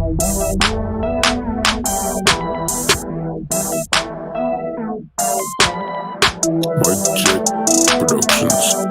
Budget Productions.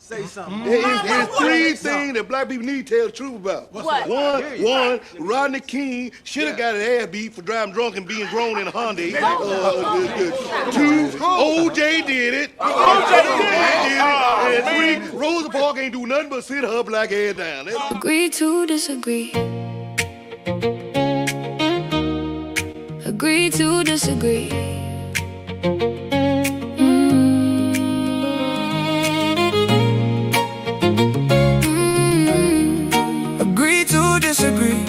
Say something. There's three things that black people need to tell the truth about. What? One, Rodney King should have got his ass beat for driving drunk and being grown in a Hyundai. Two, OJ did it. And three, Rosa Parks ain't do nothing but sit her black ass down. Agree to disagree. Agree to disagree. Agree to disagree.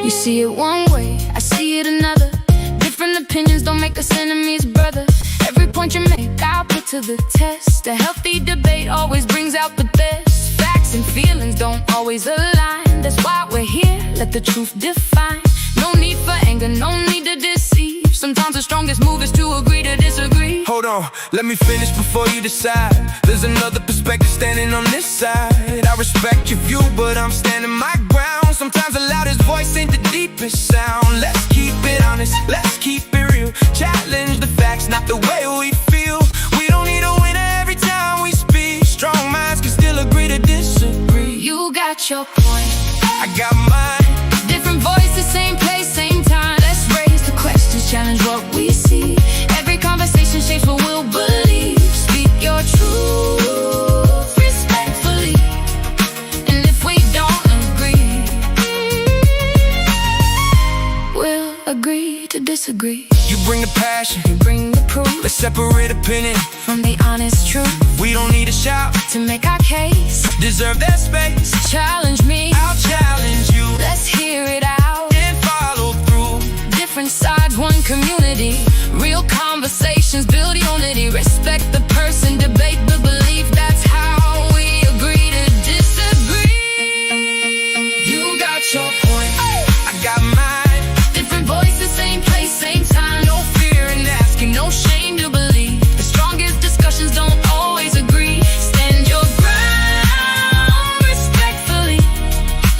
You see it one way, I see it another. Different opinions don't make us enemies, brother. Every point you make, I'll put to the test. A healthy debate always brings out the best. Facts and feelings don't always align. That's why we're here, let the truth define. No need for anger, no need to deceive. Sometimes the strongest move is to agree to disagree. Hold on, let me finish before you decide. There's another perspective standing on this side. I respect your view, but I'm standing my ground. Sometimes the loudest voice ain't the deepest sound. Let's keep it honest, let's keep it real. Challenge the facts, not the way we feel. We don't need a winner every time we speak. Strong minds can still agree to disagree. You got your point, I got mine. different voices, same place, same time. Let's raise the questions, challenge what we see. Every conversation shapes what we'll believe. Speak your truth respectfully. And if we don't agree, we'll agree to disagree. You bring the passion, You bring the proof let's separate opinion. from the honest truth We don't need a shout, to make our case. deserve that space. Challenge me, I'll challenge you let's hear it out. and follow through. Different sides, one community. Real conversations build unity. Respect the person, debate the belief. That's how we agree to disagree. You got your point, I got mine. different voices, same place, same time. No fear in asking, no No shame to believe. The strongest discussions don't always agree. Stand your ground respectfully.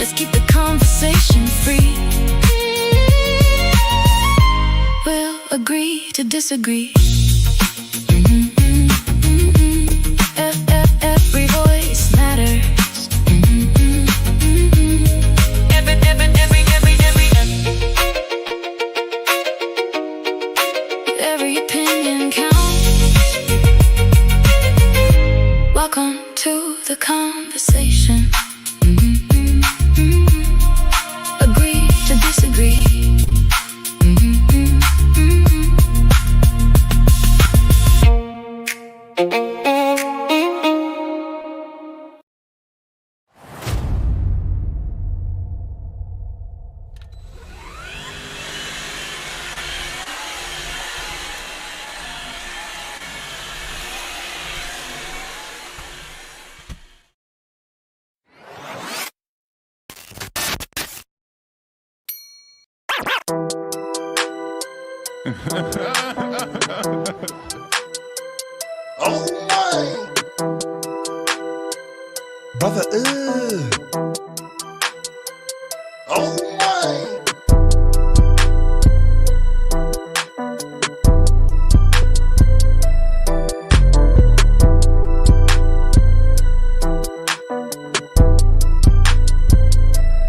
Let's keep the conversation free. We'll agree to disagree. Every voice matters. Every opinion counts. Welcome to the conversation. Agree to disagree. Oh, my. Brother, Oh, my.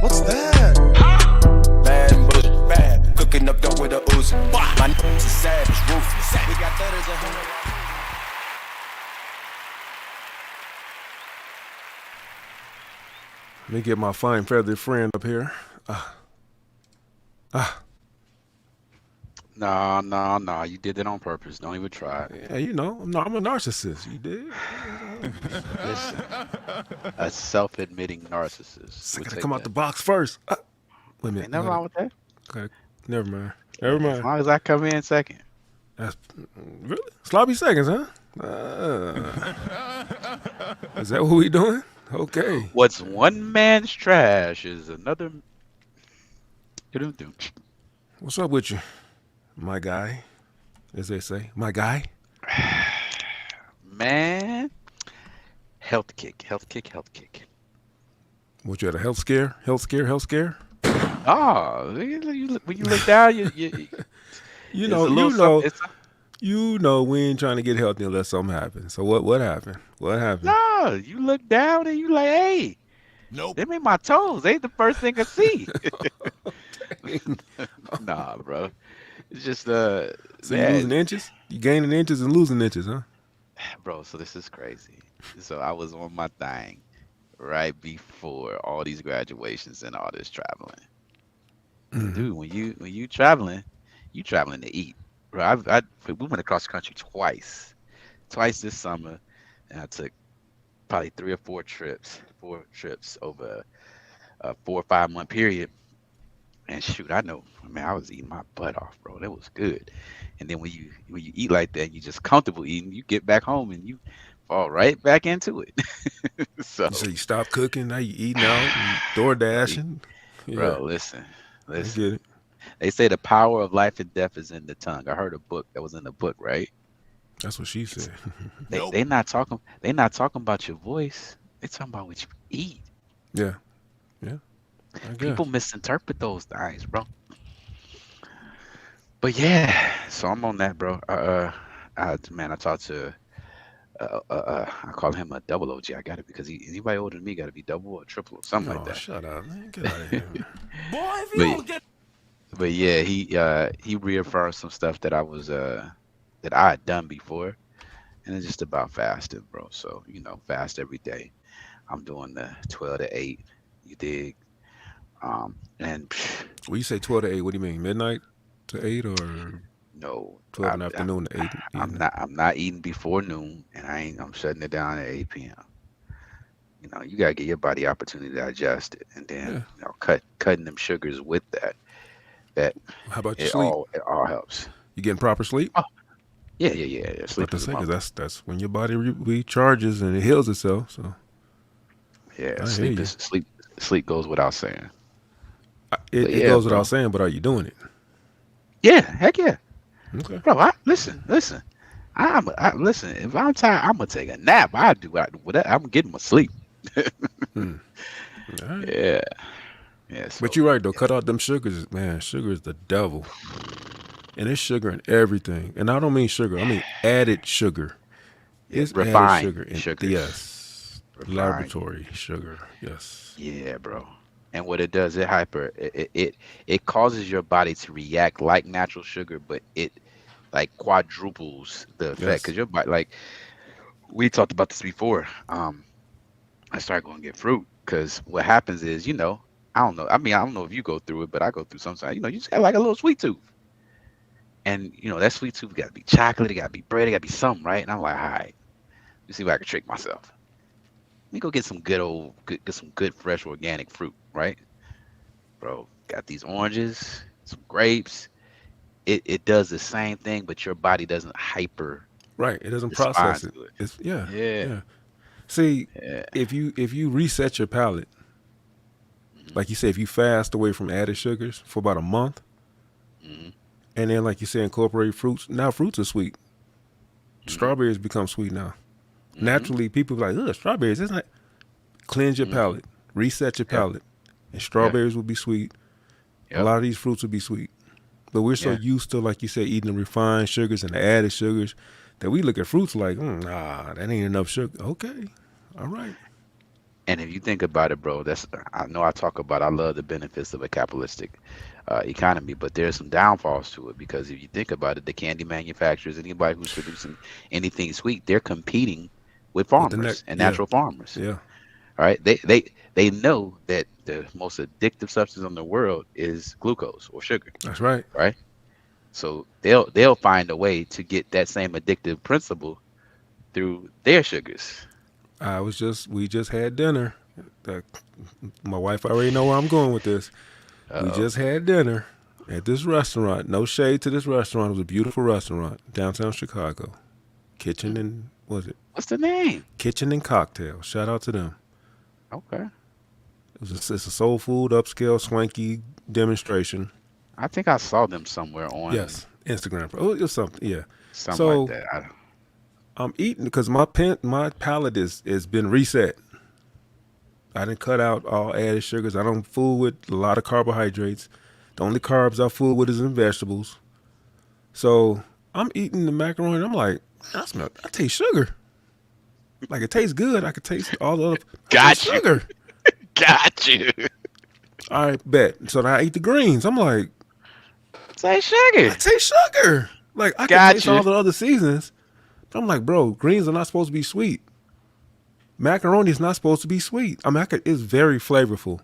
what's that? Bad and bush, bad. Cooking up dope with a Uzi. My n***s is savage, ruthless. We got thudders at home. Let me get my fine feathered friend up here. Nah. You did that on purpose. Don't even try it. Yeah, you know, I'm a narcissist. You did? Listen, a self-admitting narcissist. So I would gotta take come out that. the box first. Wait a minute. Ain't nothing wrong with that. Okay, never mind. Never As mind. long as I come in second. That's really sloppy seconds, huh? Is that what we doing? Okay. What's one man's trash is another. Doo-doo-doo. What's up with you, my guy? As they say, my guy. Man, health kick. What, you had a health scare? Health scare? Oh, when you look down, you You it's know, a little you know, something- You know we ain't trying to get healthy unless something happens. So what happened? What happened? No, you look down and you like, hey, Nope. them ain't my toes. They ain't the first thing I see. Nah, bro. It's just So you man, losing inches? You gaining inches and losing inches, huh? bro. So this is crazy. So I was on my thing right before all these graduations and all this traveling. Dude, when you traveling to eat. Bro, we went across the country twice this summer, and I took probably 4 trips over a 4 or 5 month period. And shoot, I know, man, I was eating my butt off, bro. That was good. And then when you eat like that, you just comfortable eating. You get back home and you fall right back into it. So, So you stop cooking, now you eating out and door dashing. Yeah, bro, listen. I get it. They say the power of life and death is in the tongue. I heard a book that was in the book, right? That's what she said. Nope. They not talking about your voice. They talking about what you eat. Yeah. I guess. People misinterpret those things, bro. But yeah, so I'm on that, bro. Man, I talked to I call him a double OG. I got it because anybody older than me got to be double or triple or something like Oh, that. shut up, man. Get out of here. Boy, if you But don't get but yeah, he reaffirmed some stuff that that I had done before, and it's just about fasting, bro. So fast every day. I'm doing the 12 to 8. You dig? And When you say 12 to 8, what do you mean? Midnight to 8 or no, 12 in the afternoon to 8? I'm not eating before noon, and I'm shutting it down at 8 p.m. You gotta give your body opportunity to digest it, and then cutting them sugars with that. How about your It sleep? all helps. You getting proper sleep? Yeah. What Sleep to is say, my- because that's when your body recharges and it heals itself. So yeah. I hear Sleep you. is sleep goes without saying. it yeah, goes bro. without saying, but are you doing it? Yeah, heck yeah, Okay. bro. Listen. Listen. If I'm tired, I'm gonna take a nap. I'm getting my sleep. All right. Yeah. So, But you're right though. Cut out them sugars, man. Sugar is the devil, and there's sugar in everything. And I don't mean sugar. I mean added sugar. It's added refined sugar. In, sugars. yes. Refined. Laboratory sugar. Yes. Yeah, bro. And what it does, it causes your body to react like natural sugar, but it like quadruples the effect Yes. because your body, like we talked about this before. I started going to get fruit because what happens is, I don't know. I mean, I don't know if you go through it, but I go through sometimes. You just got like a little sweet tooth, and that sweet tooth got to be chocolate, it got to be bread, it got to be something, right? And I'm like, all right, let me see if I can trick myself. Let me go get some good fresh organic fruit, right? Bro, got these oranges, some grapes. It does the same thing, but your body doesn't hyper Right. It doesn't respond process it. to it. It's yeah. Yeah. See, Yeah. if you reset your palate, like you say, if you fast away from added sugars for about a month, Mhm. and then like you say, incorporate fruits. Now fruits are sweet. Strawberries become sweet now. Naturally, people are like, ugh, strawberries. It's not. Cleanse your palate, reset your palate, and strawberries will be sweet. A Yep. lot of these fruits will be sweet. But we're so Yeah. used to, like you said, eating the refined sugars and the added sugars that we look at fruits like, nah, that ain't enough sugar. Okay, all right. And if you think about it, bro, I know I love the benefits of a capitalistic economy, but there's some downfalls to it because if you think about it, the candy manufacturers, anybody who's producing anything sweet, they're competing with farmers and yeah. natural farmers. Yeah, All right, they know that the most addictive substance in the world is glucose or sugar, that's right. right? So they'll find a way to get that same addictive principle through their sugars. We just had dinner. My wife already know where I'm going with this. We just had dinner at this restaurant. No shade to this restaurant. It was a beautiful restaurant, downtown Chicago. Kitchen and What's the name? Kitchen and Cocktail. Shout out to them. Okay. It's a soul food, upscale, swanky demonstration. I think I saw them somewhere on Yes, Instagram. Oh, it was something. Yeah. something So like that. I'm eating because my palate has been reset. I didn't cut out all added sugars. I don't fool with a lot of carbohydrates. The only carbs I fool with is in vegetables. So I'm eating the macaroni. I'm like, I taste sugar. Like it tastes good. I could taste all the other Got you. sugar. Got you. All right, bet. So then I ate the greens. I'm like, Say I sugar. taste sugar. Like I can Got taste you. all the other seasons. I'm like, bro, greens are not supposed to be sweet. Macaroni is not supposed to be sweet. I mean, it's very flavorful,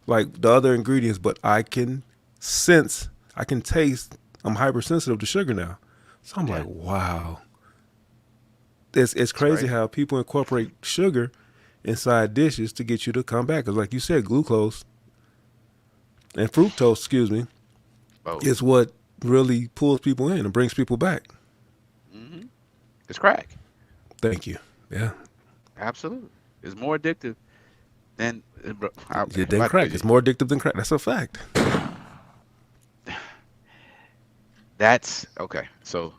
like the other ingredients, but I can sense, I can taste. I'm hypersensitive to sugar now, so I'm like, wow. It's crazy how people incorporate sugar inside dishes to get you to come back. Because like you said, glucose and fructose, excuse me, Oh, is what really pulls people in and brings people back. it's crack. Thank you. Yeah. Absolutely. It's more addictive than Than crack. It's more addictive than crack. That's a fact. That's okay. So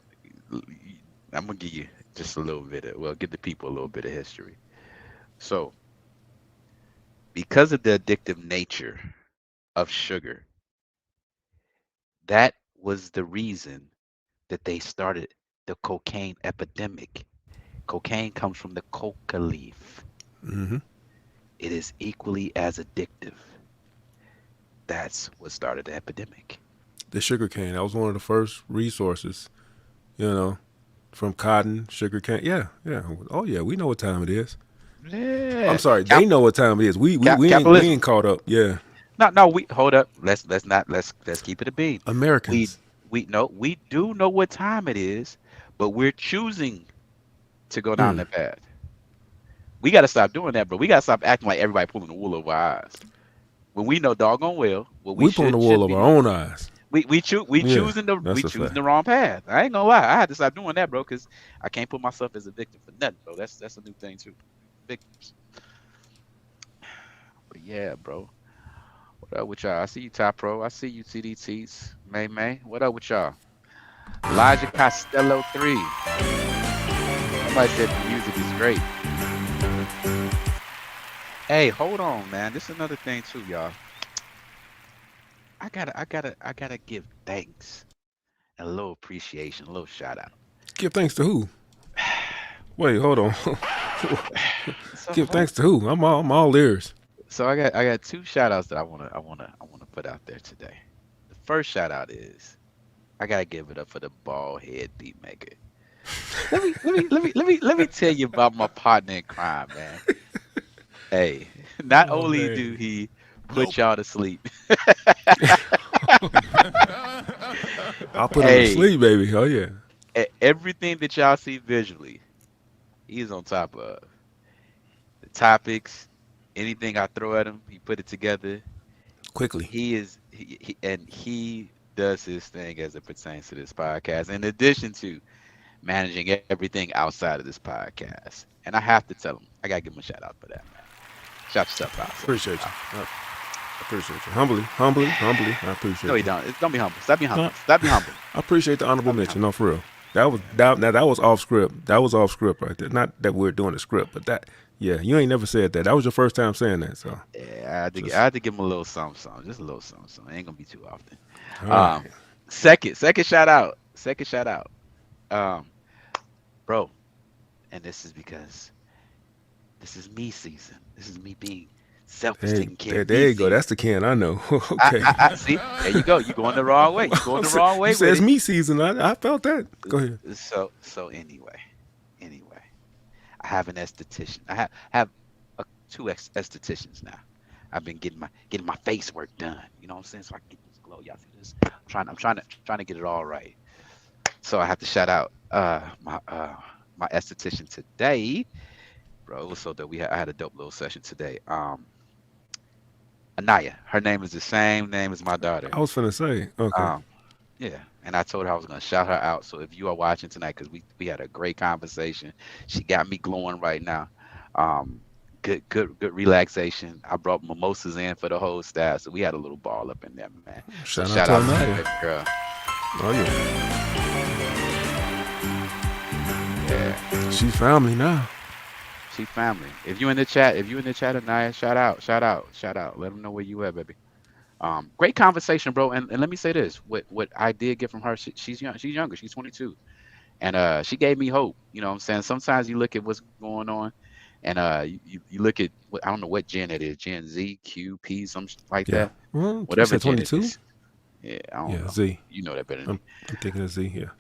I'm gonna give you just a little bit of give the people a little bit of history. So because of the addictive nature of sugar, that was the reason that they started the cocaine epidemic. Cocaine comes from the coca leaf. Hmm. It is equally as addictive. That's what started the epidemic. The sugar cane. That was one of the first resources, from cotton, sugar cane. Yeah, yeah. Oh yeah, we know what time it is. Yeah. I'm sorry, they know what time it is. We Capitalism. ain't caught up. Yeah, No, we hold up. Let's keep it a bean. Americans. We do know what time it is, but we're choosing to go down that path. We got to stop doing that, bro. We got to stop acting like everybody pulling the wool over our eyes. When we know doggone well what we pulling the wool over our own eyes. We choosing the wrong path. I ain't gonna lie. I had to stop doing that, bro, because I can't put myself as a victim for nothing, bro. That's a new thing too. Victims. But yeah, bro. What up with y'all? I see you, Top Pro. I see you, TDTs. May. What up with y'all? Elijah Costello 3. Somebody said the music is great. Hey, hold on, man. This is another thing too, y'all. I gotta give thanks and a little appreciation, a little shout out. Give thanks to who? Wait, hold on. So, Give thanks to who? I'm all ears. So I got two shout outs that I wanna put out there today. The first shout out is I gotta give it up for the bald head beat maker. Let me tell you about my partner in crime, man. Hey, not only man. do he put y'all to sleep. I'll put him to sleep, baby. Oh yeah. Everything that y'all see visually, he's on top of. The topics, anything I throw at him, he put it together. Quickly. He does his thing as it pertains to this podcast, in addition to managing everything outside of this podcast. And I have to tell him, I gotta give him a shout out for that, man. Shout yourself out. Appreciate you. I appreciate you. Humbly. I appreciate No, you. you don't. Don't be humble. Stop being humble. Stop being humble. I appreciate the honorable mention. No, for real. That was off script. That was off script right there. Not that we're doing a script, but that. Yeah, you ain't never said that. That was your first time saying that. So Yeah, I had to give him a little something, just a little something. Ain't gonna be too often. all right. Second shout out. Bro, and this is because this is me season. This is me being selfish, taking care of me. There you go. That's the can I know. Okay. I see. There you go. You going the wrong way. You going the wrong way. You said with it's it. me season. I felt that. Go ahead. So anyway, I have an esthetician. I have two estheticians now. I've been getting my face work done. You know what I'm saying? So I can get this glow. Y'all see this? I'm trying to get it all right. So I have to shout out my esthetician today, bro. It was so dope. I had a dope little session today. Anaya. Her name is the same name as my daughter. I was finna say. Okay. Yeah, and I told her I was gonna shout her out. So if you are watching tonight, because we had a great conversation, she got me glowing right now. Good relaxation. I brought mimosas in for the whole staff, so we had a little ball up in there, man. Shout Shout out out to to Anaya. you, girl. Oh yeah. Yeah, She's family now. she family. If you in the chat, Anaya, shout out. Let them know where you at, baby. Great conversation, bro. And let me say this: what I did get from her, she's young, she's younger, she's 22, and she gave me hope. You know what I'm saying? Sometimes you look at what's going on, and you look at I don't know what gen it is, Gen Z, Q, P, something like Yeah. that. Well, you Whatever said gen it 22? is. Yeah, I don't Yeah, know. Z. You know that better than me. I'm thinking of Z. Yeah.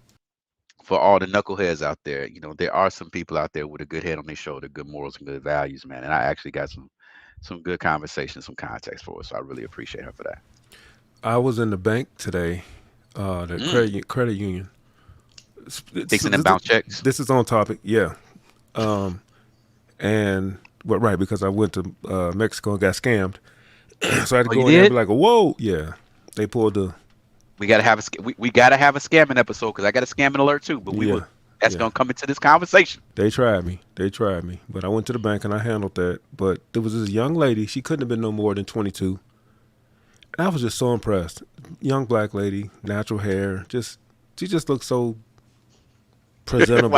For all the knuckleheads out there, there are some people out there with a good head on their shoulder, good morals and good values, man. And I actually got some good conversation, some context for us. So I really appreciate her for that. I was in the bank today, the credit union. Fixing them bounce checks. This is on topic, yeah. And well, right, because I went to Mexico and got scammed, so I had to Oh, go you in there and did? be like, "Whoa, yeah." They pulled the We gotta have we gotta have a scamming episode because I got a scamming alert too. But yeah, that's yeah. gonna come into this conversation. They tried me. But I went to the bank and I handled that. But there was this young lady. She couldn't have been no more than 22. And I was just so impressed. Young black lady, natural hair. She just looked so presentable.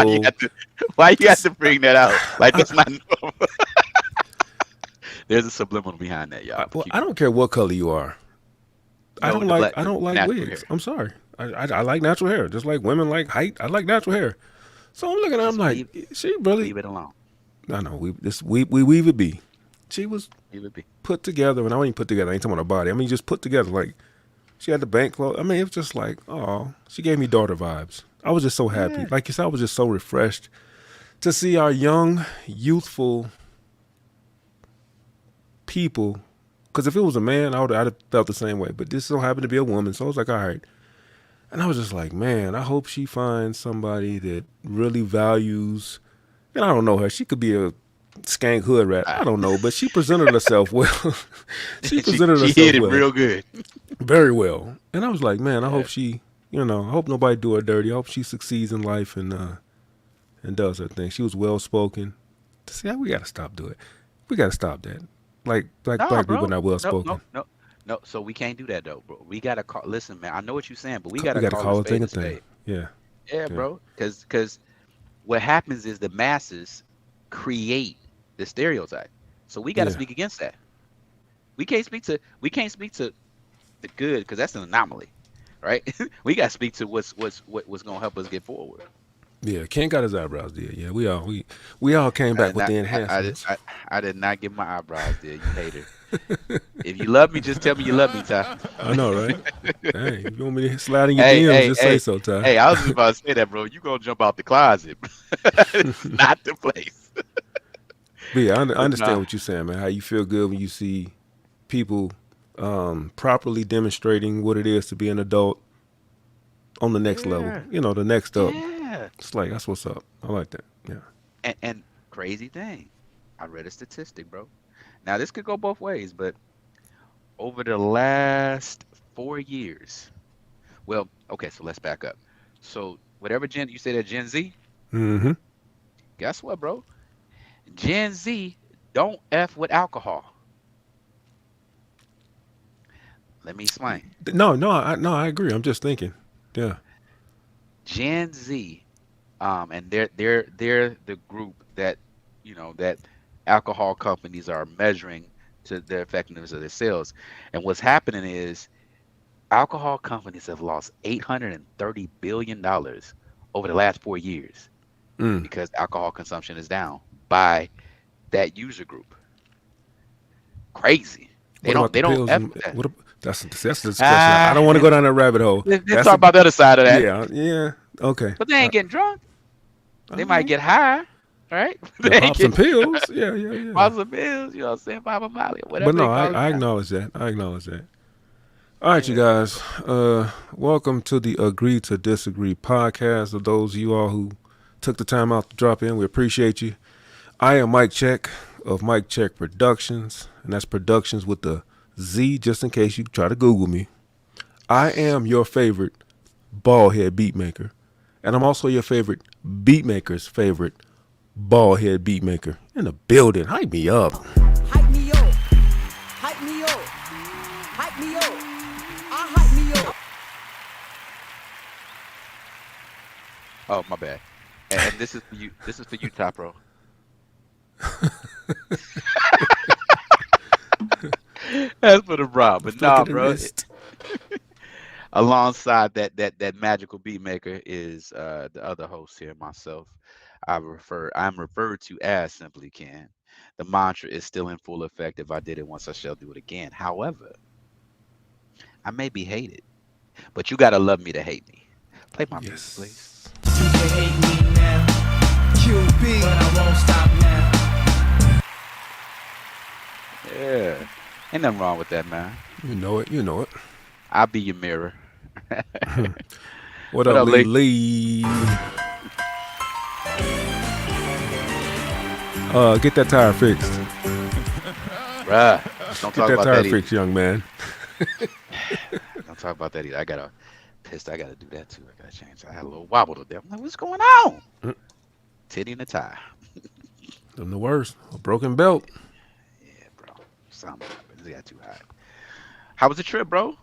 Why you have to bring that out? Like that's not normal. There's a subliminal behind that, y'all. Well, I don't care what color you are. I No, don't the like black- natural wigs. hair. I'm sorry. I like natural hair. Just like women like height. I like natural hair. So I'm looking at her, I'm like, she really Leave it alone. I know we weave it be. She was Leave it be. put together, and I ain't put together. I ain't talking about her body. I mean, just put together. Like she had the bank clothes. I mean, it was just like, oh, she gave me daughter vibes. I was just so happy. Like you said, I was just so refreshed to see our young, youthful people. Because if it was a man, I'd have felt the same way. But this don't happen to be a woman, so I was like, all right. And I was just like, man, I hope she finds somebody that really values. And I don't know her. She could be a skank hood rat. I don't know, but she presented herself well. She presented herself She hit it well, real good. very well. And I was like, man, I hope she, I hope nobody do her dirty. I hope she succeeds in life and does her thing. She was well spoken. See, we got to stop doing it. We got to stop that. Like No, black bro. people not well spoken. No. So we can't do that though, bro. We gotta call. Listen, man. I know what you're saying, but we We gotta got to call a a thing spade a a thing. spade. Yeah. Yeah, bro. Because what happens is the masses create the stereotype. So we gotta Yeah. speak against that. We can't speak to the good because that's an anomaly, right? We gotta speak to what's gonna help us get forward. Yeah, Ken got his eyebrows did. Yeah, we all came back with the enhancements. I did not get my eyebrows there, you hater. If you love me, just tell me you love me, Ty. I know, right? Hey, if you want me to slide in your Hey, DMs, hey, just hey, say so, Ty. Hey, I was just about to say that, bro. You gonna jump out the closet? It's not the place. But yeah, I understand Nah. what you're saying, man. How you feel good when you see people properly demonstrating what it is to be an adult on the next level. The next up. Yeah. It's like that's what's up. I like that. Yeah. And crazy thing, I read a statistic, bro. Now this could go both ways, but over the last 4 years, well, okay, so let's back up. So whatever Gen you say that Gen Z, Mm-hmm. guess what, bro? Gen Z don't F with alcohol. Let me explain. No, I agree. I'm just thinking. Yeah. Gen Z, and they're the group that that alcohol companies are measuring to the effectiveness of their sales. And what's happening is alcohol companies have lost $830 billion over the last 4 years because alcohol consumption is down by that user group. Crazy. They What don't about the F pills with that. and- that's the discussion. I don't want to go down that rabbit hole. Let's That's talk about the other side of that. Yeah. Okay. But they ain't getting drunk. They might get high, right? They They ain't pop some getting pills. Yeah. pop some pills, you know what I'm saying? Pop a Molly, whatever. But no, they call I it. acknowledge that. All right, you guys. Welcome to the Agree to Disagree podcast. Of those of you all who took the time out to drop in, we appreciate you. I am Mike Check of Mike Check Productions, and that's Productions with the Z, just in case you try to Google me. I am your favorite ballhead beat maker, and I'm also your favorite beat maker's favorite ballhead beat maker in the building. Hype me up. Hype me up. Hype me up. Hype me up. I hype me up. Oh, my bad. And this is for you. This is for you, Top Bro. That's for the bra. But nah, Flick of the bro. wrist. Alongside that magical beat maker is the other host here, myself. I'm referred to as Simply Ken. The mantra is still in full effect. If I did it once, I shall do it again. However, I may be hated, but you gotta love me to hate me. Play my music, please. You can hate me now, QB, but I won't stop now. Yeah, ain't nothing wrong with that, man. You know it. You know it. I'll be your mirror. What up, up, Lee? Lee? Get that tire fixed. Bruh, don't Get talk that about tire that either. fixed, young man. Don't talk about that either. I gotta do that too. I gotta change. I had a little wobble to them. I'm like, what's going on? Titty in the tire. Them the worst. A broken belt. Yeah, bro. Something happened. It got too hot. How was the trip, bro?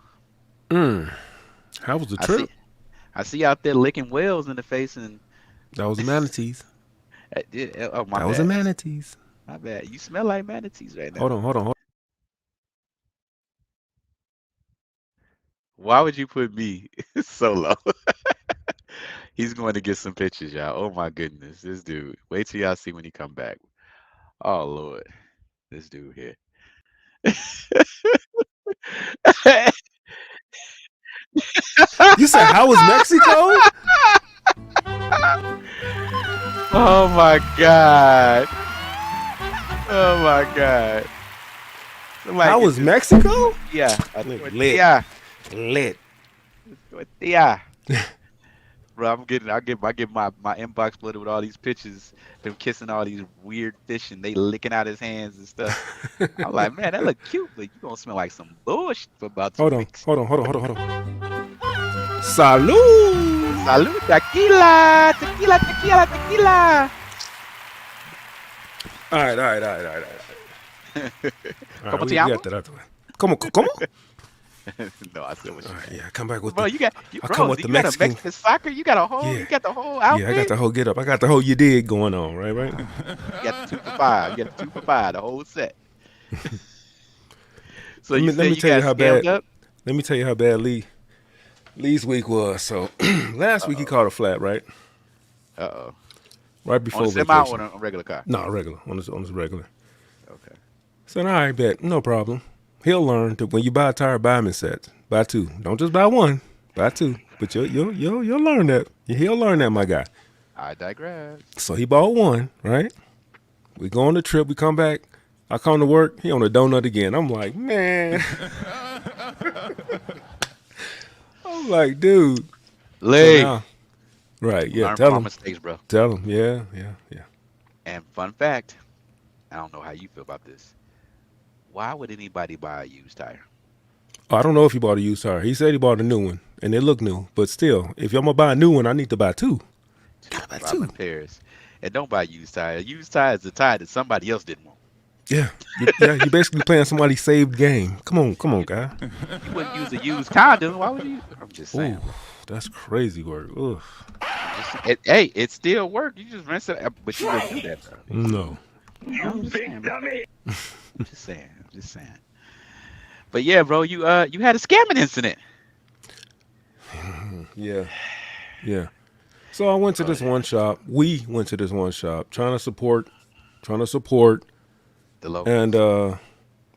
How was the trip? I see you out there licking whales in the face and That was the manatees. oh my That bad. was the manatees. My bad. You smell like manatees right now. Hold on. Why would you put me so low? He's going to get some pictures, y'all. Oh my goodness, this dude. Wait till y'all see when he come back. Oh Lord, this dude here. You said how was Mexico? Oh my God. Oh my God. Somebody How get was this- Mexico? Yeah. Lit. Yeah. Lit. Yeah. Bro, I get my inbox flooded with all these pictures, them kissing all these weird fish and they licking out his hands and stuff. I'm like, man, that look cute, but you gonna smell like some bullshit for about 2 weeks. Hold on. Salud. Salud, tequila. All right. Como We te llamo? got that out the way. Como? No, I still wish. All right, yeah, come back with Bro, the. you got I come with the you got a Mexican. Mexican soccer. You got a whole. Yeah. You got the whole outfit. Yeah, I got the whole get up. I got the whole you did going on, right? You got the 2 for $5. You got the 2 for $5. The whole set. So Let you me said you tell you got how scammed bad. up? Let me tell you how bad Lee's week was. So last week he caught a flat, right? Uh-oh. Right On before a semi vacation. or on a regular car? No, regular. On his regular. Okay. So all right, bet. No problem. He'll learn that when you buy a tire, buy them in sets. Buy 2. Don't just buy 1. Buy 2. But you'll learn that. He'll learn that, my guy. I digress. So he bought 1, right? We go on the trip. We come back. I come to work. He on a donut again. I'm like, man. I'm like, dude. Lee. So now- right? Yeah. Learn Tell from our him. mistakes, bro. Tell him. Yeah. And fun fact, I don't know how you feel about this. Why would anybody buy a used tire? I don't know if he bought a used tire. He said he bought a new one, and it looked new. But still, if I'm gonna buy a new one, I need to buy 2. Gotta buy 2. Robin Paris. And don't buy a used tire. A used tire is a tire that somebody else didn't want. Yeah. You're basically playing somebody's saved game. Come on, guy. You wouldn't use a used condom. Why would you? I'm just saying. Ooh, that's crazy work. Ugh. Hey, it still worked. You just rinse it, but you wouldn't do that, bro. No. I'm just saying. But yeah, bro, you had a scamming incident. Yeah. So I went to this one shop. We went to this one shop trying to support, The local. and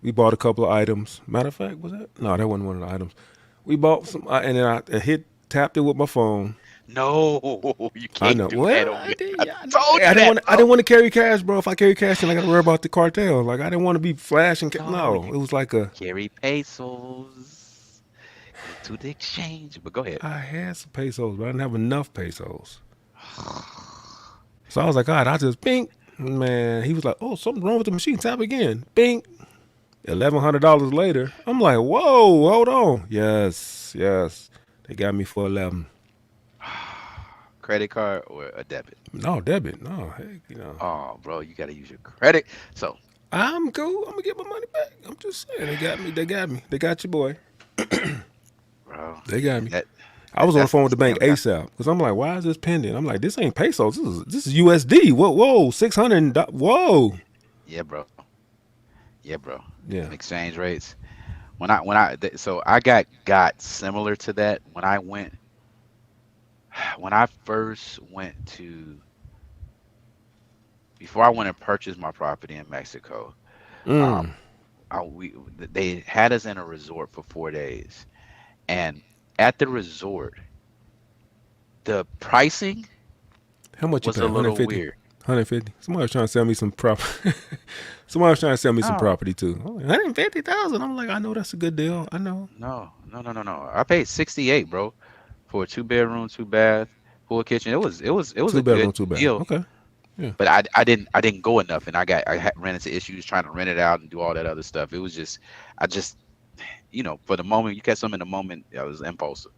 we bought a couple of items. Matter of fact, was that? No, that wasn't one of the items. We bought some, and then I tapped it with my phone. No, you I can't know. do Well, that. I did. I told you I that. didn't want to carry cash, bro. If I carry cash, then I got to worry about the cartel. Like I didn't want to be flashing. No, it was like a. Carry pesos to the exchange. But go ahead. I had some pesos, but I didn't have enough pesos. So I was like, all right, I just bing. Man, he was like, oh, something wrong with the machine. Tap again. Bing. $1,100 later, I'm like, whoa, hold on. Yes. They got me for 11. Credit card or a debit? No, debit. No, heck, Oh, bro, you gotta use your credit. So I'm cool. I'm gonna get my money back. I'm just saying, they got me. They got your boy. bro, They got me. that- I was on the that's phone with the bank scam. ASAP because I'm like, why is this pending? I'm like, this ain't pesos. This is USD. Whoa, 600. Whoa. Yeah, bro. Yeah. Them exchange rates. So I got similar to that when I went when I first went to before I went and purchased my property in Mexico. Um, Mm. they had us in a resort for 4 days, and at the resort, the pricing How much you was pay? a little 150? weird. 150? Somebody was trying to sell me some property. Somebody was trying to sell me some No, property too. I'm like, 150,000. I'm like, I know that's a good deal. I know. no. I paid 68, bro, for a 2 bedroom, 2 bath, full kitchen. It was Two a good bedroom, two bath. deal, Okay. Yeah. but I didn't go enough, and ran into issues trying to rent it out and do all that other stuff. It was just I just for the moment you catch something in the moment, I was impulsive.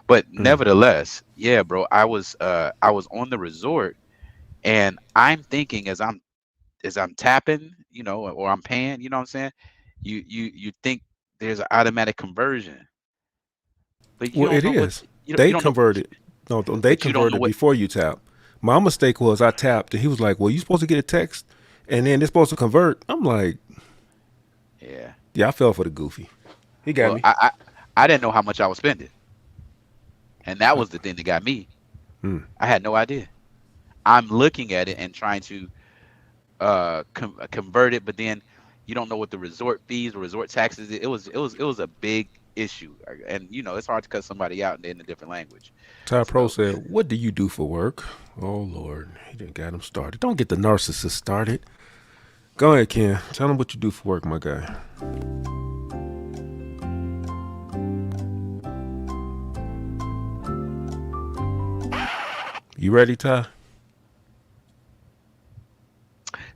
But Mm. nevertheless, yeah, bro, I was on the resort, and I'm thinking as I'm tapping, or I'm paying, you know what I'm saying? You think there's an automatic conversion, but you Well, don't it know what is. you They don't know, converted. No, they but you don't know converted what. before you tap. My mistake was I tapped and he was like, "Well, you supposed to get a text, and then it's supposed to convert." I'm like, Yeah. "Yeah, I fell for the goofy." He got Well, me. I didn't know how much I was spending, and that Uh, was the thing that got me. mm. I had no idea. I'm looking at it and trying to convert it, but then you don't know what the resort fees or resort taxes. It was a big issue, and it's hard to cut somebody out in a different language. Ty Pro So said, "What do you do for work?" Oh Lord, he didn't got him started. Don't get the narcissist started. Go ahead, Ken. Tell him what you do for work, my guy. You ready, Ty?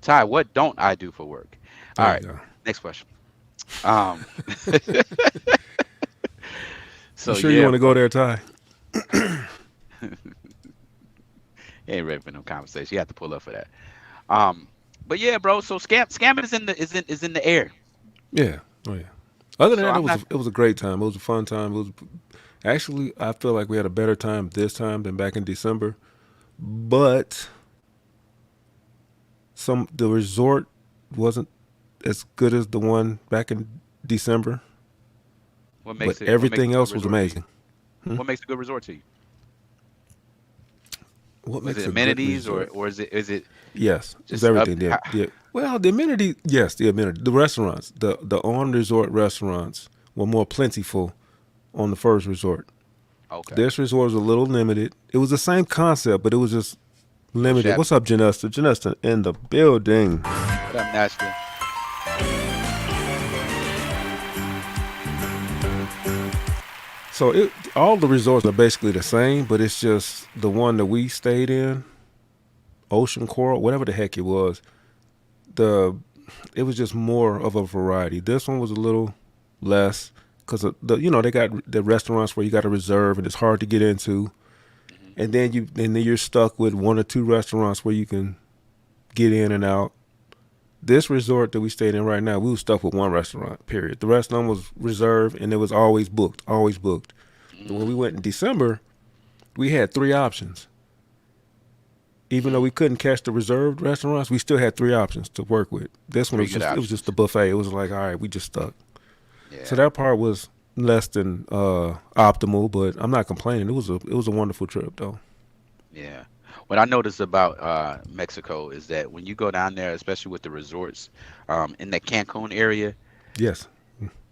Ty, what don't I do for work? All There you right, go. next question. Um, You so sure you yeah, want to go bro, there, Ty? you ain't ready for no conversation. You have to pull up for that. Um, but yeah, bro. So scamming is in the air. Yeah. Oh yeah. Other than So that, I'm not. it was a great time. It was a fun time. It was actually I feel like we had a better time this time than back in December. But the resort wasn't as good as the one back in December. What But makes it? What makes a everything good else was resort to you? amazing. Hmm? What makes a good resort to you? What Was makes it a good amenities or resort? is it Yes, it's just up? everything there. Well, the amenity, yes, the amenity, the restaurants, the on resort restaurants were more plentiful on the first resort. Okay. This resort was a little limited. It was the same concept, but it was just A little limited. What's shabby. up, Janesta? Janesta in the building. What up, Nashville? So all the resorts are basically the same, but it's just the one that we stayed in, Ocean Coral, whatever the heck it was. The it was just more of a variety. This one was a little less because they got the restaurants where you got to reserve and it's hard to get into, Hmm. and then you're stuck with one or two restaurants where you can get in and out. This resort that we stayed in right now, we were stuck with one restaurant. Period. The rest of them was reserved and it was always booked, always booked. When we went in December, we had three options. Even though we couldn't catch the reserved restaurants, we still had three options to work with. This one Three was good just the options. buffet. It was like, all right, we just stuck. So Yeah. that part was less than optimal, but I'm not complaining. It was a wonderful trip though. Yeah. What I noticed about Mexico is that when you go down there, especially with the resorts, in the Cancun area, Yes.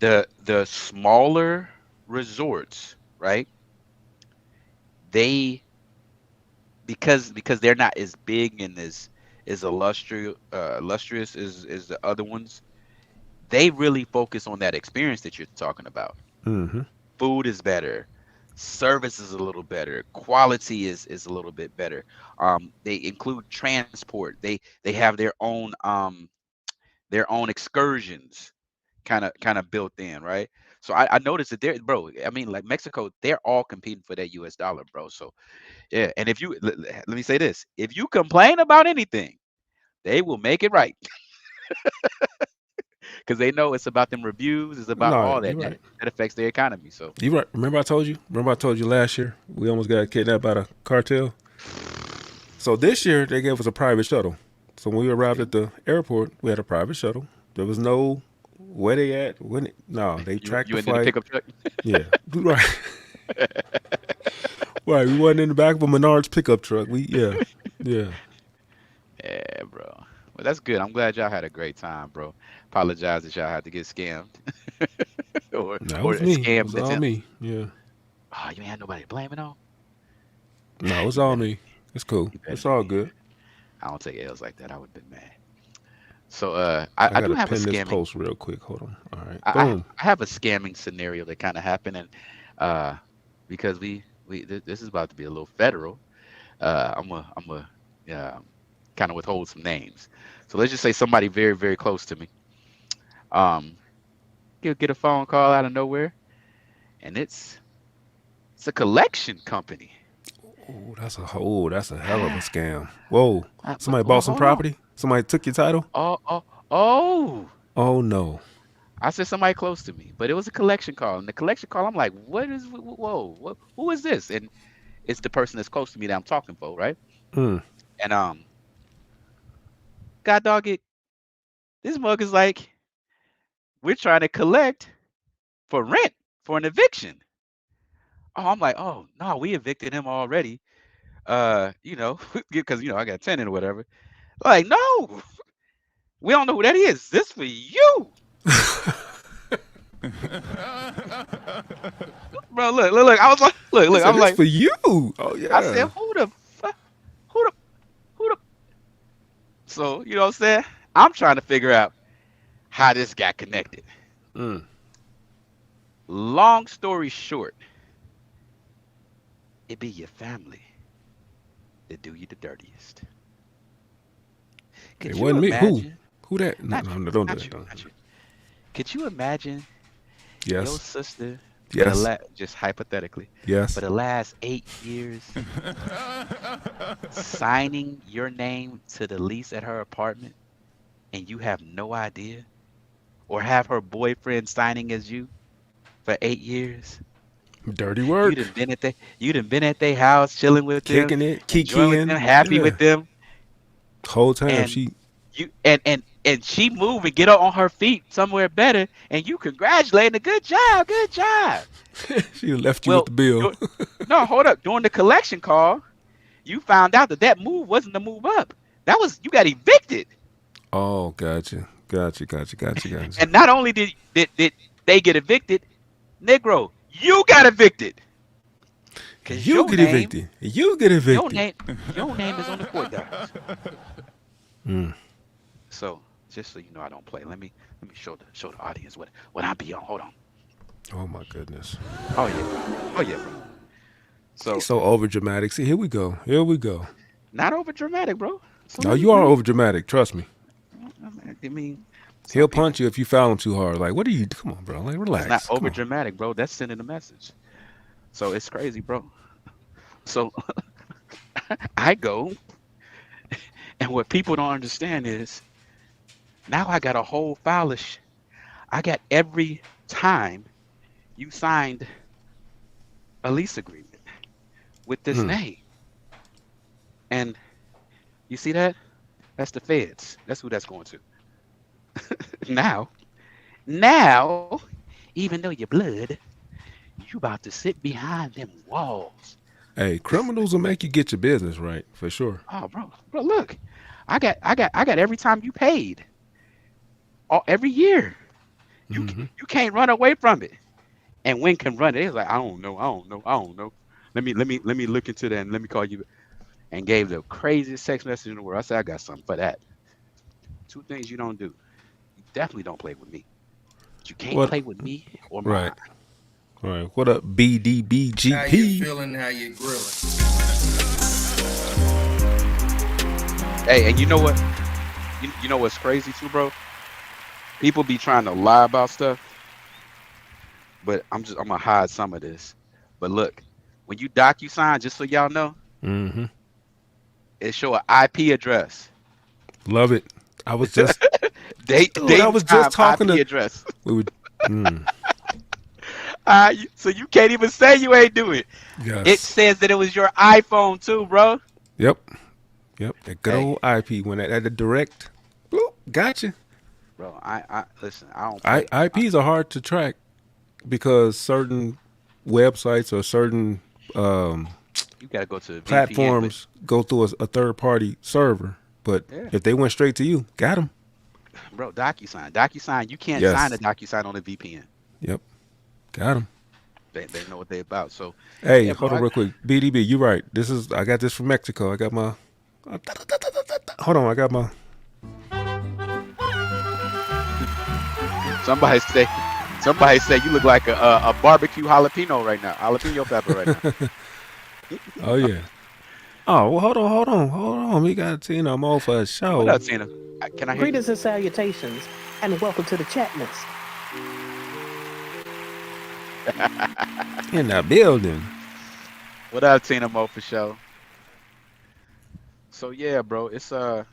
the smaller resorts, right? They because they're not as big and as illustrious as the other ones. They really focus on that experience that you're talking about. Mm-hmm. Food is better, service is a little better, quality is a little bit better. They include transport. They have their own excursions kind of built in, right? So I noticed that they're, bro, I mean, like Mexico, they're all competing for that US dollar, bro. So yeah, and if you let me say this, if you complain about anything, they will make it right because they know it's about them reviews, it's about No, all that you're that, right. that affects their economy. So You're right. Remember I told you? Remember I told you last year we almost got kidnapped by the cartel? So this year they gave us a private shuttle. So when we arrived see, at the airport, we had a private shuttle. There was no where they at? No, they tracked You the in the fight. pickup truck? Yeah, right. Right, we wasn't in the back of a Menards pickup truck. Yeah. Yeah, bro. Well, that's good. I'm glad y'all had a great time, bro. Apologize that y'all had to get scammed or That or was me. It scam was all attempt. me. Yeah. Oh, you ain't had nobody to blame it on. No, it was all me. It's cool. You better. It's all good. I don't take L's like that. I would have been mad. So I I do gotta have a pin this scamming. post real quick. Hold on. All right. I Boom. have a scamming scenario that kind of happened, and because this is about to be a little federal. I'm a kind of withhold some names. So let's just say somebody very, very close to me. You'll get a phone call out of nowhere, and it's a collection company. Oh, that's a hell of a scam. Whoa. Somebody Hold bought some on. property? Somebody took your title? Oh. Oh no. I said somebody close to me, but it was a collection call. And the collection call, I'm like, whoa, who is this? And it's the person that's close to me that I'm talking for, right? Mm. And God dog it, this mug is like, we're trying to collect for rent for an eviction. Oh, I'm like, oh no, we evicted him already. Because I got a tenant or whatever. Like, no, we don't know who that is. This for you. Bro, look. I was like, look. I I'm was like, for you. Oh yeah. I said, who the? So you know what I'm saying? I'm trying to figure out how this got connected. Mm. Long story short, it be your family that do you the dirtiest. Could It you wasn't me. imagine? Who that? No, Not you, no, don't do not that. you, Don't. not you. Could you imagine your Yes. sister? Yes. Just hypothetically, Yes. for the last 8 years, signing your name to the lease at her apartment, and you have no idea, or have her boyfriend signing as you for 8 years. Dirty work. You done been at their house, chilling with them, Kicking it, enjoying with kikiing. them, happy Yeah. with them, Whole time and she you and she move and get up on her feet somewhere better, and you congratulating her, good job. she left you Well, with the bill. No, hold up. During the collection call, you found out that move wasn't the move up. That was, you got evicted. Oh, gotcha. And not only did they get evicted, Negro, you got evicted. 'Cause You your get name- evicted. You get evicted. Your name is on the court docs. Mm. So just so you know, I don't play. Let me show the audience what I be on. Hold on. Oh my goodness. Oh yeah, bro. So He's so over dramatic. See, here we go. not over dramatic, bro. So No, you are over dramatic. Trust me. I mean, He'll punch you if you foul him too hard. Like, what are you? Come on, bro. Like, relax. it's not Come over on. dramatic, bro. That's sending a message. So it's crazy, bro. So I go, and what people don't understand is now I got a whole file of I got every time you signed a lease agreement with this name. And you see that? That's the feds. That's who that's going to. Now, even though you're blood, you about to sit behind them walls. Hey, criminals will make you get your business right for sure. Oh, bro, look, I got every time you paid, every year. You can't run away from it. And when can run it? It's like, I don't know. Let me look into that and let me call you. And gave the craziest text message in the world. I said, I got something for that. 2 things you don't do. You definitely don't play with me. You can't play with me or mine. Right. All right. What up, BDBGP? How you feeling? How you grilling? Hey, and you know what? You know what's crazy too, bro? People be trying to lie about stuff, but I'm gonna hide some of this. But look, when you DocuSign, just so y'all know, it show an IP address. Love it. I was just I was just talking IP to address. we would So you can't even say you ain't do it. yes. It says that it was your iPhone too, bro. Yep. That good old IP when at the direct. Bloop, gotcha. bro. I listen. I don't play. IPs are hard to track because certain websites or certain You gotta go to a VPN, platforms go through a third party server. But Yeah. if they went straight to you, got them. bro. DocuSign. You can't Yes. sign a DocuSign on a VPN. Yep, got them. They know what they're about. So Hey, yeah, hold bro, on real quick. BDB, you right. I got this from Mexico. I got my. Hold on, I got my. Somebody say you look like a barbecue jalapeno right now. Jalapeno pepper right now. Oh yeah. Oh well, hold on. We got Tina. I'm all for a show. What up, Tina? Can I hear you? Greetings and salutations, and welcome to the Chatness. In the building. What up, Tina Mo for show? So yeah, bro, it's yeah,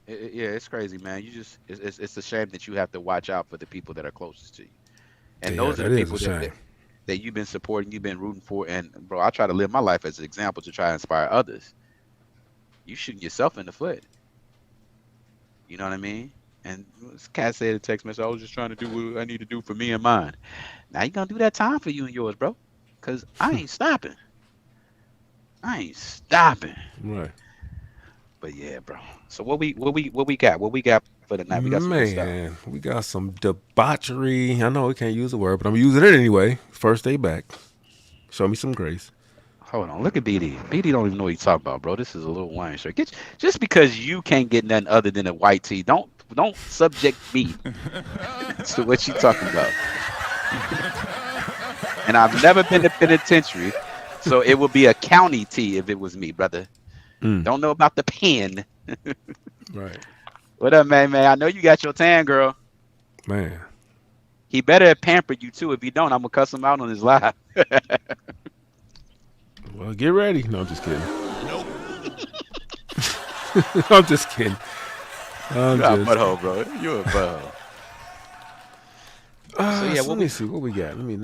it's crazy, man. You just it's a shame that you have to watch out for the people that are closest to you, and Yeah, those are that the is people a shame. that you've been supporting, you've been rooting for, and bro, I try to live my life as an example to try to inspire others. You shooting yourself in the foot. You know what I mean? And this cat said in text message, I was just trying to do what I need to do for me and mine. Now you gonna do that time for you and yours, bro. Cause I ain't stopping. Right. But yeah, bro. So what we got? What we got for the night? We got some good stuff. Man, we got some debauchery. I know we can't use the word, but I'm using it anyway. First day back. Show me some grace. Hold on, look at BD. BD don't even know what he's talking about, bro. This is a little wine shirt. Just because you can't get nothing other than a white tee, don't subject me to what you talking about. And I've never been to penitentiary, so it would be a county tee if it was me, brother. Don't know about the pen. Right. What up, man? I know you got your tan, girl. Man. He better pamper you too. If he don't, I'm gonna cuss him out on his live. Well, get ready. No, I'm just kidding. Nope. I'm just kidding. You're a butthole, bro. You're a butthole. So yeah, let me see what we got. Let me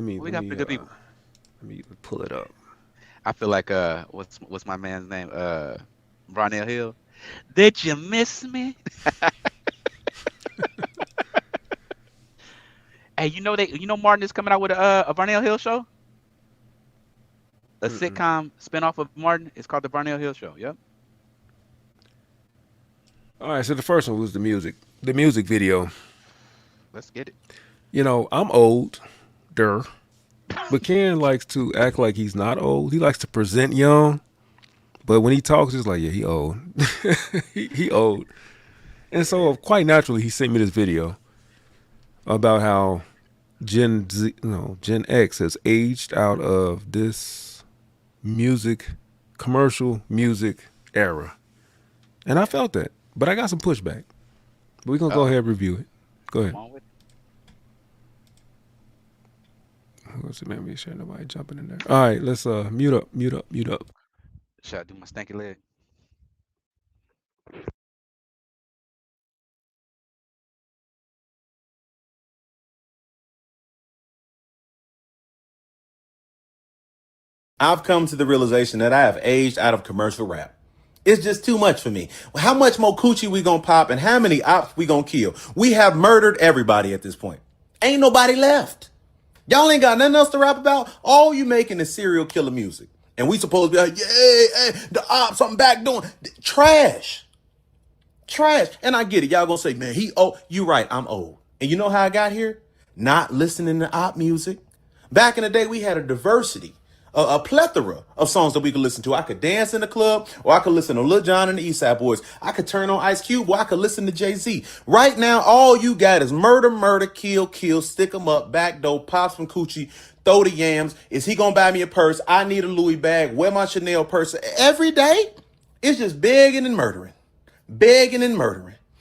pull it up. I feel like what's my man's name? Barnell Hill. Did you miss me? Hey, you know Martin is coming out with a Barnell Hill show? A sitcom spinoff of Martin. It's called the Barnell Hill Show. Yep. All right, so the first one was the music video. Let's get it. You know, I'm old, but Ken likes to act like he's not old. He likes to present young, but when he talks, it's like, yeah, he old. he old. And so quite naturally, he sent me this video about how Gen X has aged out of this commercial music era. And I felt that, but I got some pushback. But we're going to go ahead and review it. Go ahead. Come on with it. Let's see, man, make sure nobody jumping in there. All right, let's mute up. Should I do my stanky leg? I've come to the realization that I have aged out of commercial rap. It's just too much for me. How much more coochie we gonna pop and how many ops we gonna kill? We have murdered everybody at this point. Ain't nobody left. Y'all ain't got nothing else to rap about. All you making is serial killer music. And we supposed to be like, yeah, the ops, I'm back doing trash. And I get it. Y'all gonna say, man, you right, I'm old. And you know how I got here? Not listening to op music. Back in the day, we had a diversity, a plethora of songs that we could listen to. I could dance in the club, or I could listen to Lil Jon and the East Side Boys. I could turn on Ice Cube, or I could listen to Jay-Z. Right now, all you got is murder, kill, stick 'em up, backdoor, pop some coochie, throw the yams. Is he gonna buy me a purse? I need a Louis bag. Wear my Chanel purse. Every day, it's just begging and murdering.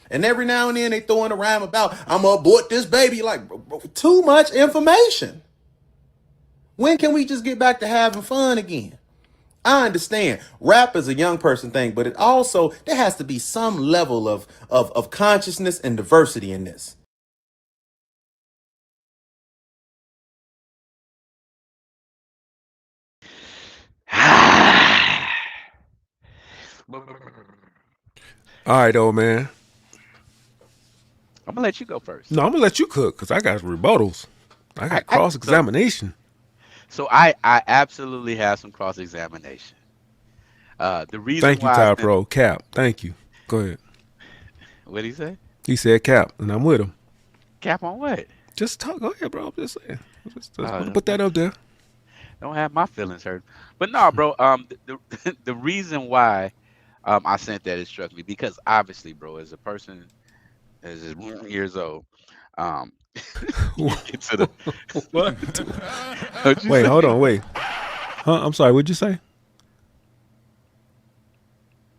And every now and then they throw in a rhyme about, I'm gonna abort this baby. Like, bro, too much information. When can we just get back to having fun again? I understand rap is a young person thing, but it also, there has to be some level of consciousness and diversity in this. All right, old man. I'm gonna let you go first. No, I'm gonna let you cook because I got rebuttals. I got cross examination. So I absolutely have some cross examination. The reason Thank you, why Ty Pro. Cap. Thank you. Go ahead. What did he say? He said cap, and I'm with him. Cap on what? Just talk. Go ahead, bro. I'm just saying. Just put that up there. Don't have my feelings hurt. But no, bro. The reason why I sent that, it struck me because obviously, bro, as a person as is years old, get to the What? What'd you Wait, say? hold on. Wait. Huh? I'm sorry. What'd you say?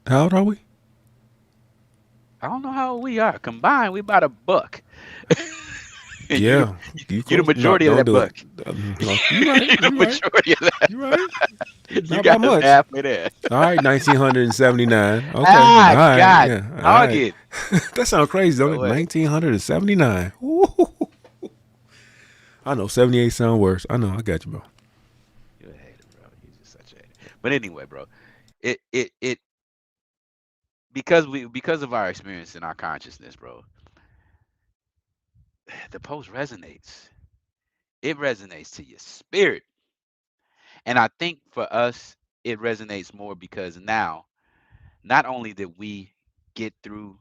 How old are we? I don't know how old we are. Combined, we about $1. And Yeah. you the majority of that buck. No, you right. You the majority of that. You right. You Not got by us much. halfway there. All right, 1979. Okay. Ah, all right. God. Yeah. All Dog right. it. That sounds crazy, don't it? Go ahead. 1979. Woo. I know 78 sound worse. I know. I got you, bro. You're a hater, bro. You're just such a hater. But anyway, bro, it because of our experience and our consciousness, bro, the post resonates. It resonates to your spirit. And I think for us, it resonates more because now, not only did we get through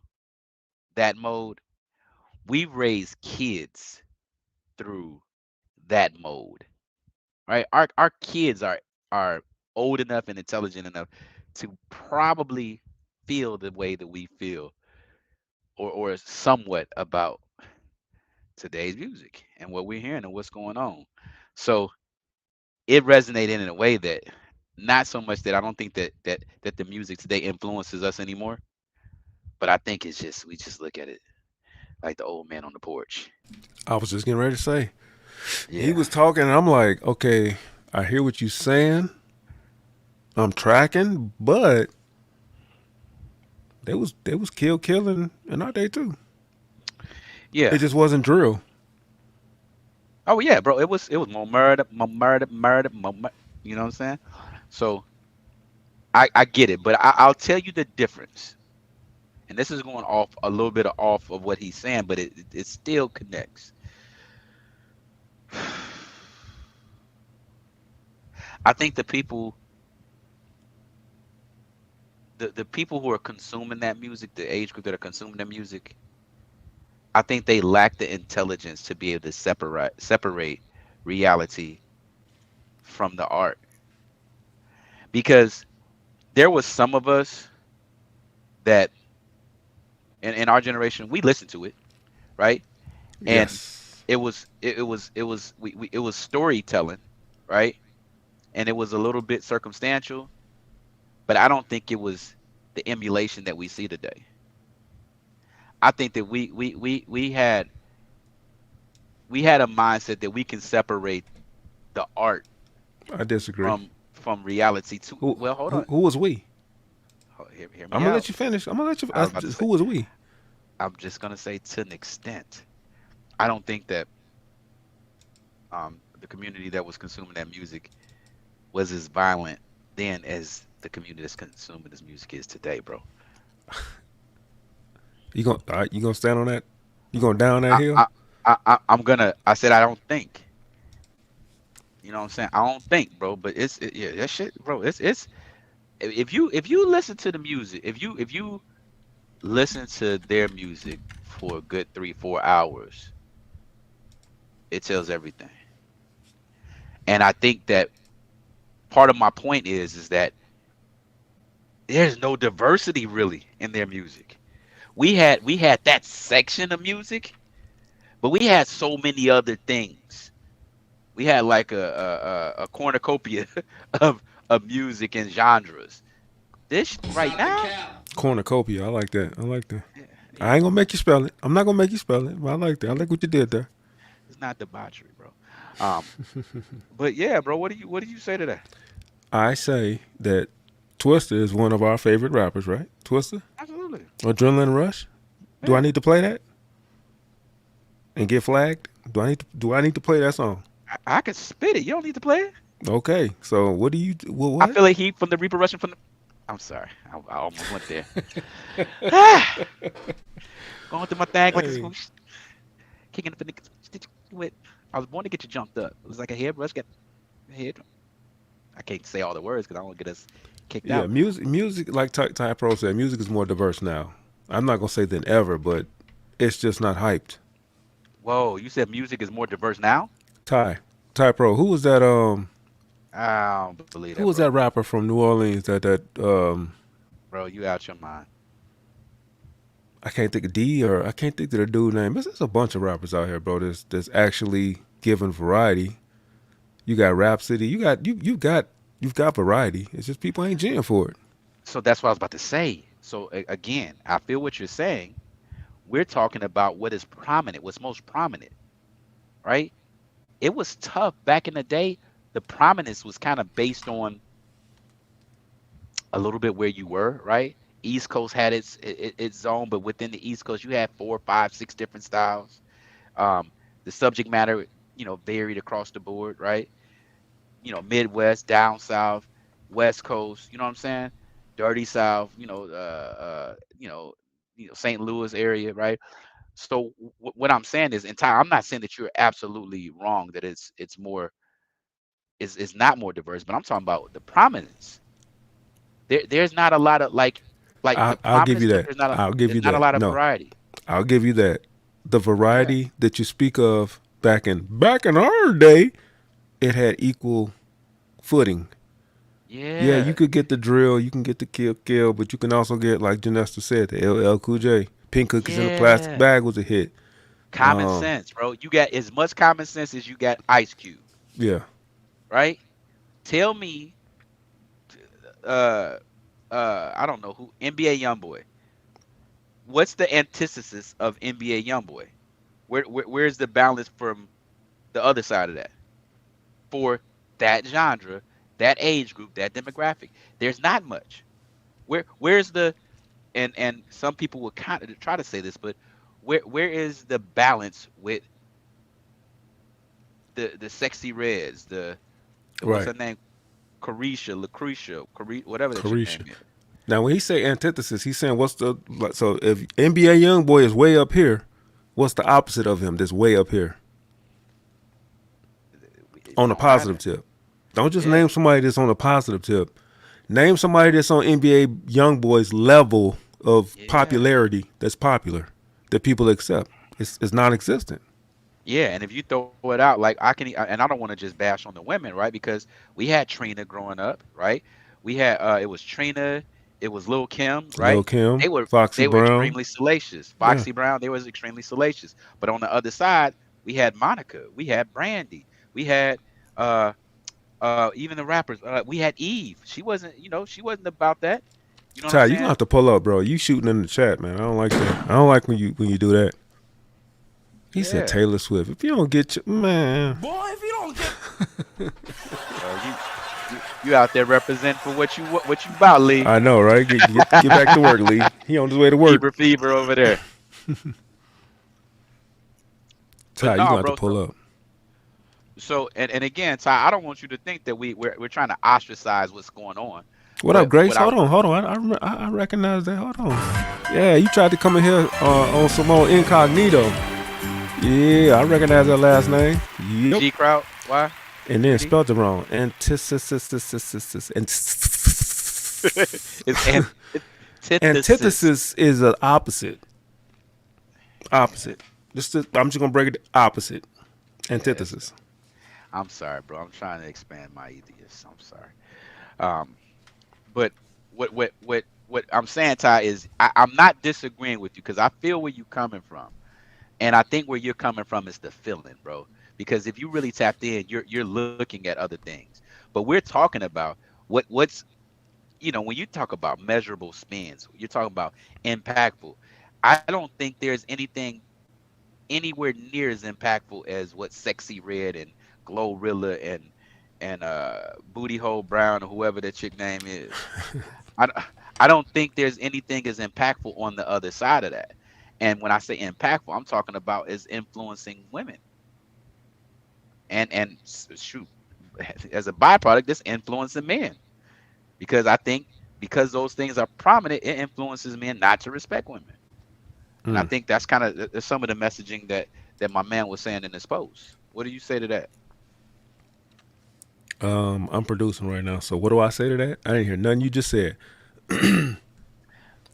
that mode, we've raised kids through that mode. Right? Our kids are old enough and intelligent enough to probably feel the way that we feel or somewhat about today's music and what we're hearing and what's going on. So it resonated in a way that not so much that I don't think that the music today influences us anymore, but I think it's just we just look at it like the old man on the porch. I was just getting ready to say. Yeah. He was talking, and I'm like, okay, I hear what you're saying. I'm tracking, but they was killing in our day too. Yeah. It just wasn't drill. Oh yeah, bro. It was more murder. You know what I'm saying? So I get it, but I'll tell you the difference. And this is going off a little bit off of what he's saying, but it still connects. I think the people who are consuming that music, the age group that are consuming that music, I think they lack the intelligence to be able to separate reality from the art. Because there was some of us that in our generation, we listened to it, right? And Yes. it was storytelling, right? And it was a little bit circumstantial, but I don't think it was the emulation that we see today. I think that we had a mindset that we can separate the art I disagree. from reality too. Who, Well, hold who, on. who was we? Hear me I'm gonna out. let you finish. I'm gonna let you. I was about to say- Who was we? I'm just gonna say to an extent. I don't think that the community that was consuming that music was as violent then as the community that's consuming this music is today, bro. You gonna stand on that? You gonna down that hill? I said I don't think. You know what I'm saying? I don't think, bro. But yeah, that shit, bro. It's if you listen to the music, if you listen to their music for a good 3-4 hours, it tells everything. And I think that part of my point is that there's no diversity really in their music. We had that section of music, but we had so many other things. We had like a cornucopia of music and genres. This right now, Cornucopia. I like that. I like that. I ain't gonna make you spell it. I'm not gonna make you spell it. But I like that. I like what you did there. it's not debauchery, bro. But yeah, bro, what do you say to that? I say that Twista is one of our favorite rappers, right? Twista? Absolutely. Adrenaline Rush? Do I need to play that? And get flagged? Do I need to play that song? I can spit it. You don't need to play it. Okay. So what do you what? I feel like heat from the Reaper rushing from the. I'm sorry. I almost went there. Going through my thing like a Hey. swoosh. kicking up the with. I was born to get you jumped up. It was like a hairbrush. Get head. I can't say all the words because I don't want to get us kicked Yeah, out. music, like Ty Pro said, music is more diverse now. I'm not gonna say than ever, but it's just not hyped. Whoa, you said music is more diverse now? Ty Pro, who was that? I don't believe that. Who was that rapper from New Orleans? Bro, you out your mind. I can't think of I can't think of the dude name. There's a bunch of rappers out here, bro. That's actually giving variety. You got Rhapsody. You've got variety. It's just people ain't jamming for it. So that's what I was about to say. So again, I feel what you're saying. We're talking about what is prominent, what's most prominent, right? It was tough back in the day. The prominence was kind of based on a little bit where you were, right? East Coast had its zone, but within the East Coast, you had 4, 5, 6 different styles. The subject matter, varied across the board, right? Midwest, down south, West Coast. You know what I'm saying? Dirty South. St. Louis area, right? So what I'm saying is, I'm not saying that you're absolutely wrong. That it's not more diverse, but I'm talking about the prominence. There's not a lot of like. I'll give you that. I'll give you that. Not a lot of variety. I'll give you that. The variety that you speak of back in our day, it had equal footing. Yeah, you could get the drill, you can get the kill, but you can also get, like Janesta said, the LL Cool J. Pink Cookies in a Plastic Bag was a hit. Common sense, bro. You got as much common sense as you got Ice Cube. Yeah. Right? Tell me, I don't know who, NBA YoungBoy. What's the antithesis of NBA YoungBoy? Where's the balance from the other side of that? For that genre, that age group, that demographic, there's not much. Where's the and some people will kind of try to say this, but where is the balance with the Sexy Reds, what's her name, Lucretia, whatever that name is. Now, when he say antithesis, he's saying so if NBA YoungBoy is way up here, what's the opposite of him that's way up here? On a positive tip. Don't just name somebody that's on a positive tip. Name somebody that's on NBA YoungBoy's level of popularity that's popular, that people accept. It's non-existent. Yeah, and if you throw it out, like I don't want to just bash on the women, right? Because we had Trina growing up, right? We had it was Trina, it was Lil' Kim, right? Lil' Kim, they were Foxy Brown. extremely salacious. Foxy Brown, they was extremely salacious. But on the other side, we had Monica, we had Brandy, we had even the rappers. We had Eve. She wasn't about that. You know what I'm saying? You're gonna have to pull up, bro. You shooting in the chat, man. I don't like that. I don't like when you do that. He said Taylor Swift. If you don't get man. Boy, if you don't get you out there representing for what you about, Lee. I know, right? Get back to work, Lee. He on his way to work. Fever over there. Ty, you gonna have to pull up. So and again, Ty, I don't want you to think that we're trying to ostracize what's going on. What up, Grace? Hold on. I recognize that. Hold on. Yeah, you tried to come in here on some old incognito. Yeah, I recognize that last name. Yep. G Crowd. Why? And then spelled it wrong. Antithesis. Antithesis is an opposite. Opposite. I'm just gonna break it opposite. Antithesis. I'm sorry, bro. I'm trying to expand my ideas. I'm sorry. But what I'm saying, Ty, is I'm not disagreeing with you because I feel where you're coming from. And I think where you're coming from is the feeling, bro. Because if you really tapped in, you're looking at other things. But we're talking about what's when you talk about measurable spins, you're talking about impactful. I don't think there's anything anywhere near as impactful as what Sexy Red and Glorilla and Booty Hole Brown or whoever that chick name is. I don't think there's anything as impactful on the other side of that. And when I say impactful, I'm talking about is influencing women. And shoot, as a byproduct, this influencing men. Because I think because those things are prominent, it influences men not to respect women. And I think that's kind of some of the messaging that my man was saying in his post. What do you say to that? I'm producing right now. So what do I say to that? I didn't hear nothing you just said.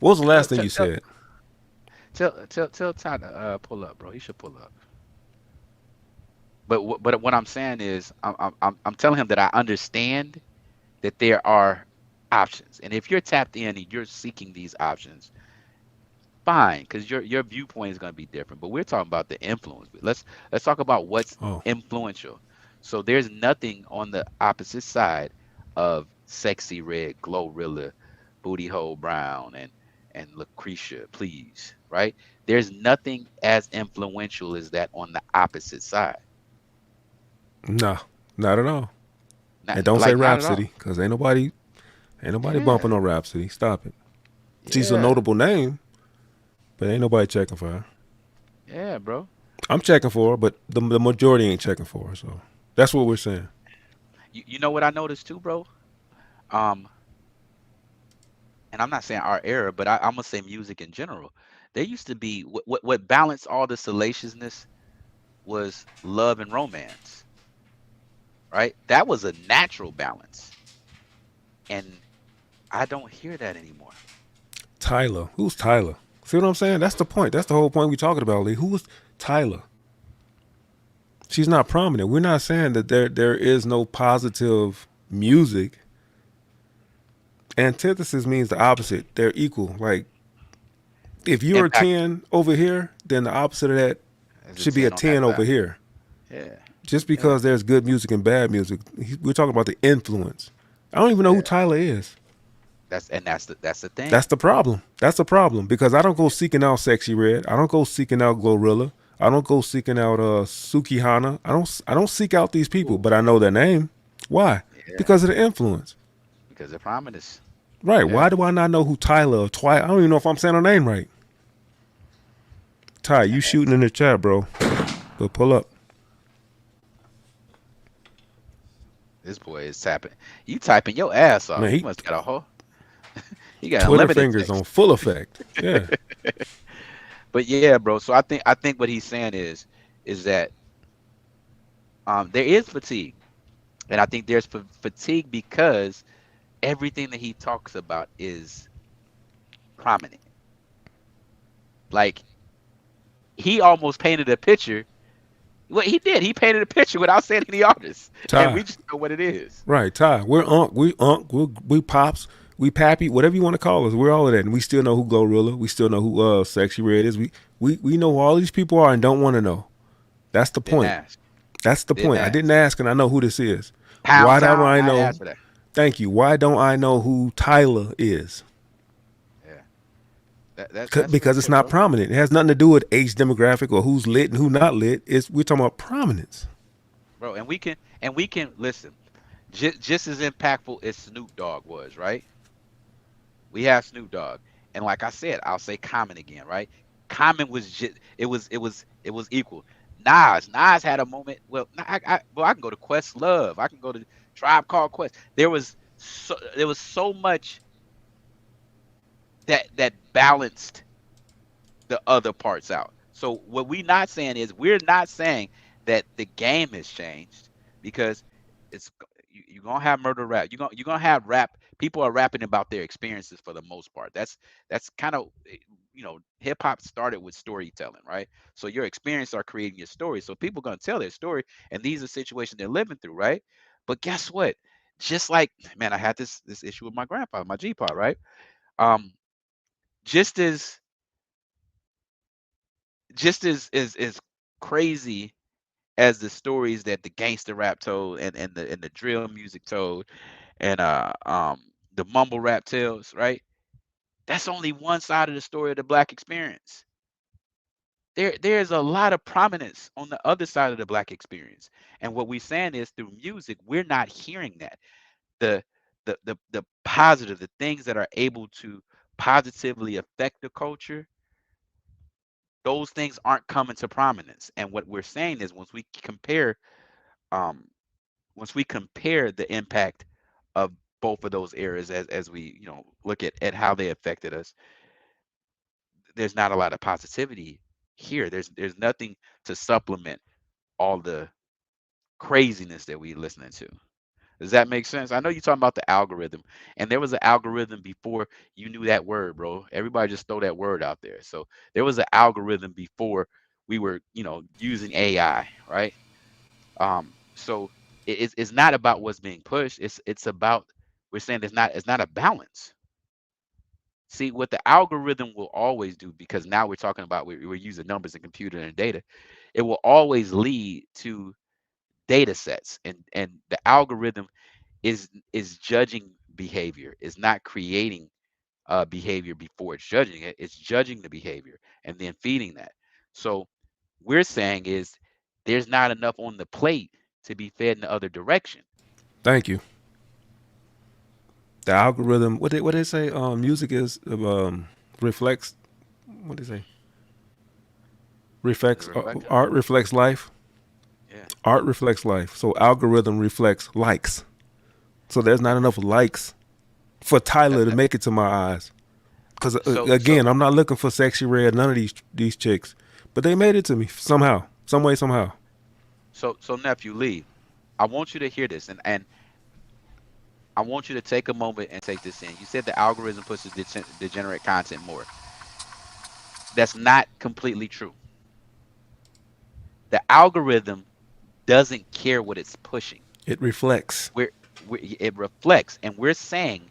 What was the Tell last thing tell you tell said? tell Ty to pull up, bro. He should pull up. But what I'm saying is, I'm telling him that I understand that there are options, and if you're tapped in and you're seeking these options, fine, because your viewpoint is going to be different. But we're talking about the influence. Let's talk about what's Oh, influential. So there's nothing on the opposite side of Sexy Red, Glorilla, Booty Hole Brown, and Lucretia, please, right? There's nothing as influential as that on the opposite side. nah, not at all. Not And don't say like not at all. Rhapsody, cause ain't nobody Yeah, bumping on Rhapsody. Stop it. She's a yeah, notable name, but ain't nobody checking for her. yeah, bro. I'm checking for her, but the majority ain't checking for her. So that's what we're saying. You know what I noticed too, bro? Um, and I'm not saying our era, but I'm gonna say music in general. There used to be what balanced all the salaciousness was love and romance, right? That was a natural balance, and I don't hear that anymore. Tyler, who's Tyler? See what I'm saying? That's the point. That's the whole point we talking about, Lee. Who is Tyler? She's not prominent. We're not saying that there is no positive music. Antithesis means the opposite. They're equal. Like if you're a Impact 10 over here, then the opposite of that as a should be a 10 on that 10 over side. here. Yeah, Just yeah, because there's good music and bad music, we're talking about the influence. I don't even know who yeah. Tyler is. That's the thing. That's the problem. That's the problem because I don't go seeking out Sexy Red. I don't go seeking out Glorilla. I don't go seeking out Sukihana. I don't seek out these people, Ooh, but I know their name. Why? yeah, Because of the influence. because of prominence. Right. Yeah, Why do I not know who Tyler or Twi? I don't even know if I'm saying her name right. Ty, you man, shooting in the chat, bro. But pull up. this boy is tapping. You typing your ass Man, off. You he must got a whole. You got Twitter unlimited fingers on text. full effect. Yeah. But yeah, bro. So I think what he's saying is that there is fatigue, and I think there's fatigue because everything that he talks about is prominent. Like he almost painted a picture. What he did, he painted a picture without saying any artists, and we Ty. just know what it is. Right, Ty. We're we pops, we pappy, whatever you want to call us. We're all of that, and we still know who Glorilla. We still know who Sexy Red is. We know who all these people are and don't want to know. That's the Didn't point. ask. That's the Didn't point. I didn't ask. ask, and I know who this is. Pound Why don't town. I I know? asked for that. Thank you. Why don't I know who Tyler is? Yeah. That's Because it's fair, not bro. prominent. It has nothing to do with age demographic or who's lit and who not lit. We're talking about prominence. Bro, and we can listen. Just as impactful as Snoop Dogg was, right? We have Snoop Dogg, and like I said, I'll say Common again, right? Common was just it was equal. Nas had a moment. Well, I can go to Quest Love. I can go to Tribe Called Quest. There was so much that balanced the other parts out. So what we're not saying is we're not saying that the game has changed because you're gonna have murder rap. You're gonna have rap. People are rapping about their experiences for the most part. That's kind of hip hop started with storytelling, right? So your experience are creating your story. So people gonna tell their story, and these are situations they're living through, right? But guess what? Just like man, I had this issue with my grandpa, my G pod, right? Um, just as just as crazy as the stories that the gangster rap told and the drill music told and the mumble rap tells, right? That's only one side of the story of the black experience. There's a lot of prominence on the other side of the black experience. And what we're saying is through music, we're not hearing that. The the positive, the things that are able to positively affect the culture, those things aren't coming to prominence. And what we're saying is um once we compare the impact of both of those eras as we look at how they affected us, there's not a lot of positivity hear. There's nothing to supplement all the craziness that we listening to. Does that make sense? I know you're talking about the algorithm, and there was an algorithm before you knew that word, bro. Everybody just throw that word out there. So there was an algorithm before we were, using AI, right? So it's not about what's being pushed. It's about, we're saying it's not a balance. See, what the algorithm will always do, because now we're talking about we're using numbers and computer and data, it will always lead to data sets, and the algorithm is judging behavior, is not creating behavior before it's judging it. It's judging the behavior and then feeding that. So we're saying is there's not enough on the plate to be fed in the other direction. Thank you. The algorithm. What they say? Music is reflects. What they say? Reflects. Art reflects life. Yeah. Art reflects life. So algorithm reflects likes. So there's not enough likes for Tyler to make it to my eyes. Because again, I'm not looking for Sexy Red, none of these chicks, but they made it to me somehow, some way, somehow. So nephew Lee, I want you to hear this, and I want you to take a moment and take this in. You said the algorithm pushes degenerate content more. That's not completely true. The algorithm doesn't care what it's pushing. It reflects. It reflects, and we're saying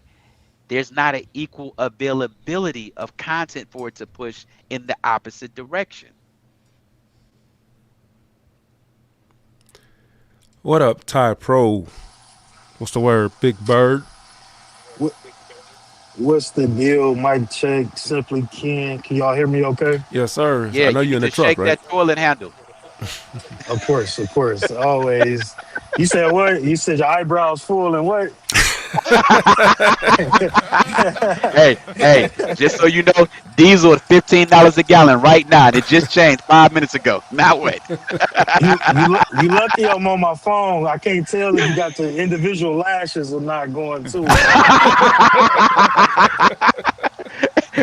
there's not an equal availability of content for it to push in the opposite direction. What up, Ty Pro? What's the word? Big Bird? What's the deal? Mic check, Simply Ken. Can y'all hear me okay? Yes, sir. Yeah, I know you're in the truck, shake right? that toilet handle. Of course, always. You said what? You said your eyebrows full and what? hey, just so you know, diesel is $15 a gallon right now, and it just changed 5 minutes ago. Now what? You lucky I'm on my phone. I can't tell if you got the individual lashes or not going too.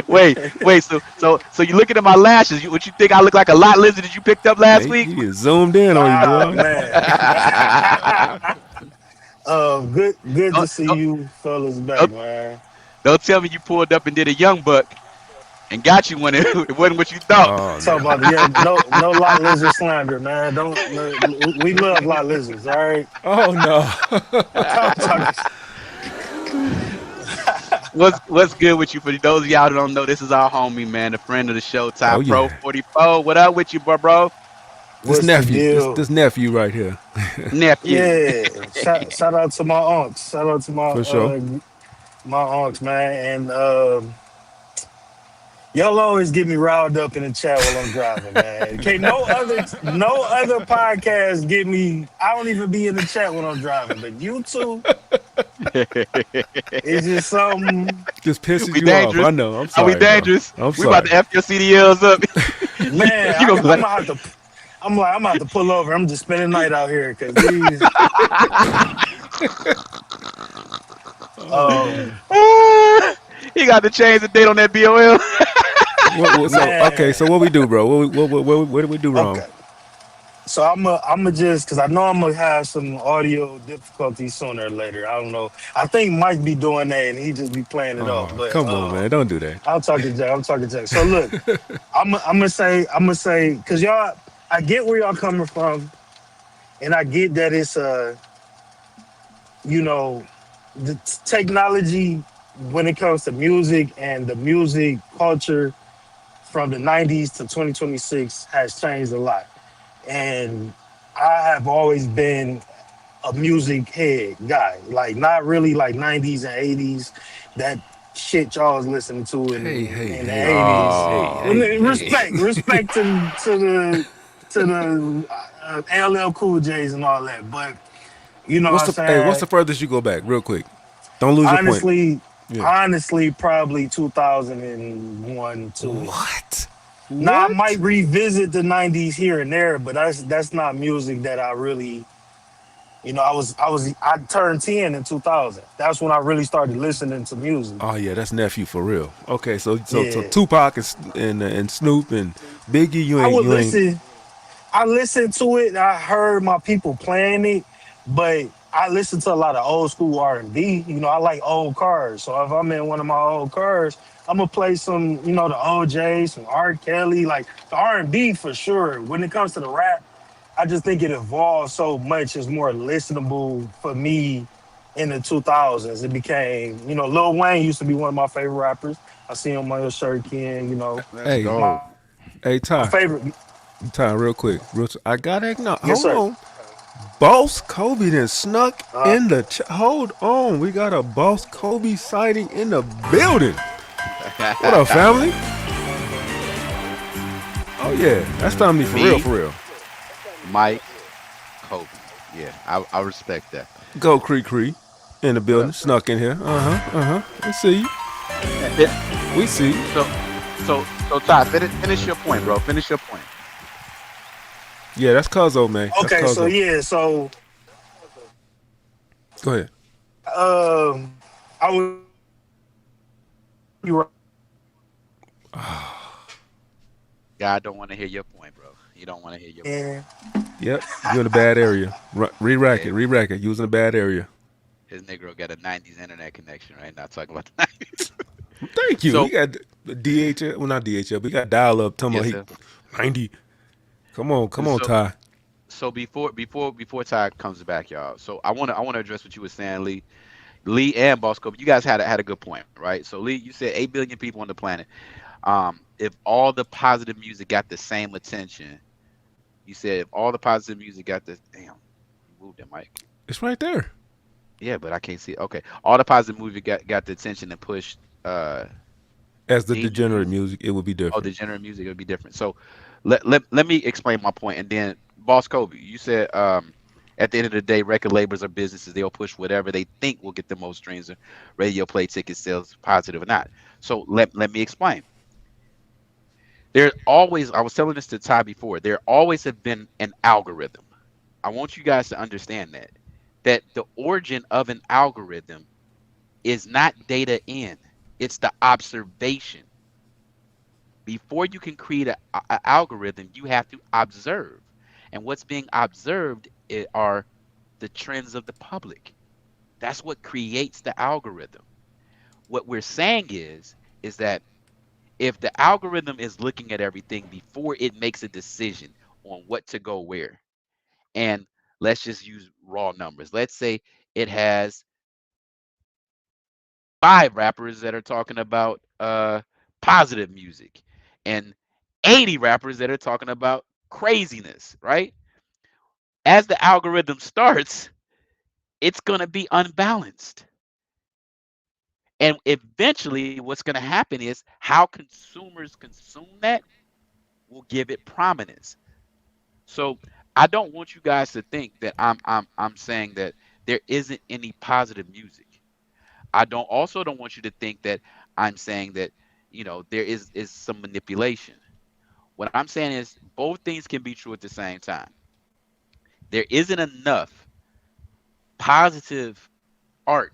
Wait. So you looking at my lashes? What you think I look like a lot lizard that you picked up last week? You zoomed in on you, bro. Man. Good to see you fellas back, man. Don't tell me you pulled up and did a young buck and got you when it wasn't what you thought. Talk about no lot lizard slander, man. We love lot lizards, all right? Oh no. What's good with you? For those of y'all who don't know, this is our homie, man, a friend of the show, Ty Pro yeah. 44. What up with you, bro? This nephew right here. Nephew. Yeah. Shout out to my aunts. Shout out to my For sure. My aunts, man. And y'all always get me riled up in the chat while I'm driving, man. Okay, no other podcast get me. I don't even be in the chat when I'm driving, but you two, it's just something. Just pisses We you dangerous. off. I know. I'm sorry. Are we dangerous? Bro. I'm We sorry. about to F your CDLs up. Man, I'm gonna have to. I'm about to pull over. I'm just spending the night out here because these. He got to change the date on that BOL. So what we do, bro? What did we do wrong? Okay. So I'm just because I know I'm gonna have some audio difficulties sooner or later. I don't know. I think Mike be doing that and he just be playing it off. But come on, man, don't do that. I'm talking Jack. So look, I'm gonna say because y'all, I get where y'all coming from, and I get that it's the technology when it comes to music and the music culture from the 90s to 2026 has changed a lot. And I have always been a music head guy, like not really like 90s and 80s, that shit y'all was listening to in the 80s. Respect to the LL Cool J's and all that. But you know what I'm saying? Hey, what's the furthest you go back, real quick? Don't lose your point. Honestly, probably 2001, 2. What? Now I might revisit the 90s here and there, but that's not music that I really You know, I turned 10 in 2000. That's when I really started listening to music. Oh yeah, that's nephew for real. Okay, so Yeah, Tupac and Snoop and Biggie, you I ain't would you ain't. listen. I listened to it. And I heard my people playing it, but I listen to a lot of old school R&B. You know, I like old cars. So if I'm in one of my old cars, I'm gonna play some, you know, the OJ, some R. Kelly, like the R&B for sure. When it comes to the rap, I just think it evolved so much. It's more listenable for me in the 2000s. It became, you know, Lil Wayne used to be one of my favorite rappers. I see him on your shirt, Ken. You know, Let's Hey, my, go. hey, my Ty, favorite. Ty, real quick, I gotta acknowledge. Yes, Hold sir. on, Boss Kobe then snuck Uh, in the. Hold on, we got a Boss Kobe sighting in the building. What up, family? Oh yeah, that's family for real, Me, for real. Mike, Kobe. Yeah, I respect that. Go Cree Cree in the Uh, building, snuck in here. We see you. fit- We see you. so so Ty, finish your point, bro. Finish your point. Yeah, that's Cuzzo, man. That's okay, so Cuzzo. yeah, so Go ahead. um, I was you right. God don't want to hear your point, bro. You don't want to hear your point. Yeah. Yep, you're in a bad area. Re-rack Yeah, it, re-rack it. You was in a bad area. his Negro got a '90s internet connection, right? Not talking about the '90s. Thank you. He So got the DHL. Well, not DHL. We got dial up. Talking about yes, he sir. 90. Come on, So Ty. before Ty comes back, y'all. So I want to address what you were saying, Lee. Lee and Boss Kobe, you guys had a good point, right? So Lee, you said 8 billion people on the planet. If all the positive music got the same attention, you said if all the positive music got the damn, you moved that mic. It's right there. Yeah, but I can't see it. Okay, all the positive music got the attention and pushed As the dangerous degenerate music. music, it would be Oh, different. degenerate music would be different. So let me explain my point, and then Boss Kobe, you said at the end of the day, record labels or businesses, they'll push whatever they think will get the most streams or radio play, ticket sales, positive or not. So let me explain. There always, I was telling this to Ty before, there always have been an algorithm. I want you guys to understand that the origin of an algorithm is not data in, it's the observation. Before you can create a algorithm, you have to observe. And what's being observed are the trends of the public. That's what creates the algorithm. What we're saying is that if the algorithm is looking at everything before it makes a decision on what to go where, and let's just use raw numbers. Let's say it has 5 rappers that are talking about positive music and 80 rappers that are talking about craziness, right? As the algorithm starts, it's going to be unbalanced. And eventually, what's going to happen is how consumers consume that will give it prominence. So I don't want you guys to think that I'm saying that there isn't any positive music. I don't want you to think that I'm saying that there is some manipulation. What I'm saying is both things can be true at the same time. There isn't enough positive art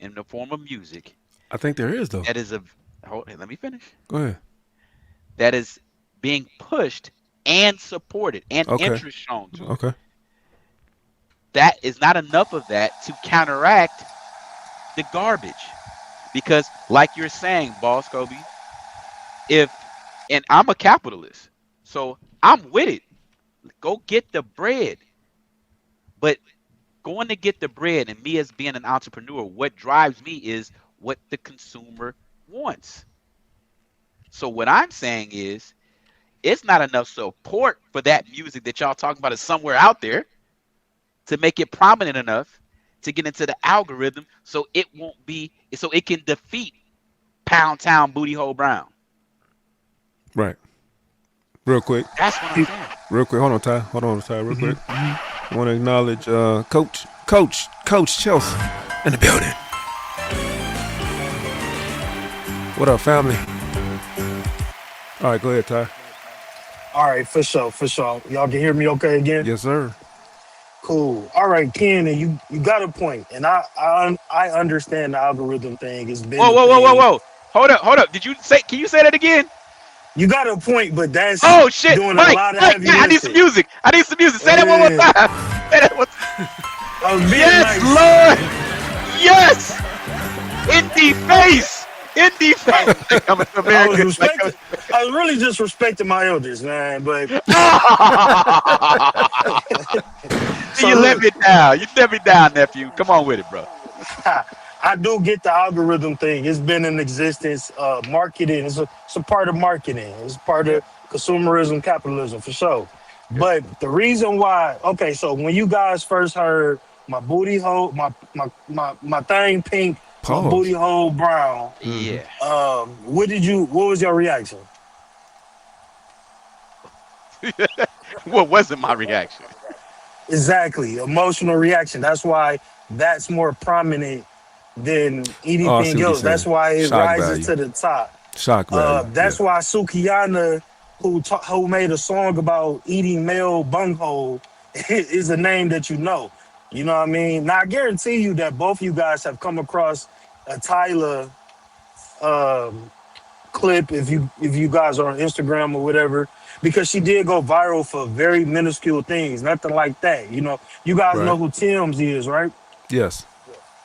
in the form of music I think there is though. that is let me finish. Go ahead. That is being pushed and supported and Okay. interest shown to it. Okay. That is not enough of that to counteract the garbage. Because like you're saying, Boss Kobe, and I'm a capitalist, so I'm with it. Go get the bread. But going to get the bread and me as being an entrepreneur, what drives me is what the consumer wants. So what I'm saying is it's not enough support for that music that y'all talking about is somewhere out there to make it prominent enough to get into the algorithm so it can defeat Pound Town Booty Hole Brown. Right. Real quick. That's what I'm saying. Real quick. Hold on, Ty. Real quick. I want to acknowledge Coach Chelsea in the building. What up, family? All right, go ahead, Ty. All right, for sure. Y'all can hear me okay again? Yes, sir. Cool. All right, Ken, and you got a point, and I understand the algorithm thing. It's been Whoa, a whoa, whoa, whoa, thing. whoa. Hold up. Did you say? Can you say that again? You got a point, but that's Oh shit, doing a Mike, lot of Mike, heavy yeah, I need some lifting. music. Say that one more Yeah. time. Say that one time. I was being Yes, nice. Lord. Yes. In the face. Coming to I was America. I was really just respecting my elders, man. But You let me down. You let me down, nephew. Come on with it, bro. I do get the algorithm thing. It's been in existence. Marketing it's a part of marketing. It's part of consumerism, capitalism for sure. But the reason why, okay, so when you guys first heard my booty hole, my thing pink, my Pause. booty hole brown, Yeah. what was your reaction? What wasn't my reaction? Exactly, emotional reaction. That's why that's more prominent than Oh, I see anything what you're else. That's saying. why it Shock rises value. to the top. Shock value. That's yeah. why Sukiyana, who made a song about eating male bunghole, is a name that you know. You know what I mean? Now I guarantee you that both you guys have come across a Tyler clip if you guys are on Instagram or whatever, because she did go viral for very minuscule things, nothing like that. You know, you guys Right. know who Tim's is, right? Yes.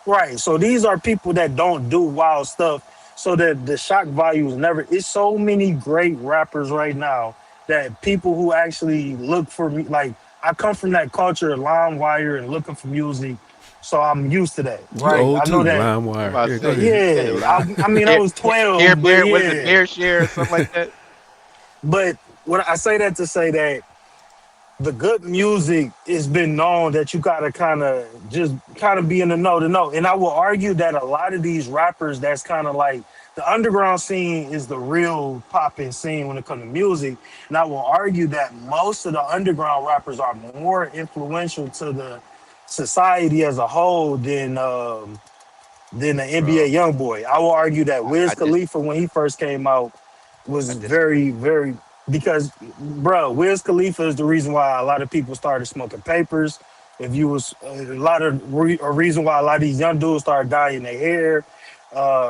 Right. So these are people that don't do wild stuff. So that the shock value is never. It's so many great rappers right now that people who actually look for me, like I come from that culture of LimeWire and looking for music, so I'm used to that. You Right. old I too, know that. LimeWire. About Yeah, to go say, ahead. Yeah. I mean, I was 12. Air but Bear, yeah. was it Bear Share or something like that? But what I say that to say that the good music has been known that you gotta kind of be in the know to know. And I will argue that a lot of these rappers, that's kind of like the underground scene is the real popping scene when it comes to music. And I will argue that most of the underground rappers are more influential to the society as a whole than the NBA YoungBoy. I will argue that Wiz I just- Khalifa, when he first came out, was very, very, because, bro, Wiz Khalifa is the reason why a lot of people started smoking papers. If you was a reason why a lot of these young dudes started dyeing their hair,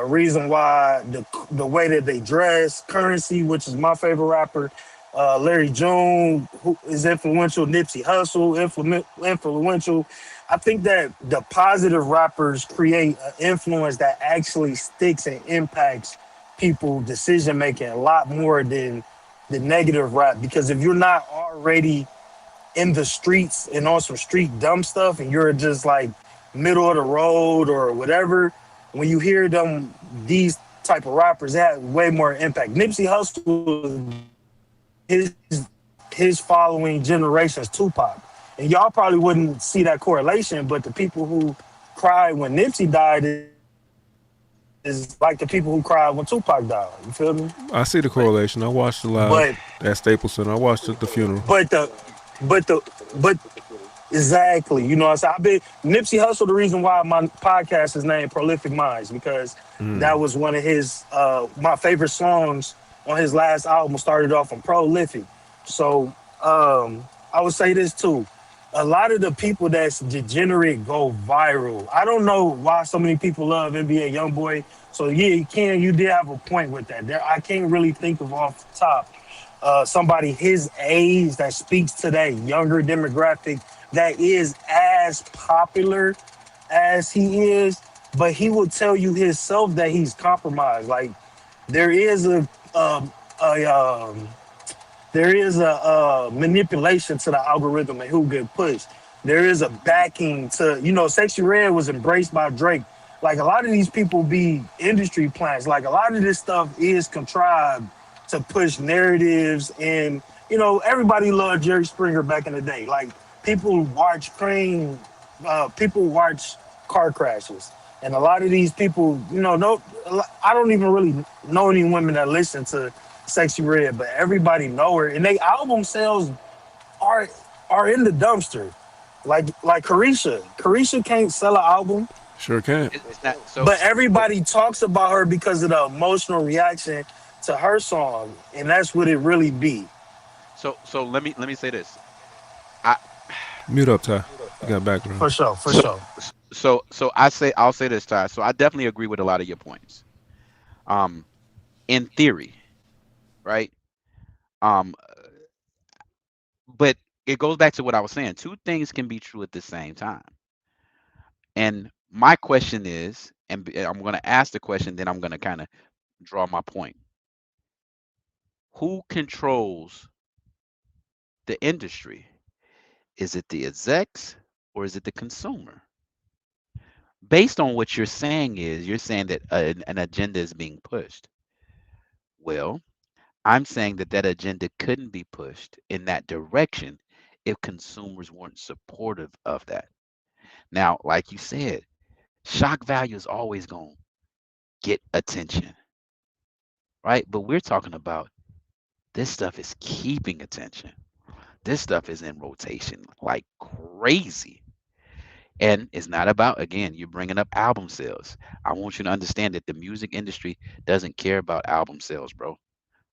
reason why the way that they dress, Currency, which is my favorite rapper, Larry June, who is influential, Nipsey Hussle, influential. I think that the positive rappers create an influence that actually sticks and impacts people decision making a lot more than the negative rap. Because if you're not already in the streets and on some street dumb stuff, and you're just like middle of the road or whatever, when you hear them, these type of rappers, they have way more impact. Nipsey Hussle, his following generation's Tupac. And y'all probably wouldn't see that correlation, but the people who cried when Nipsey died is like the people who cried when Tupac died. You feel me? I see the correlation. I watched the live But- at Staples Center. I watched the funeral. But exactly, you know what I'm saying? Nipsey Hussle, the reason why my podcast is named Prolific Minds, because that was one of his my favorite songs on his last album, started off on Prolific. So I would say this too. A lot of the people that's degenerate go viral. I don't know why so many people love NBA YoungBoy. So yeah, you did have a point with that. I can't really think of off the top somebody his age that speaks to that younger demographic that is as popular as he is, but he will tell you himself that he's compromised. Like there is a manipulation to the algorithm and who get pushed. There is a backing to, Sexy Red was embraced by Drake. Like a lot of these people be industry plants. Like a lot of this stuff is contrived to push narratives, and everybody loved Jerry Springer back in the day. Like people watch people watch car crashes, and a lot of these people, I don't even really know any women that listen to Sexy Red, but everybody know her, and they album sales are in the dumpster. Like Carisha can't sell an album. Sure can. It's not so. But everybody talks about her because of the emotional reaction to her song, and that's what it really be. So let me say this. Mute up, Ty. You got background. For sure, for So, sure. I'll say this, Ty. So I definitely agree with a lot of your points. Um, in theory, right? Um, but it goes back to what I was saying. Two things can be true at the same time. And my question is, and I'm going to ask the question, then I'm going to kind of draw my point. Who controls the industry? Is it the execs or is it the consumer? Based on what you're saying you're saying that an agenda is being pushed. Well, I'm saying that that agenda couldn't be pushed in that direction if consumers weren't supportive of that. Now, like you said, shock value is always going to get attention, right? But we're talking about this stuff is keeping attention. This stuff is in rotation like crazy. And it's not about, again, you're bringing up album sales. I want you to understand that the music industry doesn't care about album sales, bro.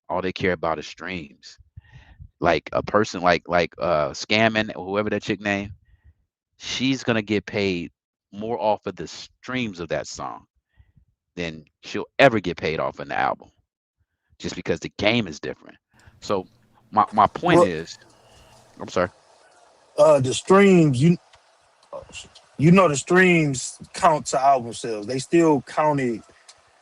All they care about is streams. Like a person like Scamming or whoever that chick name, she's gonna get paid more off of the streams of that song than she'll ever get paid off in the album, just because the game is different. So my point Well, is, I'm sorry. the streams, you know, the streams count to album sales. They still count it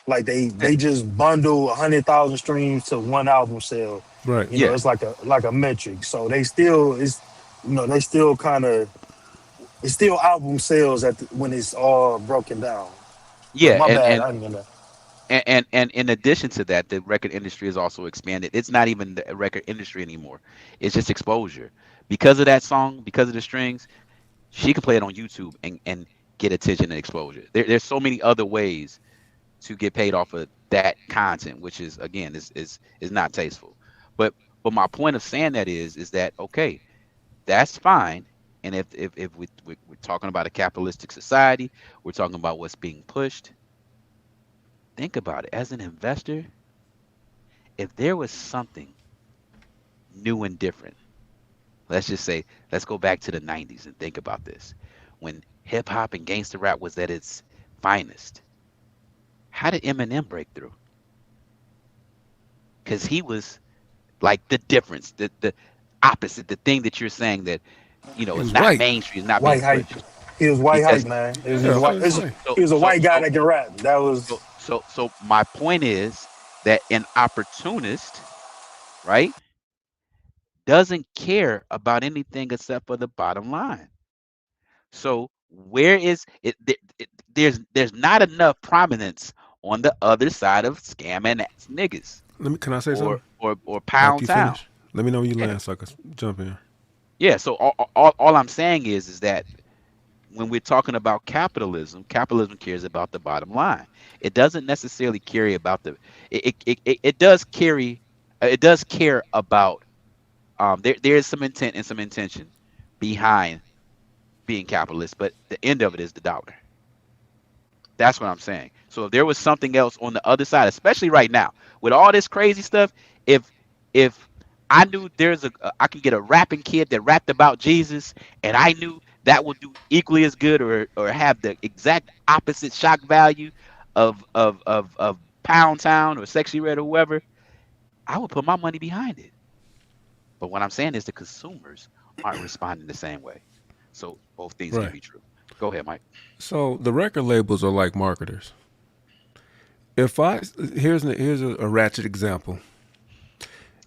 like they just bundle 100,000 streams to one album sale. Right. You know, Yeah, it's like a metric. So they still is, you know, they still kind of it's still album sales when it's all broken down. But yeah, my and bad, and I'm gonna. and in addition to that, the record industry has also expanded. It's not even the record industry anymore. It's just exposure. Because of that song, because of the strings, she can play it on YouTube and get attention and exposure. There's so many other ways to get paid off of that content, which is again is not tasteful. But my point of saying that is that okay, that's fine. And if we're talking about a capitalistic society, we're talking about what's being pushed. Think about it as an investor. If there was something new and different, let's just say, let's go back to the 90s and think about this. When hip hop and gangster rap was at its finest, how did Eminem break through? Because he was like the difference, the opposite, the thing that you're saying that, He it's was not white. mainstream, it's not being White hype. pushed. He was white Because hype, man. It was Yeah, just I white. was white. He was a white guy so that can rap. That was so my point is that an opportunist, right, doesn't care about anything except for the bottom line. So where is it? There's not enough prominence on the other side of scamming ass niggas Can I say something? or After Pound you Town. finish, let me know when you Yeah, land so I can jump in. yeah. So all I'm saying is that when we're talking about capitalism cares about the bottom line. It doesn't necessarily carry about it does carry it does care about there is some intent and some intention behind being capitalist, but the end of it is the dollar. That's what I'm saying. So if there was something else on the other side, especially right now with all this crazy stuff, if I knew I can get a rapping kid that rapped about Jesus, and I knew that would do equally as good or have the exact opposite shock value of Pound Town or Sexy Red or whoever, I would put my money behind it. But what I'm saying is the consumers aren't responding the same way. So both things can Right. be true. Go ahead, Mike. So the record labels are like marketers. If I here's a ratchet example.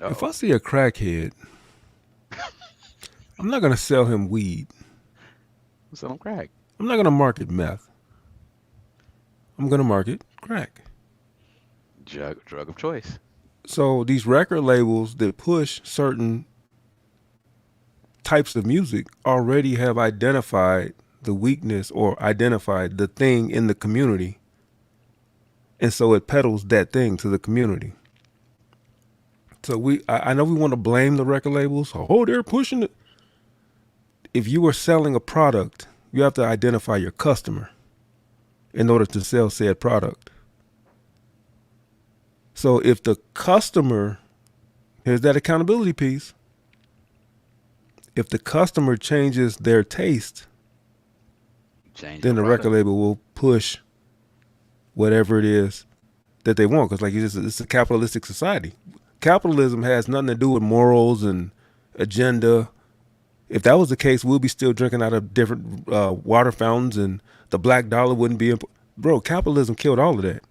If I Uh-oh. see a crackhead, I'm not gonna sell him weed. So don't crack. I'm not gonna market meth. I'm gonna market crack. Drug of choice. So these record labels that push certain types of music already have identified the weakness or identified the thing in the community. And so it peddles that thing to the community. So I know we want to blame the record labels. Oh, they're pushing it. If you are selling a product, you have to identify your customer in order to sell said product. So if the customer, here's that accountability piece. If the customer changes their taste Change then the the record product. label will push whatever it is that they want. Because like it's a capitalistic society. Capitalism has nothing to do with morals and agenda. If that was the case, we'll be still drinking out of different water fountains, and the black dollar wouldn't be. Bro, capitalism killed all of that.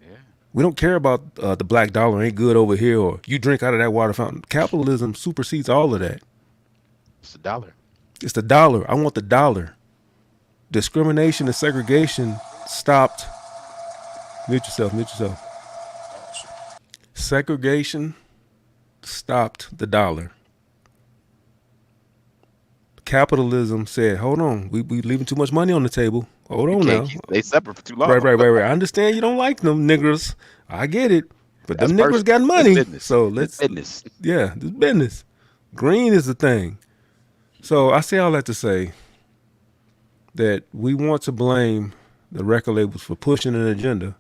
Yeah. We don't care about the black dollar ain't good over here, or you drink out of that water fountain. Capitalism supersedes all of that. It's a dollar. It's the dollar. I want the dollar. Discrimination and segregation stopped. Mute yourself. Segregation stopped the dollar. Capitalism said, hold on, we leaving too much money on the table. Hold on now. They separate for too long. Right. I understand you don't like them niggers. I get it. But That's them niggers got personal. money. It's business. So It's business. Yeah, this business. Green is the thing. So I say all that to say that we want to blame the record labels for pushing an agenda.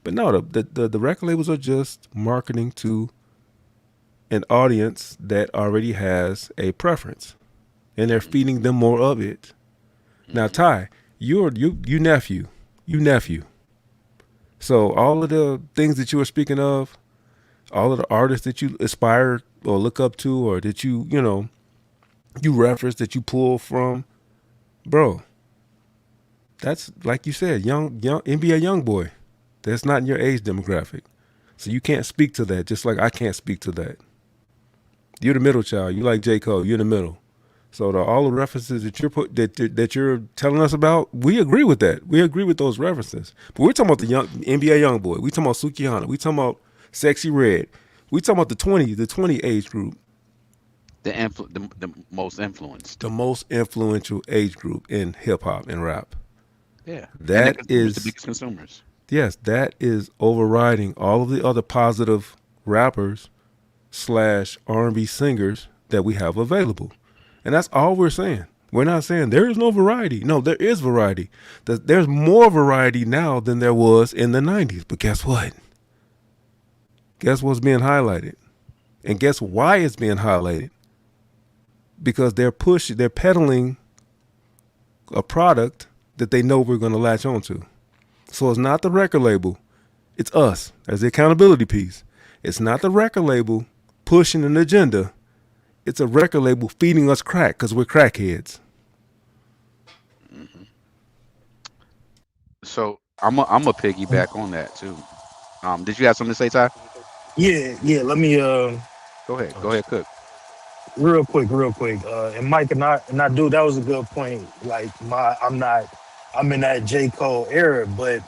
But no, the record labels are just marketing to an audience that already has a preference. And they're feeding them more of it. Now, Ty, you nephew. So all of the things that you were speaking of, all of the artists that you aspire or look up to, or that you reference, that you pull from, bro, that's like you said, young NBA young boy. That's not in your age demographic. So you can't speak to that, just like I can't speak to that. You're the middle child. You like J. Cole. You're in the middle. So all the references that you're telling us about, we agree with that. We agree with those references. But we're talking about the young NBA young boy. We talking about Sukihana. We talking about Sexy Red. We talking about the 20 age group. The most influenced. The most influential age group in hip hop and rap. Yeah. That is the biggest consumers. Yes, that is overriding all of the other positive rappers / R&B singers that we have available. And that's all we're saying. We're not saying there is no variety. No, there is variety. There's more variety now than there was in the 90s. But guess what? Guess what's being highlighted? And guess why it's being highlighted? Because they're peddling a product that they know we're going to latch onto. So it's not the record label. It's us. There's the accountability piece. It's not the record label pushing an agenda. It's a record label feeding us crack because we're crackheads. Mm-hmm. So I'm a piggyback on that too. Did you have something to say, Ty? Yeah. Let me Go ahead, Cook. real quick. And Mike and I do, that was a good point. Like I'm in that J. Cole era, but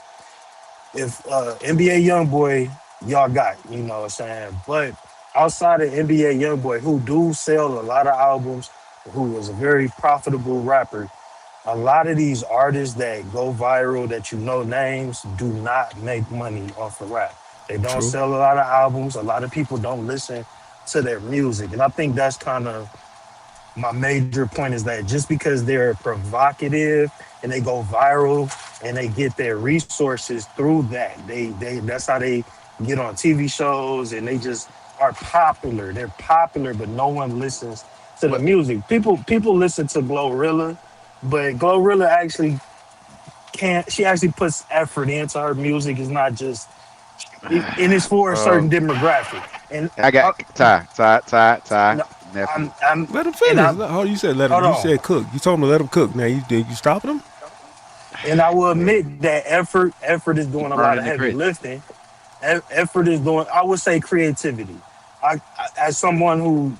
if NBA Youngboy, y'all got, you know what I'm saying? But outside of NBA Youngboy, who do sell a lot of albums, who is a very profitable rapper, a lot of these artists that go viral, that you know names, do not make money off of rap. They don't sell a lot of albums. A lot of people don't listen to their music. And I think that's kind of my major point, is that just because they're provocative and they go viral and they get their resources through that, that's how they get on TV shows, and they just are popular. They're popular, but no one listens to the music. People listen to Glorilla, but Glorilla actually she actually puts effort into her music. It's not just, and it's for a certain demographic. And I got Ty. No, Nephew. Let him finish. How you said let him? You said cook. You told him to let him cook. Now you stopping him? And I will admit that effort is doing a lot of heavy lifting. Effort is doing, I would say, creativity. I as someone who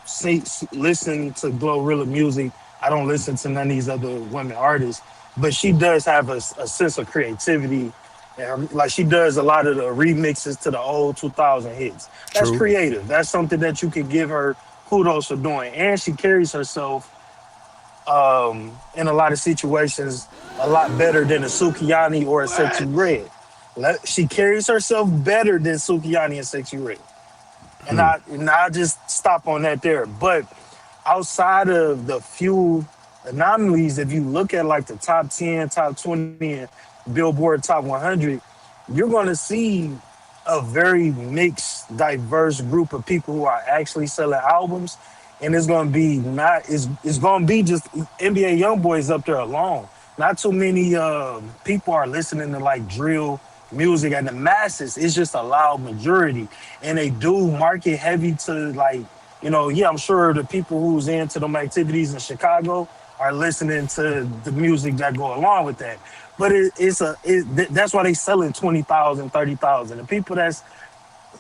listens to Glorilla music, I don't listen to none of these other women artists, but she does have a sense of creativity. And like, she does a lot of the remixes to the old 2000 hits. That's creative. That's something that you could give her kudos for doing. And she carries herself in a lot of situations a lot better than a Sukihana or a Sexy Red. She carries herself better than Sukihana and Sexy Red. And I just stop on that there. But outside of the few anomalies, if you look at like the top 10, top 20, and Billboard Top 100, you're going to see a very mixed, diverse group of people who are actually selling albums. And it's going to be it's going to be just NBA Youngboys up there alone. not too many people are listening to like drill music, and the masses, it's just a loud majority, and they do market heavy to like, yeah, I'm sure the people who's into them activities in Chicago are listening to the music that go along with that. But that's why they selling 20,000, 30,000. The people that's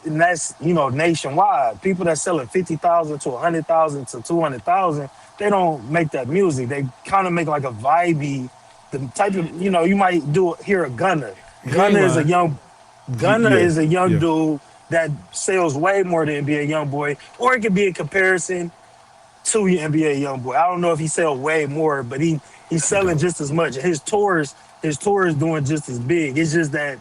nationwide. People that selling 50,000 to 100,000 to 200,000, they don't make that music. They kind of make like a vibey, the type of you might hear a Gunna. Gunna is a young dude that sells way more than NBA YoungBoy, or it could be a comparison to NBA YoungBoy. I don't know if he sell way more, but he's selling just as much. His tours doing just as big. It's just that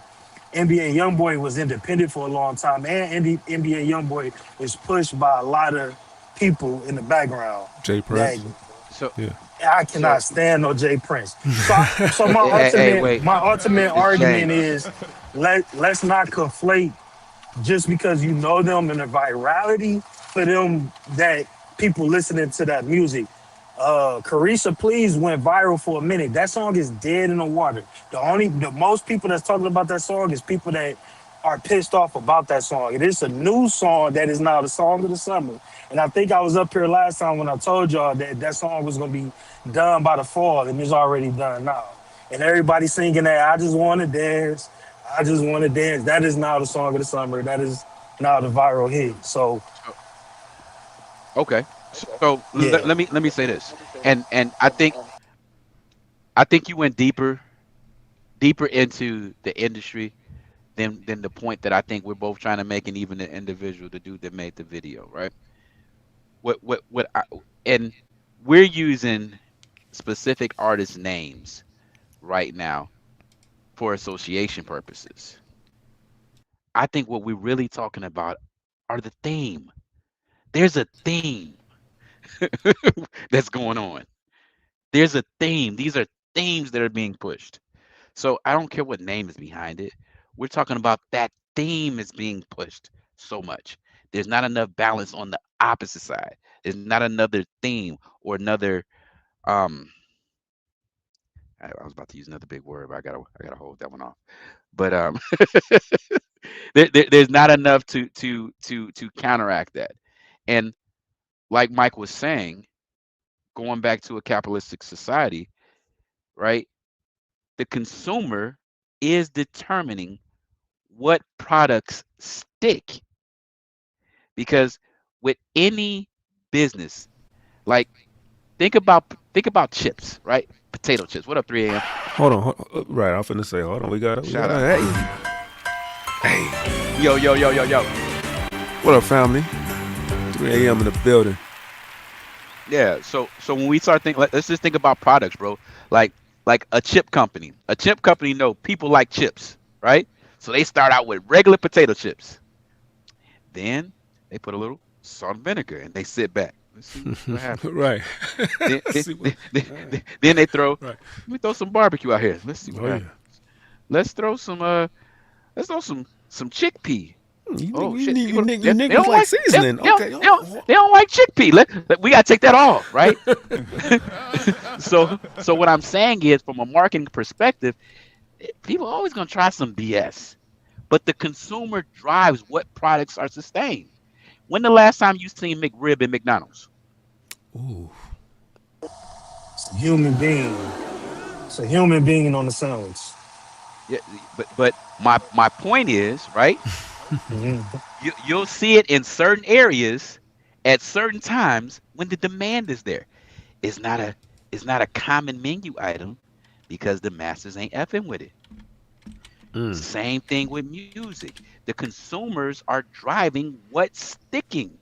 NBA YoungBoy was independent for a long time, and NBA YoungBoy is pushed by a lot of people in the background. Jay Prince. So Yeah. I cannot stand no Jay Prince. So my ultimate argument is let's not conflate just because you know them and the virality for them that people listening to that music. Carisha Please went viral for a minute. That song is dead in the water. The most people that's talking about that song is people that are pissed off about that song. It is a new song that is now the song of the summer. And I think I was up here last time when I told y'all that song was gonna be done by the fall, and it's already done now. And everybody singing that, I just wanna dance, I just wanna dance. That is now the song of the summer. That is now the viral hit. So okay. So Yeah. let me say this, and I think you went deeper into the industry than the point that I think we're both trying to make, and even the individual, the dude that made the video, right? And we're using specific artist names right now for association purposes. I think what we're really talking about are the theme. There's a theme that's going on. There's a theme. These are themes that are being pushed. So I don't care what name is behind it. We're talking about that theme is being pushed so much. There's not enough balance on the opposite side. There's not another theme or another I was about to use another big word, but I gotta hold that one off. But there's not enough to counteract that. And like Mike was saying, going back to a capitalistic society, right? The consumer is determining what products stick. Because with any business, like think about chips, right? Potato chips. What up, 3 a.m.? Hold on. Right, I'm finna say, hold on. We got Shout out. Hey. Yo. What up, family? 3 a.m. in the building. Yeah. So when we start thinking, let's just think about products, bro. Like a chip company. A chip company know people like chips, right? So they start out with regular potato chips. Then they put a little salt and vinegar and they sit back. Let's see what happens. Right. Then they throw. Right. Let me throw some barbecue out here. Let's see what happens. Let's throw some chickpea. You Shit, niggas don't like seasoning. Okay. They don't like chickpea. We gotta take that off, right? So what I'm saying is, from a marketing perspective, people are always gonna try some BS, but the consumer drives what products are sustained. When the last time you seen McRib at McDonald's? Ooh. it's a human being. It's a human being on the sandwich. Yeah, but my point is, right? You'll see it in certain areas at certain times when the demand is there. It's not a common menu item because the masses ain't effing with it. Same thing with music. The consumers are driving what's sticking.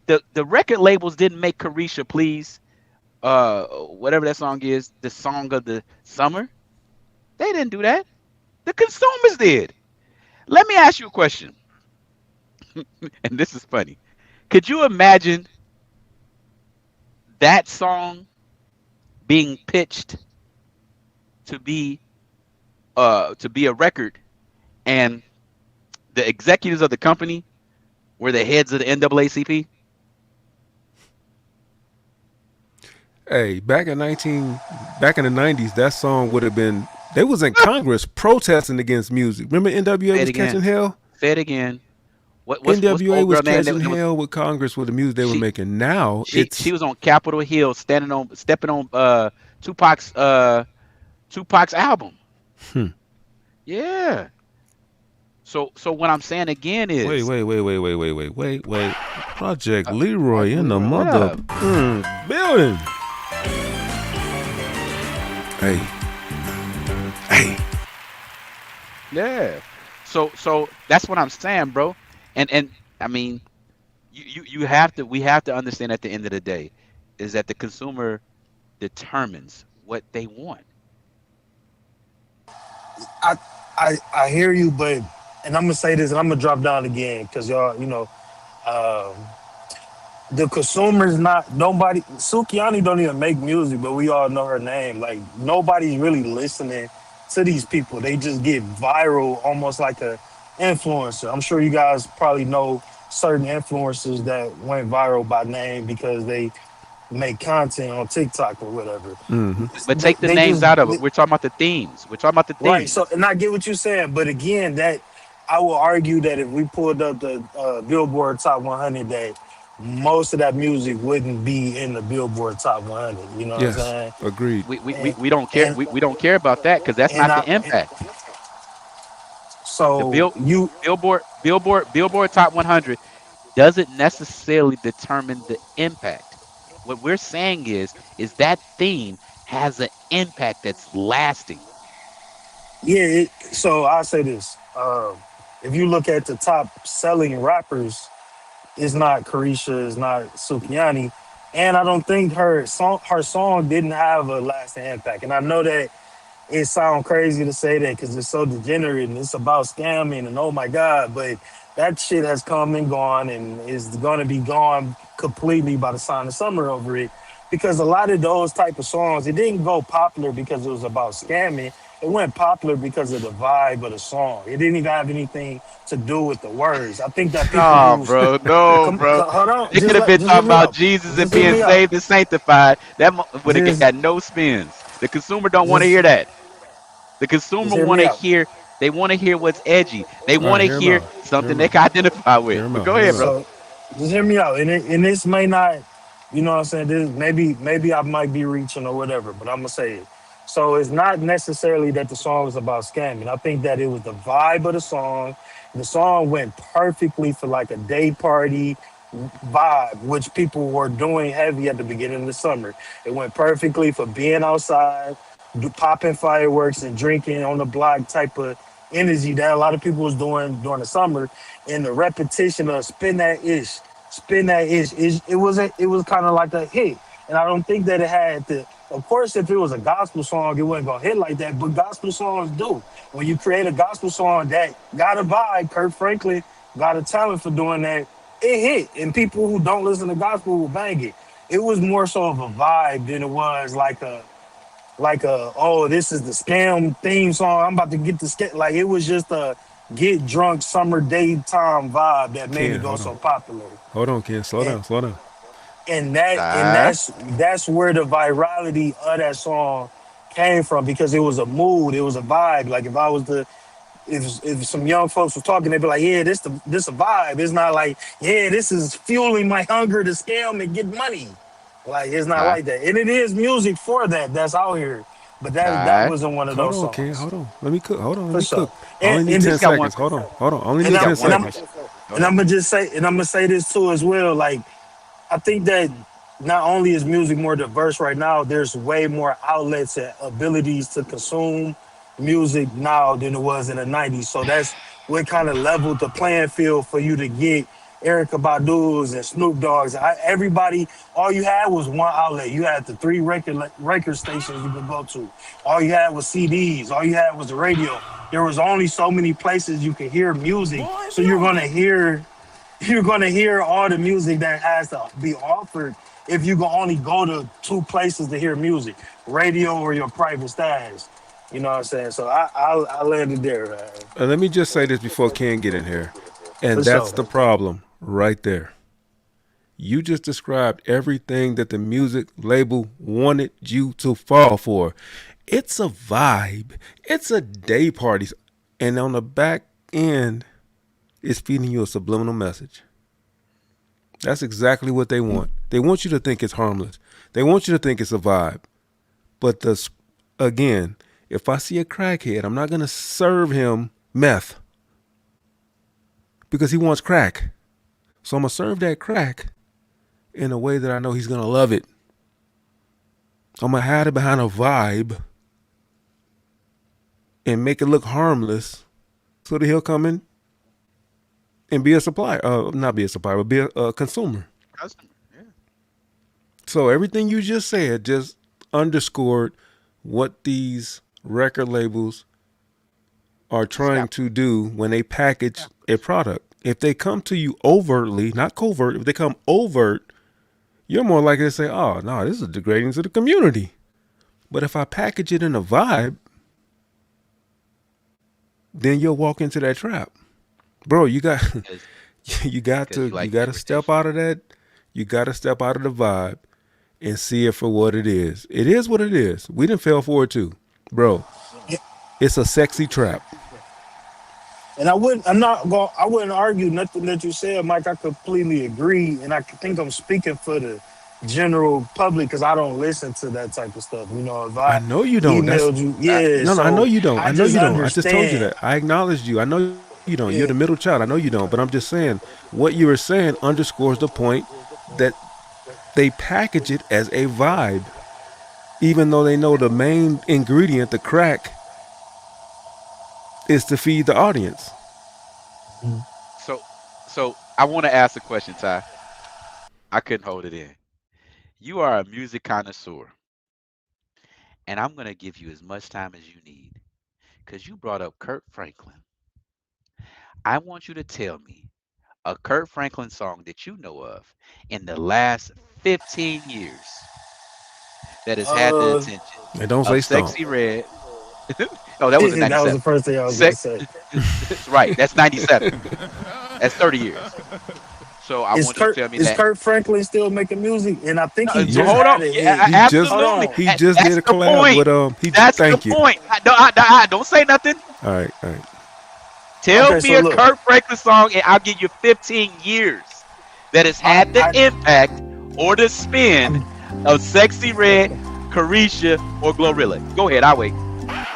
The record labels didn't make Carisha Please, whatever that song is, the song of the summer. They didn't do that. The consumers did. Let me ask you a question. And this is funny. Could you imagine that song being pitched to be a record, and the executives of the company were the heads of the NAACP? Hey, back in the 90s, that song would have been. They was in Congress protesting against music. Remember NWA Say it was again. catching hell. Say it again. What's the NWA old was girl name? catching hell with Congress with the music they were making. Now She was on Capitol Hill, stepping on Tupac's album. Yeah. So what I'm saying again is wait. Project Leroy in the mother building. Hey. Yeah. So that's what I'm saying, bro. And I mean, we have to understand at the end of the day is that the consumer determines what they want. I hear you, but and I'm gonna say this, and I'm gonna drop down again because y'all, the consumer's not nobody. Sukihana don't even make music, but we all know her name. Like nobody's really listening to these people. They just get viral, almost like a influencer. I'm sure you guys probably know certain influencers that went viral by name because they make content on TikTok or whatever. But take the names out of it. We're talking about the themes. Right. So, and I get what you're saying, but again, that I will argue that if we pulled up the Billboard Top 100, that most of that music wouldn't be in the Billboard Top 100. You know what I'm saying? Agreed. We don't care. We don't care about that because that's not the impact. So Billboard Top 100 doesn't necessarily determine the impact. What we're saying is that theme has an impact that's lasting. Yeah. So I'll say this: if you look at the top selling rappers, it's not Carisha, it's not Sukihana, and I don't think her song didn't have a lasting impact. And I know that it sounds crazy to say that because it's so degenerate and it's about scamming and oh my God, but that shit has come and gone and is going to be gone completely by the sign of summer over it. Because a lot of those type of songs, it didn't go popular because it was about scamming. It went popular because of the vibe of the song. It didn't even have anything to do with the words. I think that people hold on. It could have been talking about Jesus and being saved and sanctified. That would have got no spins. The consumer don't want to hear that. The consumer want to hear. They want to hear what's edgy. They want to hear something they can identify with. But go ahead, bro. Just hear me out. And this may not, you know what I'm saying? This, maybe I might be reaching or whatever, but I'm going to say it. So it's not necessarily that the song is about scamming. I think that it was the vibe of the song. The song went perfectly for like a day party vibe, which people were doing heavy at the beginning of the summer. It went perfectly for being outside, popping fireworks and drinking on the block type of energy that a lot of people was doing during the summer. And the repetition of spin that ish, it was kind of like a hit. And I don't think that it had to. Of course, if it was a gospel song, it wasn't gonna hit like that. But gospel songs do. When you create a gospel song that got a vibe, Kirk Franklin got a talent for doing that. It hit, and people who don't listen to gospel will bang it. It was more so of a vibe than it was like a oh, this is the scam theme song. I'm about to get the scam. Like it was just a get drunk summer daytime vibe that made it go so popular. Hold on, Ken. Slow down. And that's where the virality of that song came from, because it was a mood, it was a vibe. Like if some young folks were talking, they'd be like, yeah, this a vibe. It's not like, yeah, this is fueling my hunger to scam and get money. Like it's not like that. And it is music for that's out here. But that wasn't one of those songs. Ken, hold on. Let me cook. Hold on. Let me cook. And, only need 10 seconds. Hold on. Only need 10 seconds. And I'm gonna say this too as well. Like I think that not only is music more diverse right now, there's way more outlets and abilities to consume music now than it was in the 90s. So that's what kind of leveled the playing field for you to get Erykah Badu's and Snoop Dogg's. Everybody, all you had was one outlet. You had the 3 record stations you could go to. All you had was CDs. All you had was the radio. There was only so many places you could hear music. So you're gonna hear all the music that has to be offered if you can only go to 2 places to hear music, radio or your private stash. You know what I'm saying? So I landed there. Let me just say this before Ken get in here. And that's the problem right there. You just described everything that the music label wanted you to fall for. It's a vibe. It's a day party. And on the back end, it's feeding you a subliminal message. That's exactly what they want. They want you to think it's harmless. They want you to think it's a vibe. But again, if I see a crackhead, I'm not going to serve him meth because he wants crack. So I'm going to serve that crack in a way that I know he's going to love it. I'm going to hide it behind a vibe and make it look harmless so that he'll come in and be a supplier. Not be a supplier, but be a consumer. Customer, yeah. So everything you just said just underscored what these record labels are trying to do when they package a product. If they come to you overtly, not covert, if they come overt, you're more likely to say, oh, no, this is degrading to the community. But if I package it in a vibe, then you'll walk into that trap. Bro, you got to step out of that. You got to step out of the vibe and see it for what it is. It is what it is. We didn't fell for it too. Bro, it's a sexy trap. And I wouldn't argue nothing that you said, Mike. I completely agree. And I think I'm speaking for the general public because I don't listen to that type of stuff. You know, if I know you don't. Emailed you, I know you don't. I know you don't. Understand. I just told you that. I acknowledged you. I know you don't. You're the middle child. I know you don't. But I'm just saying what you were saying underscores the point that they package it as a vibe, even though they know the main ingredient, the crack, is to feed the audience. So I want to ask a question, Ty. I couldn't hold it in. You are a music connoisseur, and I'm going to give you as much time as you need because you brought up Kirk Franklin. I want you to tell me a Kirk Franklin song that you know of in the last 15 years that has had the attention. And don't say Sexy Red. No, that was in 97. That was the first thing I was going to say. Right, that's 97. That's 30 years. So I want you to tell me is that. Kirk Franklin still making music? And I think he just hold on. Absolutely. He just did a collab with That's the point. I don't say nothing. All right. Tell me a Kirk Franklin song, and I'll give you 15 years that has had the impact or the spin of Sexy Red, Carisha, or Glorilla. Go ahead, I'll wait.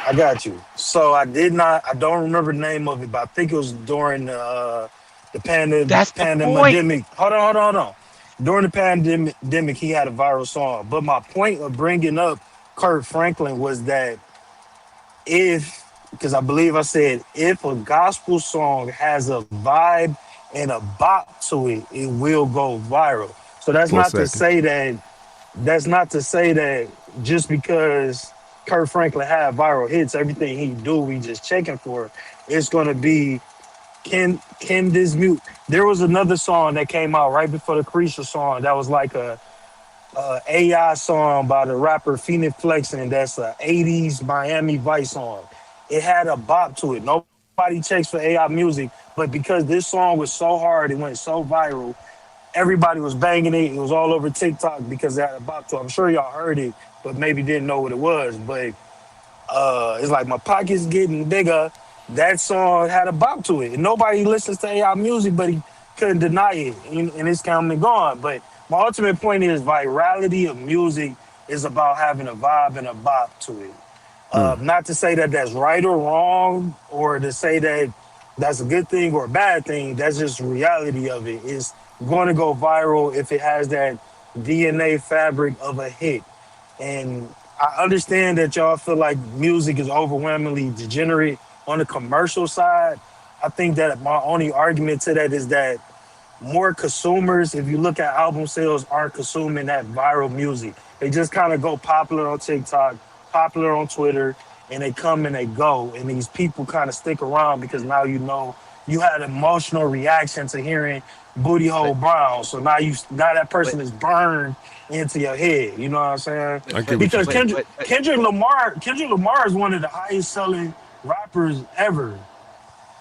I got you. So I don't remember the name of it, but I think it was during the pandemic. Hold on. During the pandemic, he had a viral song. But my point of bringing up Kirk Franklin was that because I believe I said, if a gospel song has a vibe and a bop to it, it will go viral. So that's not to say that just because Kirk Franklin had viral hits, everything he do, we just checking for. It's gonna be can this mute? There was another song that came out right before the Carisha song that was like a AI song by the rapper Phoenix Flexing. That's a 80s Miami Vice song. It had a bop to it. Nobody checks for AI music, but because this song was so hard, it went so viral, everybody was banging it. It was all over TikTok because it had a bop to it. I'm sure y'all heard it, but maybe didn't know what it was. But it's like My Pocket's Getting Bigger. That song had a bop to it. And nobody listens to AI music, but he couldn't deny it. And it's come and gone. But my ultimate point is virality of music is about having a vibe and a bop to it. Not to say that that's right or wrong, or to say that that's a good thing or a bad thing. That's just the reality of it. It's going to go viral if it has that DNA fabric of a hit. And I understand that y'all feel like music is overwhelmingly degenerate on the commercial side. I think that my only argument to that is that more consumers, if you look at album sales, aren't consuming that viral music. They just kind of go popular on TikTok, popular on Twitter, and they come and they go. And these people kind of stick around because now you know you had an emotional reaction to hearing Booty Hole Brown. So now that person is burned into your head. You know what I'm saying? Because Kendrick Lamar is one of the highest selling rappers ever.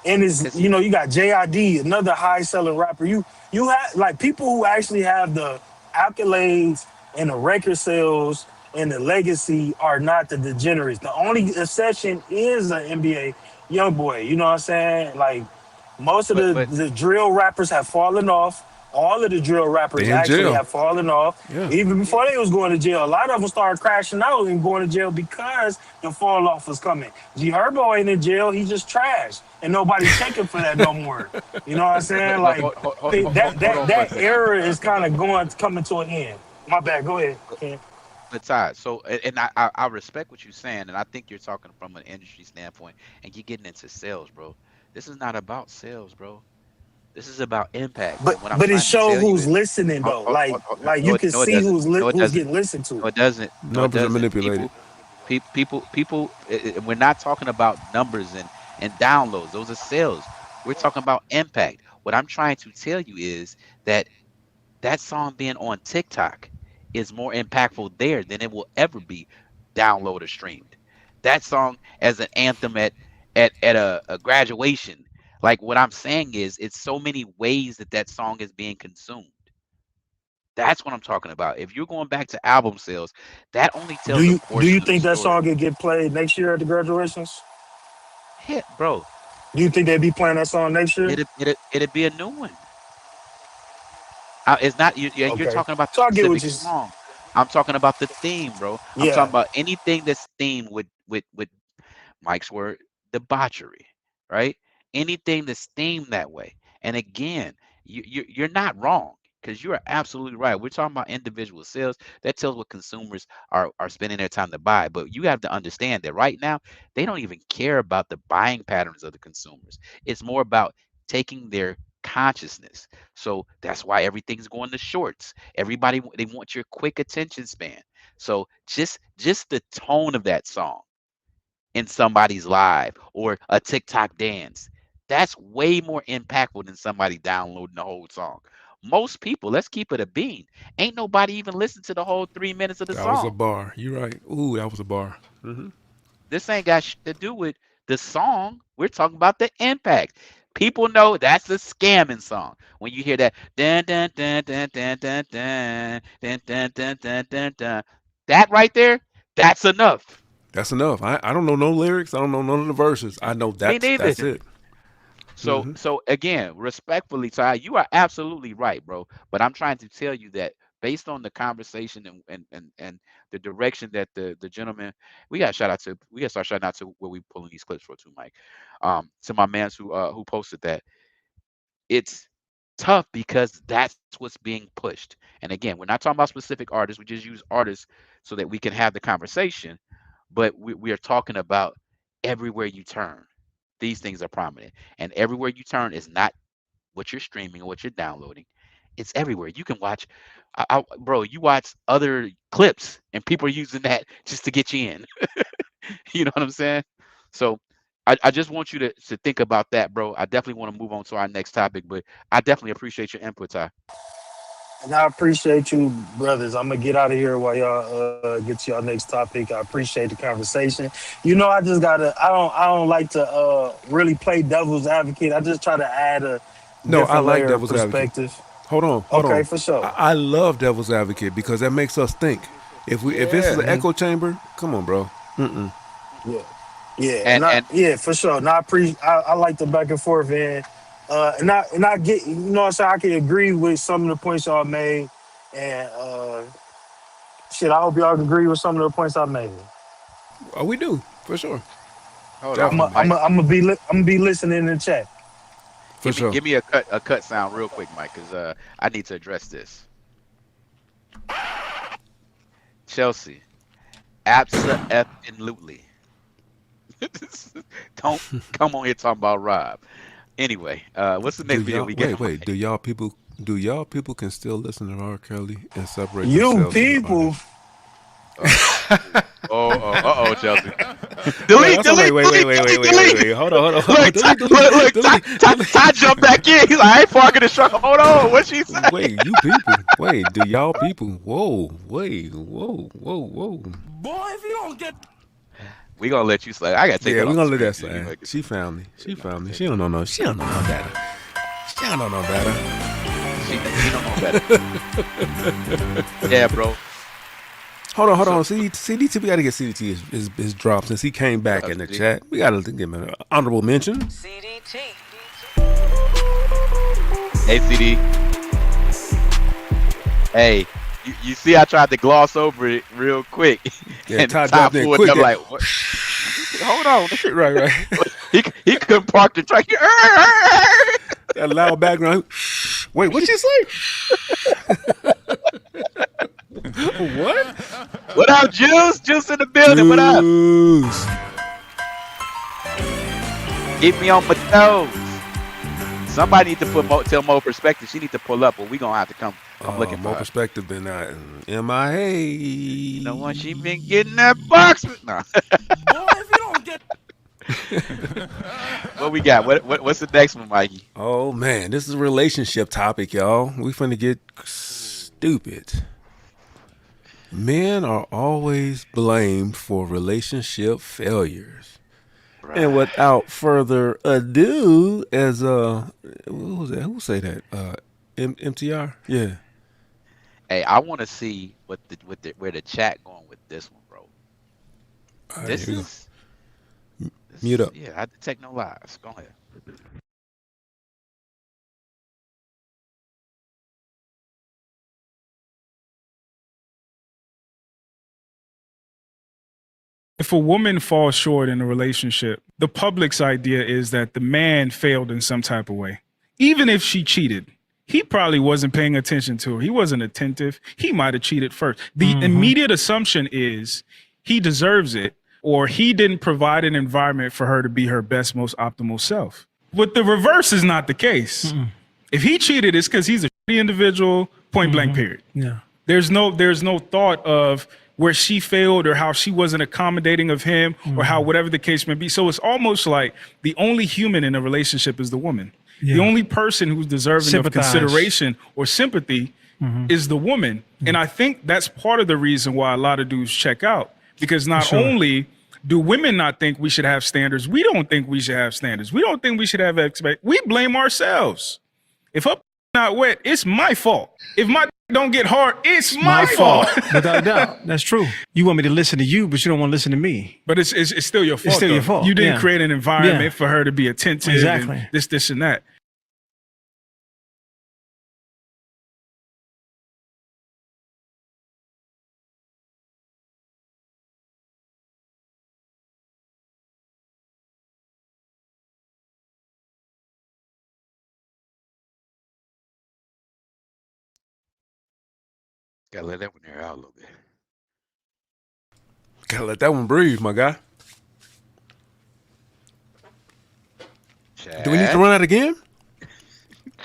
And it's, 'Cause you know, you got JID, another high selling rapper. You have like people who actually have the accolades and the record sales and the legacy are not the degenerates. The only exception is an NBA young boy. You know what I'm saying? Like most of but the drill rappers have fallen off. All of the drill rappers They in actually jail. have fallen off. Yeah. Even before they was going to jail, a lot of them started crashing out and going to jail because the fall off was coming. G Herbo ain't in jail; he just trashed, and nobody's checking for that no more. You know what I'm saying? Like that era is kind of coming to an end. My bad. Go ahead. Ken. But Todd, so and I respect what you're saying, and I think you're talking from an industry standpoint, and you're getting into sales, bro. This is not about sales, bro. This is about impact. But What I'm but it trying to shows tell you who's is, listening though. Like no, you it, can no, it see doesn't. No, it who's doesn't. getting listened No, to. it doesn't. No, it Numbers are doesn't. manipulated. People. We're not talking about numbers and downloads. Those are sales. We're talking about impact. What I'm trying to tell you is that that song being on TikTok is more impactful there than it will ever be download or streamed. That song as an anthem at a graduation. Like what I'm saying is, it's so many ways that that song is being consumed. That's what I'm talking about. If you're going back to album sales, that only Do tells a you portion of the think that story. song could get played next year at the graduations? Hit, bro. Do you think they'd be playing that song next year? It'd be a new one. It's not you're Okay. talking about the So I get what specific you. song. I'm talking about the theme, bro. I'm Yeah. talking about anything that's themed with Mike's word, debauchery, right? Anything that's themed that way. And again, you're not wrong, because you are absolutely right. We're talking about individual sales. That tells what consumers are spending their time to buy. But you have to understand that right now, they don't even care about the buying patterns of the consumers. It's more about taking their consciousness. So that's why everything's going to shorts. Everybody, they want your quick attention span. So just the tone of that song in somebody's live or a TikTok dance, that's way more impactful than somebody downloading the whole song. Most people, let's keep it a bean, ain't nobody even listen to the whole 3 minutes of the That was a song. bar. You're right. Ooh, that was a bar. This ain't got shit to do with the song. We're talking about the impact. People know that's a scamming song. When you hear that dun dun dun dun dun dun dun dun dun dun dun dun dun, that right there, that's enough. That's enough. I don't know no lyrics. I don't know none of the verses. I know Me that's neither. it. So again, respectfully, Ty, you are absolutely right, bro. But I'm trying to tell you that based on the conversation and the direction that the gentleman, we got to start shouting out to where we pulling these clips for too, Mike. To my mans who posted that. It's tough because that's what's being pushed. And again, we're not talking about specific artists. We just use artists so that we can have the conversation. But we are talking about everywhere you turn. These things are prominent. And everywhere you turn is not what you're streaming or what you're downloading. It's everywhere. You can watch, bro, you watch other clips and people are using that just to get you in. You know what I'm saying? So I just want you to think about that, bro. I definitely want to move on to our next topic, but I definitely appreciate your input, Ty. And I appreciate you, brothers. I'm gonna get out of here while y'all get to y'all next topic. I appreciate the conversation. You know, I just gotta. I don't like to really play devil's advocate. I just try to add a No, I different like layer of devil's advocate. perspective. Hold on. Okay, for sure. I love devil's advocate because that makes us think. If this is an echo chamber, come on, bro. Yeah, yeah, And yeah, for sure. And I like the back and forth, and I get, you know what I'm saying. I can agree with some of the points y'all made, and shit. I hope y'all can agree with some of the points I made. Oh, we do for sure. hold Definitely. on, Mike. I'm gonna be listening in the chat. For sure. Give me a cut sound real quick, Mike, because I need to address this. Chelsea, absolutely. Don't come on here talking about Rob. Anyway, what's the next video we get? Wait. Do y'all people can still listen to R. Kelly and separate You themselves from the people. artist? Chelsea. Delete. Wait. Hold on. Look, Ty jumped back in. He's like, I ain't parking the truck. Hold on. What she said? Wait, you people. Wait, do y'all people? Whoa. Boy, if you don't get We gonna let you slide. I gotta take Yeah, that we're off gonna the let that screen, dude. slide. She found me. She found me. She don't know no. She don't know no better. She don't know no better. She don't know better. Yeah, bro. Hold on. CDT, we gotta get CDT his drop since he came back in the chat. We gotta give him an honorable mention. CDT. Hey, CD. Hey, you see I tried to gloss over it real quick. Yeah, and Todd Todd dropped in pulled quick. up like, what? Hold on. Right. He couldn't park the truck. That loud background. Wait, what'd you say? What? What up, Juice? Juice in the building. What up? Juice. Keep me on my toes. Somebody need to tell Mo Perspective. She need to pull up, but we gonna have to come looking for More her. Perspective been MIA. You know when she been getting that box? No. Boy, if you don't get What we got? What's the next one, Mikey? Oh man, this is a relationship topic, y'all. We finna get stupid. Men are always blamed for relationship failures. Right. And without further ado, as who was that? Who say that? MTR? Yeah. Hey, I want to see where the chat going with this one, bro. This is mute up. Yeah, I detect no lies. Go ahead. If a woman falls short in a relationship, the public's idea is that the man failed in some type of way. Even if she cheated, he probably wasn't paying attention to her. He wasn't attentive. He might have cheated first. The immediate assumption is he deserves it, or he didn't provide an environment for her to be her best, most optimal self. But the reverse is not the case. If he cheated, it's because he's a shitty individual, point blank, period. Yeah. There's no thought of where she failed or how she wasn't accommodating of him or how whatever the case may be. So it's almost like the only human in a relationship is the woman. Yeah. The only person who's deserving Sympathize. of consideration or sympathy is the woman. And I think that's part of the reason why a lot of dudes check out, because not only do women not think we should have standards, we don't think we should have standards. We don't think we should have we blame ourselves. If her not wet, it's my fault. If my don't get hard, it's my fault. Without a doubt. That's true. You want me to listen to you, but you don't want to listen to me. But it's still your fault. It's still though. your fault. You didn't Yeah. create an environment Yeah. for her to be attentive. Exactly. And this and that. Gotta let that one air out a little bit. Gotta let that one breathe, my guy. Chad. Do we need to run out again?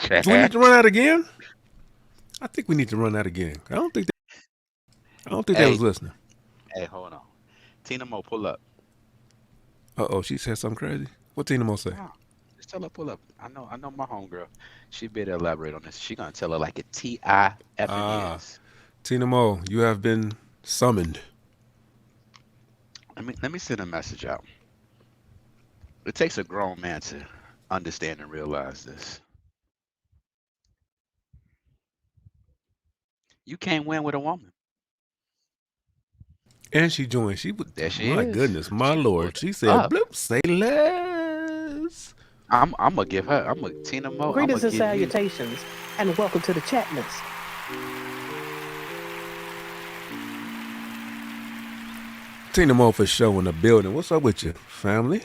Chad. Do we need to run out again? I think we need to run out again. I don't think they was listening. Hey, hold on. Tina Mo, pull up. She said something crazy. What Tina Mo say? No, just tell her pull up. I know my homegirl. She better elaborate on this. She gonna tell her like a TIF is. Tina Mo, you have been summoned. Let me send a message out. It takes a grown man to understand and realize this. You can't win with a woman. And she joined. There she my is. goodness, my Lord. She said, up. bloop, say less. I'm gonna give her. Tina Mo. Greetings and give you- salutations, and welcome to the chat list. Tina Mo for show in the building. What's up with you, family?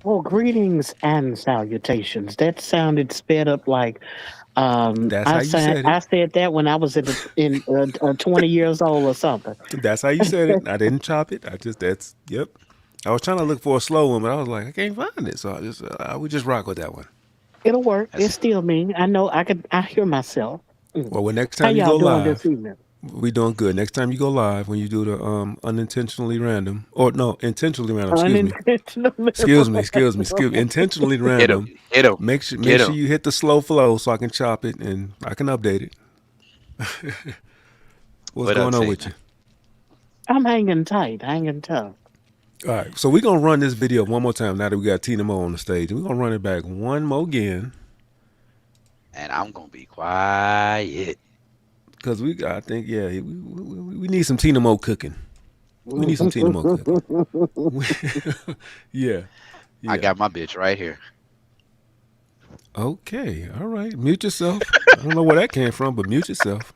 Well, greetings and salutations. That sounded sped up like That's how you said it. I said that when I was in 20 years old or something. That's how you said it. I didn't chop it. Yep. I was trying to look for a slow one, but I was like, I can't find it. So we just rock with that one. It'll work. It's still me. I know. I hear myself. Well, next How time you y'all go doing live, this evening? we doing good. Next time you go live, when you do the unintentionally random, or no, intentionally random. Excuse me. Intentionally random. Hit him. Make sure you hit the slow flow so I can chop it and I can update it. What's What up, going on with Tina? you? I'm hanging tight, hanging tough. All right, so we're gonna run this video one more time now that we got Tina Mo on the stage. We're gonna run it back one more again. And I'm gonna be quiet. Because I think, yeah, we need some Tina Mo cooking. We need some Tina Mo cooking. Yeah. I got my bitch right here. Okay, all right. Mute yourself. I don't know where that came from, but mute yourself.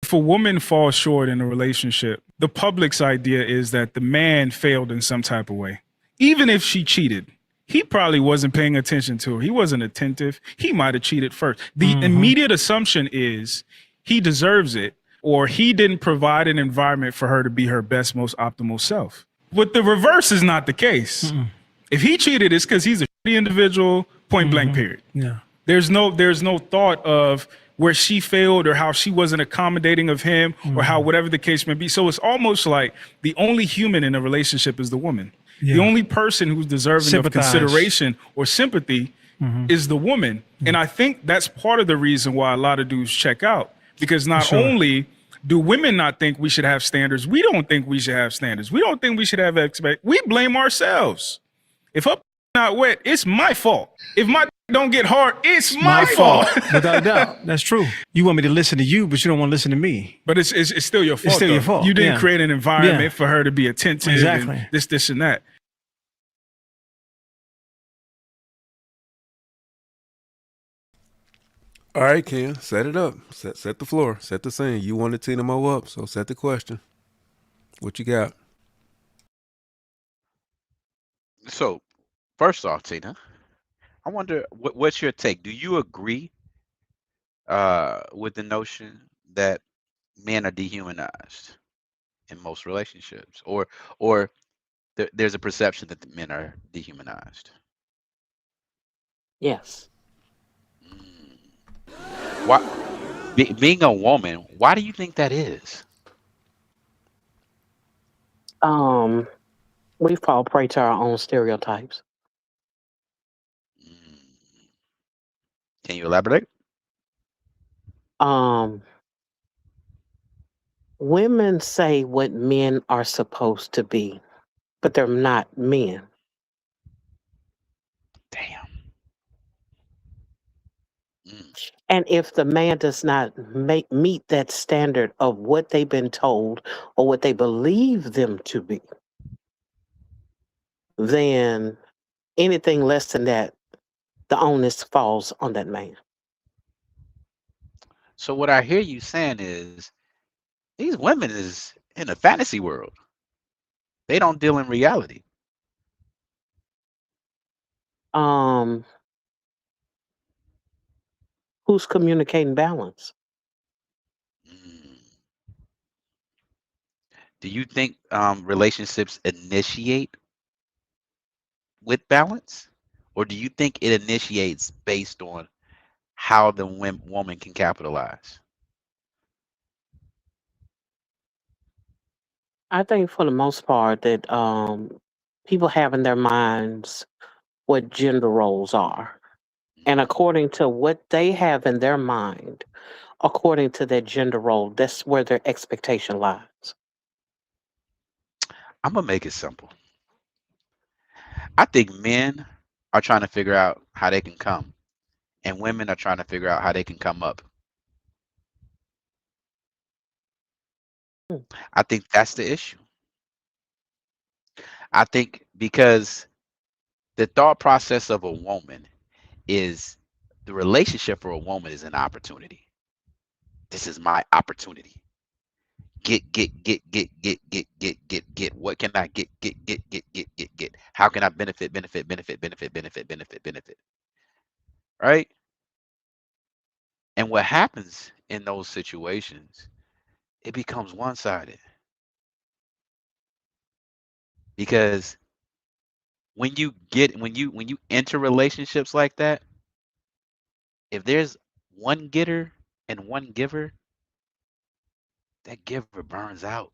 If a woman falls short in a relationship, the public's idea is that the man failed in some type of way. Even if she cheated, he probably wasn't paying attention to her. He wasn't attentive. He might have cheated first. The immediate assumption is he deserves it, or he didn't provide an environment for her to be her best, most optimal self. But the reverse is not the case. If he cheated, it's because he's a shitty individual, point blank, period. Yeah. There's no thought of where she failed or how she wasn't accommodating of him or how whatever the case may be. So it's almost like the only human in a relationship is the woman. Yeah. The only person who's deserving Sympathize. of consideration or sympathy is the woman. And I think that's part of the reason why a lot of dudes check out, because not Sure. only do women not think we should have standards, we don't think we should have standards. We don't think we should have we blame ourselves. If her not wet, it's my fault. If my don't get hard, it's my fault. Without a doubt. That's true. You want me to listen to you, but you don't want to listen to me. But it's still your fault. It's still your though. fault. You didn't Yeah. create an environment Yeah. for her to be attentive. Exactly. And this, and that. All right, Ken, set it up. Set the floor. Set the scene. You wanted Tina Mo up, so set the question. What you got? So, first off, Tina, I wonder what's your take? Do you agree with the notion that men are dehumanized in most relationships, or there's a perception that the men are dehumanized? Yes. Why, being a woman, why do you think that is? We fall prey to our own stereotypes. Can you elaborate? Women say what men are supposed to be, but they're not men. Damn. And if the man does not meet that standard of what they've been told or what they believe them to be, then anything less than that, the onus falls on that man. So what I hear you saying is these women is in a fantasy world. They don't deal in reality. Who's communicating balance? Do you think relationships initiate with balance, or do you think it initiates based on how the woman can capitalize? I think for the most part that people have in their minds what gender roles are. And according to what they have in their mind, according to their gender role, that's where their expectation lies. I'm gonna make it simple. I think men are trying to figure out how they can come, and women are trying to figure out how they can come up. I think that's the issue. I think because the thought process of a woman is the relationship for a woman is an opportunity. This is my opportunity. Get. What can I get? How can I benefit? Right? And what happens in those situations, it becomes one-sided. Because when you enter relationships like that, if there's one getter and one giver, that giver burns out.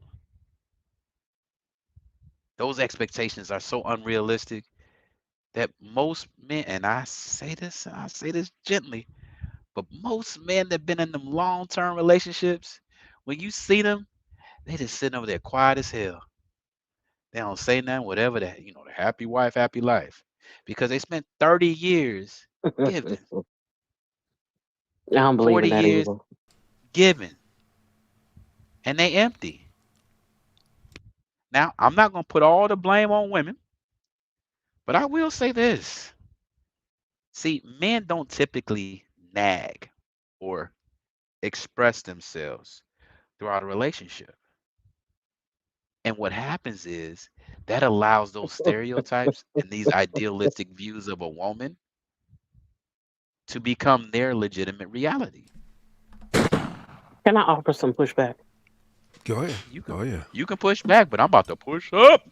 Those expectations are so unrealistic that most men, and I say this gently, but most men that been in them long-term relationships, when you see them, they just sitting over there quiet as hell. They don't say nothing, whatever that, the happy wife, happy life. Because they spent 30 years giving, I don't believe 40 in that years either. giving, and they empty. Now, I'm not gonna put all the blame on women, but I will say this. See, men don't typically nag or express themselves throughout a relationship. And what happens is that allows those stereotypes and these idealistic views of a woman to become their legitimate reality. Can I offer some pushback? Go ahead. You Oh can yeah. you can push back, but I'm about to push up.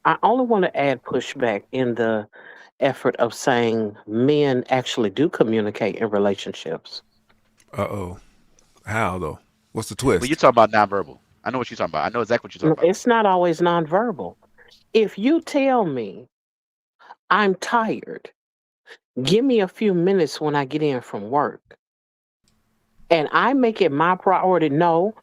I only want to add pushback in the effort of saying men actually do communicate in relationships. Uh-oh. How though? What's the But you're twist? talking about nonverbal. I know what you're talking about. I know exactly what you're talking about. It's not always nonverbal. If you tell me I'm tired, give me a few minutes when I get in from work, and I make it my priority, no,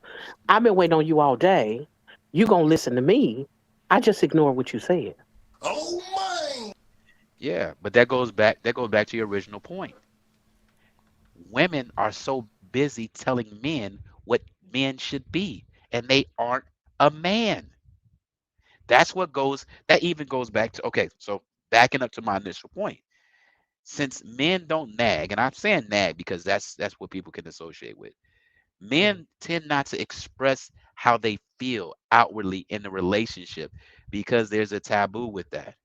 I've been waiting on you all day. You gonna listen to me. I just ignore what you said. Oh my! Yeah, but that goes back to your original point. Women are so busy telling men what men should be, and they aren't a man. That even goes back to, okay, so backing up to my initial point. Since men don't nag, and I'm saying nag because that's what people can associate with. Men tend not to express how they feel outwardly in the relationship because there's a taboo with that.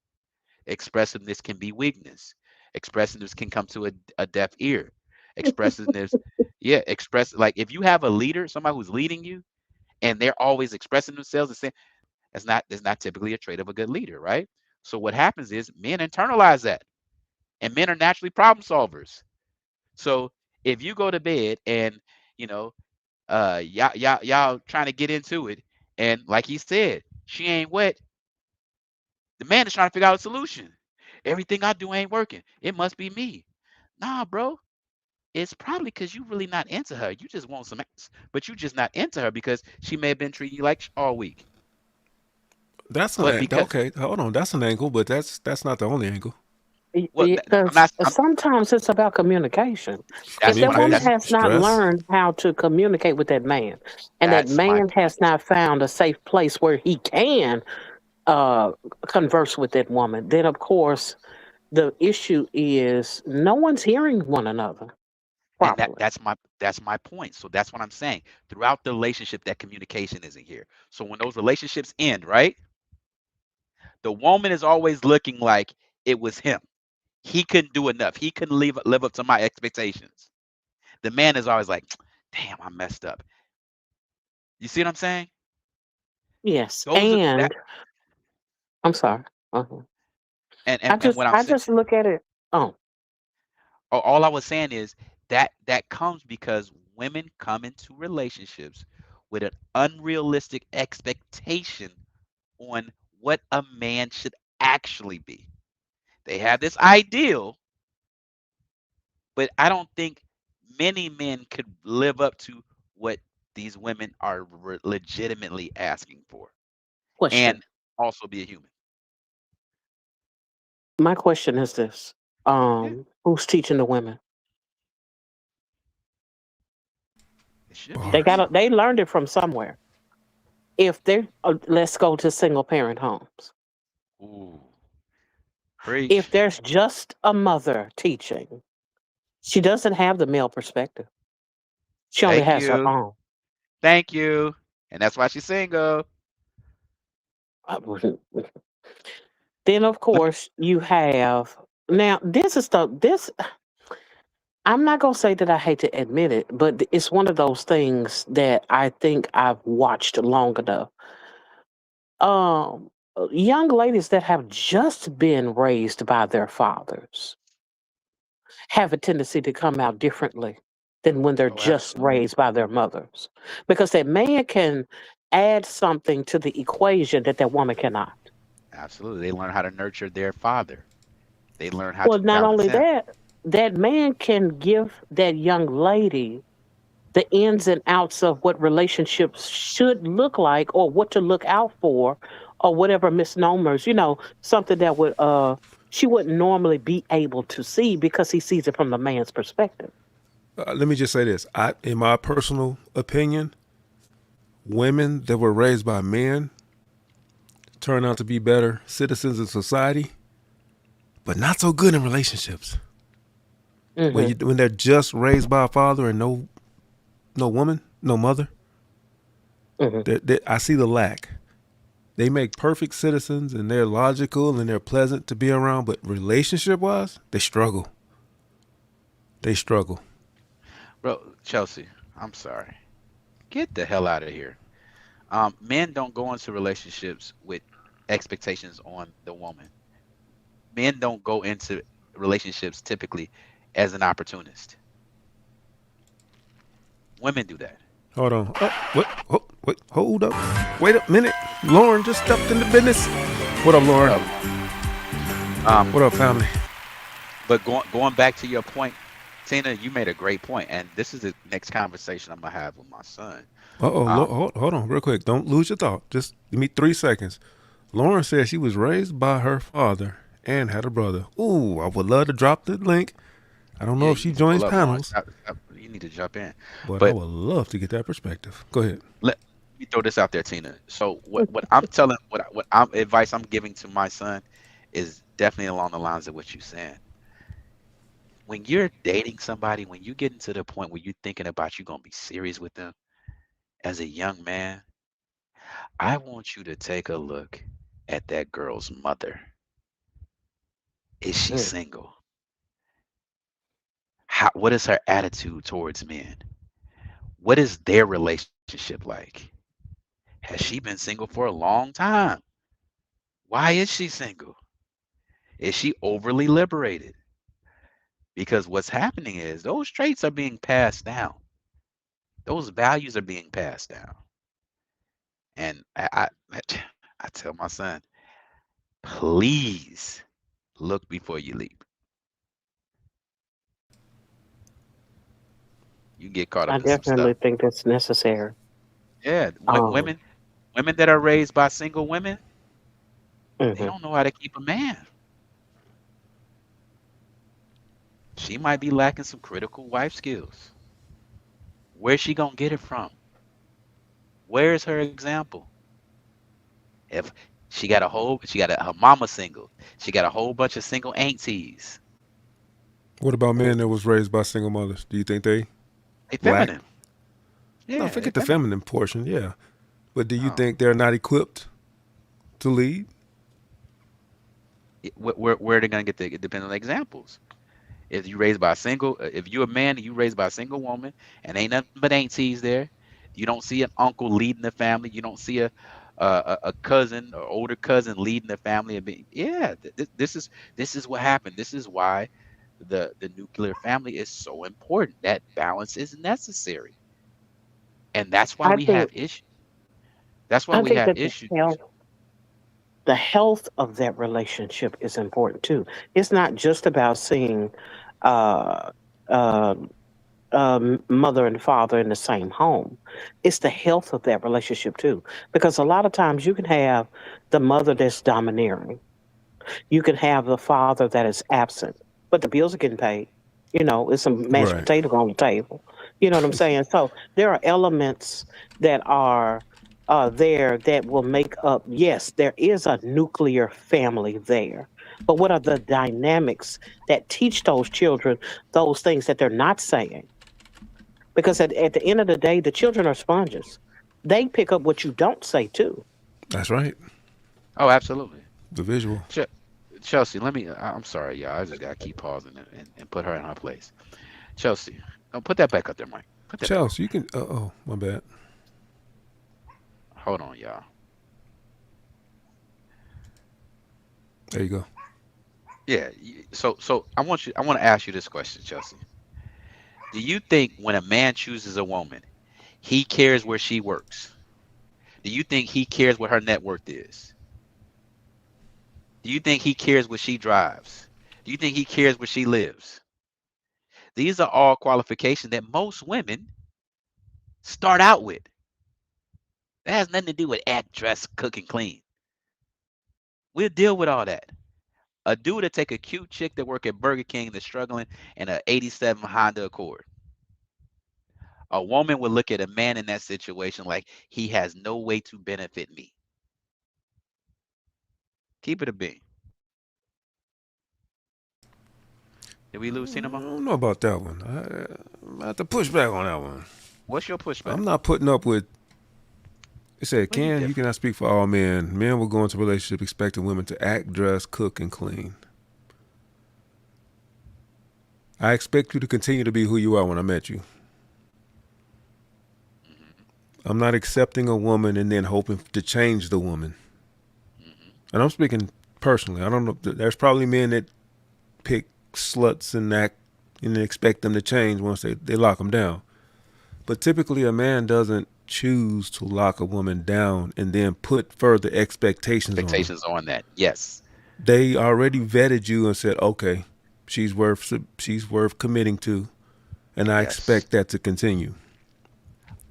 Expressiveness can be weakness. Expressiveness can come to a deaf ear. Expressiveness, yeah, like if you have a leader, somebody who's leading you, and they're always expressing themselves and saying that's not typically a trait of a good leader, right? So what happens is men internalize that, and men are naturally problem solvers. So if you go to bed and you know y'all trying to get into it, and like he said, she ain't wet, the man is trying to figure out a solution. Everything I do ain't working. It must be me. Nah, bro. It's probably because you really not into her. You just want some ass, but you just not into her because she may have been treating you like all week. That's But an because okay. Hold on. That's an angle, but that's not the only angle. well, I'm Because not. sometimes it's about communication. If That's what that I. woman That's Communication, has not stress. learned how to communicate with that man, and that that's my man point. has not found a safe place where he can uh, converse with that woman, then of course the issue is no one's hearing one another And properly. that's my point. So that's what I'm saying. Throughout the relationship, that communication isn't here. So when those relationships end, right, the woman is always looking like it was him. He couldn't do enough. He couldn't live up to my expectations. The man is always like, damn, I messed up. You see what I'm saying? Yes, Those are that, and I'm sorry. Uh-huh. and I and, and just what I'm I saying, just look at it. Oh, all I was saying is that comes because women come into relationships with an unrealistic expectation on what a man should actually be. They have this ideal, but I don't think many men could live up to what these women are legitimately asking for, question. and also be a human. My question is this: Yeah, who's teaching the women? it should be Bars. men. They learned it from somewhere. If they're let's go to single parent homes. Ooh, If preach. there's just a mother teaching, she doesn't have the male perspective. She only Thank has her you. own. Thank you. And that's why she's single. Then of Let course you have now this is the this I'm not gonna say that I hate to admit it, but it's one of those things that I think I've watched long enough. Young ladies that have just been raised by their fathers have a tendency to come out differently than when they're Oh, just absolutely. raised by their mothers. Because that man can add something to the equation that that woman cannot. Absolutely. They learn how to nurture their father. They learn how Well, to not balance only him. that, that man can give that young lady the ins and outs of what relationships should look like or what to look out for or whatever misnomers, something that would she wouldn't normally be able to see because he sees it from the man's perspective. Let me just say this. In my personal opinion, women that were raised by men turn out to be better citizens in society, but not so good in relationships. When they're just raised by a father and no woman, no mother, I see the lack. They make perfect citizens and they're logical and they're pleasant to be around, but relationship-wise, they struggle. They struggle. Bro, Chelsea, I'm sorry. Get the hell out of here. Men don't go into relationships with expectations on the woman. Men don't go into relationships typically as an opportunist. Women do that. Hold on. Wait, hold up. Wait a minute. Lauren just stepped into business. What up, Lauren? What up, family? But going back to your point, Tina, you made a great point, and this is the next conversation I'm gonna have with my son. Hold on real quick. Don't lose your thought. Just give me 3 seconds. Lauren said she was raised by her father and had a brother. Ooh, I would love to drop the link. I don't know if she joins panels. You need to jump in. But I would love to get that perspective. Go ahead. Let me throw this out there, Tina. So what I'm telling, advice I'm giving to my son is definitely along the lines of what you're saying. When you're dating somebody, when you get into the point where you're thinking about you're gonna be serious with them, as a young man, I want you to take a look at that girl's mother. Is she single? What is her attitude towards men? What is their relationship like? Has she been single for a long time? Why is she single? Is she overly liberated? Because what's happening is those traits are being passed down. Those values are being passed down. And I tell my son, please look before you leap. You get caught up I in some definitely stuff. think that's necessary. Yeah, Um, women that are raised by single women, they mhm. don't know how to keep a man. She might be lacking some critical wife skills. Where's she gonna get it from? Where's her example? If she got her mama single, she got a whole bunch of single aunties. What about men that was raised by single mothers? Do you think they They lack? feminine. No, Yeah, they forget the feminine. feminine portion, yeah. But do you Oh. think they're not equipped to lead? Where are they gonna get it depends on the examples. If you raised by a single, if you're a man and you raised by a single woman and ain't nothing but aunties there, you don't see an uncle leading the family. You don't see a cousin or older cousin leading the family. This is what happened. This is why the nuclear family is so important. That balance is necessary, and that's why I we have think issues. That's why I we think have that issues. the health of that relationship is important too. It's not just about seeing uh, uh, mother and father in the same home. It's the health of that relationship too, because a lot of times you can have the mother that's domineering. You can have the father that is absent, but the bills are getting paid. It's some mashed Right. potatoes on the table. You know what I'm saying? So there are elements that are there that will make up, yes, there is a nuclear family there. But what are the dynamics that teach those children those things that they're not saying? Because at the end of the day, the children are sponges. They pick up what you don't say too. That's right. Oh, absolutely. The visual. Chelsea, I'm sorry, y'all. I just gotta keep pausing and put her in her place. Chelsea, put that back up there, Mike. Put that back. Chelsea, you can. Oh, my bad. Hold on, y'all. There you go. Yeah. So I want to ask you this question, Chelsea. Do you think when a man chooses a woman, he cares where she works? Do you think he cares what her net worth is? Do you think he cares what she drives? Do you think he cares where she lives? These are all qualifications that most women start out with. That has nothing to do with act, dress, cook, and clean. We'll deal with all that. A dude to take a cute chick that work at Burger King that's struggling in an 87 Honda Accord. A woman would look at a man in that situation like he has no way to benefit me. Keep it a bean. Did we lose I Cinema? don't know about that one. I have to push back on that one. What's your pushback? I'm not putting up with. It said, Ken, you cannot speak for all men. Men will go into a relationship expecting women to act, dress, cook, and clean. I expect you to continue to be who you are when I met you. I'm not accepting a woman and then hoping to change the woman. And I'm speaking personally. I don't know. There's probably men that pick sluts and act and expect them to change once they lock them down. But typically a man doesn't choose to lock a woman down and then put further expectations on that. Yes. They already vetted you and said, okay, she's worth committing to, and I expect that to continue.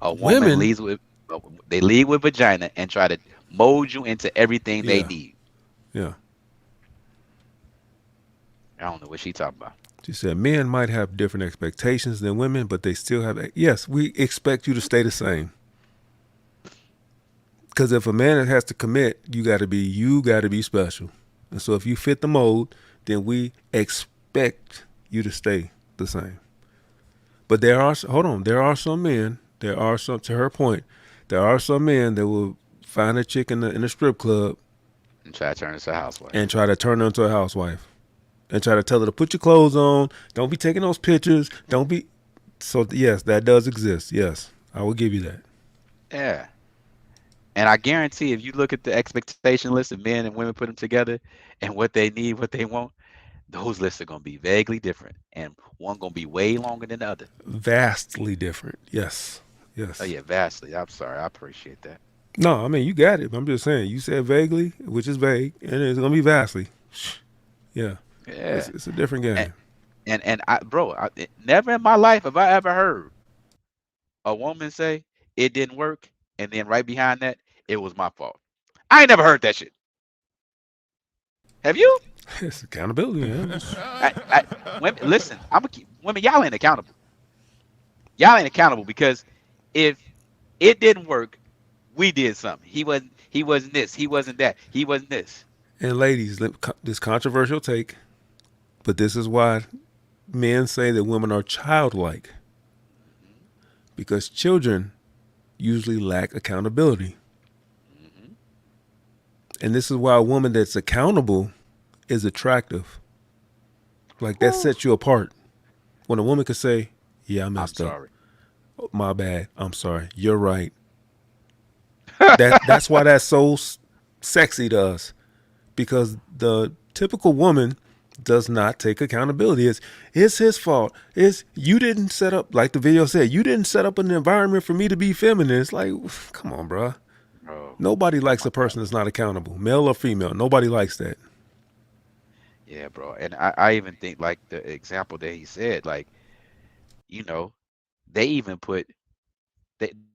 A woman leads with vagina and try to mold you into everything they need. Yeah. I don't know what she talking about. She said men might have different expectations than women, but they still have. Yes, we expect you to stay the same. Because if a man has to commit, you got to be special. And so if you fit the mold, then we expect you to stay the same. But there are some men. To her point, there are some men that will find a chick in a strip club and try to turn her into a housewife. And try to tell her to put your clothes on. Don't be taking those pictures. Don't be. So yes, that does exist. Yes, I will give you that. Yeah. And I guarantee if you look at the expectation list of men and women put them together and what they need, what they want, those lists are going to be vaguely different. And one going to be way longer than the other. Vastly different. Yes. Yes. Oh, yeah, vastly. I'm sorry. I appreciate that. No, I mean, you got it. I'm just saying, you said vaguely, which is vague, and it's going to be vastly. Yeah. Yeah. It's a different game. And never in my life have I ever heard a woman say it didn't work, and then right behind that, it was my fault. I ain't never heard that shit. Have you? It's accountability, man. Women, listen, women, y'all ain't accountable. Y'all ain't accountable because if it didn't work, we did something. He wasn't this. He wasn't that. He wasn't this. And ladies, this controversial take, but this is why men say that women are childlike. Because children usually lack accountability. And this is why a woman that's accountable is attractive. Like that sets you apart. When a woman could say, yeah, I messed up. Sorry. My bad. I'm sorry. You're right. That's why that's so sexy to us. Because the typical woman does not take accountability. It's his fault. You didn't set up, like the video said, you didn't set up an environment for me to be feminine. It's like, come on, bro. Nobody likes a person that's not accountable, male or female. Nobody likes that. Yeah, bro. And I even think like the example that he said, like, they even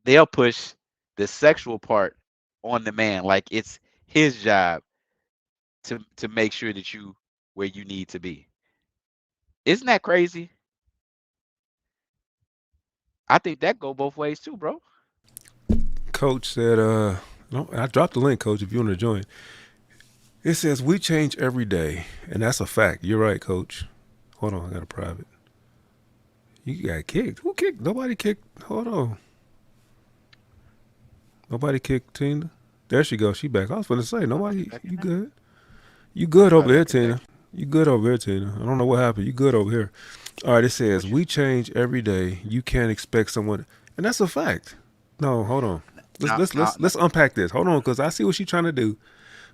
they'll push the sexual part on the man. Like it's his job to make sure that you where you need to be. Isn't that crazy? I think that go both ways too, bro. Coach said, no, I dropped the link, Coach, if you want to join. It says, we change every day. And that's a fact. You're right, Coach. Hold on, I got a private. You got kicked. Who kicked? Nobody kicked. Hold on. Nobody kicked Tina. There she goes. She back. I was going to say, nobody. You good? You good over here, Tina. You good over here, Tina. I don't know what happened. You good over here. All right, it says, we change every day. You can't expect someone. And that's a fact. No, hold on. Let's unpack this. Hold on, because I see what she's trying to do.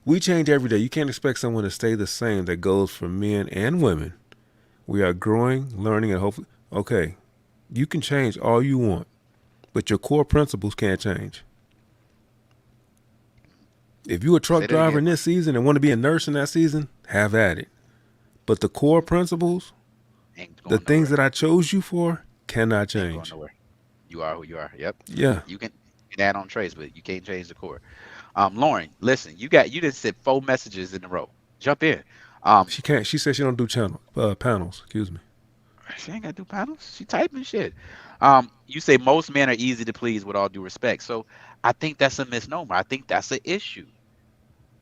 We change every day. You can't expect someone to stay the same. That goes for men and women. We are growing, learning, and hopefully. Okay, you can change all you want, but your core principles can't change. If you a truck Say that driver again. in this season and want to be a nurse in that season, have at it. But the core principles, Ain't the going things nowhere. that I chose you for, cannot Ain't going change. nowhere. You are who you are. Yep. Yeah. You can add on traits, but you can't change the core. Lauren, listen, you just said 4 messages in a row. Jump in. She can't. She said she don't do panels. Excuse me. She ain't gotta do panels. She typing shit. You say most men are easy to please with all due respect. So I think that's a misnomer. I think that's an issue.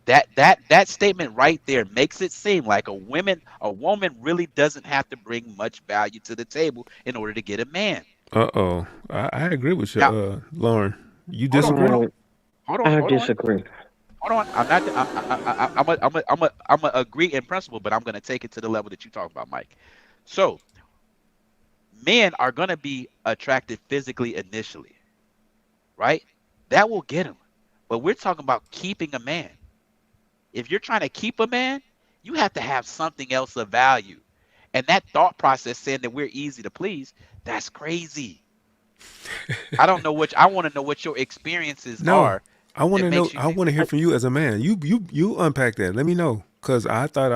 That statement right there makes it seem like a woman really doesn't have to bring much value to the table in order to get a man. I agree with you, Now, Lauren. You hold on, disagree? hold on, I hold on. disagree. Hold on. I'm gonna agree in principle, but I'm gonna take it to the level that you talk about, Mike. So men are gonna be attracted physically initially, right? That will get them. But we're talking about keeping a man. If you're trying to keep a man, you have to have something else of value. And that thought process saying that we're easy to please, that's crazy. I don't know I want to know what your experiences No, are. I want to know. Makes you I want to hear from you as a man. You unpack that. Let me know, because I thought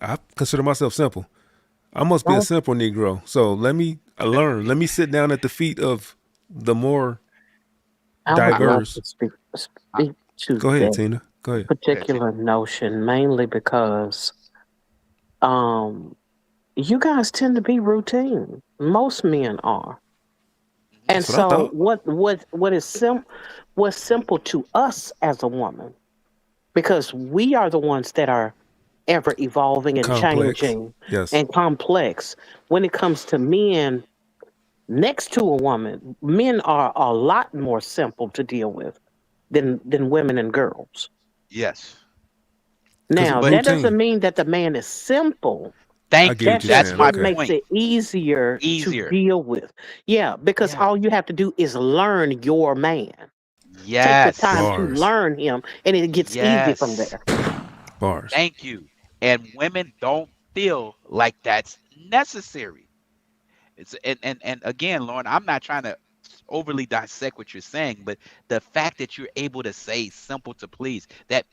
I consider myself simple. I must be a simple Negro. So let me learn. Let me sit down at the feet of the more I would love diverse. to speak to Go ahead, that Tina. Go ahead. particular notion, mainly because you guys tend to be routine. Most men are. And That's what I so thought. what's simple to us as a woman, because we are the ones that are ever evolving and Complex. changing Yes. and complex. When it comes to men next to a woman, men are a lot more simple to deal with than women and girls. Yes. Now, But that doesn't mean that the man is simple. I Thank get you. what you're That's saying. my Okay. Makes point. it easier to Easier. deal with. Yeah, because Yeah. all you have to do is learn your man. Take the Yes. time to Bars. learn him, and it gets easy from Yes. there. Bars. Thank you. And women don't feel like that's necessary. It's and again, Lauren, I'm not trying to overly dissect what you're saying, but the fact that you're able to say simple to please, that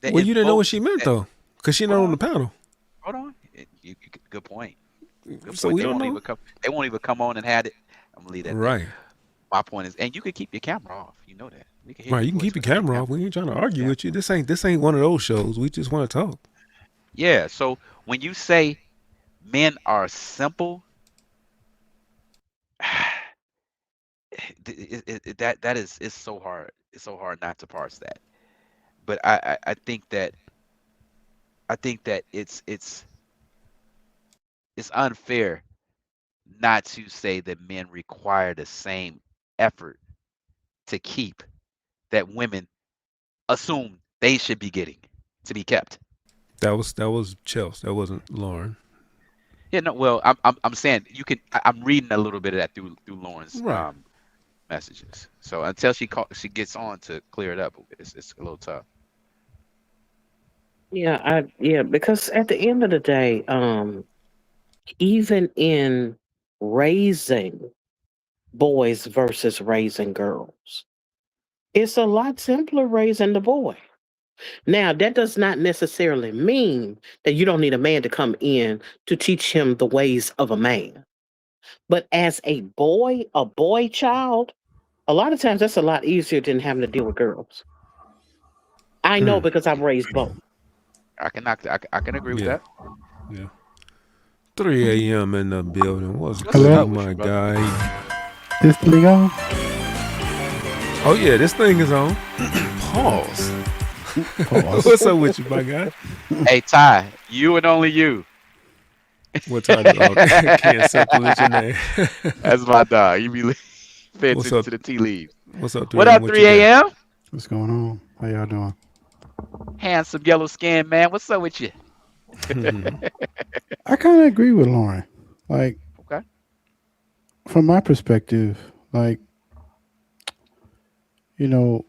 Well, you didn't know what invokes she meant that. though, because she not on the panel. Hold on. Good point. Good So point. we don't know. They won't even come on and had it. I'm gonna leave that there. Right. My point is, and you can keep your camera off. You know that. We can hear Right. your You can voice keep your without camera off. We ain't trying to argue Yeah. with you. This ain't one of those shows. We just want to talk. Yeah. So when you say men are simple, that is it's so hard. It's so hard not to parse that. But I think that it's unfair not to say that men require the same effort to keep that women assume they should be getting to be kept. That was Chelsea. That wasn't Lauren. Yeah, no. Well, I'm saying you can. I'm reading a little bit of that through Lauren's Right. messages. So until she gets on to clear it up, it's a little tough. Yeah, because at the end of the day, even in raising boys versus raising girls, it's a lot simpler raising the boy. Now, that does not necessarily mean that you don't need a man to come in to teach him the ways of a man. But as a boy child, a lot of times that's a lot easier than having to deal with girls. I know because I've raised both. I can agree with Yeah. that. Yeah. 3 a.m. in the building. What's Hello? good, my guy? This thing on? Oh yeah, this thing is on. Pause. What's up with you, my guy? Hey Ty, you and only you. What time is it? Can't separate your name. That's my dog. You be paying What's attention up? to the tea leaves. What's up, 3 What a.m.? up, What 3 you got? a.m.? What's going on? How y'all doing? Handsome yellow skin man. What's up with you? I kind of agree with Lauren. Like, Okay. from my perspective, like, you know,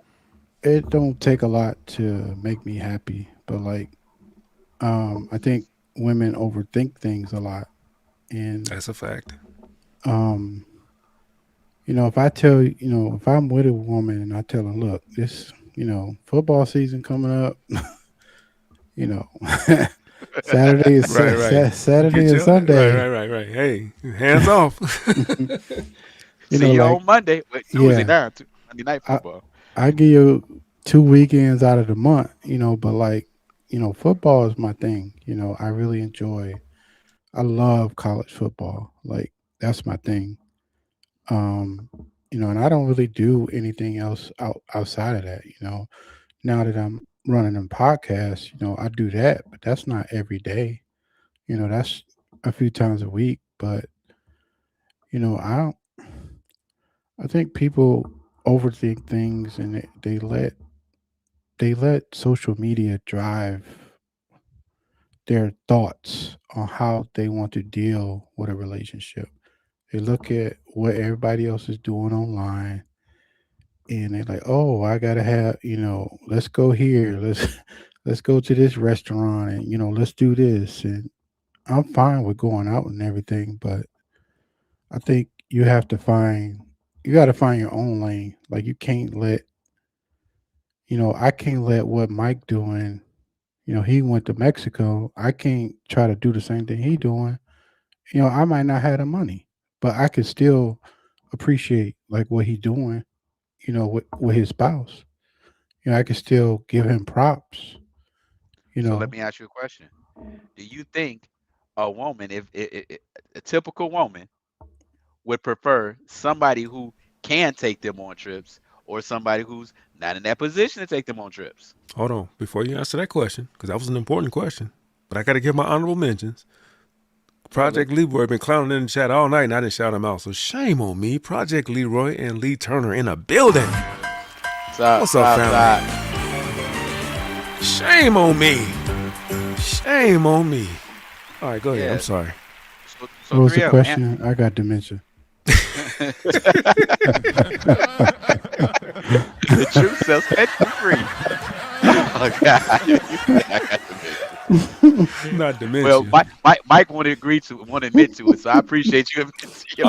it don't take a lot to make me happy, but like, I think women overthink things a lot, and That's a fact. if I if I'm with a woman and I tell her, look, this football season coming up. you know, Saturday is Saturday Get and your Sunday. right. Hey, hands off. See you like on Monday. Wait, Tuesday now. Monday night football. I give you 2 weekends out of the month, but like, football is my thing. I really enjoy. I love college football. Like that's my thing. Um, and I don't really do anything else outside of that. Now that I'm running a podcast, I do that, but that's not every day. That's a few times a week. But I don't. I think people overthink things and they let social media drive their thoughts on how they want to deal with a relationship. They look at what everybody else is doing online and they're like, "Oh, I gotta have, let's go here, let's let's go to this restaurant, and let's do this." And I'm fine with going out and everything, but I think you got to find your own lane. Like you can't let, I can't let what Mike doing. He went to Mexico. I can't try to do the same thing he doing. I might not have the money, but I could still appreciate like what he doing. With his spouse. I could still give him props. You So let know, me ask you a question. Do you think a woman, if a typical woman, would prefer somebody who can take them on trips or somebody who's not in that position to take them on trips? Hold on. Before you answer that question, because that was an important question, but I got to give my honorable mentions. Project Leroy been clowning in the chat all night, and I didn't shout him out. So shame on me. Project Leroy and Lee Turner in a building. What's up, family? Shame on me. Shame on me. All right, go ahead. Yeah. I'm sorry. So what was the 3M, question? I got dementia. the truth shall set you free. Oh God. I got the Not dementia. Well, Mike won't admit to it, so I appreciate you admitting to your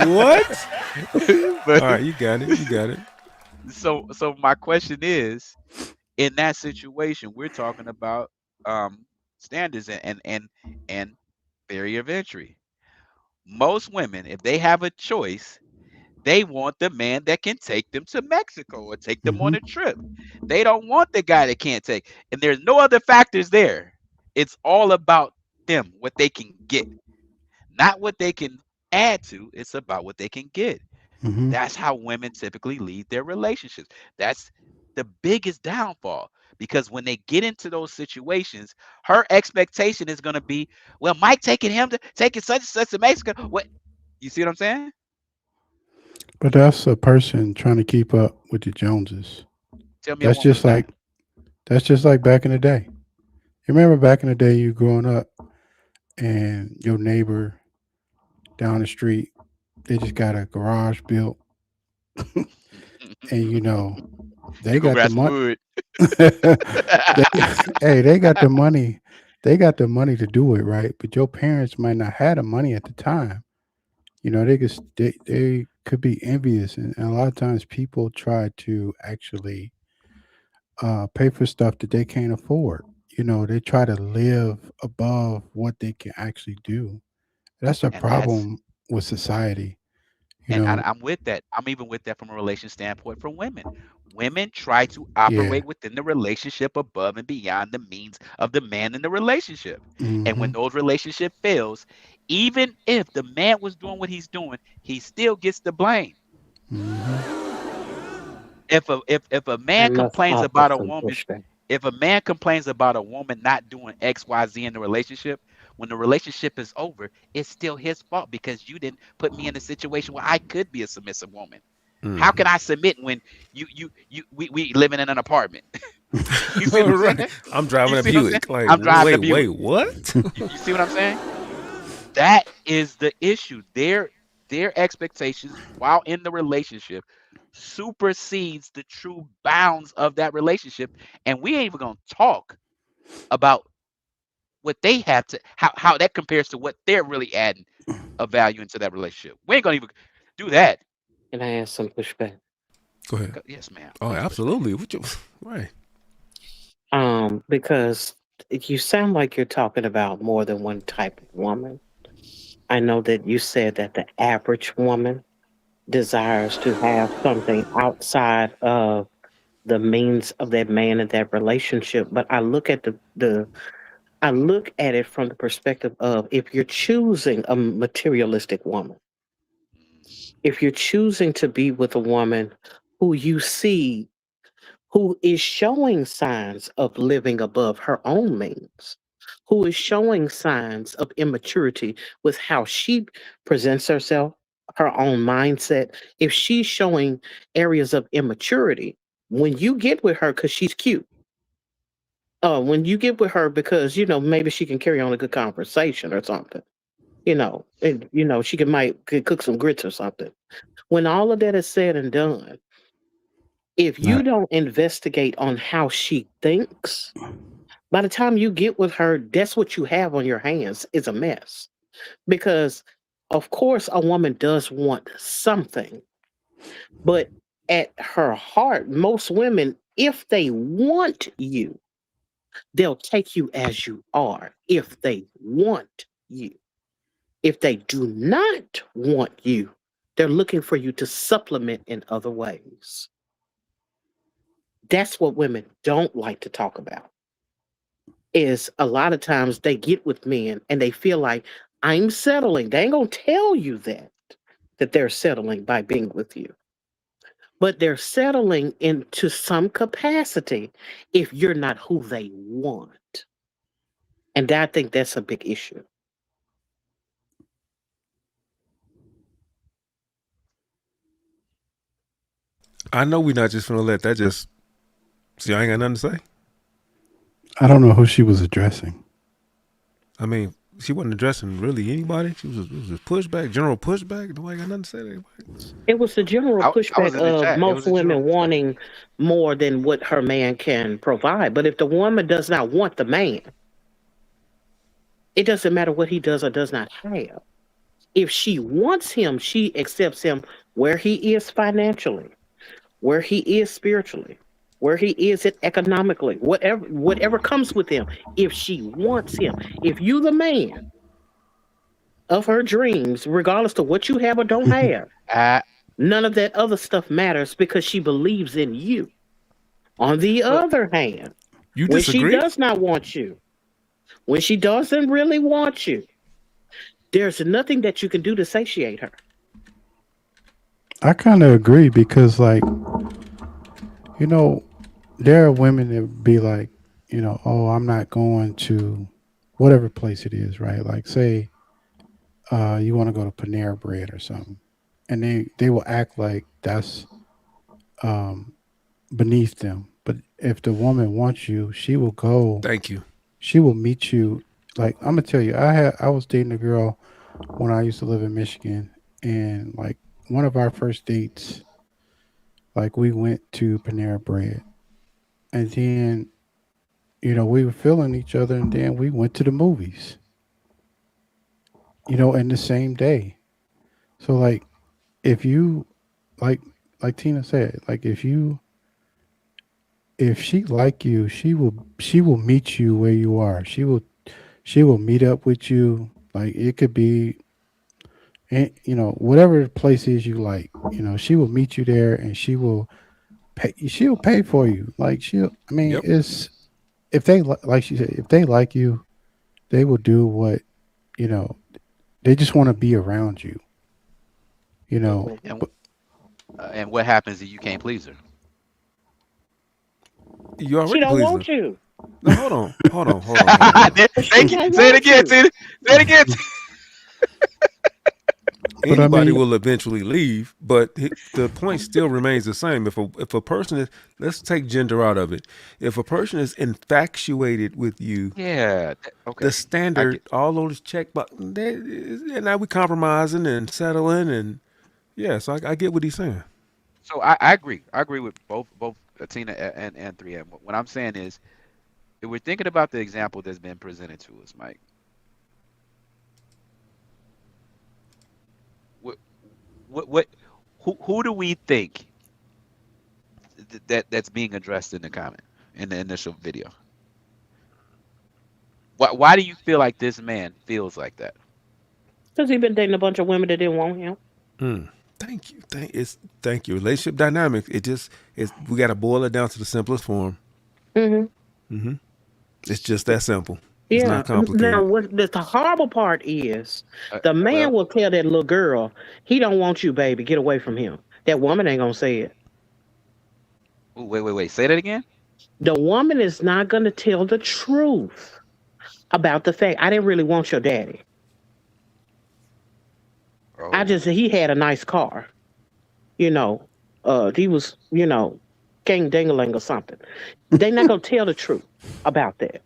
What? But- All right, you got it. So my question is, in that situation, we're talking about standards and barrier of entry. Most women, if they have a choice, they want the man that can take them to Mexico or take them on a trip. They don't want the guy that can't take. And there's no other factors there. It's all about them, what they can get, not what they can add to. It's about what they can get. Hmm. That's how women typically lead their relationships. That's the biggest downfall, because when they get into those situations, her expectation is going to be, well, Mike taking such and such to Mexico. What, you see what I'm saying? But that's a person trying to keep up with the Joneses. Tell me a That's woman just like back in the day. You remember back in the day, you growing up, and your neighbor down the street, they just got a garage built, and they You go got the grab some money. wood. They got the money. They got the money to do it, right? But your parents might not have the money at the time. They could be envious, and a lot of times people try to actually pay for stuff that they can't afford. They try to live above what they can actually do. That's a And that's problem with society. You and know, I'm with that. I'm even with that from a relation standpoint for women. Women try to yeah. operate within the relationship above and beyond the means of the man in the relationship. And when Hmm. those relationship fails, even if the man was doing what he's doing, he still gets the blame. Hmm. If a man And that's complains about a opposite woman, pushback. if a man complains about a woman not doing XYZ in the relationship, when the relationship is over, it's still his fault because you didn't put me in a situation where I could be a submissive woman. How can I submit when we living in an apartment? You see what I'm saying? Right. I'm driving You a see what I'm saying? Buick. Like, I'm driving a wait, Buick. what? You see what I'm saying? That is the issue. Their expectations while in the relationship supersedes the true bounds of that relationship. And we ain't even gonna talk about what they have to how that compares to what they're really adding a value into that relationship. We ain't gonna even do that. Can I ask some pushback? Go ahead. Yes, ma'am. Oh, Please push back. absolutely. What you right? Because you sound like you're talking about more than one type of woman. I know that you said that the average woman desires to have something outside of the means of that man and that relationship, but I look at I look at it from the perspective of if you're choosing a materialistic woman, if you're choosing to be with a woman who you see who is showing signs of living above her own means, who is showing signs of immaturity with how she presents herself, her own mindset, if she's showing areas of immaturity, when you get with her because she's cute, when you get with her because maybe she can carry on a good conversation or something, and she could cook some grits or something. When all of that is said and done, if you Right. don't investigate on how she thinks, by the time you get with her, that's what you have on your hands is a mess. Because of course a woman does want something, but at her heart, most women, if they want you, they'll take you as you are if they want you. If they do not want you, they're looking for you to supplement in other ways. That's what women don't like to talk about. Is a lot of times they get with men and they feel like I'm settling. They ain't gonna tell you that they're settling by being with you. But they're settling into some capacity if you're not who they want. And I think that's a big issue. I know we're not just gonna let that just see. I ain't got nothing to say. I don't know who she was addressing. I mean, she wasn't addressing really anybody. It was just pushback, general pushback. Nobody got nothing to say to anybody. It was the general I was pushback in the of chat. It most was a general women pushback. wanting more than what her man can provide. But if the woman does not want the man, it doesn't matter what he does or does not have. If she wants him, she accepts him where he is financially, where he is spiritually, where he is economically, whatever comes with him. If she wants him, if you the man of her dreams, regardless of what you have or don't have, I, none of that other stuff matters because she believes in you. On the but other hand, You when she disagree? does not want you, when she doesn't really want you, there's nothing that you can do to satiate her. I kind of agree because, like, there are women that be like, oh, I'm not going to whatever place it is, right? Like, say, you want to go to Panera Bread or something, and they will act like that's um, beneath them. But if the woman wants you, she will go. Thank you. She will meet you. Like, I'm gonna tell you, I was dating a girl when I used to live in Michigan, and like one of our first dates, like we went to Panera Bread, and then we were feeling each other, and then we went to the movies. In the same day. So like, if you like like Tina said, like if she like you, she will meet you where you are. She will meet up with you. Like it could be, whatever place is you like. She will meet you there, and she will pay. She'll pay for you. Like she'll. I mean, Yep. it's if they like she said, if they like you, they will do what you know. They just want to be around you. and and what happens if you can't please her? You She already don't pleased want her. you. No, hold on. Thank She you. don't Say it want again, you. Tina. Say it again. But I Anybody mean, will eventually leave, but the point still remains the same. If a person is, let's take gender out of it. If a person is infatuated with you, Yeah. Okay. the standard, all those check box, and now we compromising and settling, and yeah. So I get what he's saying. So I agree. I agree with both Tina and 3M. What I'm saying is if we're thinking about the example that's been presented to us, Mike, what who do we think that's being addressed in the comment in the initial video? Why do you feel like this man feels like that? Because he been dating a bunch of women that didn't want him. Thank you. Thank you. Relationship dynamics. We got to boil it down to the simplest form. It's just that simple. It's not complicated. Now, what the horrible part is, the man will tell that little girl, he don't want you, baby. Get away from him. That woman ain't gonna say it. Ooh, wait. Say that again. The woman is not gonna tell the truth about the fact I didn't really want your daddy. Oh. He had a nice car. He was, king dingaling or something. They not gonna tell the truth about that.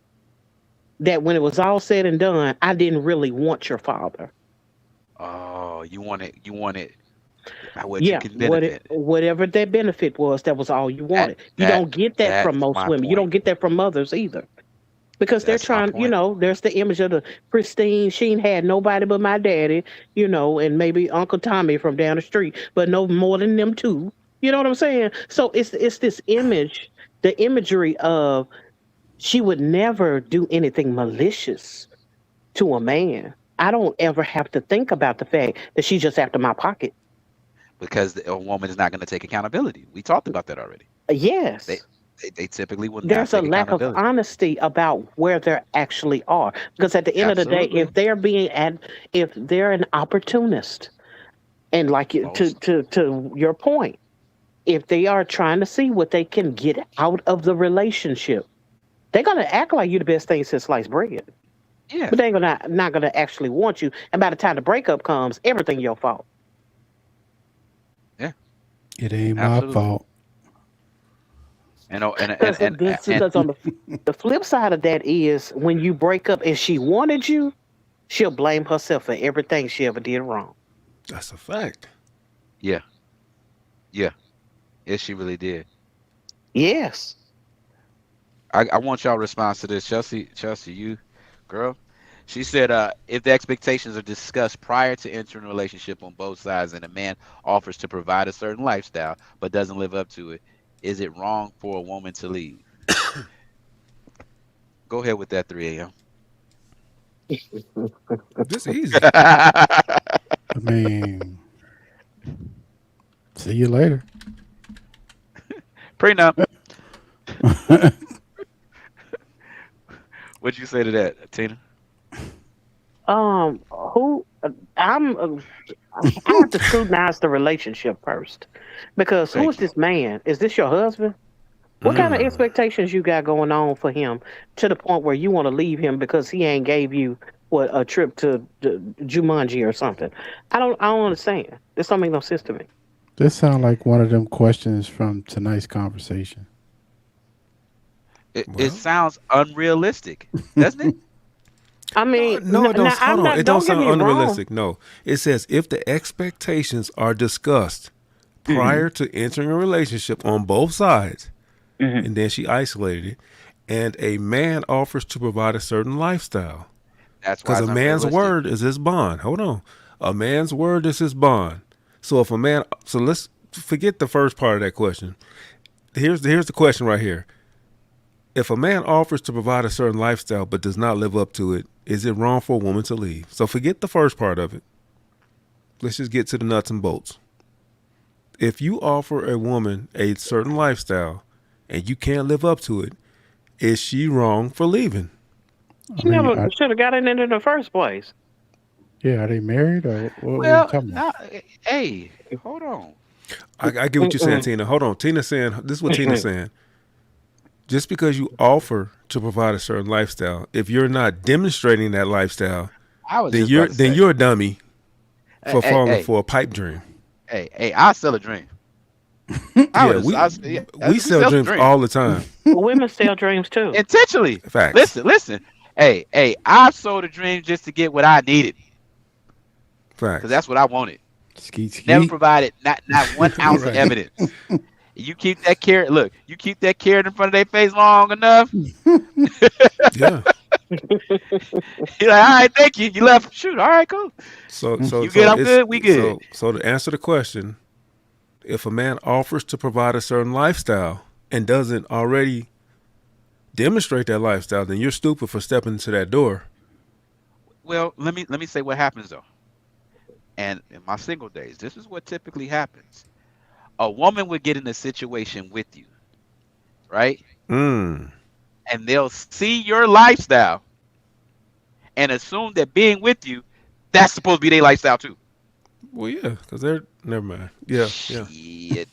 That when it was all said and done, I didn't really want your father. Oh, you want it. What you can benefit. Whatever that benefit was, that was all you wanted. You don't get that from most women. Point. You don't get that from mothers either. Because they're trying, there's the image of the pristine, she ain't had nobody but my daddy, and maybe Uncle Tommy from down the street, but no more than them two. You know what I'm saying? So it's this image, the imagery of she would never do anything malicious to a man. I don't ever have to think about the fact that she's just after my pocket. Because a woman is not going to take accountability. We talked about that already. Yes. They typically would not There's a take lack of accountability. honesty about where they actually are. Because at the end of the day, if they're an opportunist, and like to your point, if they are trying to see what they can get out of the relationship, they're gonna act like you the best thing since sliced bread. Yeah. But they're not gonna actually want you. And by the time the breakup comes, everything your fault. Yeah. It ain't my fault. Because on the flip side of that is when you break up and she wanted you, she'll blame herself for everything she ever did wrong. That's a fact. Yeah. Yes, she really did. Yes. I want y'all response to this. Chelsea, you, girl. She said, if the expectations are discussed prior to entering a relationship on both sides and a man offers to provide a certain lifestyle but doesn't live up to it, is it wrong for a woman to leave? Go ahead with that 3 a.m. This easy. I mean, see you later. Prenup. What'd you say to that, Tina? I have to scrutinize the relationship first, because who is this man? Is this your husband? What kind of expectations you got going on for him to the point where you want to leave him because he ain't gave you a trip to Jumanji or something? I don't understand. This don't make no sense to me. This sounds like one of them questions from tonight's conversation. It sounds unrealistic, doesn't it? I mean, no, it don't. Hold on, it don't sound unrealistic. No, it says if the expectations are discussed prior to entering a relationship on both sides, and then she isolated it, and a man offers to provide a certain lifestyle. That's why because a man's word is his bond. Hold on, a man's word is his bond. So if a man, so let's forget the first part of that question. Here's the question right here. If a man offers to provide a certain lifestyle but does not live up to it, is it wrong for a woman to leave? So forget the first part of it. Let's just get to the nuts and bolts. If you offer a woman a certain lifestyle and you can't live up to it, is she wrong for leaving? You never should have got it in the first place. Yeah, are they married or what Well, are you talking about? hey, hold on. I get what you're saying, Tina. Hold on. Tina's saying, this is what Tina's saying. Just because you offer to provide a certain lifestyle, if you're not demonstrating that lifestyle, then you're a dummy for falling for a pipe dream. Hey, I sell a dream. We sell dreams all the time. Women sell dreams too. Intentionally. Facts. Listen. Hey, I sold a dream just to get what I needed. Facts. Because that's what I wanted. Skeet. Never provided not 1 ounce of evidence. You keep that carrot. Look, you keep that carrot in front of their face long enough. Yeah. You're like, all right, thank you. You left. Shoot. All right, cool. So You good? I'm good. We good. So to answer the question, if a man offers to provide a certain lifestyle and doesn't already demonstrate that lifestyle, then you're stupid for stepping into that door. Well, let me say what happens though. And in my single days, this is what typically happens. A woman would get in a situation with you, right? Mm. And they'll see your lifestyle and assume that being with you, that's supposed to be their lifestyle too. Well, yeah, because they're never mind. Yeah. Shit.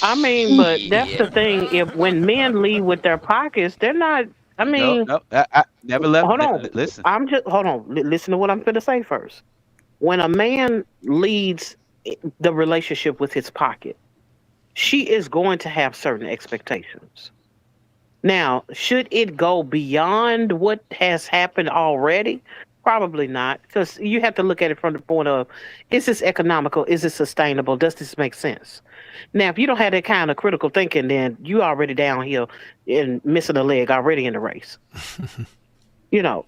I mean, but that's the thing. If when men leave with their pockets, they're not. I mean, No, I never left. hold on. Listen. Hold on. Listen to what I'm going to say first. When a man leads the relationship with his pocket, she is going to have certain expectations. Now, should it go beyond what has happened already? Probably not, because you have to look at it from the point of, is this economical? Is it sustainable? Does this make sense? Now, if you don't have that kind of critical thinking, then you already downhill and missing a leg already in the race.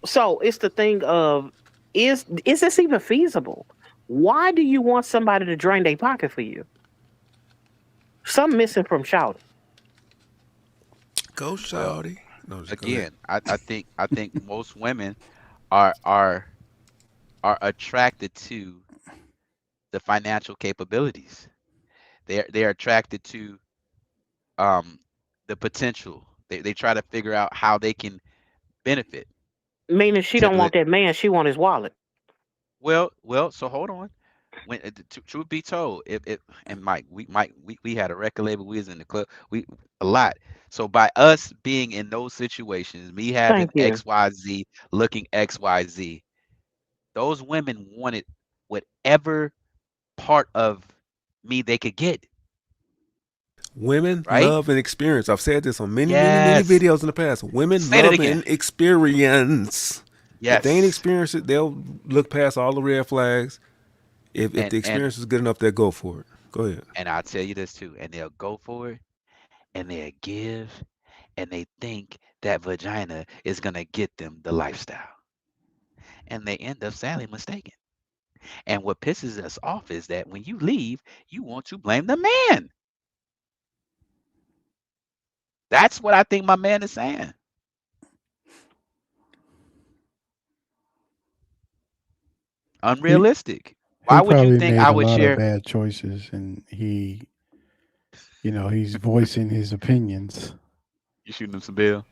So it's the thing of, is this even feasible? Why do you want somebody to drain their pocket for you? Something missing from Shawty. Go Shawty. No, Again, I think most women are attracted to the financial capabilities. They're attracted to the potential. They try to figure out how they can benefit. Meaning she don't want that man, she want his wallet. Well, so hold on. When truth be told, and Mike, we had a record label, we was in the club, a lot. So by us being in those situations, me having XYZ, looking XYZ, those women wanted whatever part of me they could get. Women right? love and experience. I've said this on many Yes. videos in the past. Women Say it love again. and experience. Yes. If they ain't experienced it, they'll look past all the red flags. If the experience is good enough, they'll go for it. Go ahead. And I'll tell you this too, and they'll go for it, and they'll give, and they think that vagina is gonna get them the lifestyle, and they end up sadly mistaken. And what pisses us off is that when you leave, you want to blame the man. That's what I think my man is saying. Unrealistic. Why would you think I would share bad choices, and he's voicing his opinions. You shooting him some bill?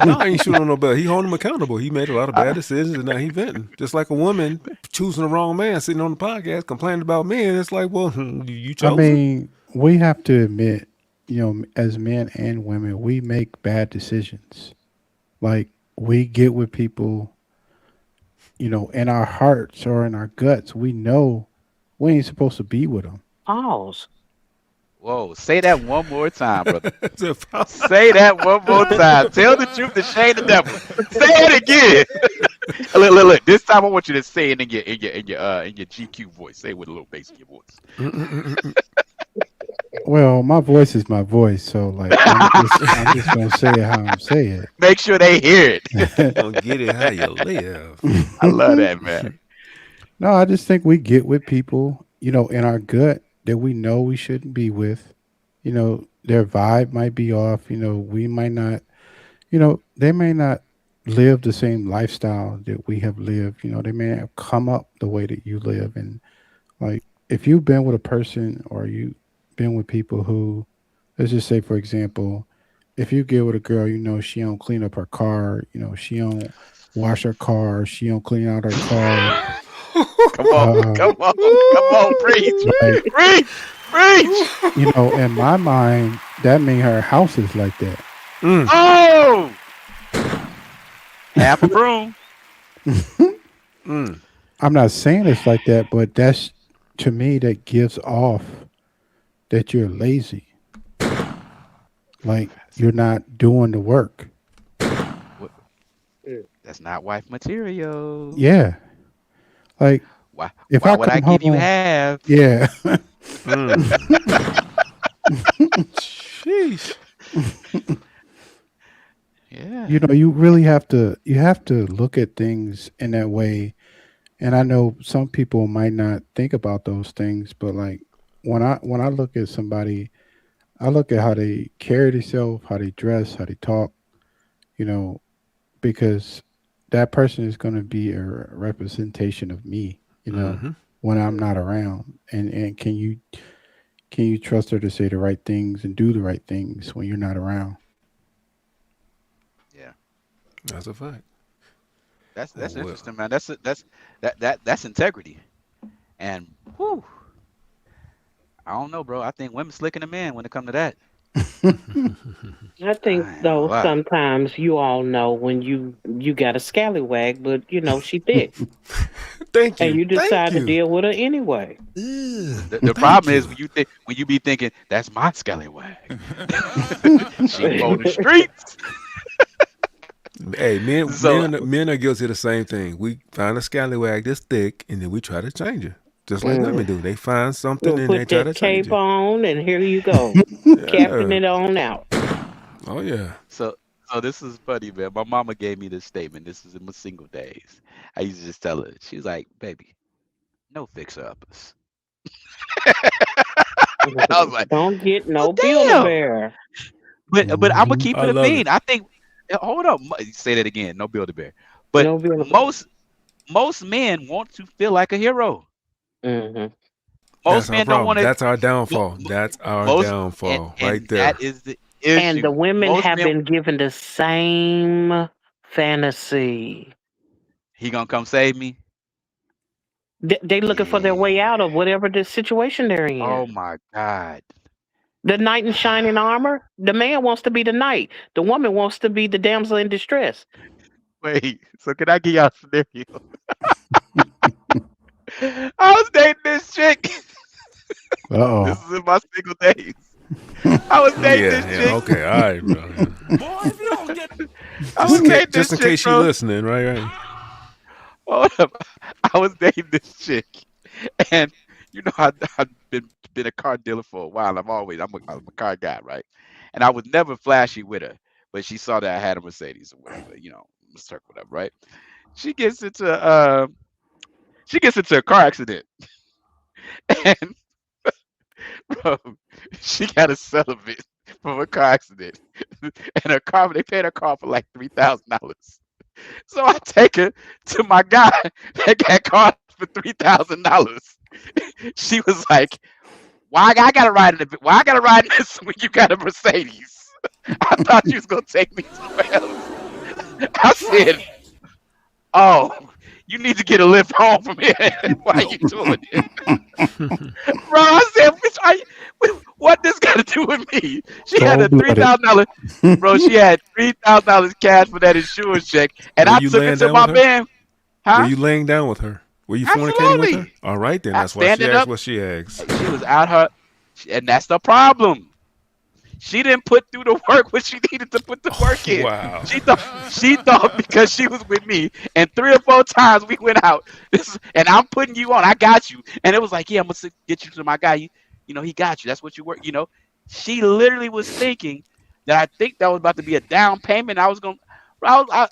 No, I ain't shooting him no bell. He holding him accountable. He made a lot of bad decisions, and now he venting. Just like a woman choosing the wrong man, sitting on the podcast complaining about men. It's like, well, you chose. I mean, we have to admit, as men and women, we make bad decisions. Like, we get with people, in our hearts or in our guts, we know we ain't supposed to be with them. Pause. Whoa, say that one more time, brother. Say that one more time. Tell the truth to shame the devil. Say it again. Look. This time I want you to say it in your GQ voice. Say it with a little bass in your voice. Well, my voice is my voice, so I'm just gonna say it how I'm saying it. Make sure they hear it. Don't get it how you live. I love that, man. No, I just think we get with people, in our gut that we know we shouldn't be with. Their vibe might be off. We might not. They may not live the same lifestyle that we have lived. They may have come up the way that you live, and like if you've been with a person or you been with people who, let's just say, for example, if you get with a girl, she don't clean up her car, she don't wash her car, she don't clean out her car. Come on, preach, preach. In my mind, that means her house is like that. Oh, half a broom. I'm not saying it's like that, but that's, to me, that gives off that you're lazy. Like, you're not doing the work. That's not wife material. Yeah. Like, If why I would I come give you home, half? yeah. Sheesh. Yeah. You know, you really have to look at things in that way. And I know some people might not think about those things, but like when I look at somebody, I look at how they carry themselves, how they dress, how they talk, you know, because that person is going to be a representation of me, you know, Mhm. when I'm not around. And can you trust her to say the right things and do the right things when you're not around? Yeah. That's a fact. That's Well, interesting, man. That's integrity. And whew, I don't know, bro. I think women slicker than men when it comes to that. I think I ain't gonna though lie. sometimes you all know when you got a scallywag, but you know she thick, Thank and you. you Thank decide to you. deal with her anyway. The Thank problem is you. when you be thinking that's my scallywag. She for the streets. Hey, So men are guilty of the same thing. We find a scallywag this thick, and then we try to change her, just like women Mm. do. They find something You'll and they put try to that change cape it. on, and here you go, capping Yeah. it on out. Oh yeah. so this is funny, man. My mama gave me this statement. This is in my single days. I used to just tell her. She was like, "Baby, no fixer uppers." I was like, Don't get "Well, no build a damn." bear. But I'm gonna Hmm. keep I it a love it. bean. I think. Hold up. Say that again. No build a bear. But No build a bear. most men want to feel like a hero. Hmm. Most That's our men don't want problem. to. That's our downfall. That's our Most downfall right and that there. is the And the issue. women Most have men, been given the same fantasy. he gonna come save me. They looking for their way Yeah. out of whatever the situation they're in. Oh my God. The knight in shining armor. The man wants to be the knight. The woman wants to be the damsel in distress. Wait. So can I give y'all a scenario? I was dating this chick. This Uh-oh. is in my single days. I was dating Yeah, this yeah. chick. Okay, all right, bro. Boy, if you don't get I was dating Just this in chick, case you bro. listening, right? Hold up. I was dating this chick, and you know I've been a car dealer for a while. I'm a car guy, right? And I was never flashy with her, but she saw that I had a Mercedes or whatever, circle whatever, right? She gets into a car accident, and bro, she got a settlement from a car accident, and they paid her car for like $3,000. So I take her to my guy that got caught for $3,000. She was like, "Why I gotta ride in the? Why I gotta ride in this when you got a Mercedes? I thought you was gonna take me somewhere else." I said, "Oh, you need to get a lift home from here. Why are you doing it?" Bro, I said, "What this got to do with me?" She had a $3,000. Bro, she had $3,000 cash for that insurance check, and Were I you took her laying to down my with her? man. Were Huh? you laying down with her? Were you fornicating with her? Absolutely. All right, then. I That's why she standing asked up. what she asked. She was out her, and that's the problem. She didn't put through the work what she needed to put the work in. Wow. She thought because she was with me, and 3 or 4 times we went out. And I'm putting you on. I got you. And it was like, yeah, I'm gonna get you to my guy. He got you. That's what you work. She literally was thinking that I think that was about to be a down payment. I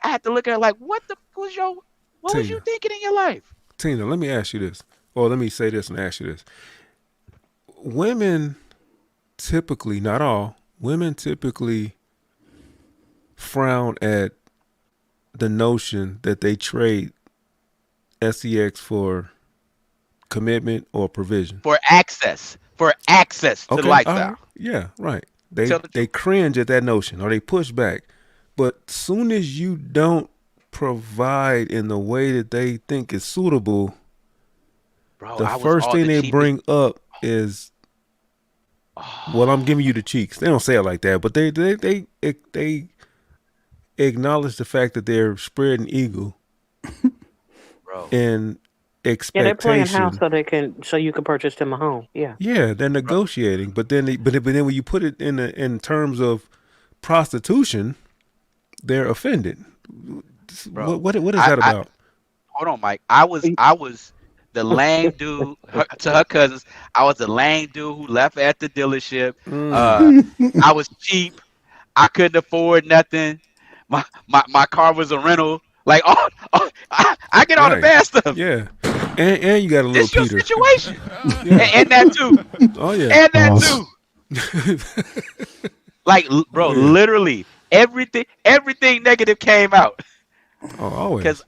had to look at her like, what was you thinking in your life? Tina, let me ask you this. Well, let me say this and ask you this. Women typically, not all, women typically frown at the notion that they trade sex for commitment or provision. For access to Okay, lifestyle. yeah, right. They Tell the they cringe at that notion or they push back. But soon as you don't provide in the way that they think is suitable, Bro, the I was first all thing the they cheapest. bring up is, well, I'm giving you the cheeks. They don't say it like that, but they acknowledge the fact that they're spreading ego Bro. and Yeah, they're playing expectation. house so you can purchase them a home. Yeah. Yeah, they're negotiating, but then when you put it in terms of prostitution, they're offended. Bro, What is that about? Hold on, Mike. I was the lame dude to her cousins. I was the lame dude who left at the dealership. I was cheap. I couldn't afford nothing. My car was a rental. Like, I get all the bad stuff. Yeah. And you got a little It's your Peter. situation. And that too. Oh yeah. And that too. Like, bro, literally everything negative came out. Oh, always. Because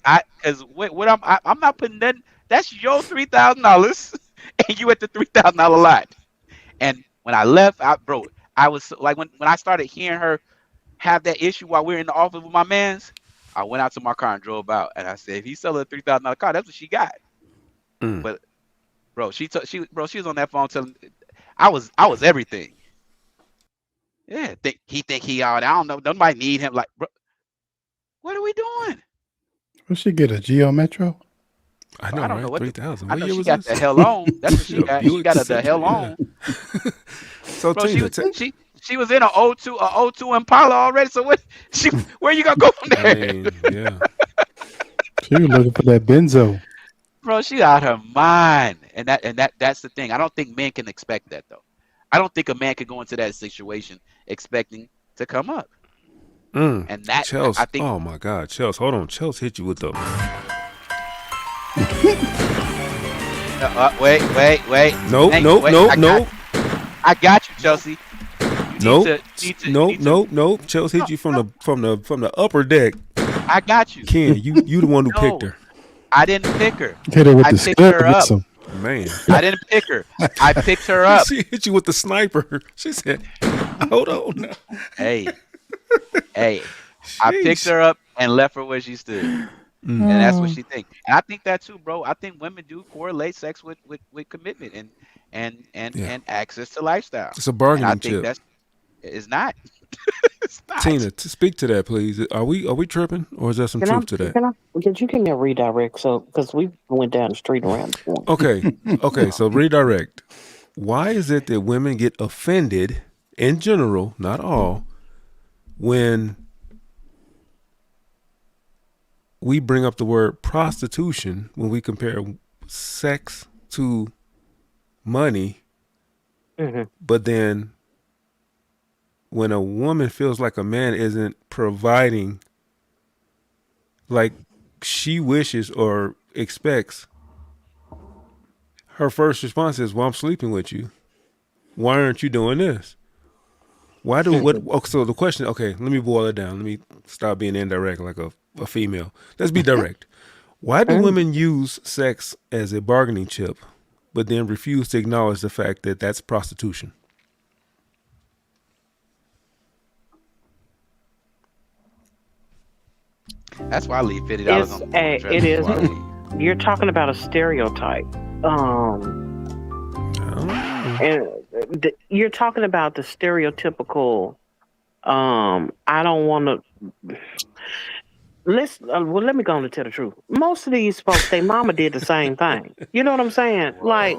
what I'm not putting that. That's your $3,000, and you at the $3,000 lot. And when I left, I was like, when I started hearing her have that issue while we were in the office with my mans, I went out to my car and drove out, and I said, if he's selling a $3,000 car, that's what she got. But bro, she was on that phone telling I was everything. Yeah, he think he out. I don't know. Nobody need him. Like, bro, what are we doing? Will she get a Geo Metro? I know, I don't right? know what 3,000. I What know year she was got this? the hell on. That's what she got. She got the hell on. So Bro, Tina, she was in a 02 Impala already. So where you gonna go from there? I mean, yeah. She was looking for that benzo. Bro, she out her mind. And that's the thing. I don't think men can expect that though. I don't think a man could go into that situation expecting to come up. And that Chelsea. I think. Oh my God, Chelsea. Hold on. Chelsea hit you with the. Wait. Nope, Hey, nope, wait, nope. I got you, Chelsea. Nope. Chelsea hit you from the upper deck. I got you. Ken, you the one who picked her. I didn't pick her. Hit her with I the picked her up. skeleton. Man. I didn't pick her. I picked her up. She hit you with the sniper. She said, "Hold on now." Hey, I picked her up and left her where she stood, and that's what she thinks. And I think that too, bro. I think women do correlate sex with commitment and access to lifestyle. It's a bargaining and I think chip. It's not. It's not. Tina, to speak to that, please. Are we tripping, or is there some truth to that? Did you give me a redirect? So, because we went down the street around the corner. Okay. So redirect. Why is it that women get offended in general, not all, when we bring up the word prostitution when we compare sex to money, but then when a woman feels like a man isn't providing like she wishes or expects, her first response is, well, I'm sleeping with you. Why aren't you doing this? Why do what? So the question, okay, let me boil it down. Let me stop being indirect like a female. Let's be direct. Why do women use sex as a bargaining chip, but then refuse to acknowledge the fact that that's prostitution? That's why I leave $50 on the It is. You're talking about a stereotype. And you're talking about the stereotypical. I don't want to. Let me go on and tell the truth. Most of these folks, their mama did the same thing. You know what I'm saying? Like,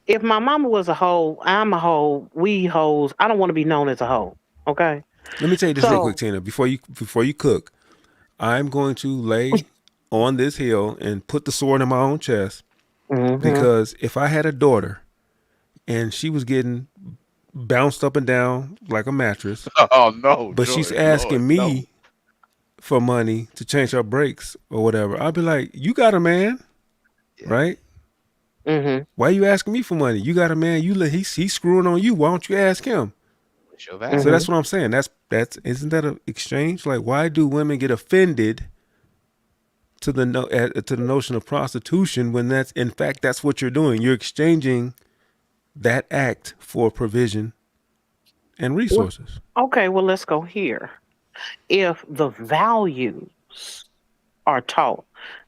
if my mama was a hoe, I'm a hoe. We hoes. I don't want to be known as a hoe. Okay. Let me tell you this real quick, Tina. Before you cook, I'm going to lay on this hill and put the sword in my own chest, because if I had a daughter and she was getting bounced up and down like a mattress, but she's asking me for money to change her brakes or whatever, I'd be like, you got a man, right? Why are you asking me for money? You got a man. He's screwing on you. Why don't you ask him? So that's what I'm saying. That's isn't that an exchange? Like, why do women get offended to the notion of prostitution when that's in fact that's what you're doing? You're exchanging that act for provision and resources. Okay, well, let's go here. If the values are taught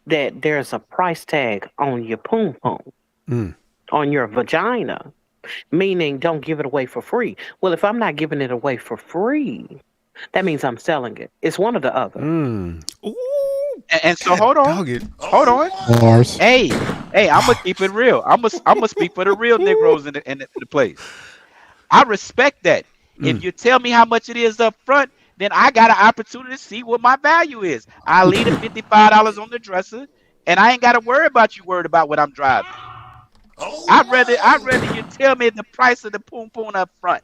that there's a price tag on your poom poom, on your vagina, meaning don't give it away for free. Well, if I'm not giving it away for free, that means I'm selling it. It's one or the other. And so hold on. Hey, I'm gonna keep it real. I'm gonna speak for the real Negroes in the place. I respect that. If you tell me how much it is up front, then I got an opportunity to see what my value is. I leave the $55 on the dresser, and I ain't got to worry about you worried about what I'm driving. I'd rather you tell me the price of the poom poom up front.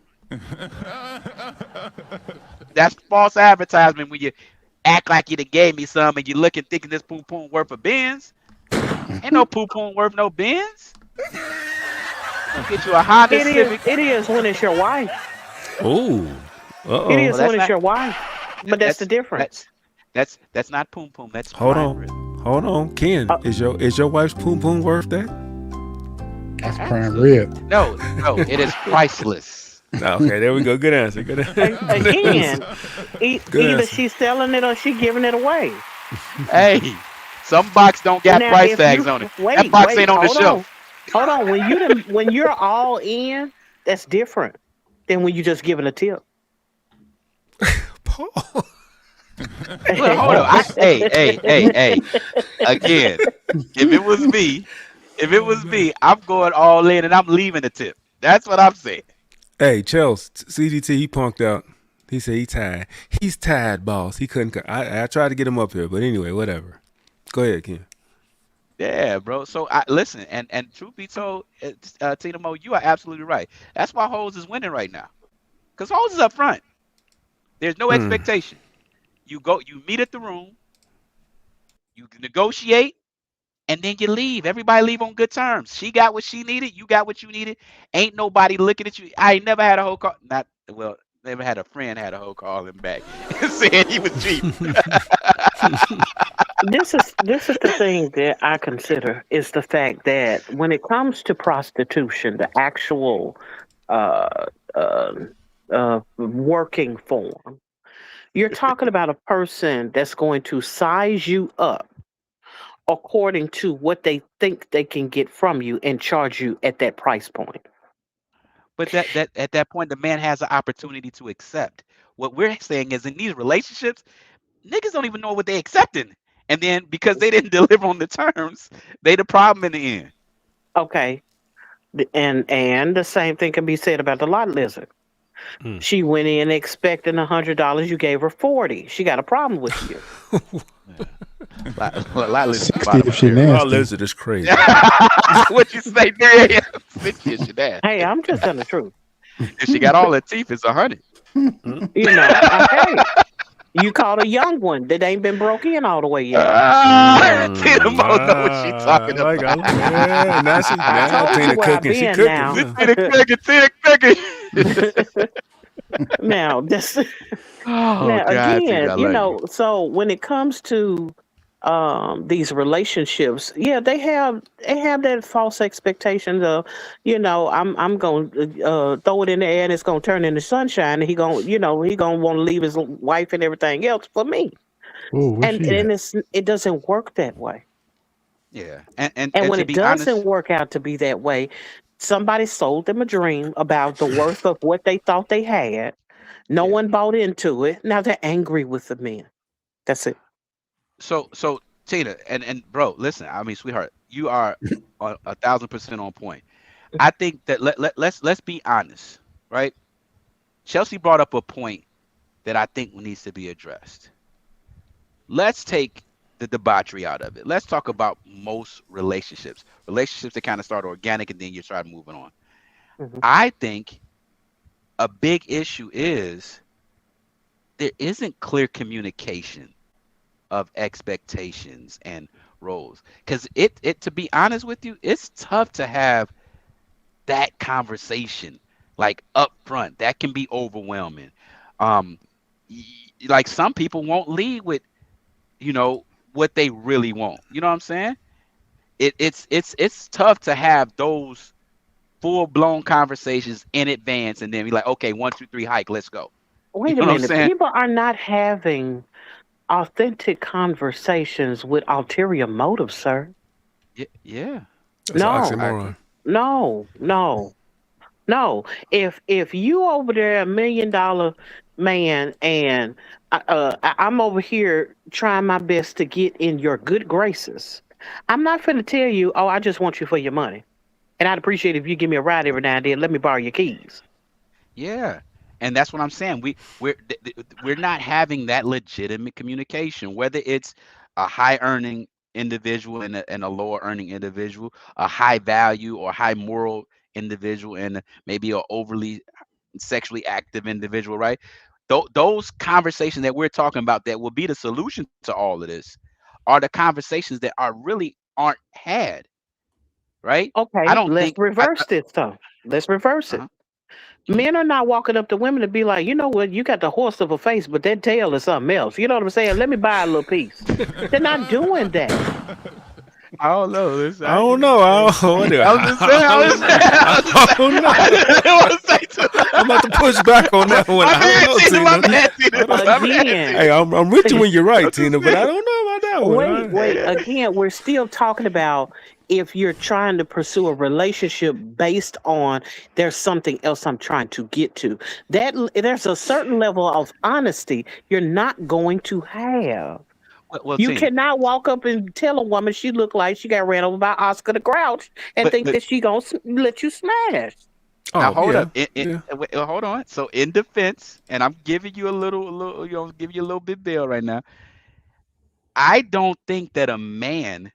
That's false advertisement when you act like you done gave me some and you looking thinking this poom poom worth a Benz. Ain't no poom poom worth no Benz. Get you a Honda Civic. It is when it's your wife. Oh. Uh-oh. It is when it's your wife. But that's the difference. That's not poom poom. That's Hold prime on. rib. Hold on. Ken, is your wife's poom poom worth that? That's prime rib. No, it is priceless. Okay, there we go. Good answer. Good answer. Again, Good either answer. she's selling it or she's giving it away. Hey, some box don't got Now, price if tags you- on it. Wait, That box wait, ain't on the hold shelf. Hold on. When you're all in, that's different than when you just giving a tip. Paul. Look, hold on. Hey. Again, if it was me, I'm going all in and I'm leaving the tip. That's what I'm saying. Hey, Chels, CGT, he punked out. He said he tired. He's tired, boss. He couldn't. I tried to get him up here, but anyway, whatever. Go ahead, Ken. Yeah, bro. So listen, and truth be told, Tina Mo, you are absolutely right. That's why Hoes is winning right now, because Hoes is up front. There's no expectation. You meet at the room, you negotiate, and then you leave. Everybody leave on good terms. She got what she needed. You got what you needed. Ain't nobody looking at you. I ain't never had a hoe call. Never had a friend had a hoe call him back saying he was cheap. This is the thing that I consider is the fact that when it comes to prostitution, the actual working form, you're talking about a person that's going to size you up according to what they think they can get from you and charge you at that price point. But that at that point, the man has an opportunity to accept. What we're saying is in these relationships, niggas don't even know what they accepting. And then because they didn't deliver on the terms, they the problem in the end. Okay. And the same thing can be said about the lot lizard. She went in expecting $100. You gave her 40. She got a problem with you. Lot lizard, 60 if she Lot nasty. lizard is crazy. what you say, there? 50 is your dad. Hey, I'm just telling the truth. If she got all her teeth, it's 100. You know, okay. You caught a young one that ain't been broke in all the way yet. Tina Mo know what she talking about. Yeah, now told you Tina where I cooking. She been cooking. now. Tina cooking. Now, this. Oh, Now God, Tina, I again, love you know, so when it comes to these relationships, yeah, they have that false expectations of, you know, I'm going to throw it in the air and it's going to turn into sunshine, and he going to want to leave his wife and everything else for me. Ooh, where's And she at? it doesn't work that way. Yeah, and And when to it be doesn't honest, work out to be that way, somebody sold them a dream about the worth of what they thought they had. No Yeah. one bought into it. Now they're angry with the men. That's it. so Tina and bro, listen, I mean, sweetheart, you are 1,000% on point. I think that let's be honest, right? Chelsea brought up a point that I think needs to be addressed. Let's take the debauchery out of it. Let's talk about most relationships that kind of start organic and then you start moving on. Mhm. I think a big issue is there isn't clear communication of expectations and roles. Because it to be honest with you, it's tough to have that conversation like up front. That can be overwhelming. Like some people won't lead with, you know, what they really want. You know what I'm saying? It's tough to have those full-blown conversations in advance and then be like, okay, 1, 2, 3, hike, let's go. Wait You a know what I'm minute. saying? People are not having authentic conversations with ulterior motives, sir. Yeah. That's No. an oxymoron. No. If you over there $1 million man and I'm over here trying my best to get in your good graces, I'm not finna tell you, oh, I just want you for your money. And I'd appreciate if you give me a ride every now and then. Let me borrow your keys. Yeah. And that's what I'm saying. We're not having that legitimate communication, whether it's a high earning individual and a lower earning individual, a high value or high moral individual, and maybe a overly sexually active individual, right? Those conversations that we're talking about that will be the solution to all of this are the conversations that aren't had, right? I Okay, don't let's think reverse this though. Let's reverse it. uh Men are not walking up to women to be like, you know what, you got the horse of a face, but that tail is something else. You know what I'm saying? Let me buy a little piece. They're not doing that. I don't know. This, I don't know. I was just saying. I don't know. I'm about to push back on that one. I don't know, Tina. Again, Hey, I'm with you when you're right, Tina, but I don't know about that one. wait. Again, we're still talking about if you're trying to pursue a relationship based on there's something else I'm trying to get to. That there's a certain level of honesty you're not going to have. Well, You Tina, cannot walk up and tell a woman she look like she got ran over by Oscar the Grouch and but think but that she gonna let you smash. now Oh, hold yeah. up. Hold on. So in defense, and I'm giving you a little, give you a little bit bill right now. I don't think that a man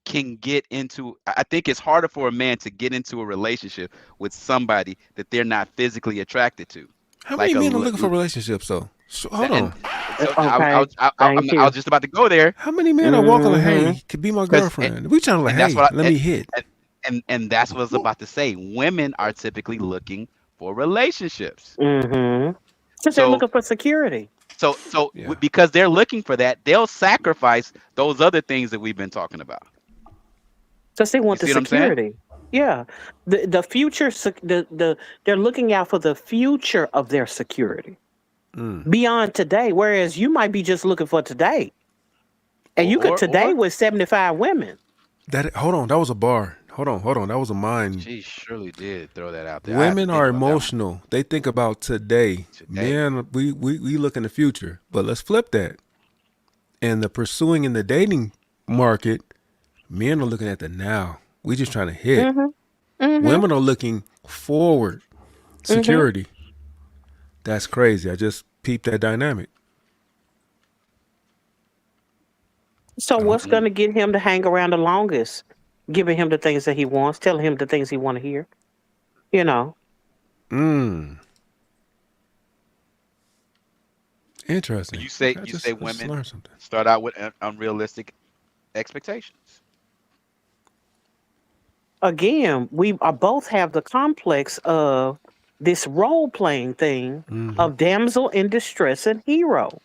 can get into. I think it's harder for a man to get into a relationship with somebody that they're not physically attracted to. How Like many a men are l- looking for relationships, though? So, hold and on. so Okay, I thank was you. just about to go there. How many men are walking like, hmm hey, could be my 'Cause girlfriend? We trying to like, and that's hey, what let me hit. and that's what I was about to say. Women are typically looking for relationships. Because they're So looking for security. Yeah. because they're looking for that, they'll sacrifice those other things that we've been talking about. Because they You want the see what I'm saying? security. Yeah. The future they're looking out for the future of their security Mm. beyond today. Whereas you might be just looking for today. And you could Or today with 75 women. Hold on, that was a bar. Hold on, that was a mind. she surely did throw that out there. I have to Women think are about that one emotional. They think about today. today. Men, we look in the future. But let's flip that. And the pursuing in the dating market, men are looking at the now. We just trying to hit. Mm-hmm. Women are looking forward. Security. That's crazy. I just peeped that dynamic. So I don't. what's gonna get him to hang around the longest? Giving him the things that he wants, telling him the things he want to hear. You know. Mm. Interesting. You say Okay, you say I just women learned something. start out with unrealistic expectations. Again, we are both have the complex of this role playing thing Hmm. of damsel in distress and hero.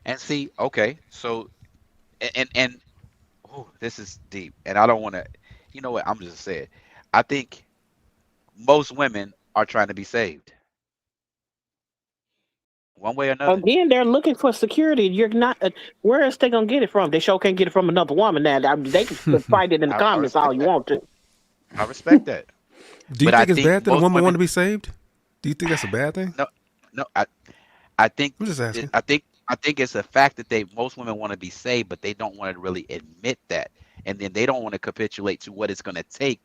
And see, okay, so and oh, this is deep, and I don't want to. You know what? I'm just saying. I think most women are trying to be saved, one way or another. Again, they're looking for security. You're not. Where else they gonna get it from? They sure can't get it from another woman. Now they can fight it in the I comments all respect you that. want to. I respect that. Do you But I think it's think bad that a most woman want women, to be saved? Do you think that's a bad thing? no, no, I think I'm just asking. I think it's a fact that most women want to be saved, but they don't want to really admit that, and then they don't want to capitulate to what it's going to take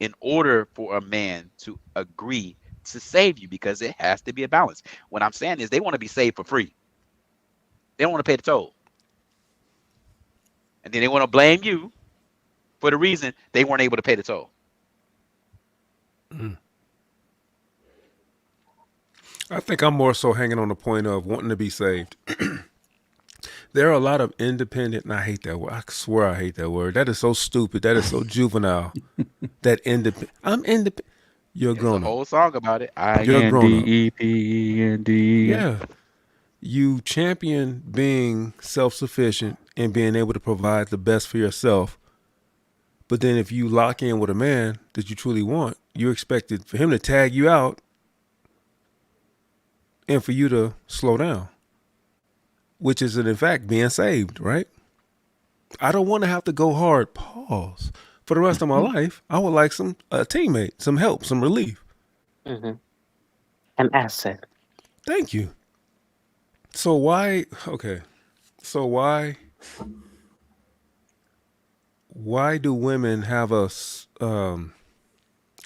in order for a man to agree to save you, because it has to be a balance. What I'm saying is they want to be saved for free. They don't want to pay the toll, and then they want to blame you for the reason they weren't able to pay the toll. Mm. I think I'm more so hanging on the point of wanting to be saved. There are a lot of independent, and I hate that word. I swear I hate that word. That is so stupid. That is so juvenile. That independent. I'm independent. You're a There's a grown up. whole song about it. You're a grown up. INDEPEND. Yeah. You champion being self-sufficient and being able to provide the best for yourself. But then if you lock in with a man that you truly want, you're expected for him to tag you out and for you to slow down, which is in fact being saved, right? I don't want to have to go hard, pause, for the rest of my life. I would like some teammate, some help, some relief. An asset. Thank you. So why, okay, so why do women have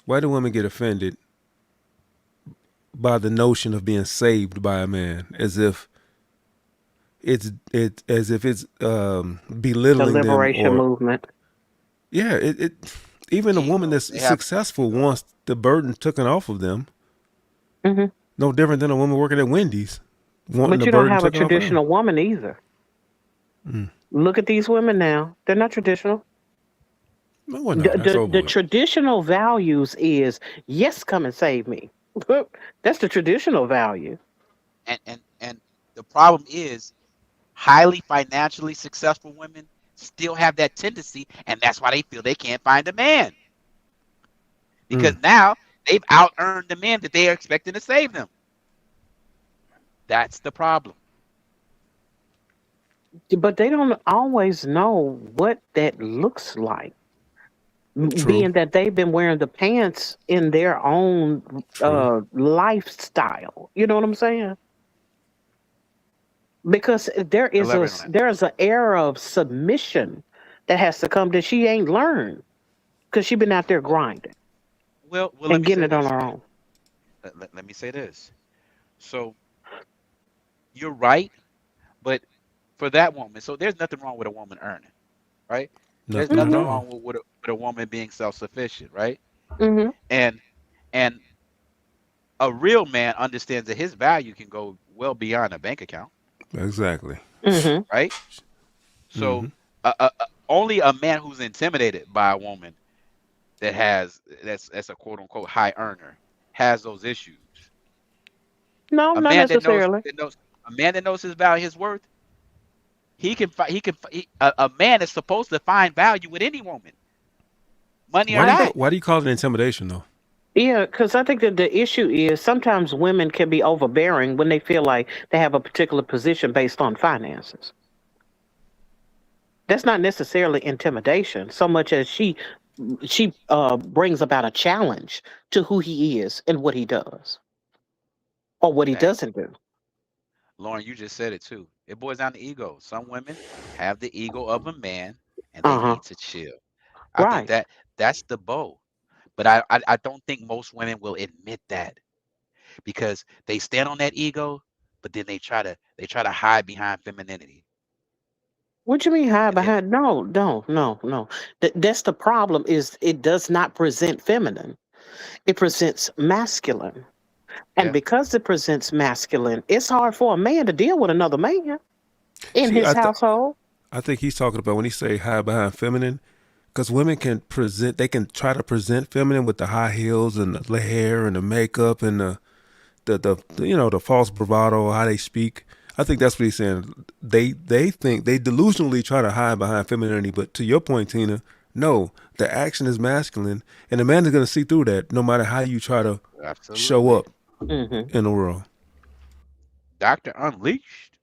why do women get offended by the notion of being saved by a man, as if it's as if it's The belittling them, liberation or movement. yeah, even a woman that's They have successful wants the burden taken off of them. Hmm. No different than a woman working at Wendy's wanting But the you don't burden have a taken off of them. traditional woman either. Look at these women now. They're not traditional. No, no, The, that's over the with. traditional values is yes, come and save me. That's the traditional value. and the problem is highly financially successful women still have that tendency, and that's why they feel they can't find a man because now they've out earned the men that they are expecting to save them. That's the problem. But they don't always know what that looks like. True. Being that they've been wearing the pants in their own True. lifestyle. You know what I'm saying? Because Elaborate on that. there's an era of submission that has to come that she ain't learned because she been out there grinding Well, let and me getting say it on this. her own. Let me say this. So you're right, but for that woman, so there's nothing wrong with a woman earning, right? There's Nothing at nothing Hmm. all. wrong with a woman being self-sufficient, right? Hmm. And and a real man understands that his value can go well beyond a bank account, Exactly. Hmm. right? So Hmm. only a man who's intimidated by a woman that's a quote unquote high earner has those issues. No, A not man that necessarily. knows a man that knows his value, his worth, a man is supposed to find value with any woman, money or not. Why do you call it intimidation though? Yeah, because I think that the issue is sometimes women can be overbearing when they feel like they have a particular position based on finances. That's not necessarily intimidation so much as she brings about a challenge to who he is and what he does or what he Dang. doesn't do. Lauren, you just said it too. It boils down to ego. Some women have the ego of a man and they Uh-huh. need to chill. I think Right. that's the bow. But I don't think most women will admit that because they stand on that ego, but then they try to hide behind femininity. What you mean hide And then behind? No, no, no, no. That's the problem is it does not present feminine. It presents masculine. And yeah, because it presents masculine, it's hard for a man to deal with another man in See, his household. I think he's talking about when he say hide behind feminine, because women can present, they can try to present feminine with the high heels and the hair and the makeup and the false bravado, how they speak. I think that's what he's saying. They think they delusionally try to hide behind femininity, but to your point, Tina, no, the action is masculine, and the man is going to see through that no matter how you try to show absolutely. up Hmm. in the world. Dr. Unleashed.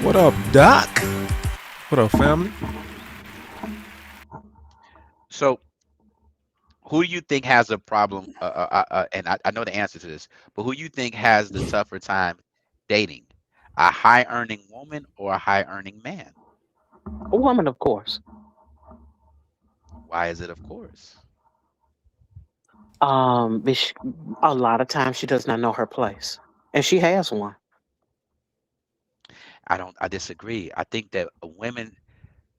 What up, Doc? What up, family? So who do you think has a problem? And I know the answer to this, but who you think has the tougher time dating? A high earning woman or a high earning man? A woman, of course. Why is it of course? But a lot of times she does not know her place, and she has one. I disagree. I think that women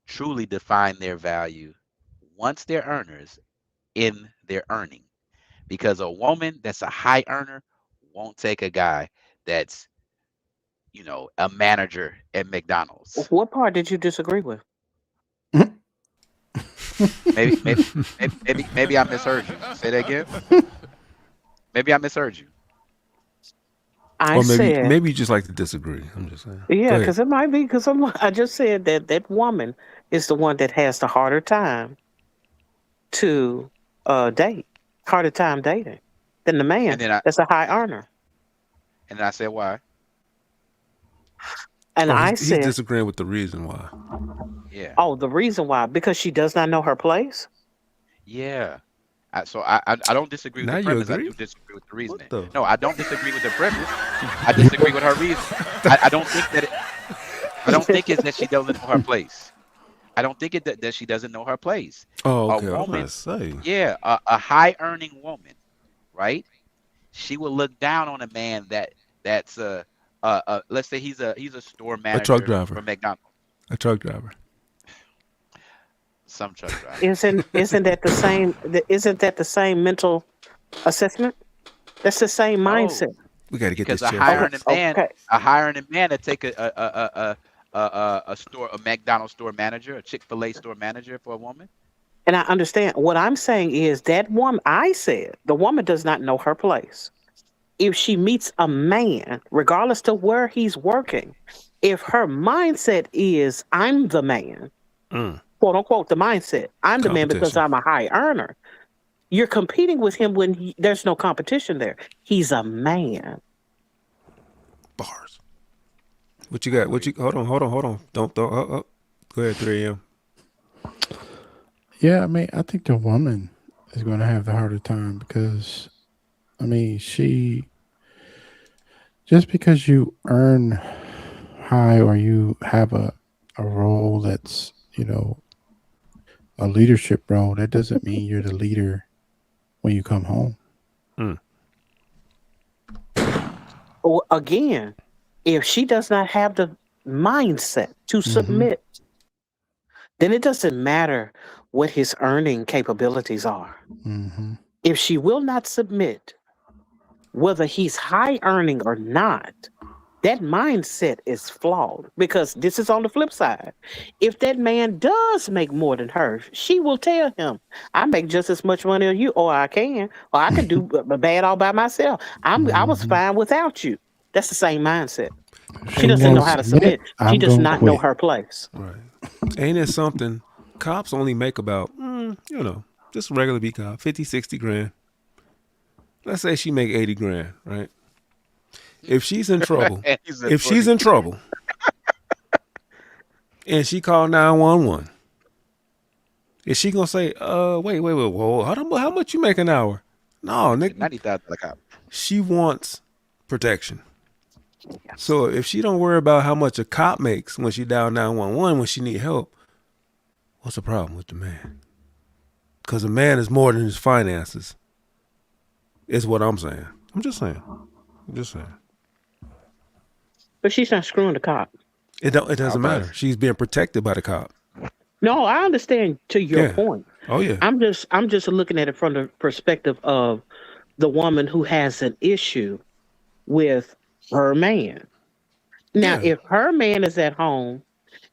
truly define their value once they're earners in their earning. Because a woman that's a high earner won't take a guy that's, a manager at McDonald's. What part did you disagree with? Maybe I misheard you. Say that again. Maybe I misheard you. I Or said, maybe you just like to disagree. I'm just saying. Go yeah, ahead. because it might be because I just said that that woman is the one that has the harder time to date, harder time dating than the man And then I that's a high earner. and then I said why? And Oh, I he's said, disagreeing with the reason why. Yeah. oh, the reason why because she does not know her place. Yeah. I don't disagree with Now the you premise. I agree? do disagree with the reasoning. the- No, I don't disagree with the premise. I disagree with her reason. I don't think that I don't think it's that she doesn't know her place. I don't think that she doesn't know her place. Oh, A okay. I was woman, about to say. yeah, a high earning woman right? She will look down on a man that's let's say he's a store A truck manager driver. for McDonald's. A truck driver. Some truck driver. Isn't that the same? Isn't that the same mental assessment? That's the same mindset. We got to get Because this a check. hiring a man to take a McDonald's store manager, a Chick-fil-A store manager for a woman. And I understand. What I'm saying is that woman, I said, the woman does not know her place. If she meets a man, regardless to where he's working, if her mindset is, I'm the man, quote unquote, the mindset, I'm the man because I'm a high earner, you're competing with him when there's no competition there. He's a man. Bars. What you got? Hold on. Don't. Go ahead, 3 a.m. Yeah, I mean, I think the woman is going to have the harder time because, I mean, just because you earn high or you have a role that's, a leadership role, that doesn't mean you're the leader when you come home. Or again, if she does not have the mindset to submit, then it doesn't matter what his earning capabilities are. If she will not submit, whether he's high earning or not, that mindset is flawed because this is on the flip side. If that man does make more than her, she will tell him, I make just as much money as you, or I can do bad all by myself. I was fine without you. That's the same mindset. She doesn't know how to submit. She does not know her place. Right. Ain't it something? Cops only make about, just regular B cop, 50, 60 grand. Let's say she make 80 grand, right? If she's in trouble, and she called 911, is she gonna say, wait, whoa, how much you make an hour? No, Nick. $90,000 cop. She wants protection. So if she don't worry about how much a cop makes when she dial 911 when she need help, what's the problem with the man? Because a man is more than his finances. Is what I'm saying. I'm just saying. But she's not screwing the cop. It doesn't matter. She's being protected by the cop. No, I understand to your point. Oh yeah. I'm just looking at it from the perspective of the woman who has an issue with her man. Now, if her man is at home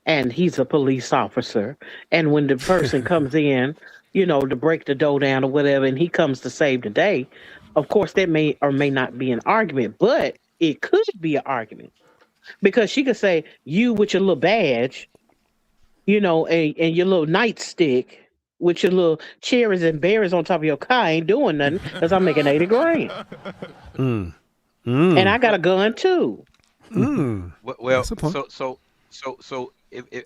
and he's a police officer, and when the person comes in, to break the door down or whatever, and he comes to save the day, of course, that may or may not be an argument, but it could be an argument because she could say, you with your little badge, and your little nightstick with your little cherries and berries on top of your car ain't doing nothing because I'm making 80 grand. And I got a gun too. Well, so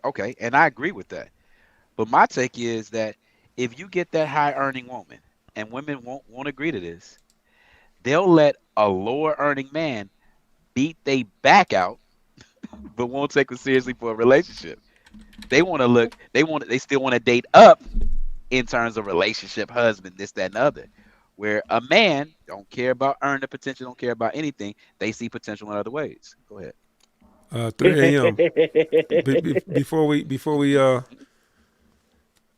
okay, and I agree with that. But my take is that if you get that high earning woman, and women won't agree to this, they'll let a lower earning man beat they back out, but won't take them seriously for a relationship. They still want to date up in terms of relationship, husband, this, that, and the other. Where a man don't care about earning the potential, don't care about anything. They see potential in other ways. Go ahead. 3 a.m. Before we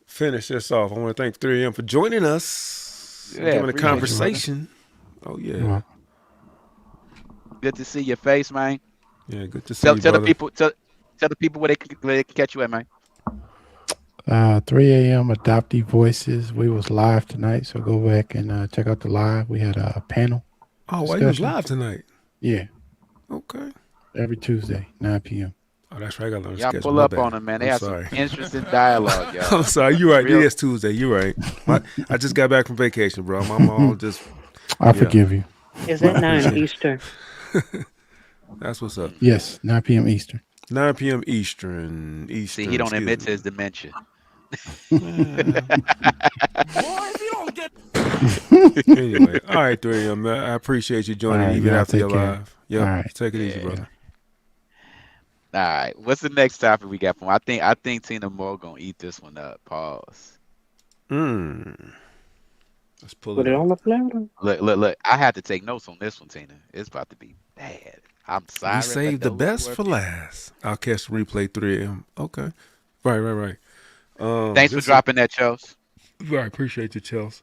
finish this off, I want to thank 3 a.m. for joining us, having a conversation. Oh yeah. Good to see your face, man. Yeah, good to see you, tell brother. Tell the people where they can catch you at, man. 3 a.m. Adoptee Voices. We was live tonight, so go back and check out the live. We had a panel. Oh, why you was live tonight? Yeah. Okay. Every Tuesday, 9 p.m. Oh, that's right. I got to y'all pull up on them, man. They have some interesting dialogue, y'all. I'm sorry. You're right. It's Tuesday. You're right. I just got back from vacation, bro. I'm all just. I forgive you. Is that 9 Eastern? That's what's up. Yes, 9 p.m. Eastern. 9 p.m. Eastern. See, he don't admit to his dementia. Anyway, all right, 3 a.m. I appreciate you joining even after you're live. Yeah, all right. Take it easy, brother. All right, what's the next topic we got from? I think Tina Moore gonna eat this one up. Pause. Let's pull Put it it up. on the platter. Look. I had to take notes on this one, Tina. It's about to be bad. I'm sorry. We for saved the those best who are for offended. last. I'll catch the replay 3 a.m. Okay. Right. Thanks for This is, dropping that, Chels. right, appreciate you, Chels.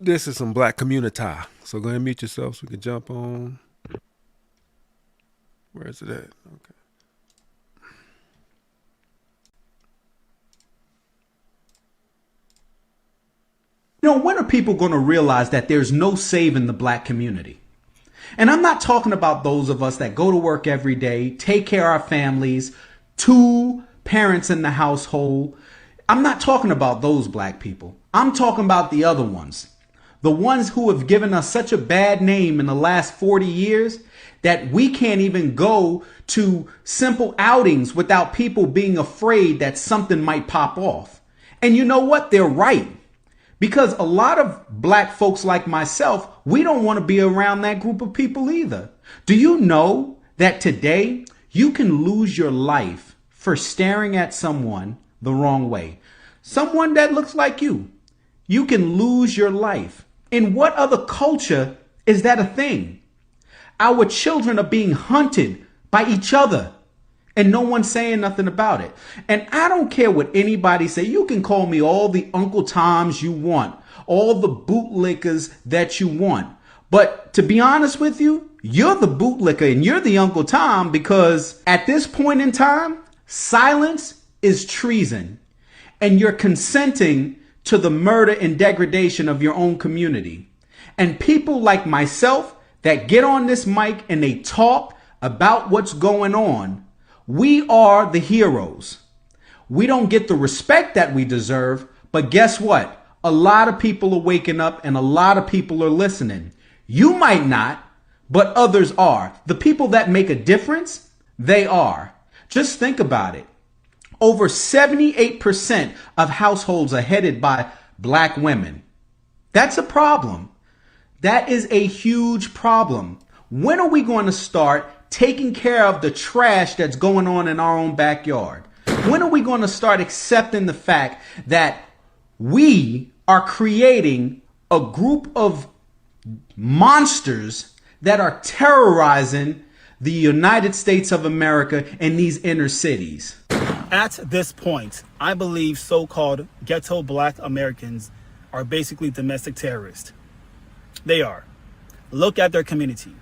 This is some black community. So go ahead and mute yourself so we can jump on. Where is it at? Okay. When are people going to realize that there's no save in the black community? And I'm not talking about those of us that go to work every day, take care of our families, 2 parents in the household. I'm not talking about those black people. I'm talking about the other ones. The ones who have given us such a bad name in the last 40 years that we can't even go to simple outings without people being afraid that something might pop off. And you know what? They're right. Because a lot of black folks like myself, we don't want to be around that group of people either. Do you know that today you can lose your life for staring at someone the wrong way? Someone that looks like you. You can lose your life. In what other culture is that a thing? Our children are being hunted by each other and no one's saying nothing about it. And I don't care what anybody say. You can call me all the Uncle Toms you want, all the bootlickers that you want. But to be honest with you, you're the bootlicker and you're the Uncle Tom, because at this point in time, silence is treason and you're consenting to the murder and degradation of your own community. And people like myself that get on this mic and they talk about what's going on, we are the heroes. We don't get the respect that we deserve, but guess what? A lot of people are waking up and a lot of people are listening. You might not, but others are. The people that make a difference, they are. Just think about it. Over 78% of households are headed by black women. That's a problem. That is a huge problem. When are we going to start taking care of the trash that's going on in our own backyard? When are we going to start accepting the fact that we are creating a group of monsters that are terrorizing the United States of America and these inner cities? At this point, I believe so-called ghetto black Americans are basically domestic terrorists. They are. Look at their community.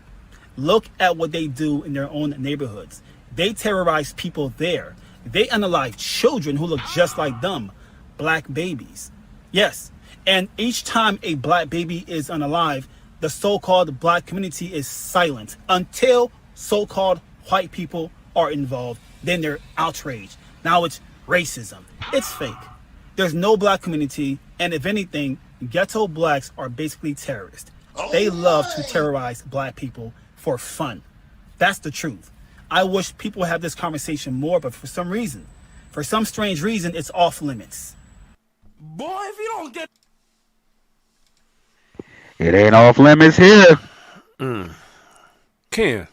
Look at what they do in their own neighborhoods. They terrorize people there. They unalive children who look just like them, black babies. Yes, and each time a black baby is unalive, the so-called black community is silent until so-called white people are involved. Then they're outraged. Now it's racism. It's fake. There's no black community, and if anything, ghetto blacks are basically terrorists. They love to terrorize black people for fun. That's the truth. I wish people have this conversation more, but for some strange reason, it's off limits. Boy, if you don't get It ain't off limits here. Ken,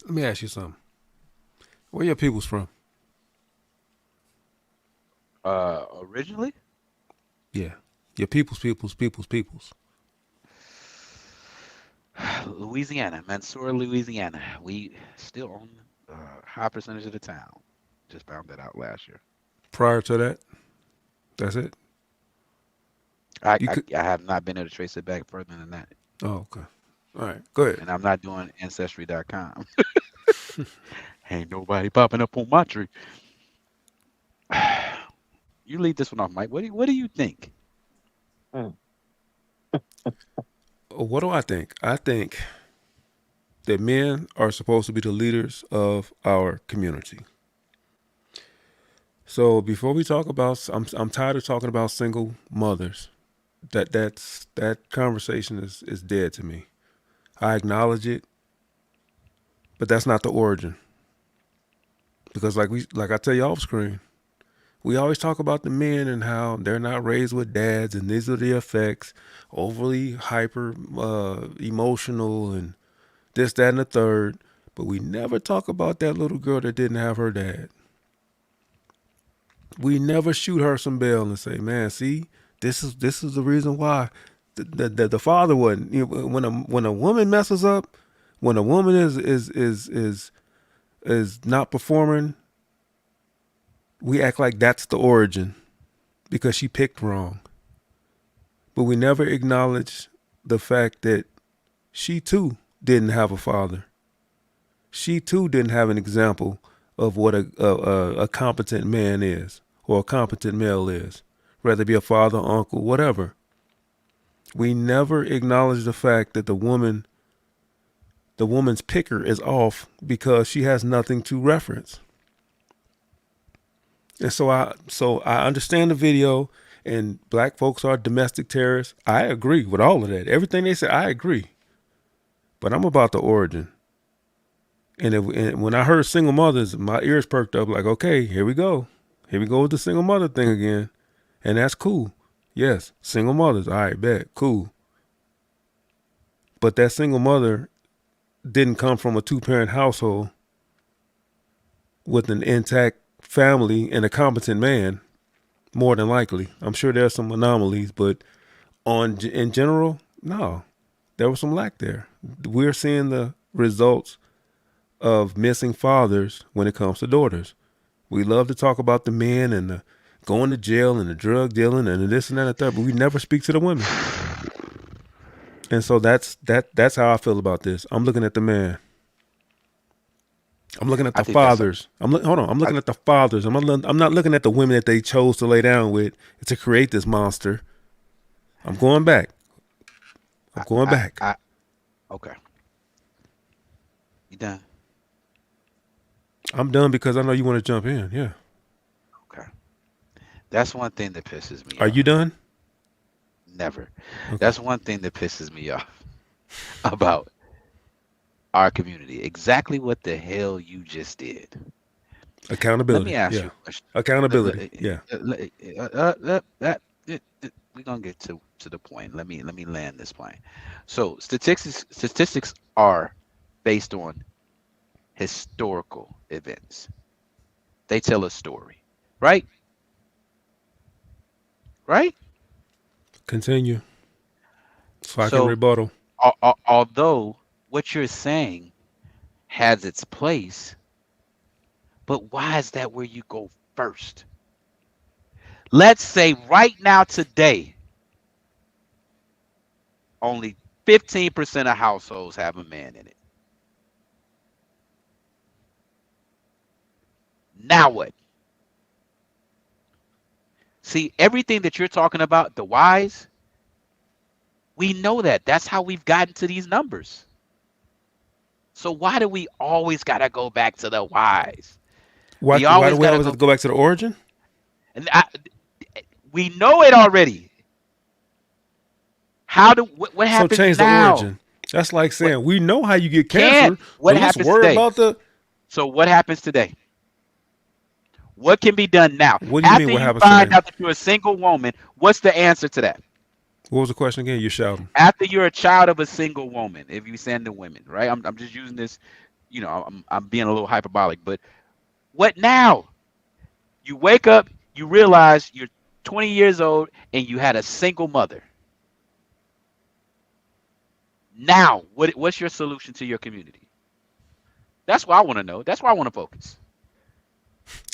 let me ask you something. Where your people's from? Originally? Yeah. Your people's. Louisiana, Mansour, Louisiana. We still own a high percentage of the town. Just found that out last year. Prior to that? That's it? I have not been able to trace it back further than that. Oh, okay. All right, go ahead. And I'm not doing Ancestry.com. Ain't nobody popping up on my tree. You leave this one off, Mike. What do you think? What do I think? I think that men are supposed to be the leaders of our community. So before we talk about, I'm tired of talking about single mothers. That conversation is dead to me. I acknowledge it, but that's not the origin. Because like I tell you off screen, we always talk about the men and how they're not raised with dads, and these are the effects, overly hyper emotional and this, that, and the third. But we never talk about that little girl that didn't have her dad. We never shoot her some bail and say, man, see, This is the reason why the father wasn't. You know, when a woman messes up, when a woman is not performing, we act like that's the origin because she picked wrong. But we never acknowledge the fact that she too didn't have a father. She too didn't have an example of what a competent man is or a competent male is, whether it be a father, uncle, whatever. We never acknowledge the fact that the woman's picker is off because she has nothing to reference. And so I understand the video, and black folks are domestic terrorists. I agree with all of that. Everything they say, I agree. But I'm about the origin. And when I heard single mothers, my ears perked up like, okay, here we go. Here we go with the single mother thing again. And that's cool. Yes, single mothers. All right, bet. Cool. But that single mother didn't come from a 2-parent household with an intact family and a competent man, more than likely. I'm sure there's some anomalies, but in general, no. There was some lack there. We're seeing the results of missing fathers when it comes to daughters. We love to talk about the men and the going to jail and the drug dealing and this and that and that, but we never speak to the women. And so that's how I feel about this. I'm looking at the man. I'm looking at the fathers. I'm looking at the fathers. I'm not looking at the women that they chose to lay down with to create this monster. I'm going back. Okay. You done? I'm done because I know you want to jump in. Yeah. Okay. That's one thing that pisses me off. Are you done? Never. Okay. That's one thing that pisses me off about our community. Exactly what the hell you just did. Accountability. Let me ask you a question. Accountability. Yeah. We're gonna get to the point. Let me land this plane. So statistics are based on historical events. They tell a story, right? Right? Continue. So I can rebuttal. Although what you're saying has its place, but why is that where you go first? Let's say right now today, only 15% of households have a man in it. Now what? See, everything that you're talking about, the whys, we know that. That's how we've gotten to these numbers. So why do we always got to go back to the whys? Why do we always have to go back to the origin? And we know it already. What happens so change now? The origin. That's like saying we know how you get cancer. What happens today? So what happens today? What can be done now? What do you mean? What happens today? After you find out that you're a single woman, what's the answer to that? What was the question again? You're shouting. After you're a child of a single woman, if you send the women, right? I'm just using this, I'm being a little hyperbolic, but what now? You wake up, you realize you're 20 years old and you had a single mother. Now, what's your solution to your community? That's what I want to know. That's where I want to focus.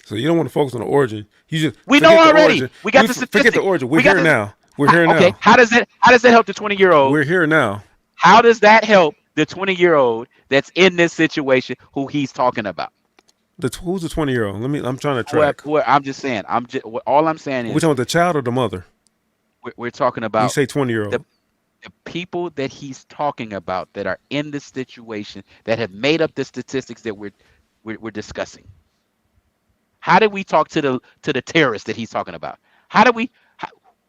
So you don't want to focus on the origin. We know already. We got the statistics. Forget the origin. We're here now. We're here now. Okay. How does that help the 20-year-old? We're here now. How does that help the 20-year-old that's in this situation who he's talking about? Who's the 20-year-old? I'm trying to track. I'm just saying. All I'm saying is. We're talking about the child or the mother? We're talking about. You say 20-year-old. The people that he's talking about that are in this situation that have made up the statistics that we're discussing. How do we talk to the terrorists that he's talking about?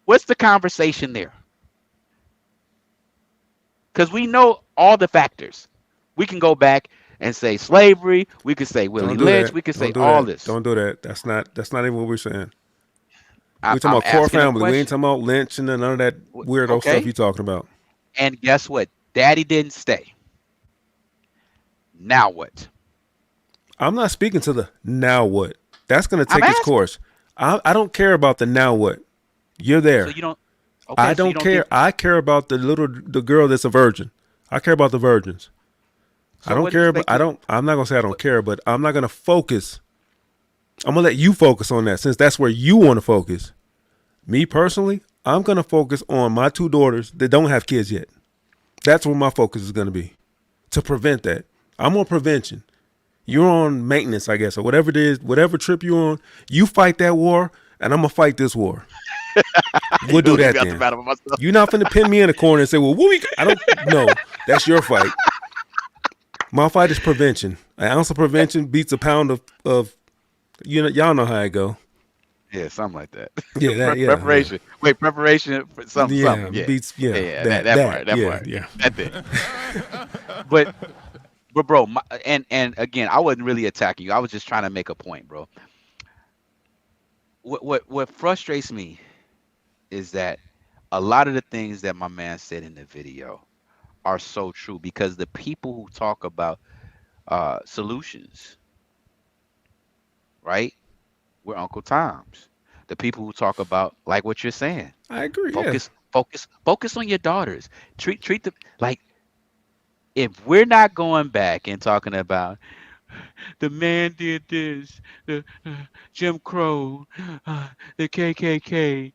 What's the conversation there? Because we know all the factors. We can go back and say slavery. We could say Willie Lynch. We could say all this. Don't do that. That's not even what we're saying. We're talking about core family. We ain't talking about Lynch and none of that weirdo stuff you're talking about. And guess what? Daddy didn't stay. Now what? I'm not speaking to the now what. That's going to take its course. I don't care about the now what. You're there. Okay, I so you don't don't care. think. I care about the girl that's a virgin. I care about the virgins. I So don't what do you care expect? I'm not gonna say I don't care, but I'm not gonna focus. I'm gonna let you focus on that since that's where you want to focus. Me personally, I'm gonna focus on my 2 daughters that don't have kids yet. That's where my focus is gonna be. To prevent that. I'm on prevention. You're on maintenance, I guess, or whatever it is, whatever trip you're on, you fight that war, and I'm gonna fight this war. We'll do that then. You're not finna pin me in a corner and say, well, I don't know. That's your fight. My fight is prevention. An ounce of prevention beats a pound of y'all know how it go. Yeah, something like that. Yeah, Preparation. Wait, preparation for something. Yeah, Yeah, beats that part. yeah. That thing. But bro, and again, I wasn't really attacking you. I was just trying to make a point, bro. What frustrates me is that a lot of the things that my man said in the video are so true, because the people who talk about solutions, right? We're Uncle Toms. The people who talk about, like what you're saying. I agree. Focus on your daughters. Treat them like, if we're not going back and talking about the man did this, the Jim Crow, the KKK,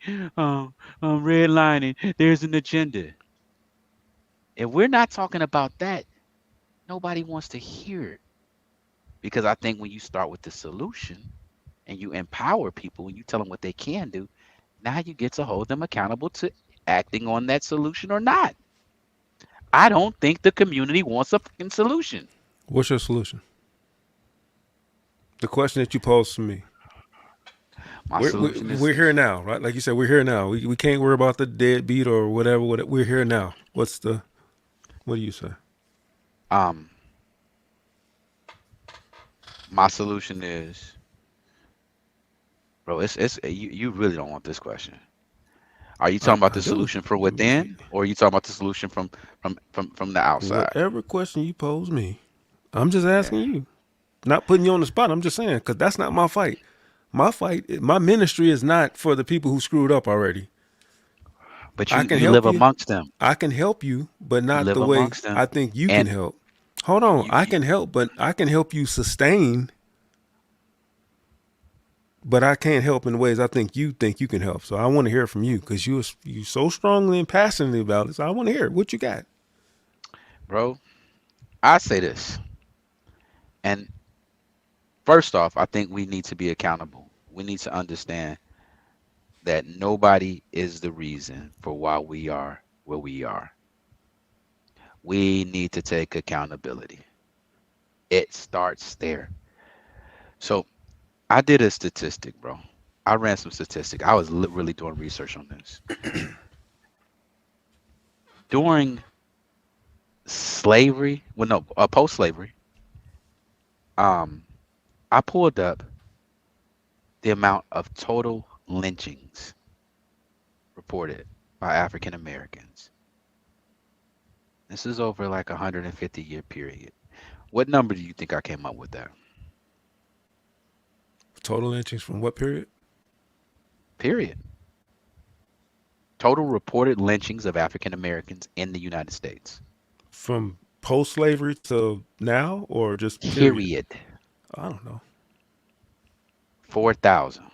redlining, there's an agenda. If we're not talking about that, nobody wants to hear it. Because I think when you start with the solution and you empower people and you tell them what they can do, now you get to hold them accountable to acting on that solution or not. I don't think the community wants a fucking solution. What's your solution? The question that you posed to me. We're here now, right? Like you said, we're here now. We can't worry about the deadbeat or whatever. We're here now. What do you say? My solution is, bro, it's you really don't want this question. Are you talking about the solution from within, or are you talking about the solution from the outside? Whatever question you pose me, I'm just asking you. Not putting you on the spot. I'm just saying, because that's not my fight. My ministry is not for the people who screwed up already. But you live amongst them. I can help you, but not the way I think you can help. Hold on. I can help, but I can help you sustain. But I can't help in the ways I think you can help. So I want to hear from you, because you so strongly and passionately about it. So I want to hear what you got. Bro, I say this. And first off, I think we need to be accountable. We need to understand that nobody is the reason for why we are where we are. We need to take accountability. It starts there. So I did a statistic, bro. I ran some statistics. I was really doing research on this. During slavery, post-slavery, I pulled up the amount of total lynchings reported by African Americans. This is over like 150-year period. What number do you think I came up with that? Total lynchings from what period? Period. Total reported lynchings of African Americans in the United States. From post-slavery to now, or just period? I don't know. 4,000.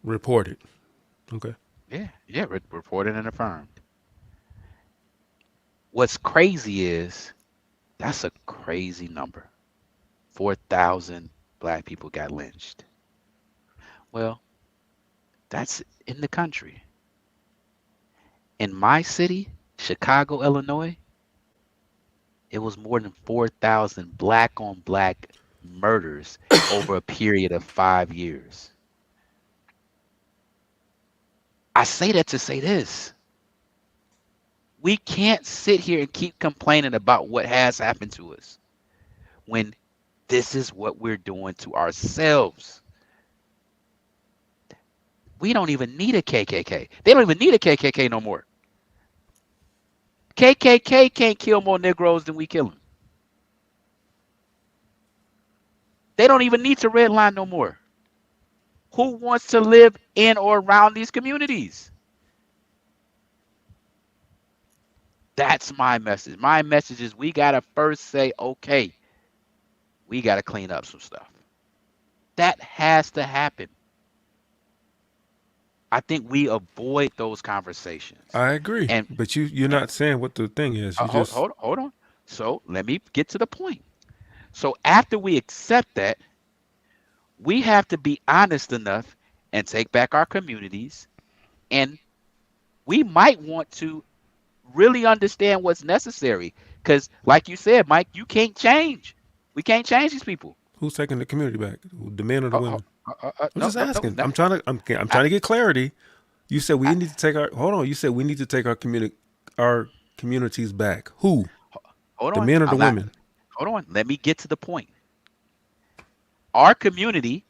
Reported. Okay. Yeah, reported and affirmed. What's crazy is that's a crazy number. 4,000 black people got lynched. Well, that's in the country. In my city, Chicago, Illinois, it was more than 4,000 black on black murders over a period of 5 years. I say that to say this. We can't sit here and keep complaining about what has happened to us when this is what we're doing to ourselves. We don't even need a KKK. They don't even need a KKK no more. KKK can't kill more Negroes than we kill them. They don't even need to redline no more. who wants to live in or around these communities? That's my message. My message is we got to first say, okay, we got to clean up some stuff. That has to happen. I think we avoid those conversations. I agree, And but you're not saying what the thing is. You just hold on. So let me get to the point. So after we accept that, we have to be honest enough and take back our communities. And we might want to really understand what's necessary. Because like you said, Mike, you can't change. We can't change these people. who's taking the community back? The men or the women? I'm No, just no, no, asking. no. I'm trying to get clarity. You said we need to take our hold on. You said we need to take our communities back. Who? Hold The on. men or the women? Hold on. Let me get to the point. Our community,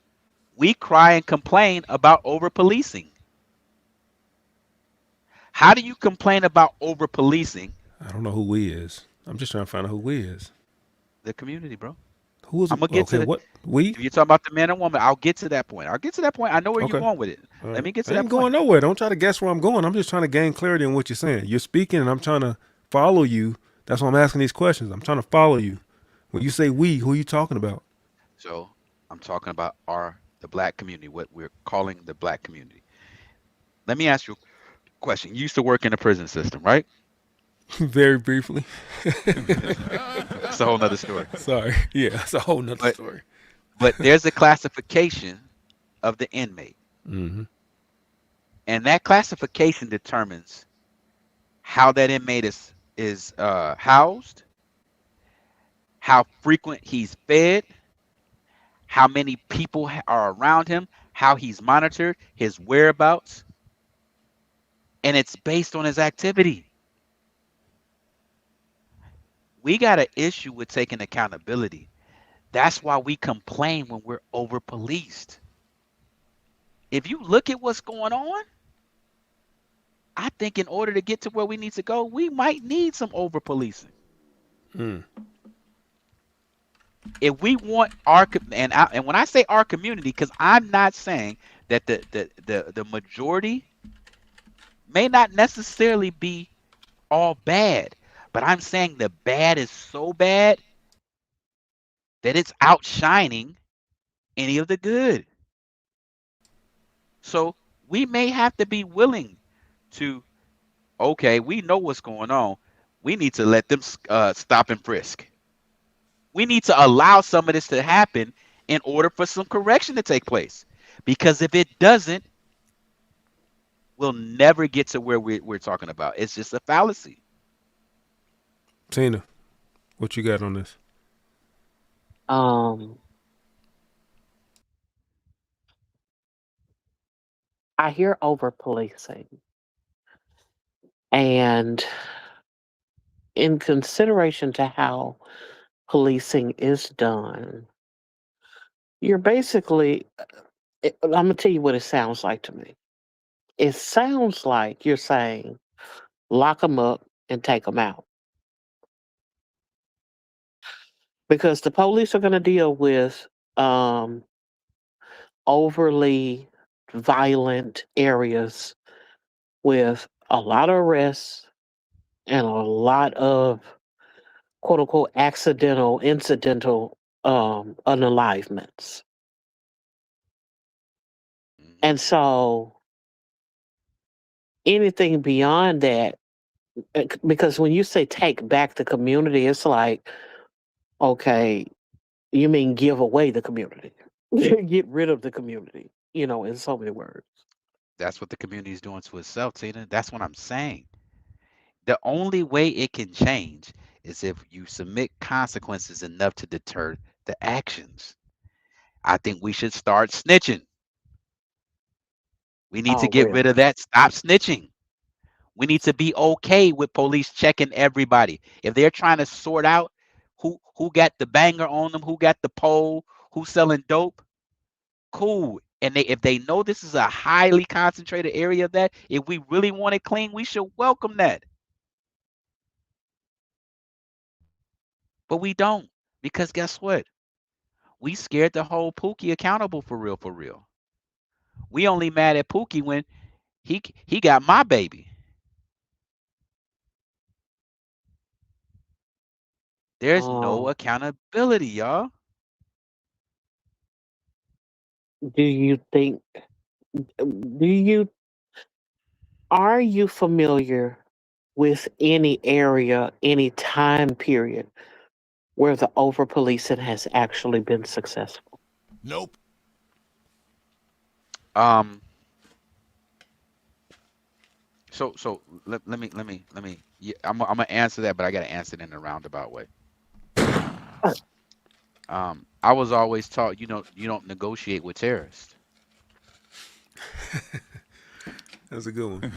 we cry and complain about over policing. How do you complain about over policing? I don't know who we is. I'm just trying to find out who we is. The community, bro. Who is I'm gonna get to the, what we? if you're talking about the man and woman, I'll get to that point. I know where Okay. you're going with it. All Let right. me get to I that ain't point. going nowhere. Don't try to guess where I'm going. I'm just trying to gain clarity on what you're saying. You're speaking, and I'm trying to follow you. That's why I'm asking these questions. I'm trying to follow you. When you say we, who are you talking about? So I'm talking about the black community, what we're calling the black community. Let me ask you a question. You used to work in the prison system, right? Very briefly. It's a whole nother story. Sorry. Yeah, that's a whole nother story. But there's a classification of the inmate. Mm-hmm. And that classification determines how that inmate is housed, how frequent he's fed, how many people are around him, how he's monitored, his whereabouts, and it's based on his activity. We got an issue with taking accountability. That's why we complain when we're over policed. If you look at what's going on, I think in order to get to where we need to go, we might need some over policing. Mm. If we want our and when I say our community, because I'm not saying that the majority may not necessarily be all bad, but I'm saying the bad is so bad that it's outshining any of the good. So we may have to be willing to, okay, we know what's going on. We need to let them stop and frisk. We need to allow some of this to happen in order for some correction to take place. Because if it doesn't, we'll never get to where we're talking about. It's just a fallacy. Tina, what you got on this? I hear over policing. And in consideration to how policing is done, you're basically, I'm going to tell you what it sounds like to me. It sounds like you're saying, lock them up and take them out. Because the police are going to deal with overly violent areas with a lot of arrests and a lot of quote unquote incidental unalivements. And so anything beyond that, because when you say take back the community, it's like, okay, you mean give away the community, get rid of the community, in so many words. That's what the community is doing to itself, Tina. That's what I'm saying. The only way it can change is if you submit consequences enough to deter the actions. I think we should start snitching. We need to get rid of that. Stop snitching. We need to be okay with police checking everybody. If they're trying to sort out who got the banger on them, who got the pole, who's selling dope, cool. And if they know this is a highly concentrated area of that, if we really want it clean, we should welcome that. But we don't, because guess what? We scared to hold Pookie accountable for real, for real. We only mad at Pookie when he got my baby. There's no accountability, y'all. Do you think? Are you familiar with any area, any time period where the over policing has actually been successful? Nope. So let me yeah, I'm gonna answer that, but I gotta answer it in a roundabout way. I was always taught you don't negotiate with terrorists. That's a good one.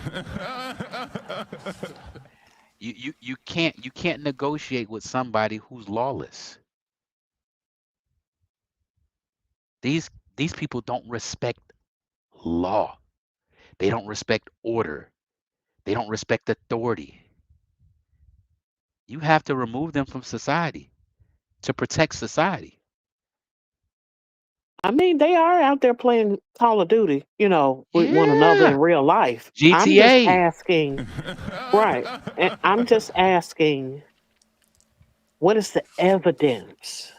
You can't negotiate with somebody who's lawless. These people don't respect law. They don't respect order. They don't respect authority. You have to remove them from society to protect society. I mean, they are out there playing Call of Duty, with one another in real life. I'm just GTA. asking, right? And I'm just asking, what is the evidence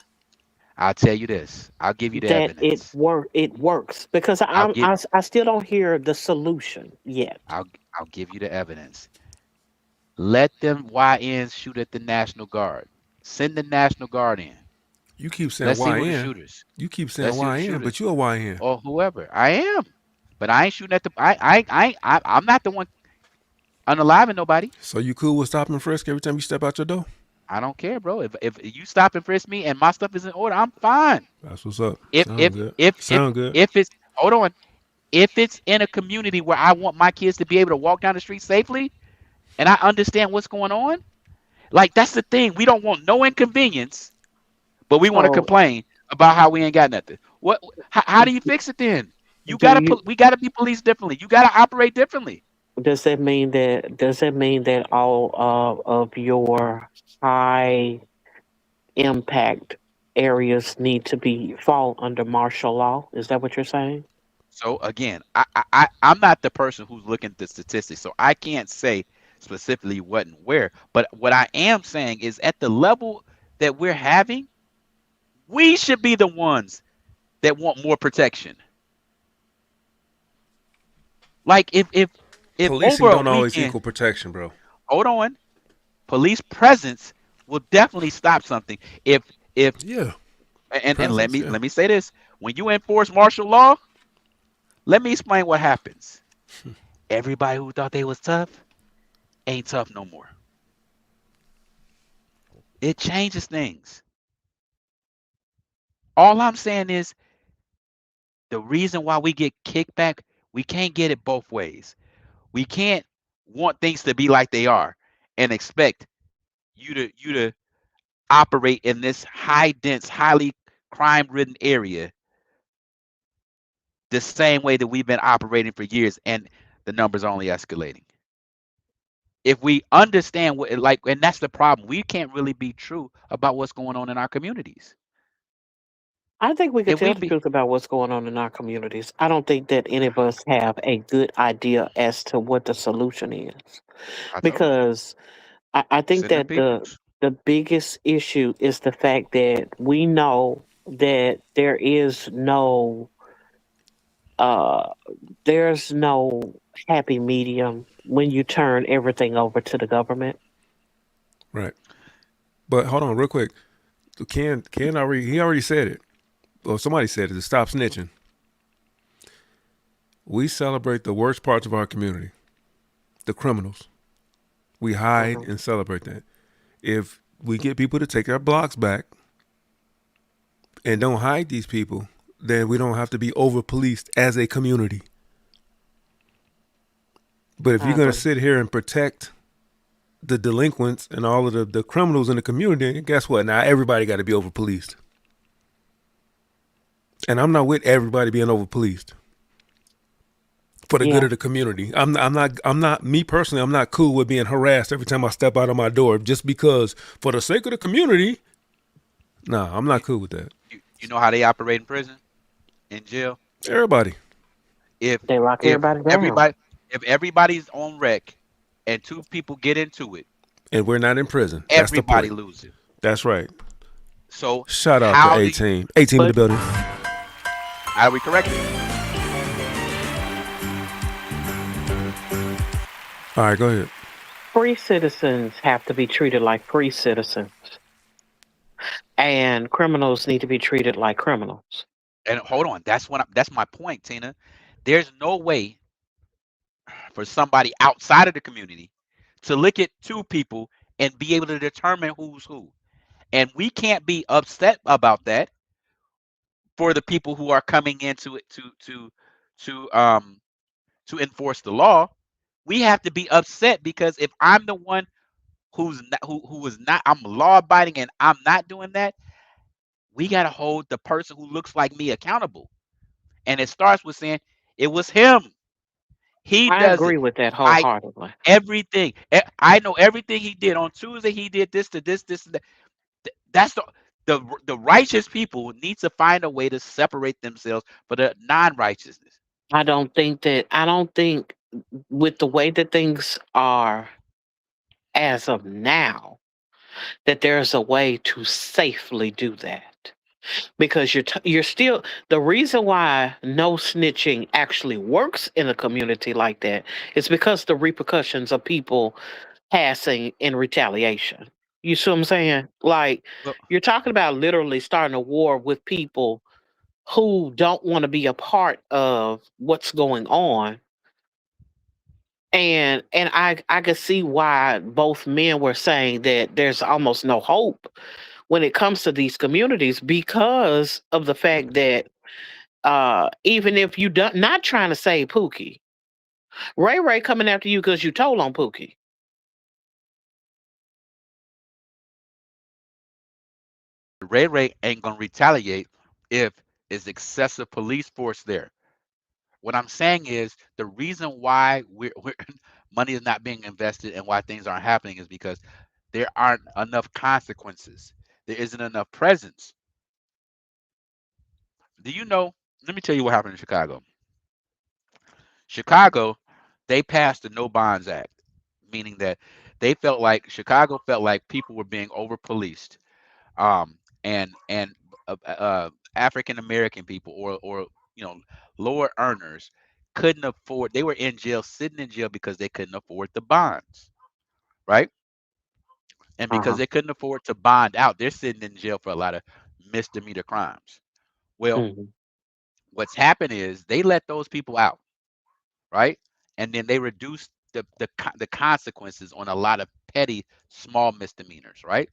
I'll tell you this. I'll give you the that evidence. it works? Because I still don't hear the solution yet. I'll give you the evidence. Let them YNs shoot at the National Guard. Send the National Guard in. You keep saying Let's see who the YN. shooters. You keep saying Let's see who the YN, shooters. but you a YN. Or whoever. I am. But I ain't shooting at the I'm not the one unaliving nobody. So you cool with stopping and frisk every time you step out your door? I don't care, bro. If you stop and frisk me and my stuff is in order, I'm fine. That's what's up. Sound good. If it's hold on. If it's in a community where I want my kids to be able to walk down the street safely and I understand what's going on, like that's the thing. We don't want no inconvenience, but we want to complain about how we ain't got nothing. How do you fix it then? We gotta be policed differently. You gotta operate differently. Does that mean that all of your high impact areas need to fall under martial law? Is that what you're saying? So again, I'm not the person who's looking at the statistics, so I can't say specifically what and where. But what I am saying is at the level that we're having, we should be the ones that want more protection. Like if policing over don't a always weekend, equal protection, bro. hold on, police presence will definitely stop something. If yeah, and let me say this: when you enforce martial law, let me explain what happens. Everybody who thought they was tough ain't tough no more. It changes things. All I'm saying is the reason why we get kickback, we can't get it both ways. We can't want things to be like they are and expect you to operate in this high dense, highly crime-ridden area the same way that we've been operating for years, and the numbers are only escalating. If we understand and that's the problem, we can't really be true about what's going on in our communities. I think we can tell the truth about what's going on in our communities. I don't think that any of us have a good idea as to what the solution is. Because I think that the biggest issue is the fact that we know that there's no happy medium when you turn everything over to the government. Right. But hold on real quick. Ken already said it. Well, somebody said it, to stop snitching. We celebrate the worst parts of our community, the criminals. We hide and celebrate that. If we get people to take our blocks back and don't hide these people, then we don't have to be over-policed as a community. But if you're going to sit here and protect the delinquents and all of the criminals in the community, guess what? Now everybody got to be over-policed. And I'm not with everybody being over-policed for the good of the community. I'm not me personally. I'm not cool with being harassed every time I step out of my door just because for the sake of the community. Nah, I'm not cool with that. You know how they operate in prison, in jail? Everybody. if They lock if everybody down. everybody's on wreck and 2 people get into it, and we're not in prison. That's the everybody point. loses. That's right. So Shout out how to do 18. 18 in the building. how do we correct it? All right, go ahead. Free citizens have to be treated like free citizens, and criminals need to be treated like criminals. And hold on, that's my point, Tina. There's no way for somebody outside of the community to look at 2 people and be able to determine who's who. And we can't be upset about that for the people who are coming into it to enforce the law. We have to be upset because if I'm the one who is not, I'm law abiding and I'm not doing that, we got to hold the person who looks like me accountable. And it starts with saying it was him. I agree with that wholeheartedly. Everything. I know everything he did. On Tuesday, he did this to this, and that. That's the righteous people need to find a way to separate themselves from the non-righteousness. I don't think with the way that things are as of now, that there's a way to safely do that. Because you're still, the reason why no snitching actually works in a community like that is because the repercussions of people passing in retaliation. You see what I'm saying? Like, you're talking about literally starting a war with people who don't want to be a part of what's going on. And I could see why both men were saying that there's almost no hope when it comes to these communities because of the fact that even if you don't, not trying to save Pookie, Ray coming after you because you told on Pookie. Ray ain't gonna retaliate if it's excessive police force there. What I'm saying is the reason why we're money is not being invested and why things aren't happening is because there aren't enough consequences. There isn't enough presence. Do you know? Let me tell you what happened in Chicago. Chicago, they passed the No Bonds Act, meaning that Chicago felt like people were being over policed, and African American people or lower earners couldn't afford. They were in jail, sitting in jail because they couldn't afford the bonds, right? And because they couldn't afford to bond out, they're sitting in jail for a lot of misdemeanor crimes. Well, what's happened is they let those people out, right? And then they reduced the consequences on a lot of petty small misdemeanors, right?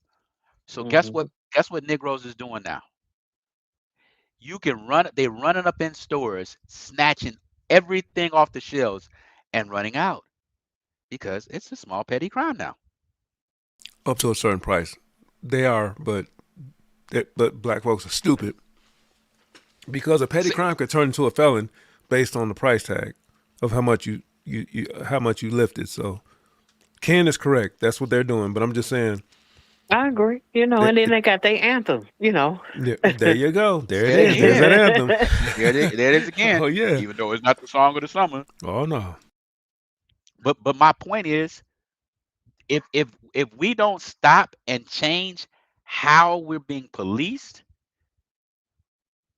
So guess what Negroes is doing now? You can they're running up in stores, snatching everything off the shelves and running out because it's a small petty crime now. Up to a certain price. They are, but black folks are stupid because a petty crime could turn into a felon based on the price tag of how much you lifted. So Ken is correct. That's what they're doing. But I'm just saying. I agree. And then they got their anthem, There you go. There it is. There's that anthem. There it is again. Oh, yeah. Even though it's not the song of the summer. Oh, no. But my point is, if we don't stop and change how we're being policed,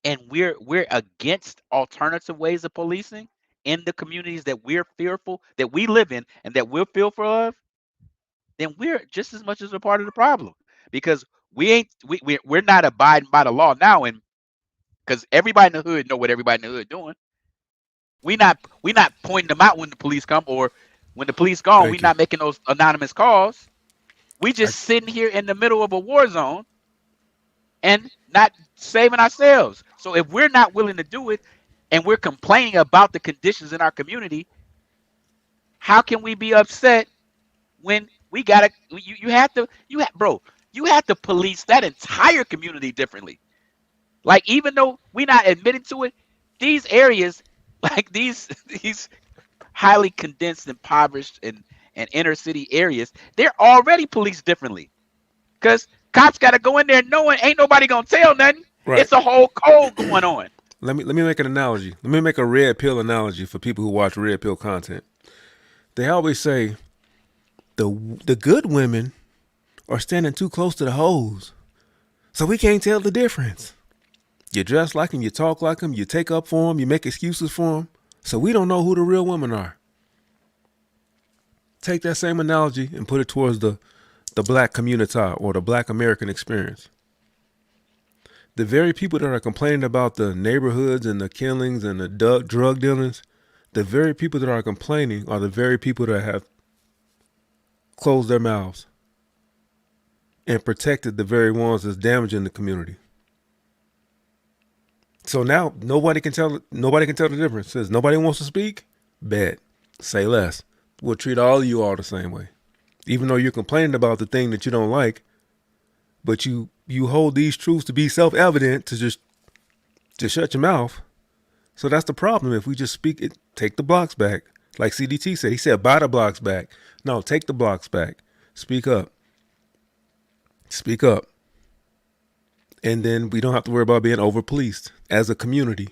and we're against alternative ways of policing in the communities that we're fearful, that we live in, and that we're fearful of, then we're just as much as a part of the problem because we're not abiding by the law now, and because everybody in the hood know what everybody in the hood doing. We not pointing them out when the police come or when the police gone. We're not making those anonymous calls. We just sitting here in the middle of a war zone and not saving ourselves. So if we're not willing to do it and we're complaining about the conditions in our community, how can we be upset when we gotta? You have to police that entire community differently. Like, even though we're not admitting to it, these areas, like these highly condensed, impoverished, and inner city areas, they're already policed differently. Because cops got to go in there knowing ain't nobody gonna tell nothing. Right. It's a whole code going on. Let me make an analogy. Let me make a red pill analogy for people who watch red pill content. They always say the good women are standing too close to the hoes, so we can't tell the difference. You dress like them, you talk like them, you take up for them, you make excuses for them, so we don't know who the real women are. Take that same analogy and put it towards the black community or the black American experience. The very people that are complaining about the neighborhoods and the killings and the drug dealings, the very people that are complaining are the very people that have closed their mouths and protected the very ones that's damaging the community. So now nobody can tell the difference. Says nobody wants to speak, bet, say less. We'll treat all of you all the same way. Even though you're complaining about the thing that you don't like, but you hold these truths to be self-evident to just shut your mouth. So that's the problem. If we just speak it, take the blocks back. Like CDT said, he said, buy the blocks back. No, take the blocks back. Speak up. Speak up. And then we don't have to worry about being over-policed as a community.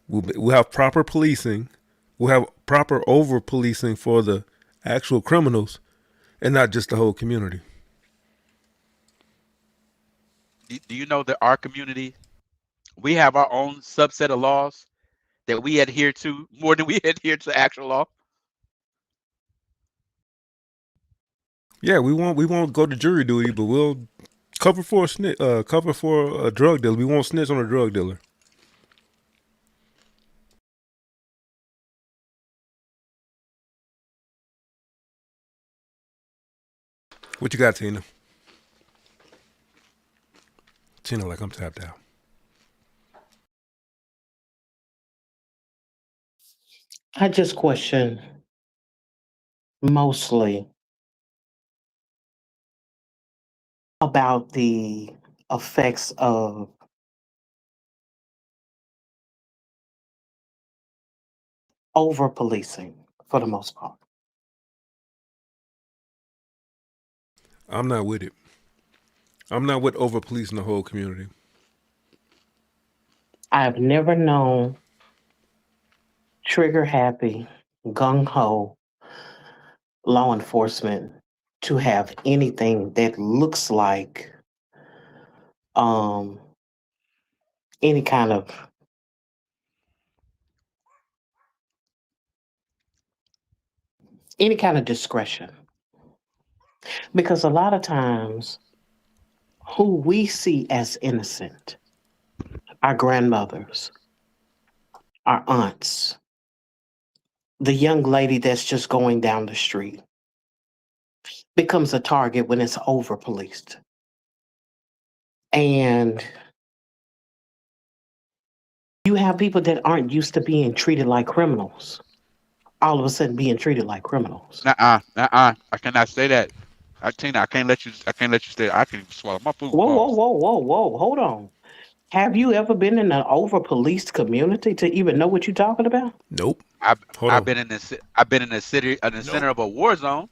We'll have proper policing. We'll have proper over-policing for the actual criminals and not just the whole community. Do you know that our community, we have our own subset of laws that we adhere to more than we adhere to actual law? Yeah, we won't go to jury duty, but we'll cover for a drug dealer. We won't snitch on a drug dealer. What you got, Tina? Tina, like I'm tapped out. I just question mostly about the effects of over policing for the most part. I'm not with it. I'm not with over policing the whole community. I've never known trigger happy, gung ho law enforcement to have anything that looks like any kind of discretion. Because a lot of times who we see as innocent, our grandmothers, our aunts, the young lady that's just going down the street, becomes a target when it's over policed. And you have people that aren't used to being treated like criminals, all of a sudden being treated like criminals. I cannot say that. Tina, I can't let you stay. I can swallow my food. Whoa, hold on. Have you ever been in an over-policed community to even know what you're talking about? Nope. I've been in the city, in the center of a war zone.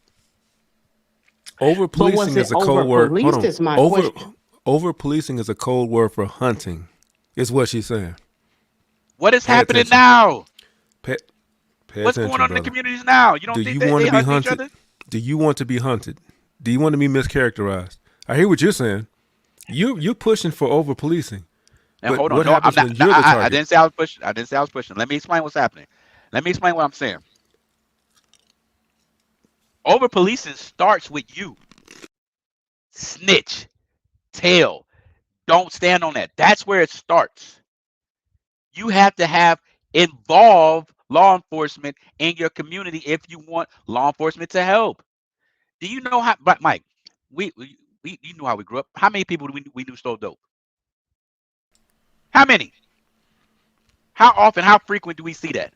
Over policing is a code word. Over-policed is my question. Over policing is a code word for hunting, is what she's saying. What is happening now? Pay What's attention, going on in brother. the communities now? You don't Do think you that want they to be hunt each hunted? other? Do you want to be hunted? Do you want to be mischaracterized? I hear what you're saying. You're pushing for over policing. Now hold on. What No, happens I'm when not. you're the I target? didn't say I was pushing. I didn't say I was pushing. Let me explain what's happening. Let me explain what I'm saying. Over policing starts with you. Snitch, tell, don't stand on that. That's where it starts. You have to involve law enforcement in your community if you want law enforcement to help. Do you know how? But Mike, you know how we grew up. How many people we knew stole dope? How many? How often? How frequent do we see that?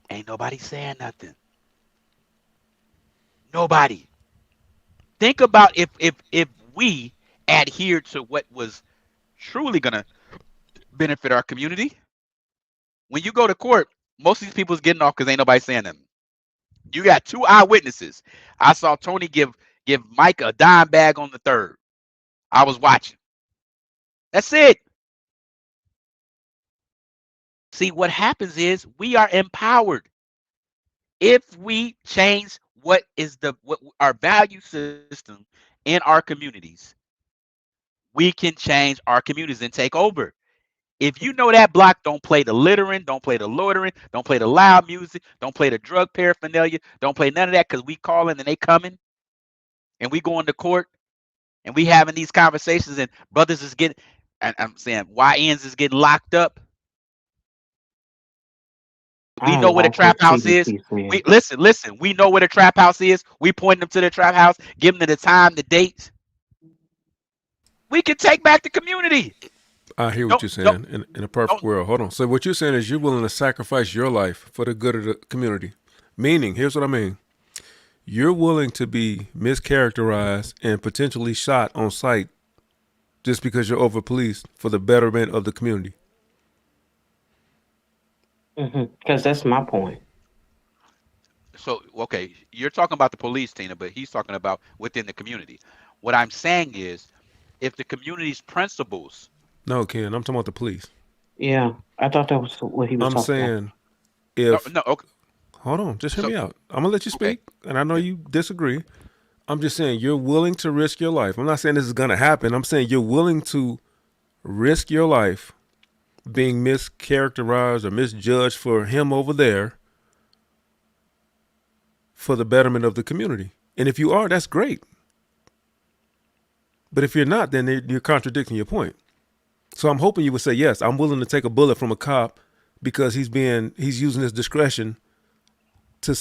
Ain't nobody saying nothing. Nobody. Think about if we adhere to what was truly gonna benefit our community. When you go to court, most of these people's getting off because ain't nobody saying nothing. You got 2 eyewitnesses. I saw Tony give Mike a dime bag on the 3rd. I was watching. That's it. See, what happens is we are empowered if we change what our value system in our communities. We can change our communities and take over. If you know that block don't play the littering, don't play the loitering, don't play the loud music, don't play the drug paraphernalia, don't play none of that, because we calling and they coming and we going to court and we having these conversations and brothers is getting, and I'm saying YNs is getting locked up. We know where the trap house is. We listen. We know where the trap house is. We point them to the trap house, give them the time, the dates. We can take back the community. I hear what you're saying. In a perfect world, hold on. So what you're saying is you're willing to sacrifice your life for the good of the community. Meaning, here's what I mean. You're willing to be mischaracterized and potentially shot on sight just because you're over policed for the betterment of the community. Because that's my point. So, okay, you're talking about the police, Tina, but he's talking about within the community. What I'm saying is, if the community's principles. No, Ken, I'm talking about the police. Yeah, I thought that was what he was talking about. I'm saying, if no, okay. Hold on, just hear me out. I'm gonna let you speak, and I know you disagree. I'm just saying you're willing to risk your life. I'm not saying this is gonna happen. I'm saying you're willing to risk your life being mischaracterized or misjudged for him over there for the betterment of the community. And if you are, that's great. But if you're not, then you're contradicting your point. So I'm hoping you would say, yes, I'm willing to take a bullet from a cop because he's using his discretion to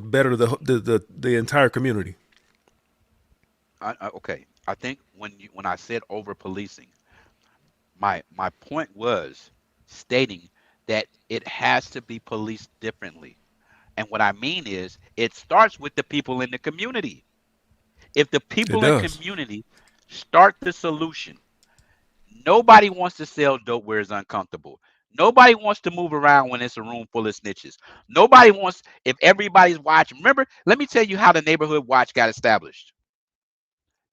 better the entire community. Okay, I think when I said over policing, my point was stating that it has to be policed differently. And what I mean is it starts with the people in the community. If the people in the community start the solution, nobody wants to sell dope where it's uncomfortable. Nobody wants to move around when it's a room full of snitches. Nobody wants, if everybody's watching. Remember, let me tell you how the Neighborhood Watch got established.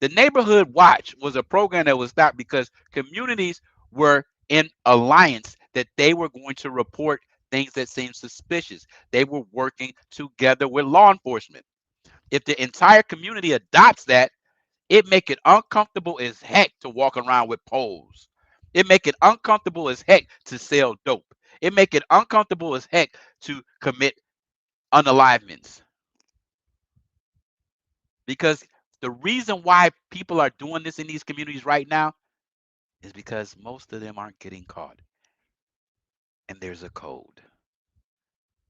The Neighborhood Watch was a program that was stopped because communities were in alliance that they were going to report things that seemed suspicious. They were working together with law enforcement. If the entire community adopts that, it make it uncomfortable as heck to walk around with poles. It make it uncomfortable as heck to sell dope. It make it uncomfortable as heck to commit unalivements. Because the reason why people are doing this in these communities right now is because most of them aren't getting caught. And there's a code.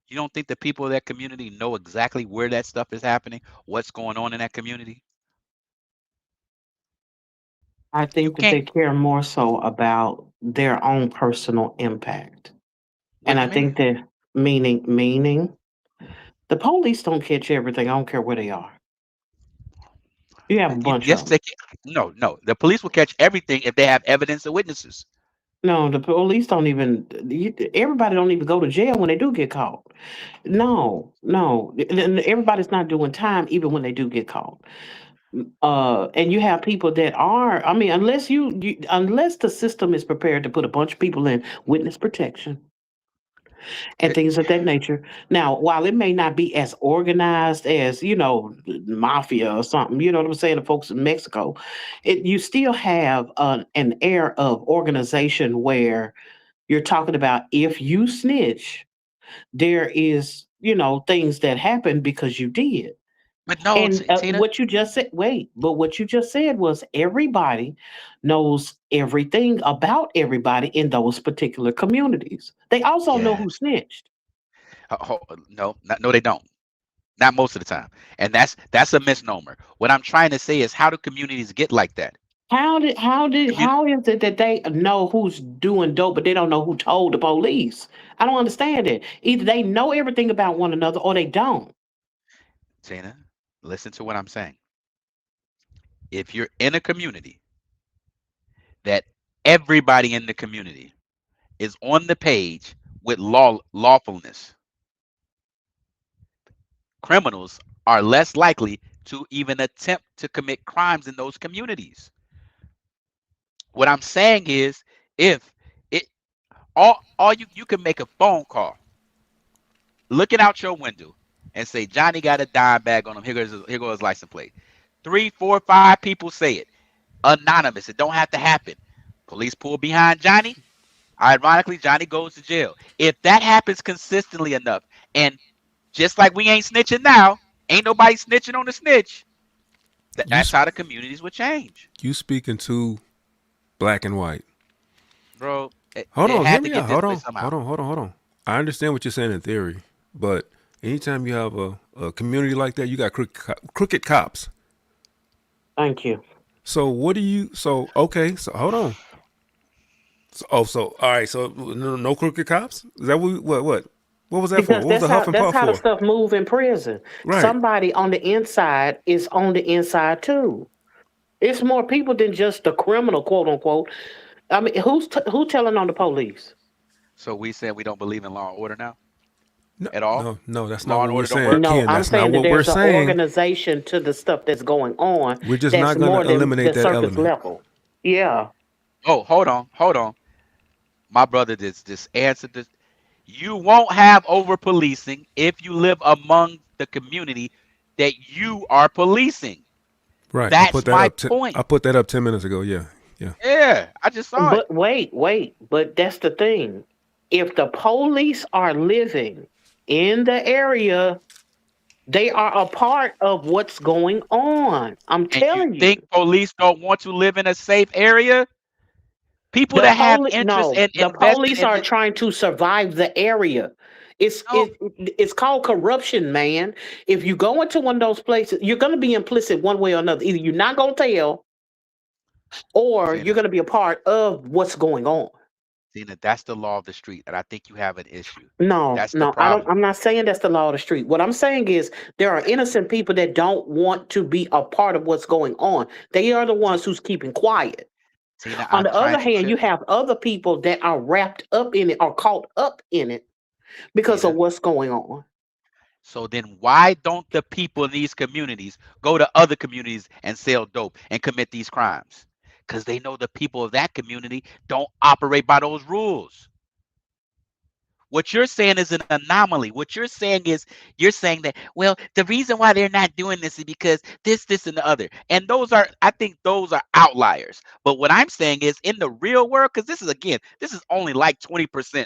You don't think the people of that community know exactly where that stuff is happening, what's going on in that community? I think that they care more so about their own personal impact. And I think that meaning the police don't catch everything. I don't care where they are. You have a bunch Yes, of they can. No. The police will catch everything if they have evidence and witnesses. No, the police don't even. Everybody don't even go to jail when they do get caught. No. Everybody's not doing time even when they do get caught. And you have people that are. I mean, unless unless the system is prepared to put a bunch of people in witness protection and things of that nature. Now, while it may not be as organized as, mafia or something, you know what I'm saying, the folks in Mexico, you still have an air of organization where you're talking about if you snitch, there is, things that happen because you did. But no, And Tina, what you just said, what you just said was everybody knows everything about everybody in those particular communities. They also know who snitched. no, they don't. Not most of the time. And that's a misnomer. What I'm trying to say is, how do communities get like that? How is it that they know who's doing dope, but they don't know who told the police? I don't understand it. Either they know everything about one another or they don't. Tina, listen to what I'm saying. If you're in a community that everybody in the community is on the page with lawfulness, criminals are less likely to even attempt to commit crimes in those communities. What I'm saying is, if All you can make a phone call, looking out your window, and say Johnny got a dime bag on him. Here goes his license plate. 3, 4, 5 people say it. Anonymous. It don't have to happen. Police pull behind Johnny. Ironically, Johnny goes to jail. If that happens consistently enough, and just like we ain't snitching now, ain't nobody snitching on the snitch. That's how the communities would change. You speaking to black and white. Bro, Hold on, hear me out. Hold on. I understand what you're saying in theory, but anytime you have a community like that, you got crooked cops. Thank you. So what do you? So okay. So hold on. So all right. So no crooked cops. Is that what? What was that for? What was the huff and puff that's how for? the stuff move in prison. Right. Somebody on the inside is on the inside too. It's more people than just the criminal, quote unquote. I mean, who telling on the police? So we said we don't believe in law and order now? At all? No, that's Law not and what we're order don't saying. work? No, Ken, I'm that's not saying that what we're there's an saying. organization to the stuff that's going on. We're just that's not going more to than eliminate the that surface element. level. Yeah. Oh, hold on. My brother just answered this. You won't have over policing if you live among the community that you are policing. Right. That's my point. I put that up 10 minutes ago. Yeah. Yeah, I just saw it. But wait. But that's the thing. If the police are living in the area, they are a part of what's going on. I'm telling And you think police don't want to live in a safe area? People The that have poli- interest no, in the investing police in are this. trying to survive the area. It's called corruption, man. If you go into one of those places, you're going to be implicit one way or another. Either you're not going to tell, or Tina, you're going to be a part of what's going on. Tina, that's the law of the street, and I think you have an issue. No, That's the no, I don't. problem. I'm not saying that's the law of the street. What I'm saying is there are innocent people that don't want to be a part of what's going on. They are the ones who's keeping quiet. Tina, On I'm the other trying to hand, you tell have other people that are wrapped up in it or caught up in it because Tina. of what's going on. So then why don't the people in these communities go to other communities and sell dope and commit these crimes? Because they know the people of that community don't operate by those rules. What you're saying is an anomaly. What you're saying is you're saying that, well, the reason why they're not doing this is because this, and the other. And I think those are outliers. But what I'm saying is in the real world, because this is only like 20%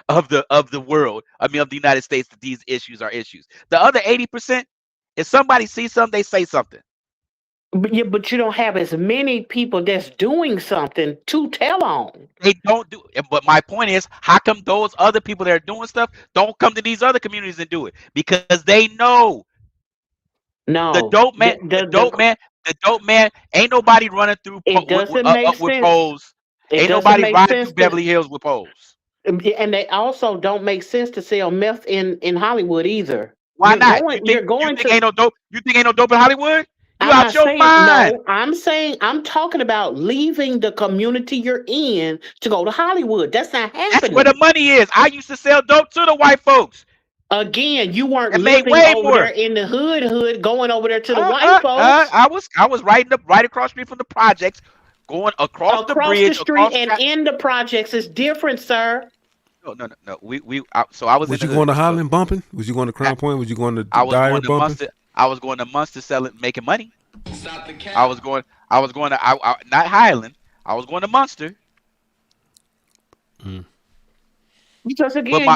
of the world, of the United States, that these issues are issues. The other 80%, if somebody sees something, they say something. But you don't have as many people that's doing something to tell on. They don't do it. But my point is, how come those other people that are doing stuff don't come to these other communities and do it? Because they know No, the dope man ain't nobody running through it doesn't make with sense. poles. It Ain't doesn't nobody make riding sense through Beverly Hills with poles. And they also don't make sense to sell meth in Hollywood either. Why not? You're going you think to. ain't no dope? You think ain't no dope in Hollywood? You I'm out not your saying mind. no. I'm talking about leaving the community you're in to go to Hollywood. That's not That's happening. where the money is. I used to sell dope to the white folks. Again, you weren't And made living way over more. there in the hood, going over there to the white folks. I was right across the street from the projects, going across the bridge, street and in the projects is different, sir. No. So I was. Was you going to Highland bumping? Was you going to Crown Point? Was you going to Dyer bumping? I was going to Munster selling, making money. I was going to not Highland. I was going to Munster. Because again,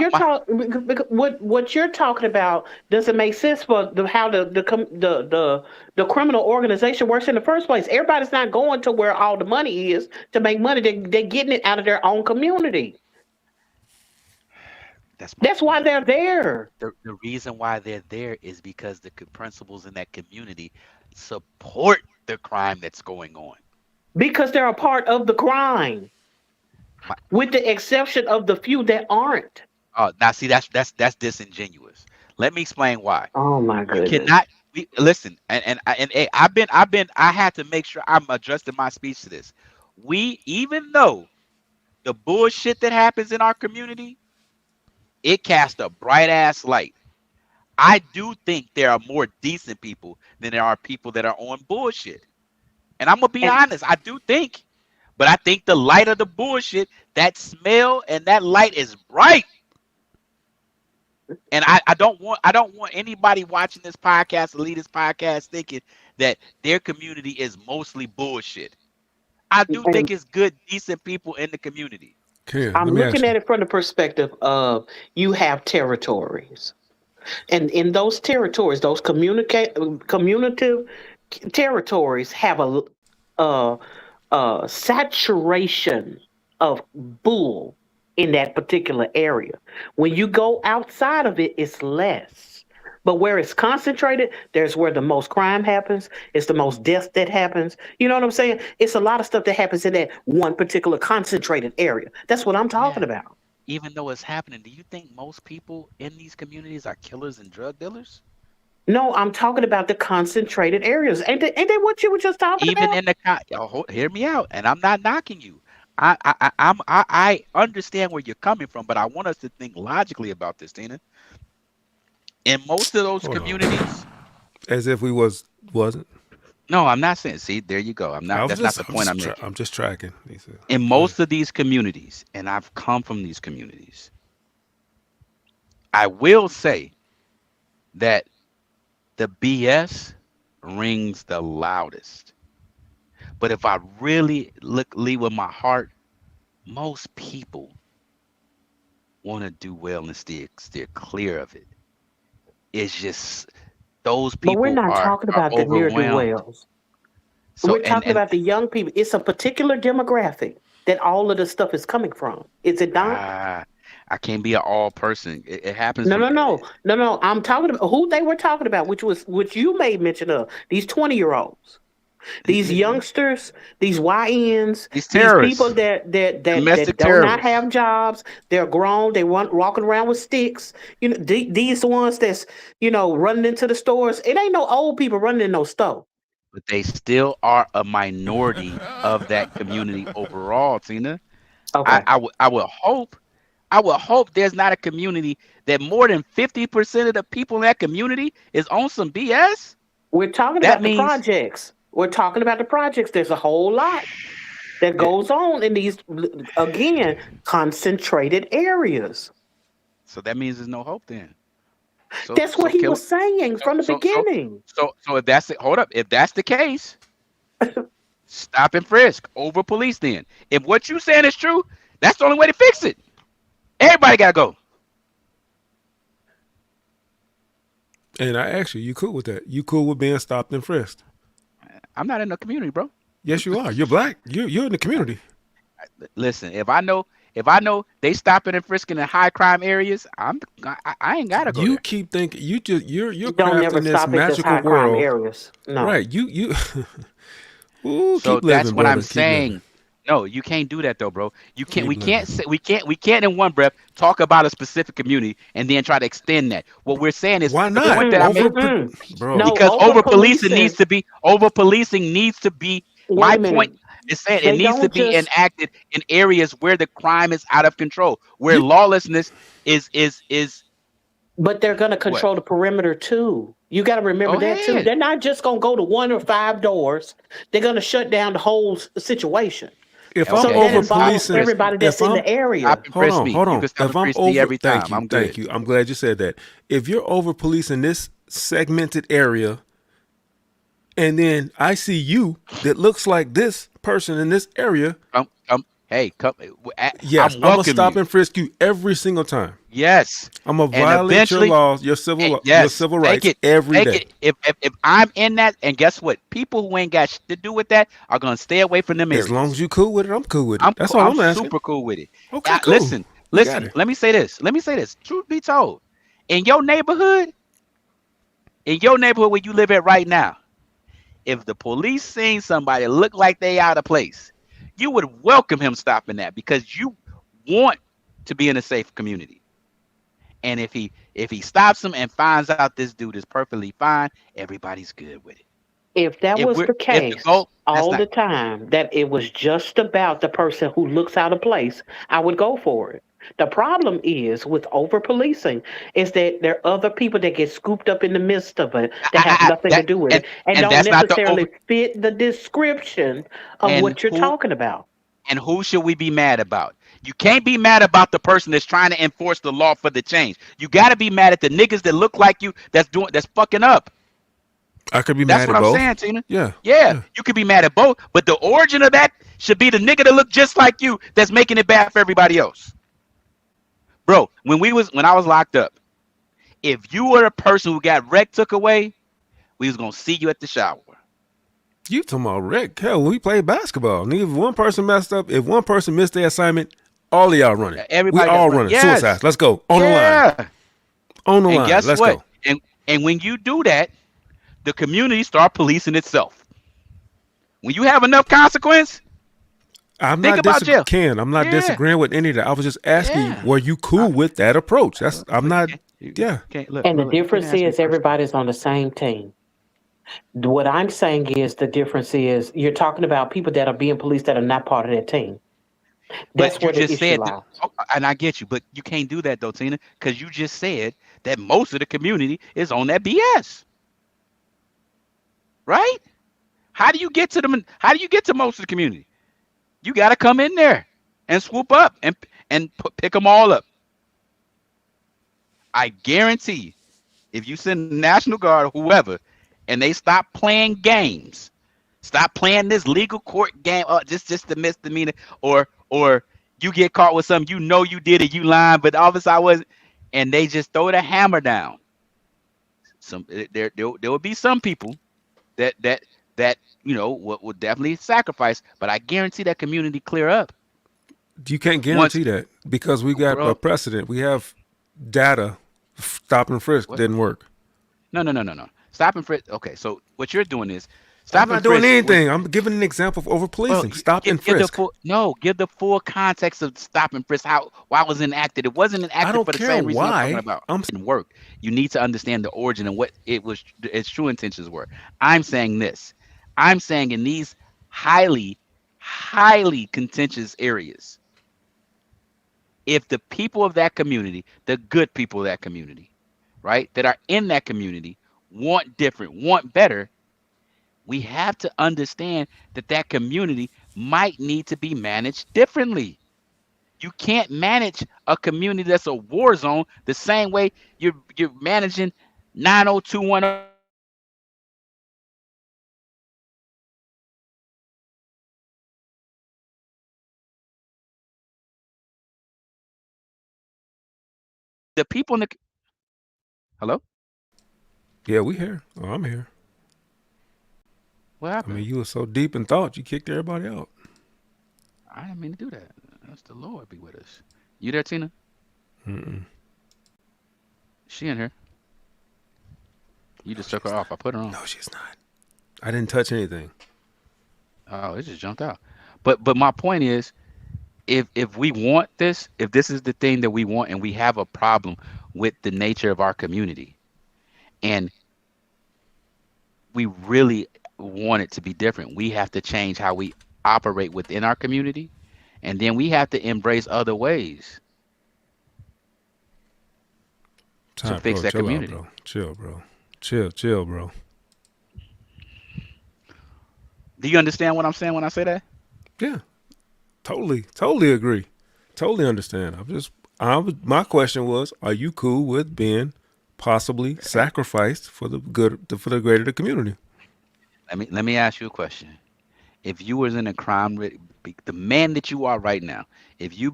what you're talking about doesn't make sense for how the criminal organization works in the first place. Everybody's not going to where all the money is to make money. They're getting it out of their own community. That's why they're there. The reason why they're there is because the principals in that community support the crime that's going on. Because they're a part of the crime. With the exception of the few that aren't. Now see, that's disingenuous. Let me explain why. Oh my goodness! You cannot listen, and I had to make sure I'm adjusting my speech to this. Even though the bullshit that happens in our community, it casts a bright ass light. I do think there are more decent people than there are people that are on bullshit, and I'm gonna be honest. I do think. But I think the light of the bullshit, that smell and that light is bright. And I don't want anybody watching this podcast, Elitist Podcast, thinking that their community is mostly bullshit. I do think it's good, decent people in the community. Ken, I'm let me ask looking you. at it from the perspective of you have territories. And in those territories, those communicative territories have a saturation of bull in that particular area. When you go outside of it, it's less. But where it's concentrated, there's where the most crime happens. It's the most death that happens. You know what I'm saying? It's a lot of stuff that happens in that one particular concentrated area. That's what I'm talking about. Even though it's happening, do you think most people in these communities are killers and drug dealers? No, I'm talking about the concentrated areas. Ain't that what you were just talking Even about? in the hear me out, and I'm not knocking you. I understand where you're coming from, but I want us to think logically about this, Tina. In most of those communities, as if we wasn't. No, I'm not saying. See, there you go. That's not the point I'm making. I'm just tracking. In most of these communities, and I've come from these communities, I will say that the BS rings the loudest. But if I really lead with my heart, most people want to do well and steer clear of it. It's just those people. But we're not talking about the ne'er-do-wells. So, we're talking about the young people. It's a particular demographic that all of this stuff is coming from. Is it not? I can't be an all person. It happens. No. I'm talking about who they were talking about, which you made mention of. These 20-year-olds, these youngsters, these YNs, these terrorists, people that do not have jobs. They're grown. They walking around with sticks. You know, these ones that's running into the stores. It ain't no old people running in no store. But they still are a minority of that community overall, Tina. Okay. I would hope there's not a community that more than 50% of the people in that community is on some BS. We're talking about the projects. We're talking about the projects. There's a whole lot that goes on in these, again, concentrated areas. So that means there's no hope then. That's what he was saying from the beginning. So if that's it, hold up. If that's the case, stop and frisk, over police then. If what you saying is true, that's the only way to fix it. Everybody gotta go. And I ask you cool with that? You cool with being stopped and frisked? I'm not in the community, bro. Yes, you are. You're black. You're in the community. Listen, if I know they stopping and frisking in high crime areas, I ain't gotta go. You there. keep thinking you're don't never crafting this stop at magical high world. crime areas. No. Right. You Ooh, So keep that's living, what brother. I'm Keep saying. living. No, you can't do that though, bro. You can't. Keep We can't in one breath talk about a specific community and then try to extend that. What we're saying is Why the not? point that I made, Bro. No, because over policing over-policing- needs to be. Wait My a minute. point is saying They it needs to don't be just- enacted in areas where the crime is out of control, where lawlessness is. But they're going to control the perimeter too. You got to remember Go that too. ahead. They're not just going to go to 1 or 5 doors. They're going to shut down the whole situation. If Okay. I'm So that over involves policing, everybody that's in the area. Stop and frisk me. Hold You on. can stop If and I'm frisk me over, every time. thank you, I'm thank good. you. I'm glad you said that. If you're over policing this segmented area, and then I see you that looks like this person in this area, Come. yes, I'm I'm gonna welcoming stop you. and frisk you every single time. Yes. I'm gonna And violate your eventually- laws, your civil Yes, rights take it, every take day. it. If I'm in that, and guess what? People who ain't got shit to do with that are gonna stay away from them areas. As long as you cool with it, I'm cool with it. That's all I'm asking. super cool with it. Okay, cool. Listen. You got it. Let me say this. Truth be told, in your neighborhood where you live at right now, if the police seen somebody look like they out of place, you would welcome him stopping that because you want to be in a safe community. And if he stops him and finds out this dude is perfectly fine, everybody's good with it. If that If was we're- the if the case goal- that's all not- the time, that it was just about the person who looks out of place, I would go for it. The problem is with over policing is that there are other people that get scooped up in the midst of it that have nothing to do with it and don't that's not the necessarily fit the description of And what you're who- talking about. And who should we be mad about? You can't be mad about the person that's trying to enforce the law for the change. You got to be mad at the niggas that look like you that's fucking up. I could be That's mad what at I'm both. saying, Tina. Yeah. You could be mad at both, but the origin of that should be the nigga that look just like you that's making it bad for everybody else. Bro, when I was locked up, if you were a person who got wrecked took away, we was gonna see you at the shower. You talking about wreck? Hell, when we played basketball, nigga, if one person messed up, if one person missed their assignment, all of y'all running. Everybody we all got running. yes. Suicide. Let's go. On the line. On the And line. guess Let's what? go. And when you do that, the community start policing itself. When you have enough consequence, I'm think not about jail. Ken, I'm not Yeah. disagreeing with any of that. I was just asking, Yeah. were you cool with that approach? That's I'm not. Yeah. And the difference is everybody's on the same team. What I'm saying is the difference is you're talking about people that are being policed that are not part of that team. That's But you where the just issue said, lies. and I get you, but you can't do that though, Tina, because you just said that most of the community is on that BS, right? How do you get to them? How do you get to most of the community? You got to come in there and swoop up and pick them all up. I guarantee you, if you send the National Guard or whoever, and they stop playing games, stop playing this legal court game, just the misdemeanor, or you get caught with something, you know you did it, you lying, but obviously I wasn't, and they just throw the hammer down. There will be some people that you know will definitely sacrifice, but I guarantee that community clear up. You can't guarantee that because we got a precedent. We have data. Stop and frisk didn't work. No. Stop and frisk. Okay, so what you're doing is stop I'm not and doing frisk anything. I'm giving an example of over policing. Stop and frisk. Give the full context of stop and frisk. Why it was enacted? It wasn't enacted for the same reason I'm talking about. It didn't work. You need to understand the origin and what its true intentions were. I'm saying this. I'm saying in these highly contentious areas, if the people of that community, the good people of that community, right, that are in that community want different, want better, we have to understand that community might need to be managed differently. You can't manage a community that's a war zone the same way you're managing 90210. The people in the hello? Yeah, we here. Oh, I'm here. What happened? I mean, you were so deep in thought, you kicked everybody out. I didn't mean to do that. That's the Lord be with us. You there, Tina? Mm-mm. She in here. You just took her off. I put her on. No, she's not. I didn't touch anything. Oh, it just jumped out. But my point is, if we want this, if this is the thing that we want, and we have a problem with the nature of our community, and we really want it to be different, we have to change how we operate within our community, and then we have to embrace other ways to fix that community. Out, bro. Chill, bro. Chill, bro. Do you understand what I'm saying when I say that? Yeah. Totally agree. Totally understand. My question was, are you cool with being possibly sacrificed for the greater the community? Let me ask you a question. If you was in a crime, the man that you are right now, if you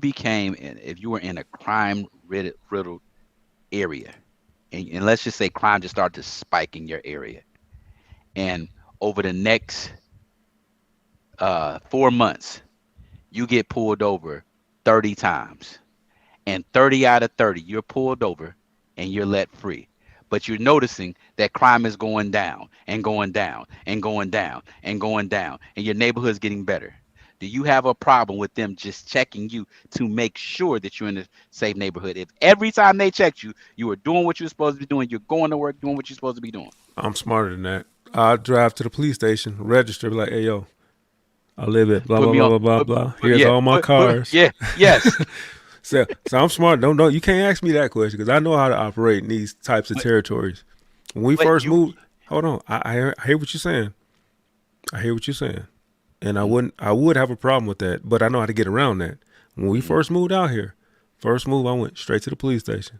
were in a crime riddled area, and let's just say crime just started to spike in your area, and over the next 4 months, you get pulled over 30 times, and 30 out of 30 you're pulled over and you're let free, but you're noticing that crime is going down and going down and going down and going down, and your neighborhood's getting better. Do you have a problem with them just checking you to make sure that you're in a safe neighborhood? If every time they checked you, you were doing what you're supposed to be doing, you're going to work doing what you're supposed to be doing. I'm smarter than that. I'll drive to the police station, register, be like, hey, yo, I live at blah, blah, blah, blah, blah. Here's all my cars. Yes. So I'm smart. Don't you can't ask me that question because I know how to operate in these types of territories. When we first moved, hold on. I hear what you're saying. I hear what you're saying. and I would have a problem with that, but I know how to get around that. When we first moved out here, first move, I went straight to the police station.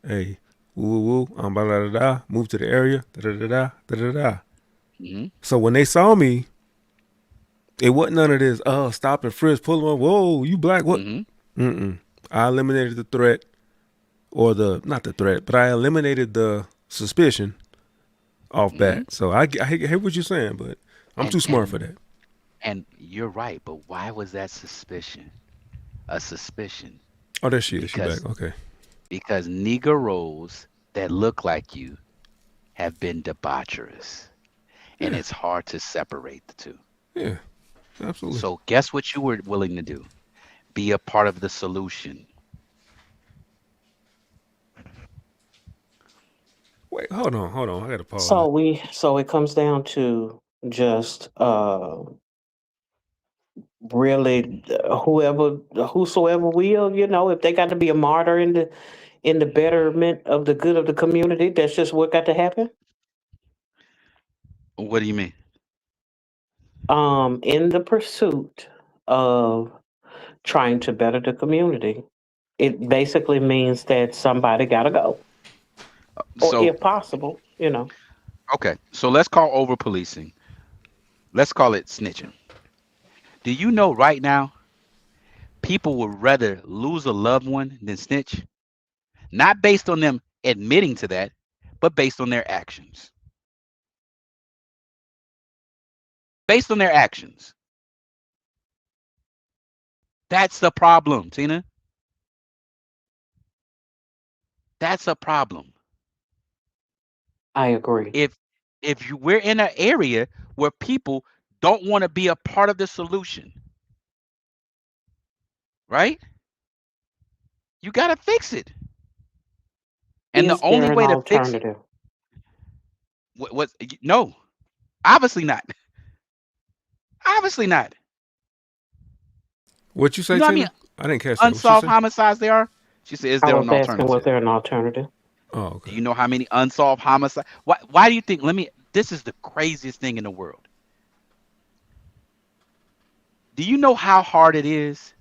Hey, woo woo, I'm blah da da da. Moved to the area, da da da da da da da. So when they saw me, it wasn't none of this. Oh, stop and frisk, pull them. Whoa, you black? What? I eliminated the threat, or not the threat, but I eliminated the suspicion off bat. So I hear what you're saying, but I'm too smart for that. And you're right, but why was that suspicion a suspicion? Oh, there she is. She back. Okay. Because Negroes that look like you have been debaucherous, and it's hard to separate the two. Yeah, absolutely. So guess what you were willing to do? Be a part of the solution. Wait, hold on. I got to pause. So it comes down to just really whosoever will, if they got to be a martyr in the betterment of the good of the community, that's just what got to happen. What do you mean? In the pursuit of trying to better the community, it basically means that somebody got to go, or if possible, Okay, so let's call over policing. Let's call it snitching. Do you know right now, people would rather lose a loved one than snitch? Not based on them admitting to that, but based on their actions. Based on their actions. That's the problem, Tina. That's a problem. I agree. We're in an area where people don't want to be a part of the solution, right? You got to fix it. And the only way to fix it, no, obviously not. Obviously not. What you say, Tina? I mean, I didn't catch that. Unsolved homicides there are? She said, is there an alternative? Was there an alternative? Oh, okay. Do you know how many unsolved homicides? Why do you think, this is the craziest thing in the world. Do you know how hard it is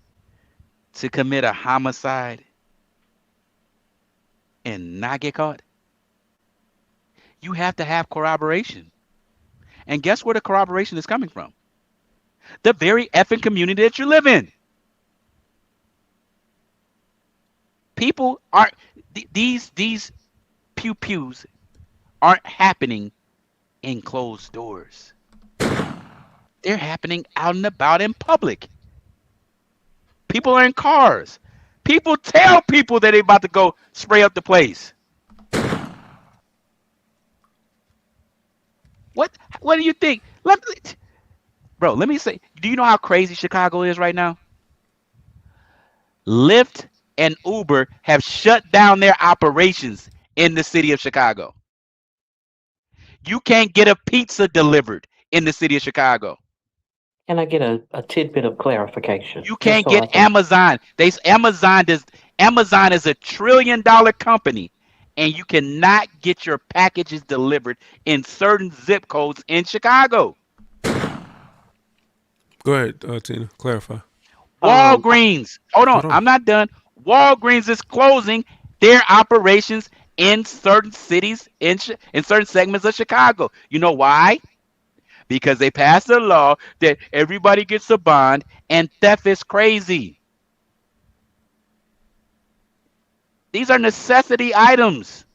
to commit a homicide and not get caught? You have to have corroboration. And guess where the corroboration is coming from? The very effing community that you live in. People aren't, these pew-pews aren't happening in closed doors. They're happening out and about in public. People are in cars. People tell people that they're about to go spray up the place. What do you think? Bro, let me say, do you know how crazy Chicago is right now? Lyft and Uber have shut down their operations in the city of Chicago. You can't get a pizza delivered in the city of Chicago. Can I get a tidbit of clarification? You can't get Amazon. Amazon is a $1 trillion company, and you cannot get your packages delivered in certain zip codes in Chicago. Go ahead, Tina. Clarify. Walgreens. Hold on. I'm not done. Walgreens is closing their operations in certain cities, in certain segments of Chicago. You know why? Because they passed a law that everybody gets a bond, and theft is crazy. These are necessity items.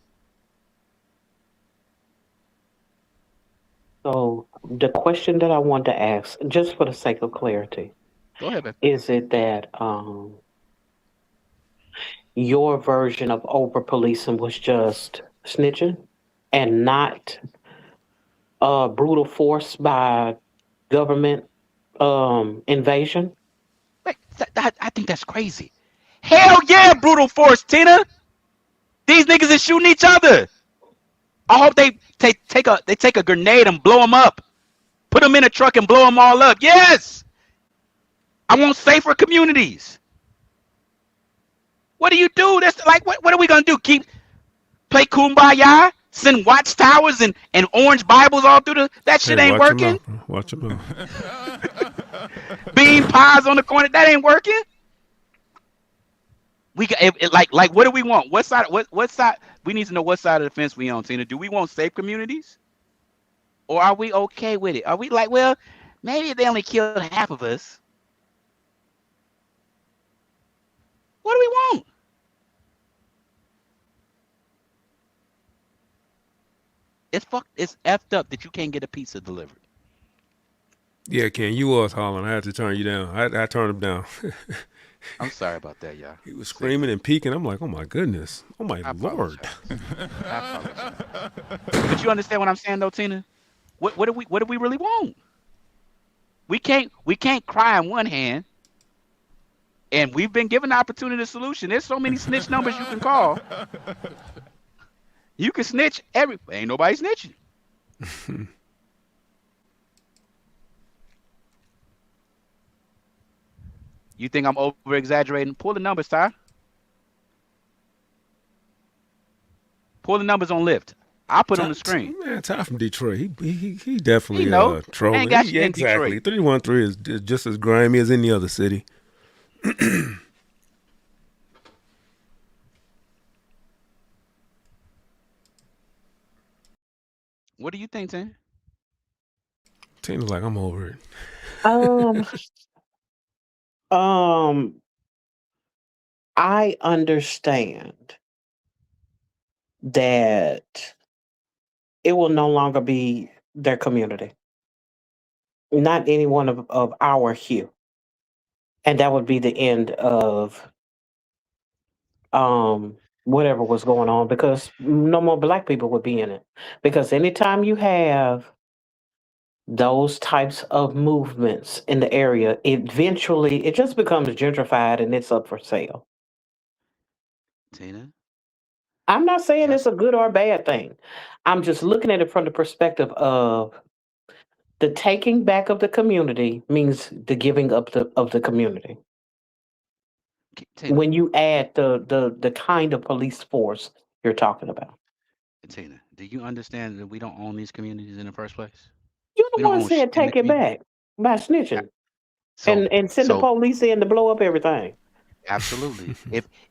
So the question that I want to ask, just for the sake of clarity, go ahead, man. Is it that your version of over policing was just snitching and not brutal force by government invasion? I think that's crazy. Hell yeah, brutal force, Tina. These niggas is shooting each other. I hope they take a grenade and blow them up. Put them in a truck and blow them all up. Yes. I want safer communities. What do you do? That's like, what are we gonna do? Play kumbaya? Send watchtowers and orange Bibles all through that shit ain't watch 'em working. out, bro. Watch them out. Bean pies on the corner, that ain't working. We got like what do we want? What side? What side? We need to know what side of the fence we on, Tina. Do we want safe communities, or are we okay with it? Are we like, well, maybe they only killed half of us? What do we want? It's fucked. It's effed up that you can't get a pizza delivered. Yeah, Ken, you was hollering. I had to turn you down. I turned him down. I'm sorry about that, y'all. He was screaming and peeking. I'm like, oh my goodness. Oh my Lord. I apologize. But you understand what I'm saying though, Tina? What do we really want? We can't cry in one hand, and we've been given the opportunity to solution. There's so many snitch numbers you can call. You can snitch ain't nobody snitching. You think I'm over exaggerating? Pull the numbers, Ty. Pull the numbers on Lyft. I'll put it on the screen. Man, Ty from Detroit. He definitely He know. trolling. Ain't got shit in Exactly. Detroit. 313 is just as grimy as any other city. What do you think, Tim? Tina's like, I'm over it. I understand that it will no longer be their community, not any one of our hue, and that would be the end of whatever was going on, because no more black people would be in it. Because anytime you have those types of movements in the area, eventually it just becomes gentrified and it's up for sale. Tina? I'm not saying it's a good or bad thing. I'm just looking at it from the perspective of the taking back of the community means the giving up of the community. Tina, When you add the kind of police force you're talking about. Tina, do you understand that we don't own these communities in the first place? You're We the don't one own said shit in take the it community. back by snitching So, and send the so police in to blow up everything. absolutely.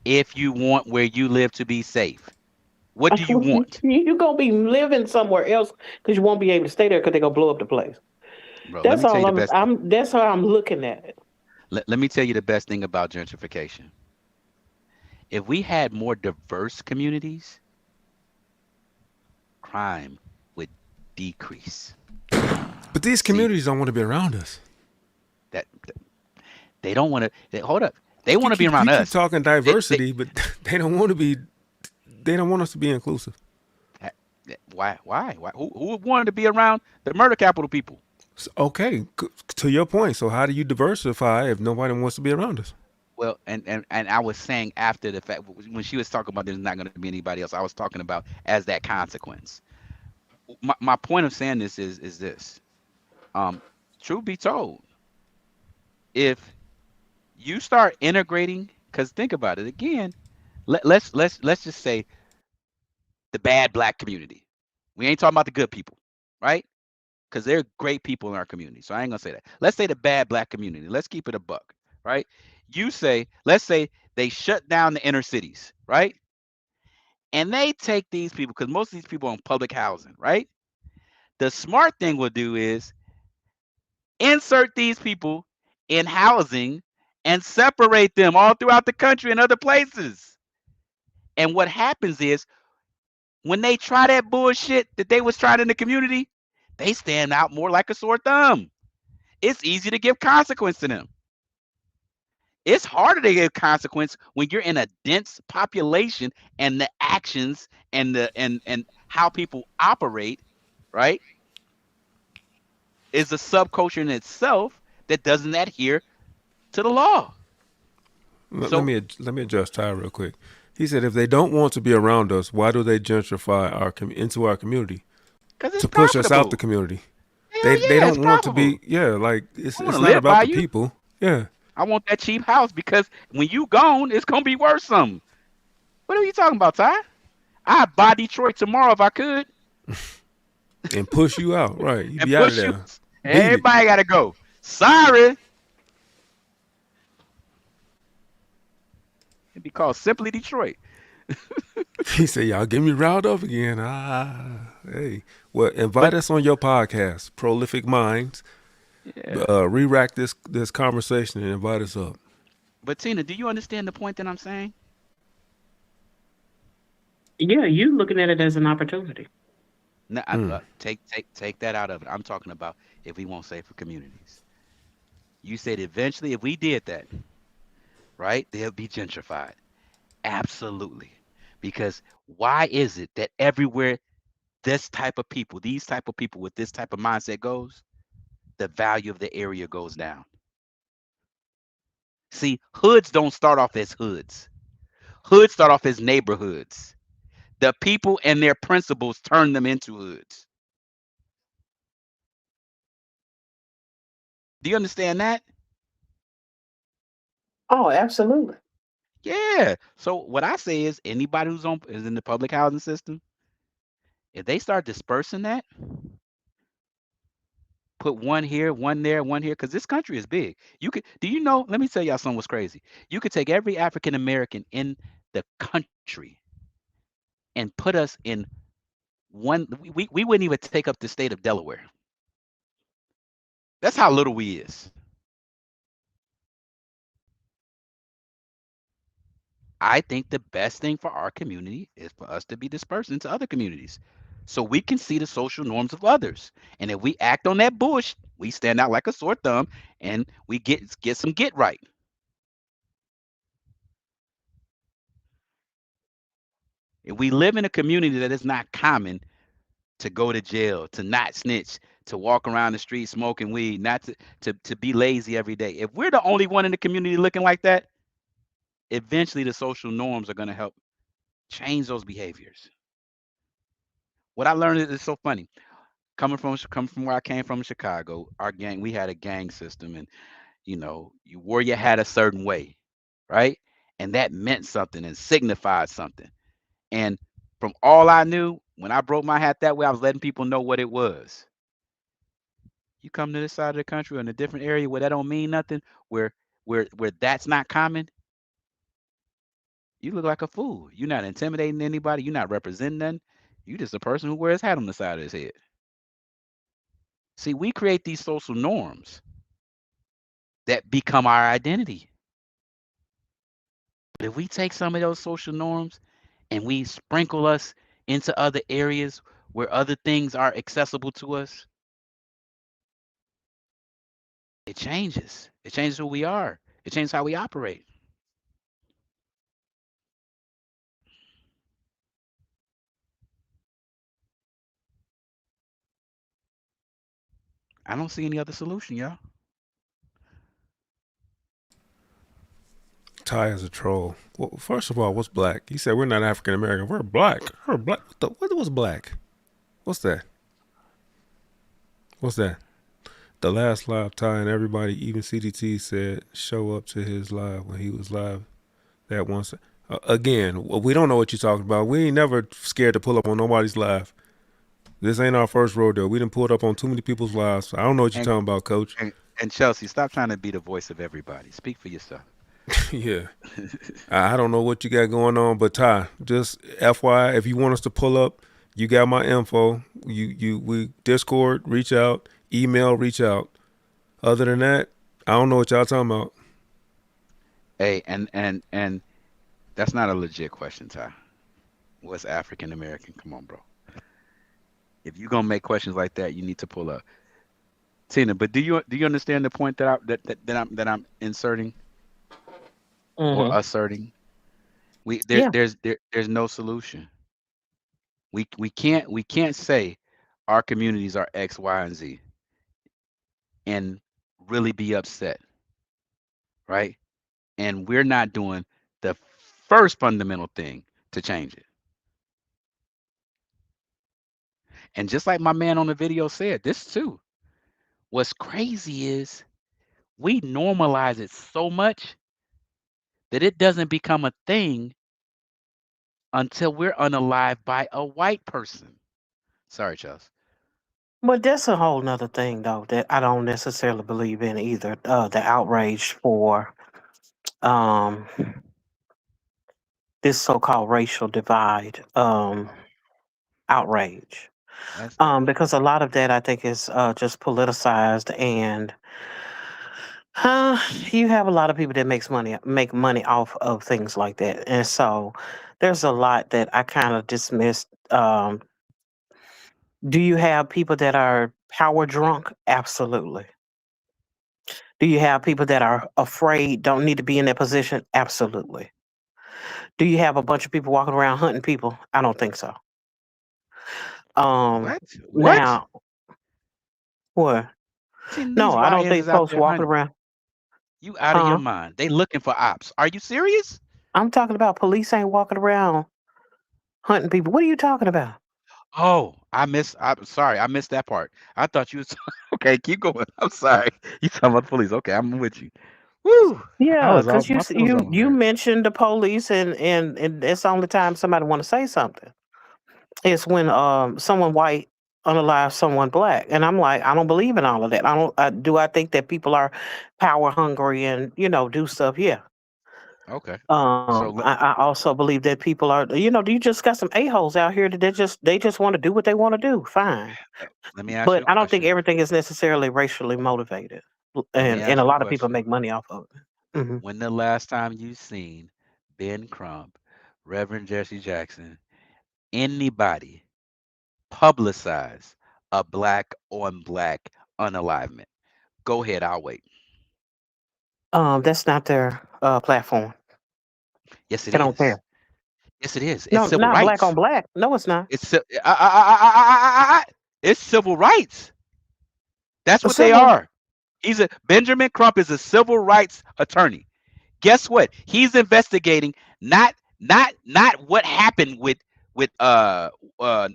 If you want where you live to be safe, what do you want? You're gonna be living somewhere else because you won't be able to stay there because they're gonna blow up the place. Bro, That's let me tell all you the best. that's how I'm looking at it. Let me tell you the best thing about gentrification. If we had more diverse communities, crime would decrease. But these communities don't want to be around us. That they don't want to. Hold up. They want to be around you us. Keep talking diversity, but they don't want to be. They don't want us to be inclusive. Why? Who would want to be around the murder capital people? Okay, to your point. So how do you diversify if nobody wants to be around us? Well, and I was saying after the fact, when she was talking about there's not going to be anybody else, I was talking about as that consequence. My point of saying this is this. Truth be told, if you start integrating, because think about it again, let's just say the bad black community. We ain't talking about the good people, right? Because they're great people in our community. So I ain't gonna say that. Let's say the bad black community. Let's keep it a buck, right? Let's say they shut down the inner cities, right? And they take these people, because most of these people are on public housing, right? The smart thing we'll do is insert these people in housing and separate them all throughout the country and other places. And what happens is when they try that bullshit that they was trying in the community, they stand out more like a sore thumb. It's easy to give consequence to them. It's harder to give consequence when you're in a dense population and the actions and how people operate, right, is a subculture in itself that doesn't adhere to the law. Let me adjust Ty real quick. He said if they don't want to be around us, why do they gentrify into our community? To push us out the community. They don't want to be. Yeah, like it's not about the people. Yeah. I want that cheap house because when you gone, it's gonna be worth something. What are you talking about, Ty? I'd buy Detroit tomorrow if I could And push you out, right? You and be out of push you. there. Beat it. Everybody gotta go. Sorry. It'd be called Simply Detroit. He said, "Y'all get me riled up again." Hey. Well, invite us on your podcast, Prolific Minds. Yeah. Re-rack this conversation and invite us up. But Tina, do you understand the point that I'm saying? Yeah, you looking at it as an opportunity. No, take that out of it. I'm talking about if we want safer communities. You said eventually, if we did that, right, they'll be gentrified. Absolutely. Because why is it that everywhere these type of people with this type of mindset goes, the value of the area goes down? See, hoods don't start off as hoods. Hoods start off as neighborhoods. The people and their principles turn them into hoods. Do you understand that? Oh, absolutely. Yeah. So what I say is anybody who's is in the public housing system, if they start dispersing that, put one here, one there, one here, because this country is big. You could, do you know? Let me tell y'all something what's crazy. You could take every African American in the country and put us in one. We wouldn't even take up the state of Delaware. That's how little we is. I think the best thing for our community is for us to be dispersed into other communities so we can see the social norms of others. And if we act on that bush, we stand out like a sore thumb and we get some get right. If we live in a community that is not common to go to jail, to not snitch, to walk around the street smoking weed, not to be lazy every day. If we're the only one in the community looking like that, eventually the social norms are going to help change those behaviors. What I learned is so funny. Coming from where I came from in Chicago, our gang, we had a gang system, and you wore your hat a certain way, right? And that meant something and signified something. And from all I knew, when I broke my hat that way, I was letting people know what it was. You come to this side of the country or in a different area where that don't mean nothing, where that's not common, you look like a fool. You're not intimidating anybody. You're not representing none. You're just a person who wears his hat on the side of his head. See, we create these social norms that become our identity. But if we take some of those social norms and we sprinkle us into other areas where other things are accessible to us, it changes. It changes who we are. It changes how we operate. I don't see any other solution, y'all. Ty is a troll. Well, first of all, what's black? He said we're not African American. We're black. We're black. What was black? What's that? What's that? The last live, Ty and everybody, even CDT said, show up to his live when he was live that once. Again, we don't know what you're talking about. We ain't never scared to pull up on nobody's live. This ain't our first rodeo. We done pulled up on too many people's lives. I don't know what you're talking about, Coach. And Chelsea, stop trying to be the voice of everybody. Speak for yourself. Yeah. I don't know what you got going on, but Ty, just FYI, if you want us to pull up, you got my info. We Discord, reach out, email, reach out. Other than that, I don't know what y'all talking about. Hey, and that's not a legit question, Ty. What's African American? Come on, bro. If you're gonna make questions like that, you need to pull up. Tina, but do you understand the point that I'm inserting or asserting? There's no solution. We can't say our communities are X, Y, and Z and really be upset, right? And we're not doing the first fundamental thing to change it. And just like my man on the video said, this too, what's crazy is we normalize it so much that it doesn't become a thing until we're unalived by a white person. Sorry, Charles. But that's a whole nother thing, though, that I don't necessarily believe in either. The outrage for um, this so-called racial divide outrage. That's Because a lot of that I think is just politicized, and you have a lot of people that make money off of things like that, and so there's a lot that I kind of dismissed. Do you have people that are power drunk? Absolutely. Do you have people that are afraid, don't need to be in that position? Absolutely. Do you have a bunch of people walking around hunting people? I don't think so. what? What? Now, what? See, these No, I don't YNs think is out folks there walking hunting. around. You out of your Huh? mind. They looking for ops. Are you serious? I'm talking about police ain't walking around hunting people. What are you talking about? Oh, I'm sorry. I missed that part. I thought you was okay. Keep going. I'm sorry. You talking about the police? Okay, I'm with you. Woo! I Yeah, was all because my feelings you almost hurt. mentioned the police, and it's the only time somebody want to say something. It's when someone white unalive someone black, and I'm like, I don't believe in all of that. I don't. Do I think that people are power hungry and do stuff? Yeah. Okay. So I also believe that people are. You just got some a-holes out here that they just want to do what they want to do. Fine, let me ask you but a I don't think question. everything is necessarily racially motivated, Let me and ask a you a lot of people question. make money off of it. When the last time you seen Ben Crump, Reverend Jesse Jackson, anybody publicize a black on black unalivement? Go ahead, I'll wait. That's not their platform. Yes, it They don't is. care. Yes, it is. It's No, civil not black on rights. black. No, it's not. It's civil rights. That's A what they civil. are. Benjamin Crump is a civil rights attorney. Guess what? He's investigating not what happened with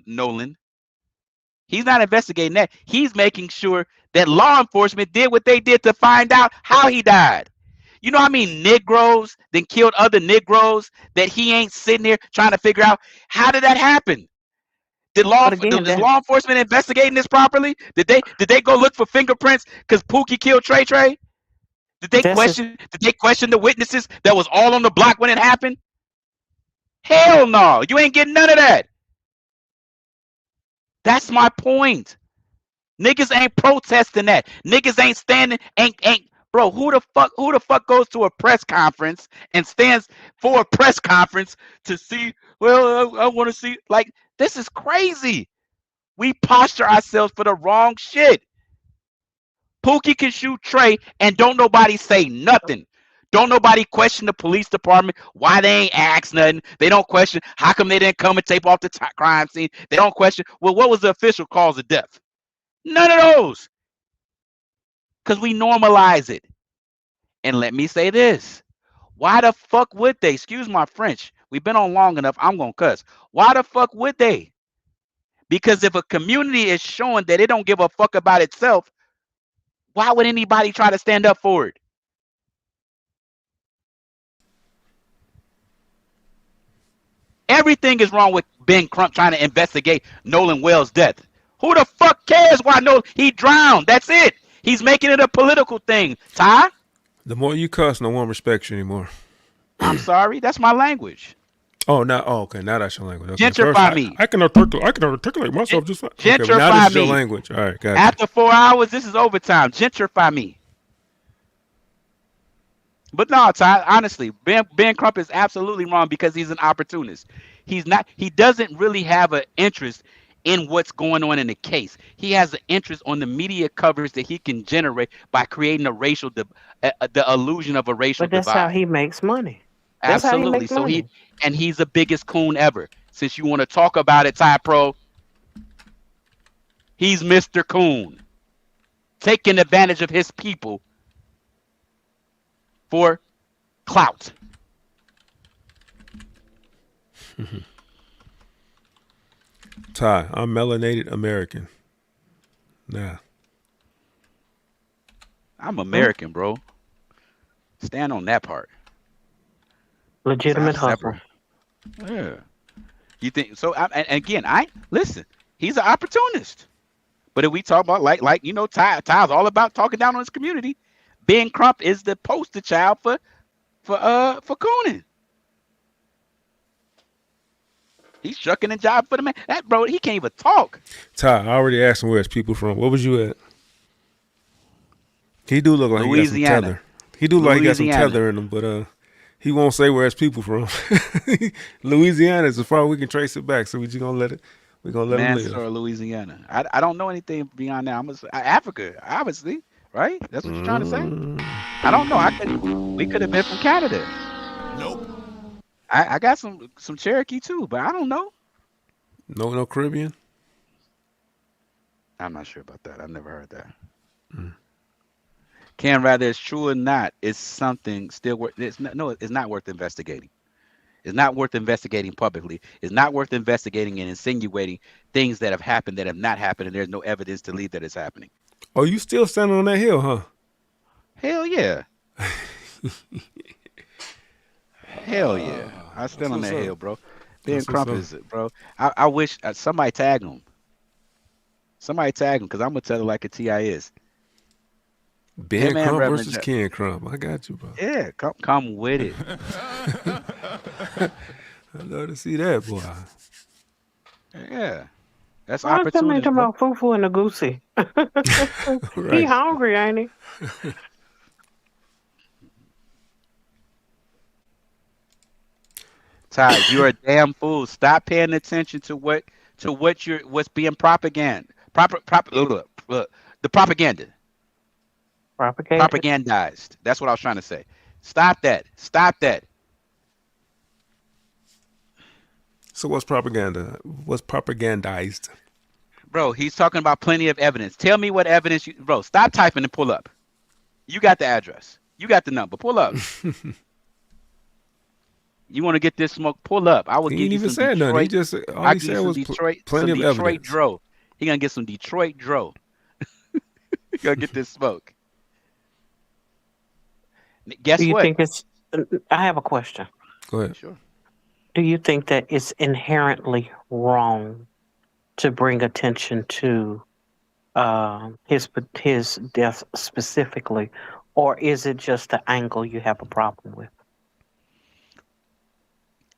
Nolan. He's not investigating that. He's making sure that law enforcement did what they did to find out how he died. You know how many Negroes then killed other Negroes that he ain't sitting there trying to figure out how did that happen? But again, Is that law enforcement investigating this properly? Did they go look for fingerprints because Pookie killed Trey Trey? Did they that's just question the witnesses that was all on the block when it happened? Hell no, you ain't getting none of that. That's my point. Niggas ain't protesting that. Niggas ain't standing, ain't bro, who the fuck goes to a press conference and stands for a press conference to see, well, I want to see, like, this is crazy. We posture ourselves for the wrong shit. Pookie can shoot Trey and don't nobody say nothing. Don't nobody question the police department why they ain't asked nothing. They don't question how come they didn't come and tape off the crime scene. They don't question, well, what was the official cause of death? None of those. Because we normalize it. And let me say this. Why the fuck would they? Excuse my French. We've been on long enough. I'm going to cuss. Why the fuck would they? Because if a community is showing that it don't give a fuck about itself, why would anybody try to stand up for it? Everything is wrong with Ben Crump trying to investigate Nolan Wells' death. Who the fuck cares why he drowned? That's it. He's making it a political thing. Ty? The more you cuss, no one respects you anymore. I'm sorry. That's my language. Okay. Now that's your language. Okay, Gentrify me. I can articulate myself just fine. Okay, Gentrify but now this is your me. language. All right, gotcha. After 4 hours, this is overtime. Gentrify me. But no, Ty, honestly, Ben Crump is absolutely wrong because he's an opportunist. He doesn't really have an interest in what's going on in the case. He has an interest on the media coverage that he can generate by creating the illusion of a racial But that's how divide. he makes money. That's how he Absolutely. makes So money. he's the biggest coon ever. Since you want to talk about it, Ty Pro, he's Mr. Coon, taking advantage of his people for clout. Ty, I'm melanated American. Nah. I'm American, bro. Stand on that part. Legitimate I'm hustle. separate. Yeah. You think so? And again, I listen. He's an opportunist. But if we talk about like you know, Ty's all about talking down on his community. Ben Crump is the poster child for cooning. He's shucking and jiving for the man. That bro, he can't even talk. Ty, I already asked him where his people from. What was you at? He do look like Louisiana. he got some tether. He do like he got some tether in him, but he won't say where his people from. Louisiana is as far as we can trace it back. So we just gonna let it. We're gonna let him live. Mansour, Louisiana. I don't know anything beyond that. Africa, obviously, right? That's what you're trying to say. I don't know. We could have been from Canada. Nope. I got some Cherokee too, but I don't know. No Caribbean. I'm not sure about that. I've never heard that. Ken, rather it's true or not, it's something still worth. It's not worth investigating. It's not worth investigating publicly. It's not worth investigating and insinuating things that have happened that have not happened, and there's no evidence to lead that it's happening. Oh, you still standing on that hill, huh? Hell yeah. Hell yeah. I stand on that hill, bro. Ben Crump is it, bro. I wish somebody tag him. Somebody tag him, because I'm going to tell it like a T.I. is. Ben Crump versus Ken Crump. I got you, bro. Yeah, come with it. I'd love to see that, boy. Yeah. That's Why opportunity. somebody talking about Fufu and the Goosey? Right. He hungry, ain't he? Ty, you're a damn fool. Stop paying attention to what's being propagandized. The propaganda. Propagandized. That's what I was trying to say. Stop that. Stop that. So what's propaganda? What's propagandized? Bro, he's talking about plenty of evidence. Tell me what evidence bro, stop typing and pull up. You got the address. You got the number. Pull up. You want to get this smoke? Pull up. I will give you some Detroit. Nothing. He just all he said was plenty of Detroit evidence. Dro. He gonna get some Detroit Dro. He gonna get this smoke. Guess Do you what? think it's? I have a question. Go ahead. Sure. Do you think that it's inherently wrong to bring attention to his death specifically, or is it just the angle you have a problem with?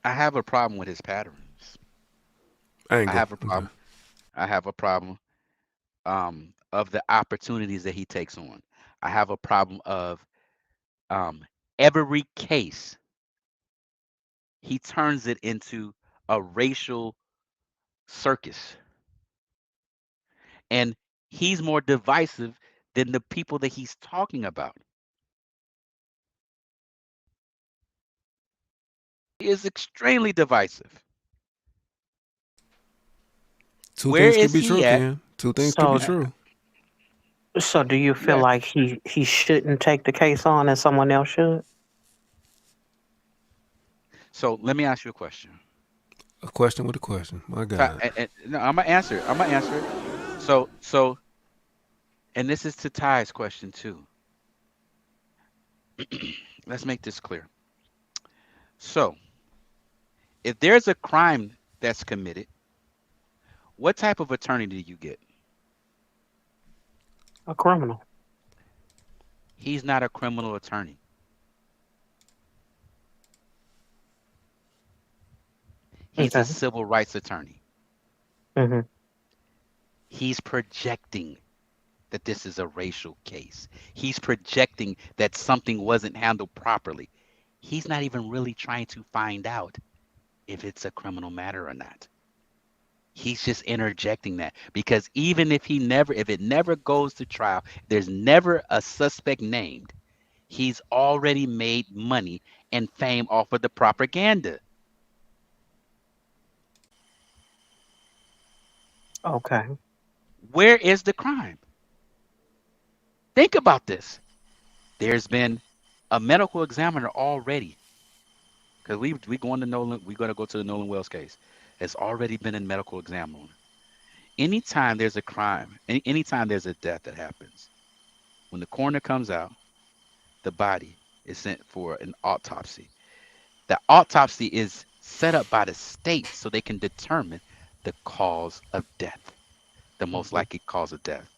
I have a problem with his patterns. I have a problem. I have a problem of the opportunities that he takes on. I have a problem of every case he turns it into a racial circus. And he's more divisive than the people that he's talking about. He is extremely divisive. Two Where things is could be he true, at? Ken. Two things So- could be true. So, do you feel Yeah. like he shouldn't take the case on and someone else should? So let me ask you a question. A question with a question. My God. No, I'm gonna answer it. I'm gonna answer it. So, and this is to Ty's question too. Let's make this clear. So, if there's a crime that's committed, what type of attorney do you get? A criminal. He's not a criminal attorney. He's a Okay. civil rights attorney. hmm He's projecting that this is a racial case. He's projecting that something wasn't handled properly. He's not even really trying to find out if it's a criminal matter or not. He's just interjecting that, because even if it never goes to trial, there's never a suspect named, he's already made money and fame off of the propaganda. Okay. Where is the crime? Think about this. There's been a medical examiner already, because we're going to go to the Nolan Wells case. It's already been in medical exam on it. Anytime there's a crime, anytime there's a death that happens, when the coroner comes out, the body is sent for an autopsy. The autopsy is set up by the state so they can determine the cause of death, the most likely cause of death.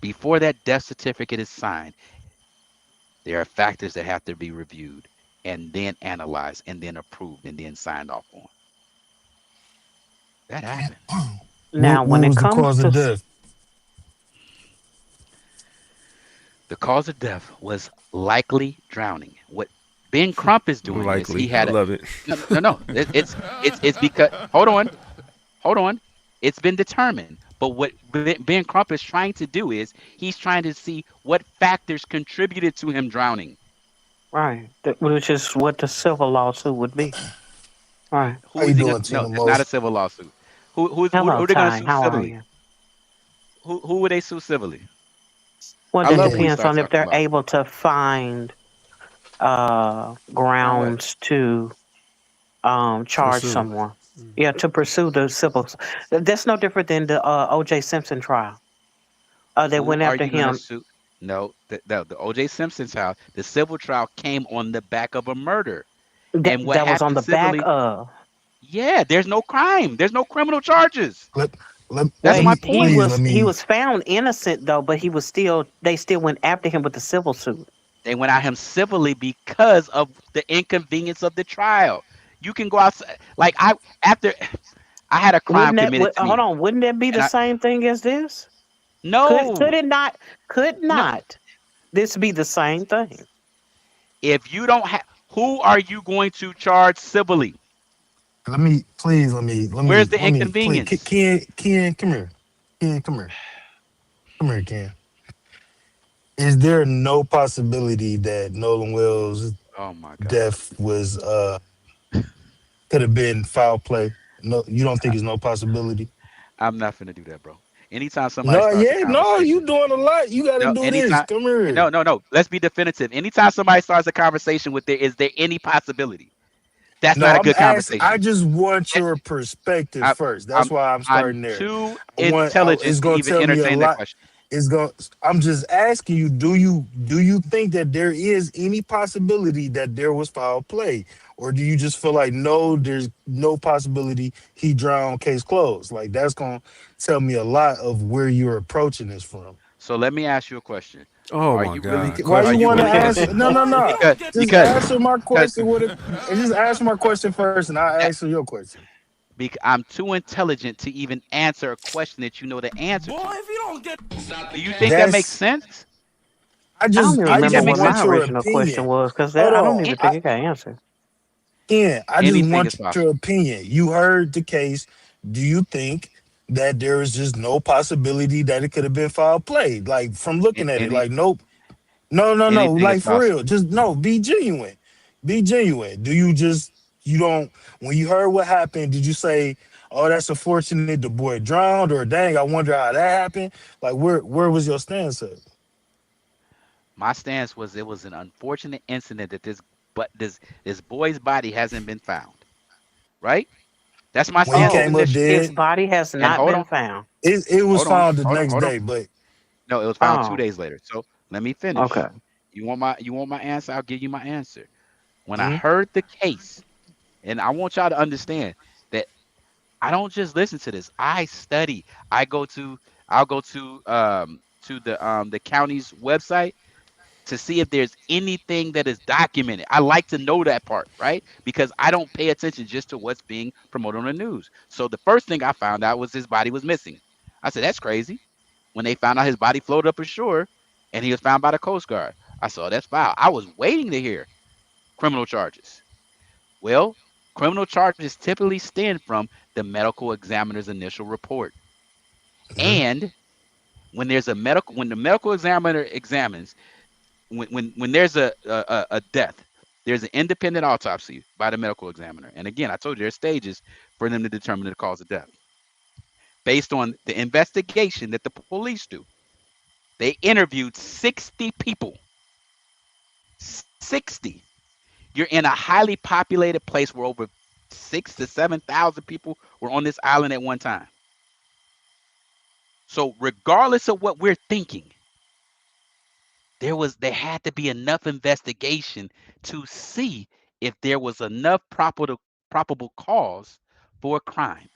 Before that death certificate is signed, there are factors that have to be reviewed and then analyzed and then approved and then signed off on. That happened. Now, What when it was the comes cause to of death? The cause of death was likely drowning. What Ben Crump is doing is Likely. he had I love it. no. It's because hold on. It's been determined. But what Ben Crump is trying to do is he's trying to see what factors contributed to him drowning. right, which is what the civil lawsuit would be. Right. Who How is you he doing, gonna, no, Tina it's not a Mose? civil lawsuit. Who Hello, they gonna Ty. sue How are civilly? you? Who would they sue civilly? Well, I that love when you depends start on if talking they're about able to find on what? grounds to charge Pursue. someone. Yeah, to pursue the civil. That's no different than the O.J. Simpson trial. They Who went are after you gonna him. sue? No, the O.J. Simpson trial, the civil trial came on the back of a murder. That And what that was on happened the back civilly? of. Yeah, there's no crime. There's no criminal charges. Let, let, That's let my me, Wait, he point. please, let was he me, was found innocent though, but he was still they still went after him with the civil suit. They went at him civilly because of the inconvenience of the trial. You can go outside. Like after I had a crime Wouldn't that committed to hold me, on? Wouldn't that be and the same thing as this? Could no, it not? Could no. not this be the same thing? If you don't have, who are you going to charge civilly? please, Where's the please, inconvenience? Ken, come here. Ken, come here, Ken. Is there no possibility that Nolan Wells' Oh my God. death was could have been foul play? No, you don't think it's no possibility? I'm not finna do that, bro. Anytime somebody No, starts a yeah, no, you conversation, doing a lot. You got to no, do this. anytime, Come here. no. Let's be definitive. Anytime somebody starts a conversation with is there any possibility? That's No, not a I'm good asking. I conversation. just want Eh, your perspective I, first. That's why I'm I'm starting there. too It's intelligent to gonna even tell me a entertain that lot. question. I'm just asking you. Do you think that there is any possibility that there was foul play, or do you just feel like no, there's no possibility he drowned, case closed? Like that's gonna tell me a lot of where you're approaching this from. So let me ask you a question. Oh Are my you really? God. Why Are you Question you want to really for gonna? answer? No, no, no. Just Because answer my because question. Just answer my question first, and I'll that, answer your question. I'm too intelligent to even answer a question that you know the answer Boy, to. if you don't get Do you think that makes That's sense? I don't even Do you I think remember that just makes what want my sense? your original question opinion. was because Hold I don't on. even I think it got answered. I just Anything is want your possible. opinion. You heard the case. Do you think that there is just no possibility that it could have been foul play? Like from looking at it, Any like nope. No, no, no. anything is Like for real. possible. Just no, be genuine. Be genuine. You don't when you heard what happened, did you say, oh, that's unfortunate the boy drowned, or dang, I wonder how that happened? Like where was your stance at? My stance was it was an unfortunate incident that this boy's body hasn't been found. Right? That's my When he stance Oh, on came this up issue. his dead, body has And not been found. it was hold on, found the hold on, next hold on. day, but No, it was found 2 Oh, days later. So let me okay. finish. You want my answer? I'll give you my answer. When I mhm. heard the case, and I want y'all to understand that I don't just listen to this. I study. I'll go to the county's website to see if there's anything that is documented. I like to know that part, right? Because I don't pay attention just to what's being promoted on the news. So the first thing I found out was his body was missing. I said, that's crazy. When they found out his body floated up ashore and he was found by the Coast Guard, I saw that's foul. I was waiting to hear criminal charges. Well, criminal charges typically stem from the medical examiner's initial report. And when the medical examiner examines, when there's a death, there's an independent autopsy by the medical examiner. And again, I told you there's stages for them to determine the cause of death. Based on the investigation that the police do, they interviewed 60 people. 60. You're in a highly populated place where over 6,000 to 7,000 people were on this island at one time. So regardless of what we're thinking, there had to be enough investigation to see if there was enough probable cause for a crime.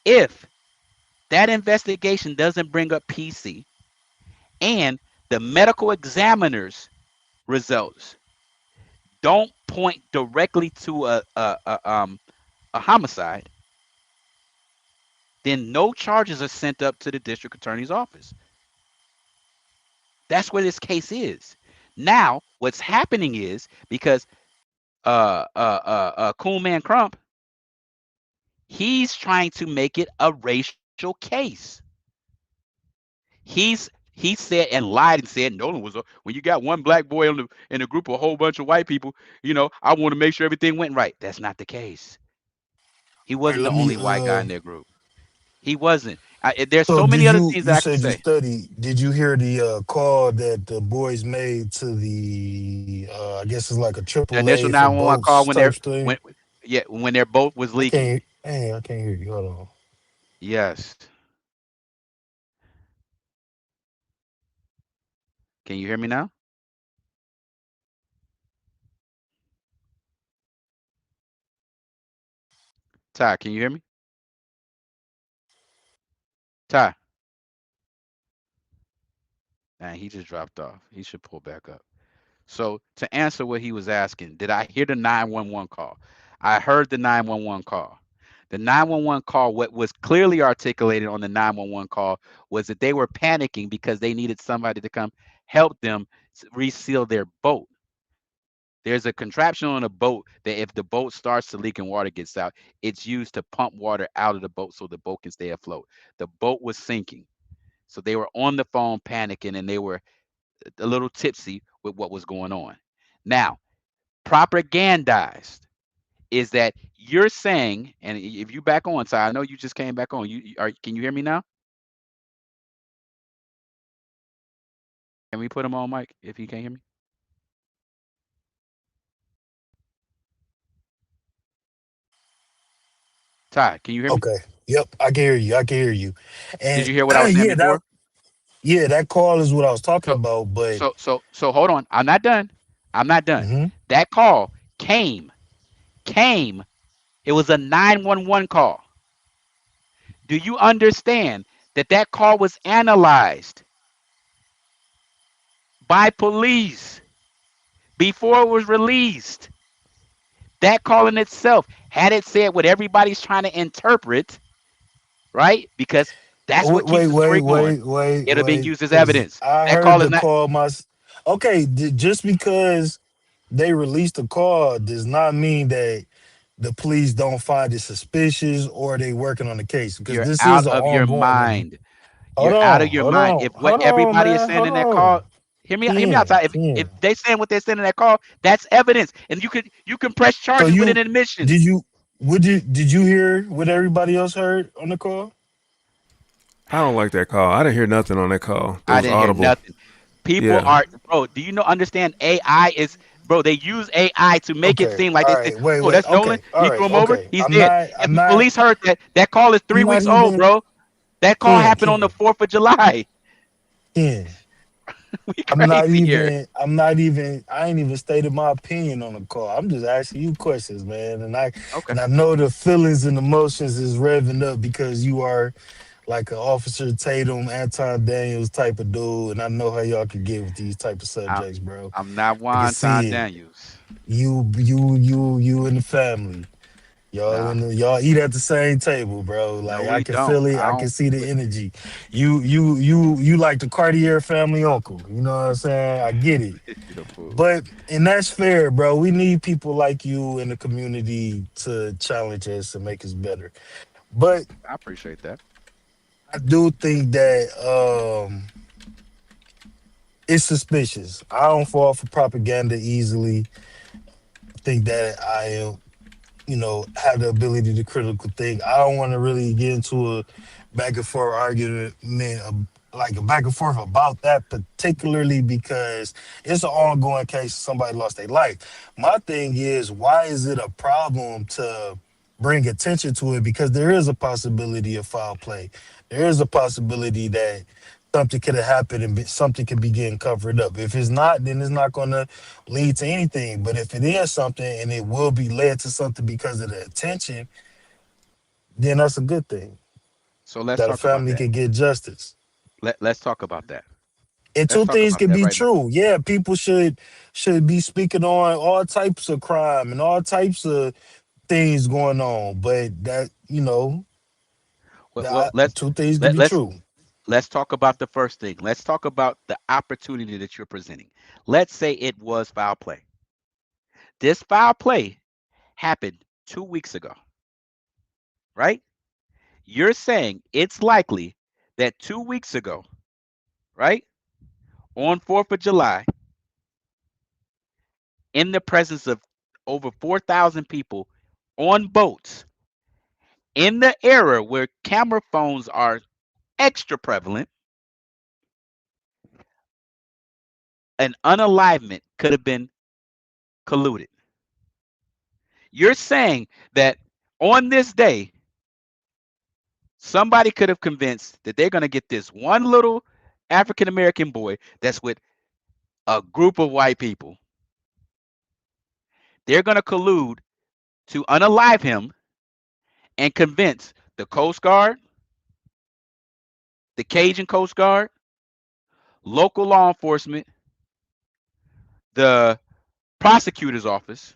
If that investigation doesn't bring up PC and the medical examiner's results don't point directly to a homicide, then no charges are sent up to the district attorney's office. That's where this case is. Now, what's happening is because Cool Man Crump, he's trying to make it a racial case. He said and lied and said Nolan was when you got one black boy in a group of a whole bunch of white people, I want to make sure everything went right. That's not the case. He wasn't the only white guy in their group. He wasn't. There's so many other things that I can say. Did you hear the call that the boys made to the I guess it's like a triple A initial 911 call when their boat was leaking. I can't hear you. Hold on. Yes. Can you hear me now? Ty, can you hear me? Ty. Man, he just dropped off. He should pull back up. So to answer what he was asking, did I hear the 911 call? I heard the 911 call. The 911 call, what was clearly articulated on the 911 call was that they were panicking because they needed somebody to come help them reseal their boat. There's a contraption on a boat that if the boat starts to leak and water gets out, it's used to pump water out of the boat so the boat can stay afloat. The boat was sinking. So they were on the phone panicking and they were a little tipsy with what was going on. Now, propagandized is that you're saying, and if you back on, Ty, I know you just came back on. Can you hear me now? Can we put him on, Mike, if he can't hear me? Ty, can you hear me? Okay. Yep, I can hear you. And did you hear what I was saying before? That call is what I was talking about. But so hold on. I'm not done. Mm-hmm. That call came. It was a 911 call. Do you understand that call was analyzed by police before it was released? That call in itself, had it said what everybody's trying to interpret, right? Because that's what keeps the story going. It'd have been used as evidence. I heard the call okay, just because they released the call does not mean that the police don't find it suspicious or they working on the case. Because You're this out is of your mind. You're out of your mind. If what everybody is saying in that call, hear me out. If they saying what they're saying in that call, that's evidence, and you can press charges with an admission. Did you hear what everybody else heard on the call? I don't like that call. I didn't hear nothing on that call. I didn't hear nothing. People are, bro. Do you understand? AI is, bro. They use AI to make it seem like they say, "Oh, that's Nolan. He threw him over. He's dead." If the police heard that call is 3 weeks old, bro. That call happened on the 4th of July. Yeah. I ain't even stated my opinion on the call. I'm just asking you questions, man. And I know the feelings and emotions is revving up because you are like an Officer Tatum, Anton Daniels type of dude, and I know how y'all can get with these type of subjects, bro. I'm not Anton Daniels. You and the family. Y'all eat at the same table, bro. Like I can feel it. I can see the energy. You like the Cartier family uncle. You know what I'm saying? I get it. And that's fair, bro. We need people like you in the community to challenge us and make us better. But I appreciate that. I do think that it's suspicious. I don't fall for propaganda easily. I think that I am, have the ability to critical think. I don't want to really get into a back and forth argument, like a back and forth about that particularly because it's an ongoing case. Somebody lost their life. My thing is, why is it a problem to bring attention to it? Because there is a possibility of foul play. There is a possibility that something could have happened and something could be getting covered up. If it's not, then it's not going to lead to anything. But if it is something and it will be led to something because of the attention, then that's a good thing. So let's That a talk about family that. can get justice. Let's talk about that. And Let's two talk things about can that be right now. true. Yeah, people should be speaking on all types of crime and all types of things going on. But that, Well, let's two things can let, be let's true. let's talk about the first thing. Let's talk about the opportunity that you're presenting. Let's say it was foul play. This foul play happened 2 weeks ago, right? You're saying it's likely that 2 weeks ago, right, on 4th of July, in the presence of over 4,000 people on boats, in the era where camera phones are extra prevalent, an unalivement could have been colluded. You're saying that on this day, somebody could have convinced that they're going to get this one little African American boy that's with a group of white people. They're going to collude to unalive him and convince the Coast Guard, the Cajun Coast Guard, local law enforcement, the prosecutor's office,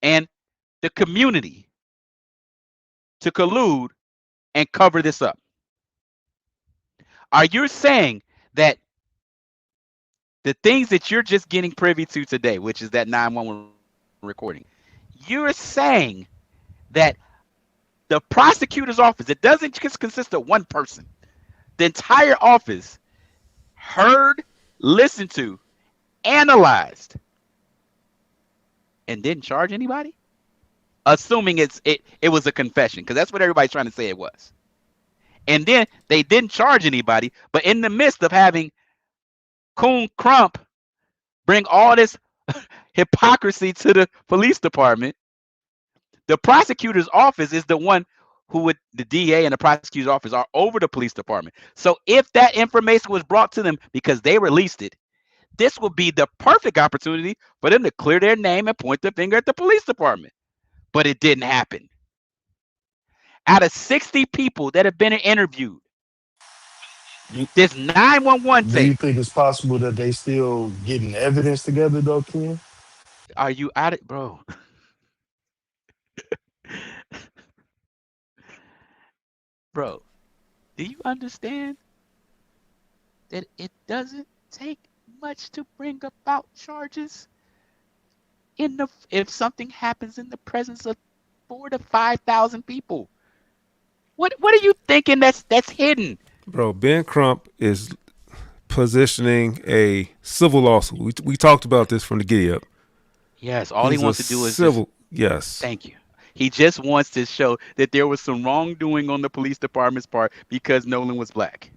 and the community to collude and cover this up. Are you saying that the things that you're just getting privy to today, which is that 911 recording, you're saying that the prosecutor's office, it doesn't just consist of one person, the entire office heard, listened to, analyzed, and didn't charge anybody? Assuming it was a confession, because that's what everybody's trying to say it was. And then they didn't charge anybody, but in the midst of having Coon Crump bring all this hypocrisy to the police department, the prosecutor's office is the one who would, the DA and the prosecutor's office are over the police department. So if that information was brought to them because they released it, this would be the perfect opportunity for them to clear their name and point the finger at the police department. But it didn't happen. Out of 60 people that have been interviewed, this 911 Do you tape. think it's possible that they still getting evidence together though, Ken? Are you out of, bro? Bro, do you understand that it doesn't take much to bring about charges if something happens in the presence of 4,000 to 5,000 people? What are you thinking that's hidden? Bro, Ben Crump is positioning a civil lawsuit. We talked about this from the giddy up. Yes, all he wants to do is civil. Yes. Thank you. He just wants to show that there was some wrongdoing on the police department's part because Nolan was black.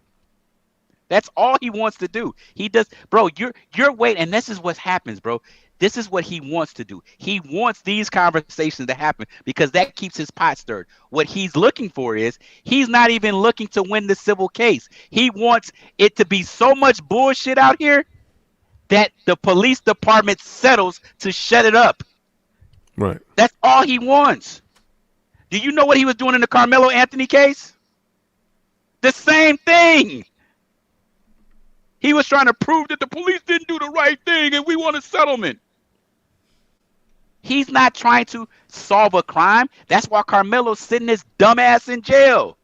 That's all he wants to do. He does, bro. You're waiting, and this is what happens, bro. This is what he wants to do. He wants these conversations to happen because that keeps his pot stirred. What he's looking for is he's not even looking to win the civil case. He wants it to be so much bullshit out here that the police department settles to shut it up. Right. That's all he wants. Do you know what he was doing in the Carmelo Anthony case? The same thing. He was trying to prove that the police didn't do the right thing and we want a settlement. He's not trying to solve a crime. That's why Carmelo's sitting his dumb ass in jail.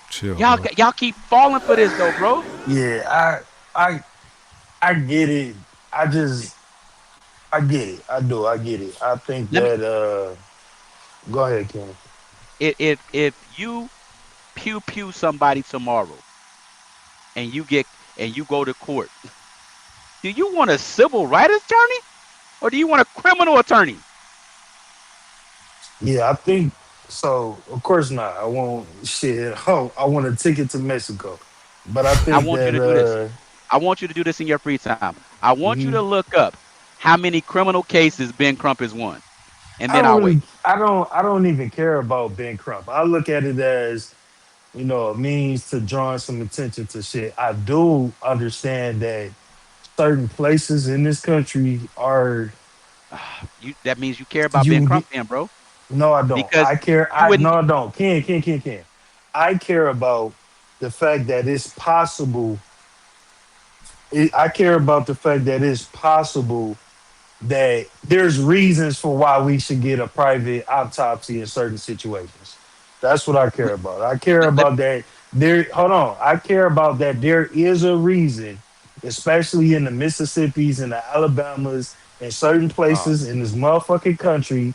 Chill. Y'all keep falling for this though, bro. Yeah, I get it. I get it. I do. I get it. I think that go ahead, Ken. If you pew somebody tomorrow and you go to court, do you want a civil rights attorney or do you want a criminal attorney? Yeah, I think so. Of course not. I want shit. Oh, I want a ticket to Mexico. But I think I want you to do this. I want you to do this in your free time. I want you to look up how many criminal cases Ben Crump has won, and then I'll wait. I don't even care about Ben Crump. I look at it as a means to drawing some attention to shit. I do understand that certain places in this country are That means you care about being you. Crump then, bro. No, I don't. Because I care. you wouldn't. No, I don't. Can. I care about the fact that it's possible. I care about the fact that it's possible that there's reasons for why we should get a private autopsy in certain situations. That's what I care about. I care Let, let, about that there hold on. I care about that there is a reason, especially in the Mississippis and the Alabamas and certain oh, places in this motherfucking country,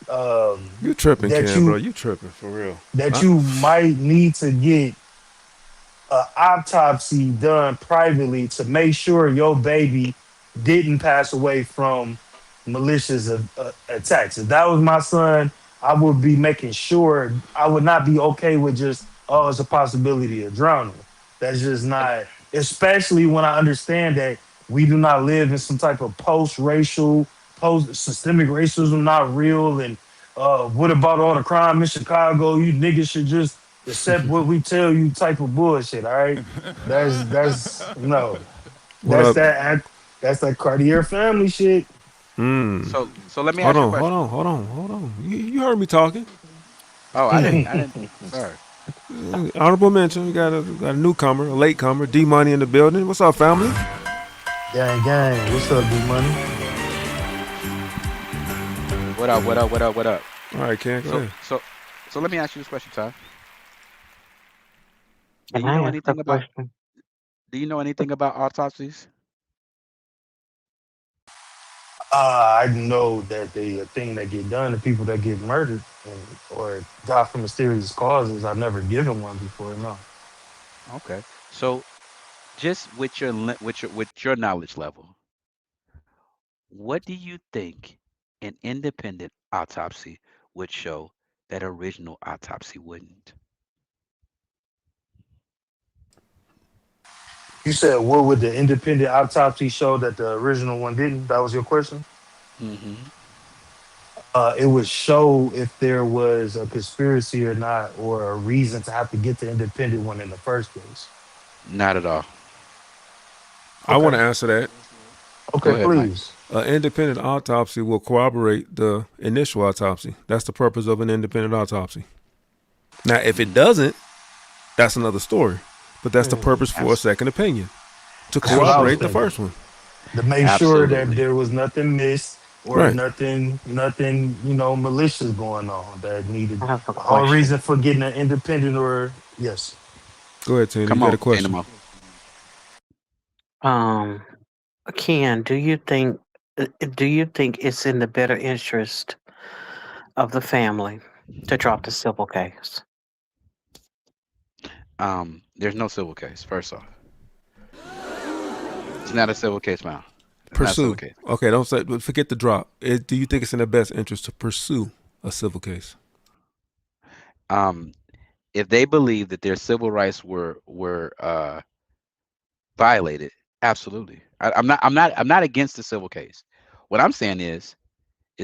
um, You tripping, that Ken, bro? you You tripping for real? that I, you might need to get an autopsy done privately to make sure your baby didn't pass away from malicious attacks. If that was my son, I would be making sure I would not be okay with just, oh, it's a possibility of drowning. That's just not, especially when I understand that we do not live in some type of post-racial, post-systemic racism, not real. And what about all the crime in Chicago? You niggas should just accept what we tell you type of bullshit. All right, that's no, what that's up? that Cartier family shit. so let me Hold ask you a on, hold question. on, hold on, hold on. You heard me talking. Oh, I didn't. Sorry. Honorable mention. We got a newcomer, a latecomer. D Money in the building. What's up, family? Gang, what's up, D Money? What up? What up? What up? What up? All right, Ken, go So ahead. so so let me ask you this question, Ty. Do Can you I know ask a anything about question? Do you know anything about autopsies? I know that the thing that get done to people that get murdered or die from mysterious causes. I've never given one before. No. Okay. So just with your knowledge level, what do you think an independent autopsy would show that original autopsy wouldn't? You said what would the independent autopsy show that the original one didn't? That was your question. Hmm. It would show if there was a conspiracy or not, or a reason to have to get the independent one in the first place. Not at all. I want Okay. to answer that. Go Okay, ahead, Mike. please. An independent autopsy will corroborate the initial autopsy. That's the purpose of an independent autopsy. Now, if it Mm, doesn't, that's another story. But that's the Mm, purpose for a abs- second opinion to that's what I was corroborate the thinking. first one. To make sure that Absolutely. there was nothing missed or Right. nothing, malicious going on that needed I have a the whole question. reason for getting an independent or yes. Go ahead, Tina. You Come got a on, question? Dynamo. Um, Ken, do you think it's in the better interest of the family to drop the civil case? There's no civil case. First off, it's not a civil case, man. It's not a civil Pursue. case. Okay, don't say. But forget the drop. Do you think it's in the best interest to pursue a civil case? Um, if they believe that their civil rights were violated, absolutely. I'm not against the civil case. What I'm saying is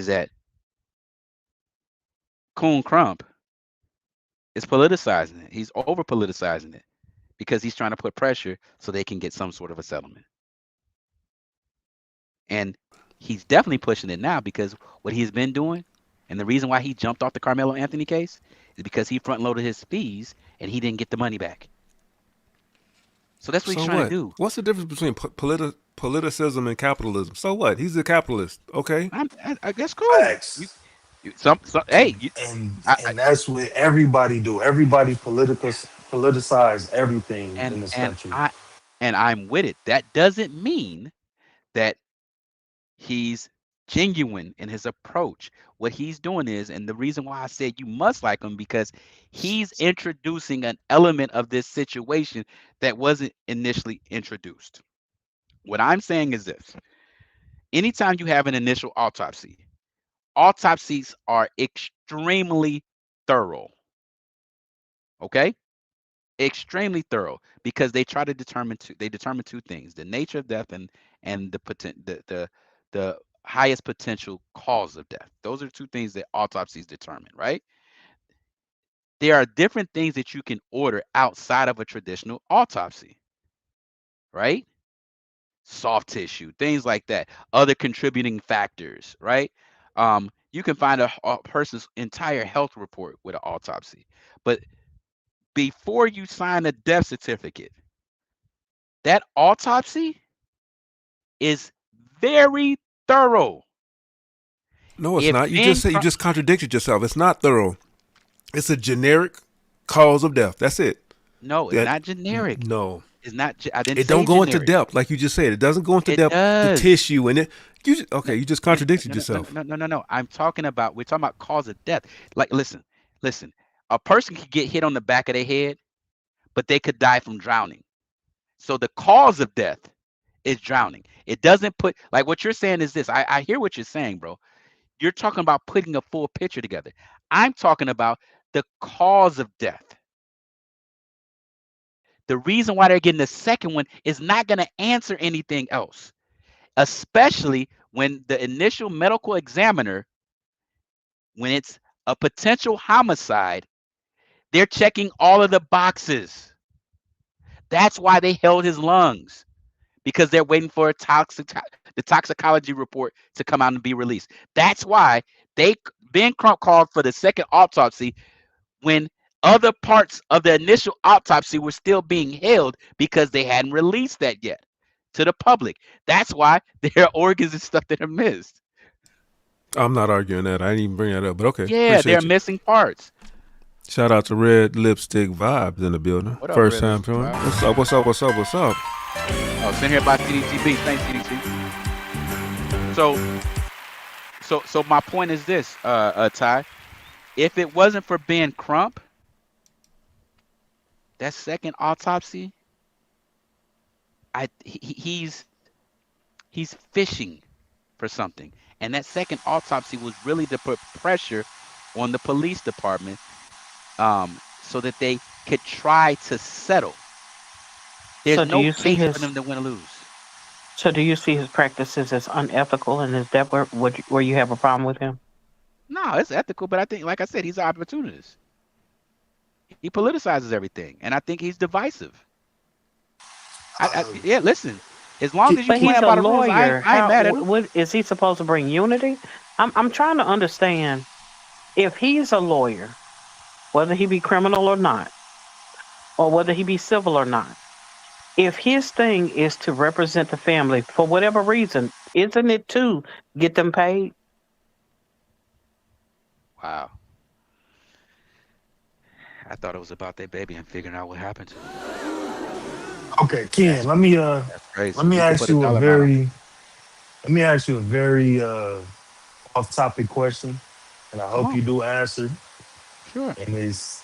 that Coon Crump is politicizing it. He's over politicizing it because he's trying to put pressure so they can get some sort of a settlement. And he's definitely pushing it now because what he's been doing, and the reason why he jumped off the Carmelo Anthony case is because he front loaded his fees and he didn't get the money back. So that's what he's So trying to what? do. What's the difference between politicism and capitalism? So what? He's a capitalist. Okay. I guess cool. You, Facts. some hey, you, And I, and that's what everybody do. Everybody politicize everything in this and country. I'm with it. That doesn't mean that he's genuine in his approach. What he's doing is, and the reason why I said you must like him because he's introducing an element of this situation that wasn't initially introduced. What I'm saying is this: anytime you have an initial autopsy, autopsies are extremely thorough. Okay, extremely thorough because they determine two things: the nature of death and the highest potential cause of death. Those are two things that autopsies determine, right? there are different things that you can order outside of a traditional autopsy, right? Soft tissue, things like that, other contributing factors, right? You can find a person's entire health report with an autopsy. But before you sign a death certificate, that autopsy is very thorough. No, it's If not. You Ben just said you Crump- just contradicted yourself. It's not thorough. It's a generic cause of death. That's it. No, it's That- not generic. No. It's not. I didn't. It don't say go into generic. depth like you just said. It doesn't go into It depth. does. The tissue and it. You just contradicted yourself. No. We're talking about cause of death. Like, listen. A person could get hit on the back of their head, but they could die from drowning. So the cause of death is drowning. It doesn't put, like, what you're saying is this. I hear what you're saying, bro. You're talking about putting a full picture together. I'm talking about the cause of death. The reason why they're getting the second one is not going to answer anything else, especially when the initial medical examiner, when it's a potential homicide, they're checking all of the boxes. That's why they held his lungs, because they're waiting for the toxicology report to come out and be released. That's why Ben Crump called for the second autopsy when other parts of the initial autopsy were still being held because they hadn't released that yet to the public. That's why there are organs and stuff that are missed. I'm not arguing that. I didn't even bring that up. But okay. Yeah, Appreciate they're you. missing parts. Shout out to Red Lipstick Vibes in the building. What up, First Red time Lipstick joining. Vibes? What's up? Oh, sent here by CDTB. Thanks, CDT. So my point is this, Ty. If it wasn't for Ben Crump, that second autopsy, he's fishing for something, and that second autopsy was really to put pressure on the police department, so that they could try to settle. There's So do no you see case his- for them to win or lose. So do you see his practices as unethical, and is that where you have a problem with him? No, it's ethical, but I think, like I said, he's an opportunist. He politicizes everything, and I think he's divisive. Yeah, listen. As long as you But play he's by a the rules, I lawyer. ain't mad at him. What is he supposed to bring unity? I'm trying to understand if he's a lawyer, whether he be criminal or not, or whether he be civil or not. If his thing is to represent the family for whatever reason, isn't it to get them paid? Wow. I thought it was about their baby and figuring out what happened to him. Okay, Ken, let me Crazy. let me You can ask put a you a dollar very off-topic question, and I hope on. you do answer. Sure. And it's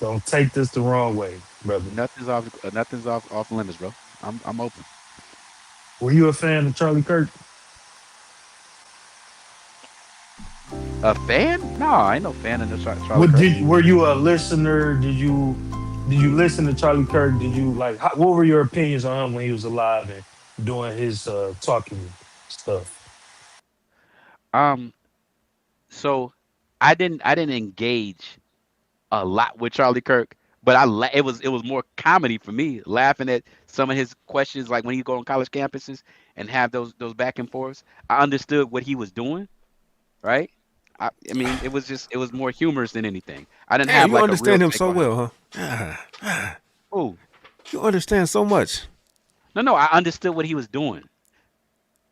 don't take this the wrong way, brother. Nothing's off limits, bro. I'm open. Were you a fan of Charlie Kirk? A fan? No, I ain't no fan of the Charlie Kirk. Were you a listener? Did you listen to Charlie Kirk? Did you what were your opinions on him when he was alive and doing his talking stuff? So I didn't engage a lot with Charlie Kirk, but it was more comedy for me, laughing at some of his questions, like when he go on college campuses and have those back and forths. I understood what he was doing, right? I mean, it was more humorous than anything. I didn't have You like understand a real him take so on well, huh? Oh, You understand so much. no, I understood what he was doing.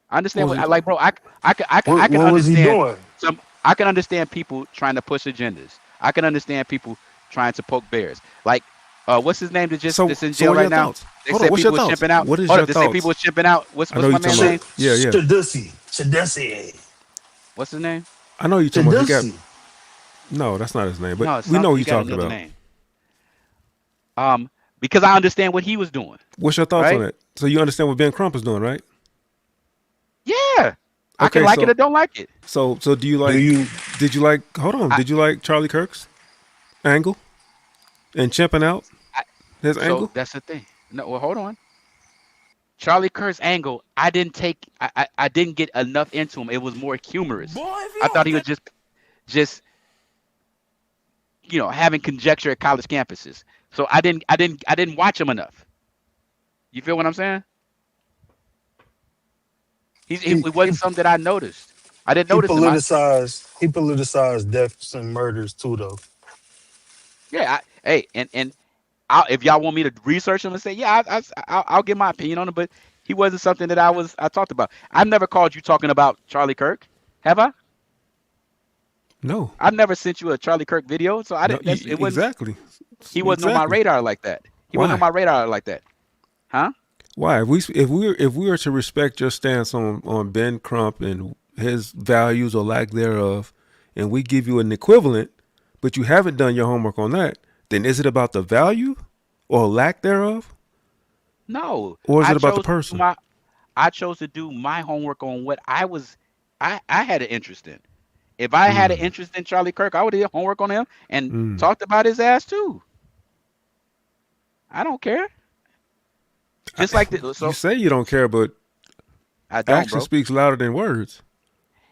I understand What was what I he like, bro. I can What was he understand doing? I can understand people trying to push agendas. I can understand people trying to poke bears. Like, what's his name that's in jail what are right your now? thoughts? They Hold said on, what's people your was thoughts? chimping out. What is Hold your up, they say thoughts? people was chimping out. What's I know my you man's talking name? about. Yeah. Shadussy. What's his name? I know you talking about. He got, Shadussy. no, that's not his name, but No, it's we know something- who he you're got talking another about. name. Because I understand what he was doing. What's your thoughts Right? on it? So you understand what Ben Crump is doing, right? Yeah, I Okay, can like so- it or don't like it. So do you like? Did you like? Hold on. Did you like Charlie Kirk's angle and chimping out his So angle? that's the thing. No, well, hold on. Charlie Kirk's angle, I didn't get enough into him. It was more humorous. I thought he was having conjecture at college campuses. So I didn't watch him enough. You feel what I'm saying? It wasn't something that I noticed. I didn't notice him. He politicized deaths and murders too, though. Yeah. If y'all want me to research him and say, yeah, I'll give my opinion on him, but he wasn't something that I talked about. I've never called you talking about Charlie Kirk, have I? No. I've never sent you a Charlie Kirk video, so I didn't. No, It wasn't exactly. He wasn't on my radar like that. He wasn't on my radar like that, huh? Why? If we were to respect your stance on Ben Crump and his values or lack thereof, and we give you an equivalent, but you haven't done your homework on that, then is it about the value or lack thereof? No. Or is it about the person? I chose to do my homework on what I had an interest in. If I had an interest in Charlie Kirk, I would have did homework on him and talked about his ass too. I don't care. Just like this. So you say you don't care, but action speaks louder than words.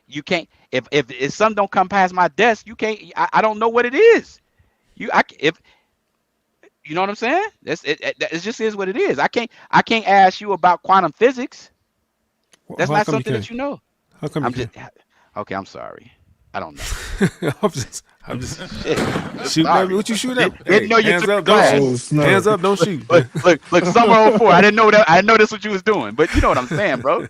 You can't. If something don't come past my desk, you can't. I don't know what it is. You know what I'm saying? It just is what it is. I can't ask you about quantum physics. That's not something that you know. How come okay, I'm sorry. I don't know. I'm just shooting at me. What you shooting at me? Didn't know you hands took up, the don't class. shoot. Hands up, don't shoot. Look, summer 04. I didn't know that. I know that's what you was doing, but you know what I'm saying, bro.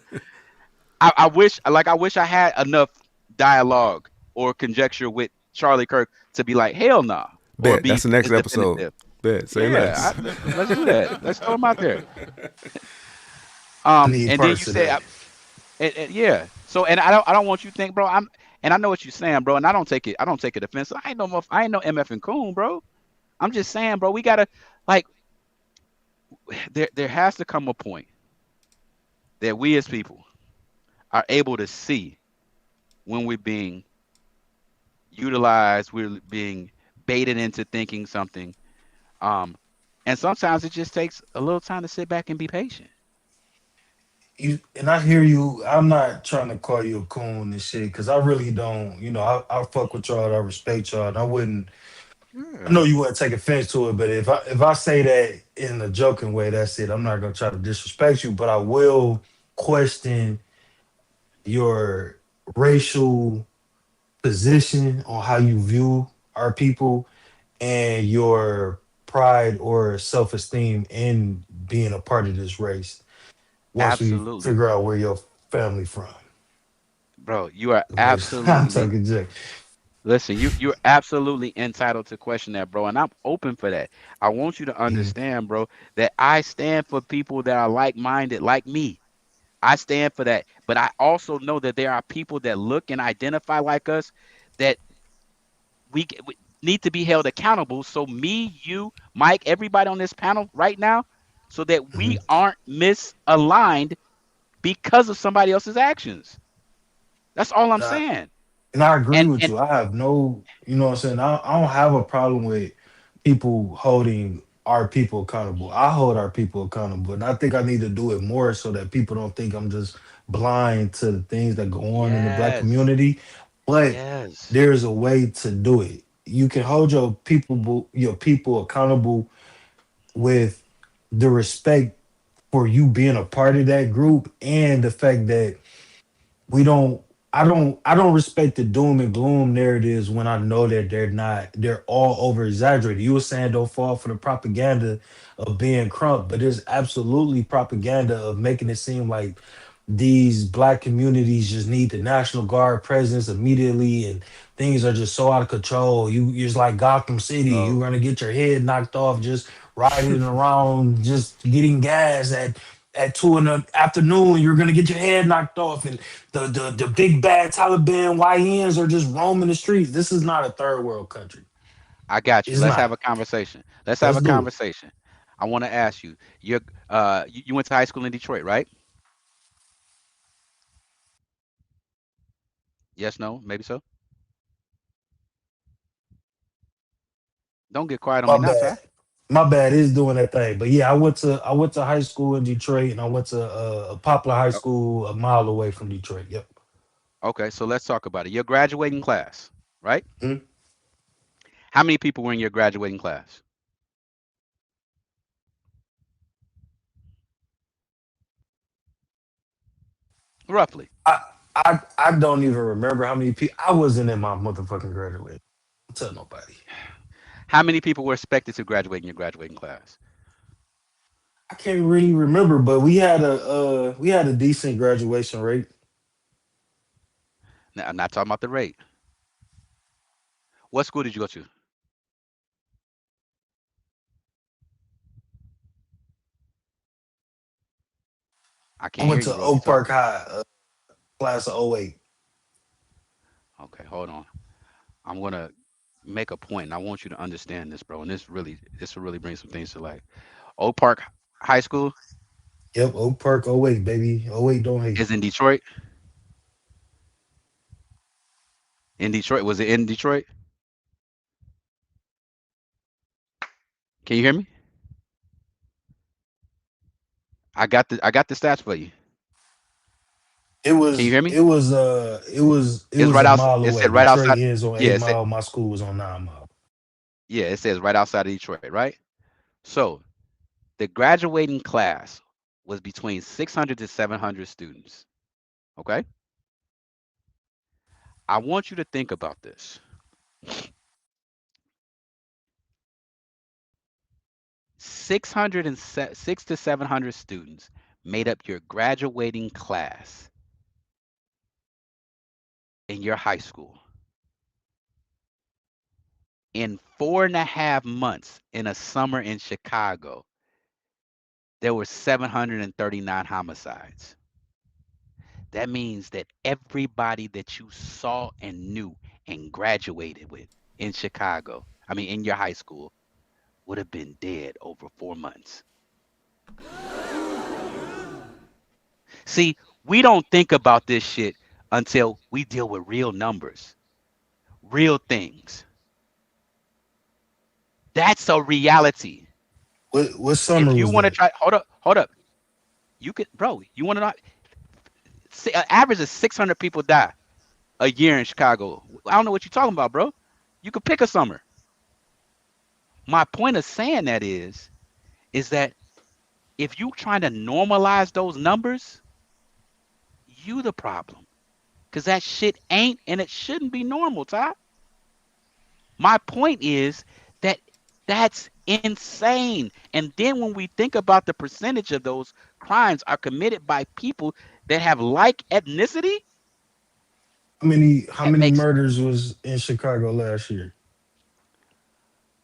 I wish I had enough dialogue or conjecture with Charlie Kirk to be like, hell nah. Bet that's the next episode. Bet say less. Let's do that. Let's throw him out there. And then you say, yeah. So, and I don't want you to think, bro. And I know what you're saying, bro. And I don't take it offensive. I ain't no MF and Coon, bro. I'm just saying, bro. We gotta there has to come a point that we as people are able to see when we're being utilized, we're being baited into thinking something. And sometimes it just takes a little time to sit back and be patient. And I hear you. I'm not trying to call you a coon and shit, because I really don't. I fuck with y'all. I respect y'all. And I wouldn't. I know you wouldn't take offense to it, but if I say that in a joking way, that's it. I'm not gonna try to disrespect you, but I will question your racial position on how you view our people and your pride or self-esteem in being a part of this race. Once we figure out where your family from. Bro, you are absolutely. I'm talking Jay. Listen, you're absolutely entitled to question that, bro, and I'm open for that. I want you to understand, bro, that I stand for people that are like-minded, like me. I stand for that, but I also know that there are people that look and identify like us that we need to be held accountable. So me, you, Mike, everybody on this panel right now, so that we aren't misaligned because of somebody else's actions. That's all I'm saying. And I agree with you. I have no, you know what I'm saying? I don't have a problem with people holding our people accountable. I hold our people accountable. And I think I need to do it more so that people don't think I'm just blind to the things that go on in the Black community. But there's a way to do it. You can hold your people accountable with the respect for you being a part of that group, and the fact that I don't respect the doom and gloom narratives when I know that they're all over exaggerated. You were saying don't fall for the propaganda of being Crump, but there's absolutely propaganda of making it seem like these Black communities just need the National Guard presence immediately and things are just so out of control. You're just like Gotham City. You're gonna get your head knocked off just riding around, just getting gas at 2 in the afternoon. You're gonna get your head knocked off, and the big bad Taliban YNs are just roaming the streets. This is not a third world country. I got you. It's Let's not. have a conversation. Let's have a conversation. I want to ask you. You went to high school in Detroit, right? Yes, no, maybe so. Don't get quiet on me now, sir. My bad is doing that thing. But yeah, I went to high school in Detroit, and I went to Poplar High School a mile away from Detroit. Yep. Okay, so let's talk about it. Your graduating class, right? How many people were in your graduating class? Roughly. I don't even remember how many people. I wasn't in my motherfucking graduate. Don't tell nobody. How many people were expected to graduate in your graduating class? I can't really remember, but we had a decent graduation rate. Now, I'm not talking about the rate. What school did you go to? I I can't hear went you, to bro. You Oak talk. Park High, class of '08. Okay, hold on. I'm gonna make a point, and I want you to understand this, bro. And this will really bring some things to light. Oak Park High School Yep, Oak Park '08, baby. '08 don't hate. is in Detroit. In Detroit, was it in Detroit? Can you hear me? I got the stats for you. It Can you was hear me? it was it It's was right a outside. mile It away. said right Detroit outside. ends on Yeah, 8 Mile. My school was on 9 Mile. yeah, it says right outside of Detroit, right? So the graduating class was between 600 to 700 students. Okay, I want you to think about this. 6 to 700 students made up your graduating class in your high school. In 4.5 months in a summer in Chicago, there were 739 homicides. That means that everybody that you saw and knew and graduated with in Chicago, I mean, in your high school, would have been dead over 4 months. See, we don't think about this shit until we deal with real numbers, real things. That's a reality. What summer If you was want to that? try, hold up. You could, bro, you want to not, an average of 600 people die a year in Chicago. I don't know what you're talking about, bro. You could pick a summer. My point of saying that is that if you trying to normalize those numbers, you the problem. Because that shit ain't and it shouldn't be normal, Ty. My point is that that's insane. And then when we think about the percentage of those crimes are committed by people that have like ethnicity, How that many makes, murders was in Chicago last year?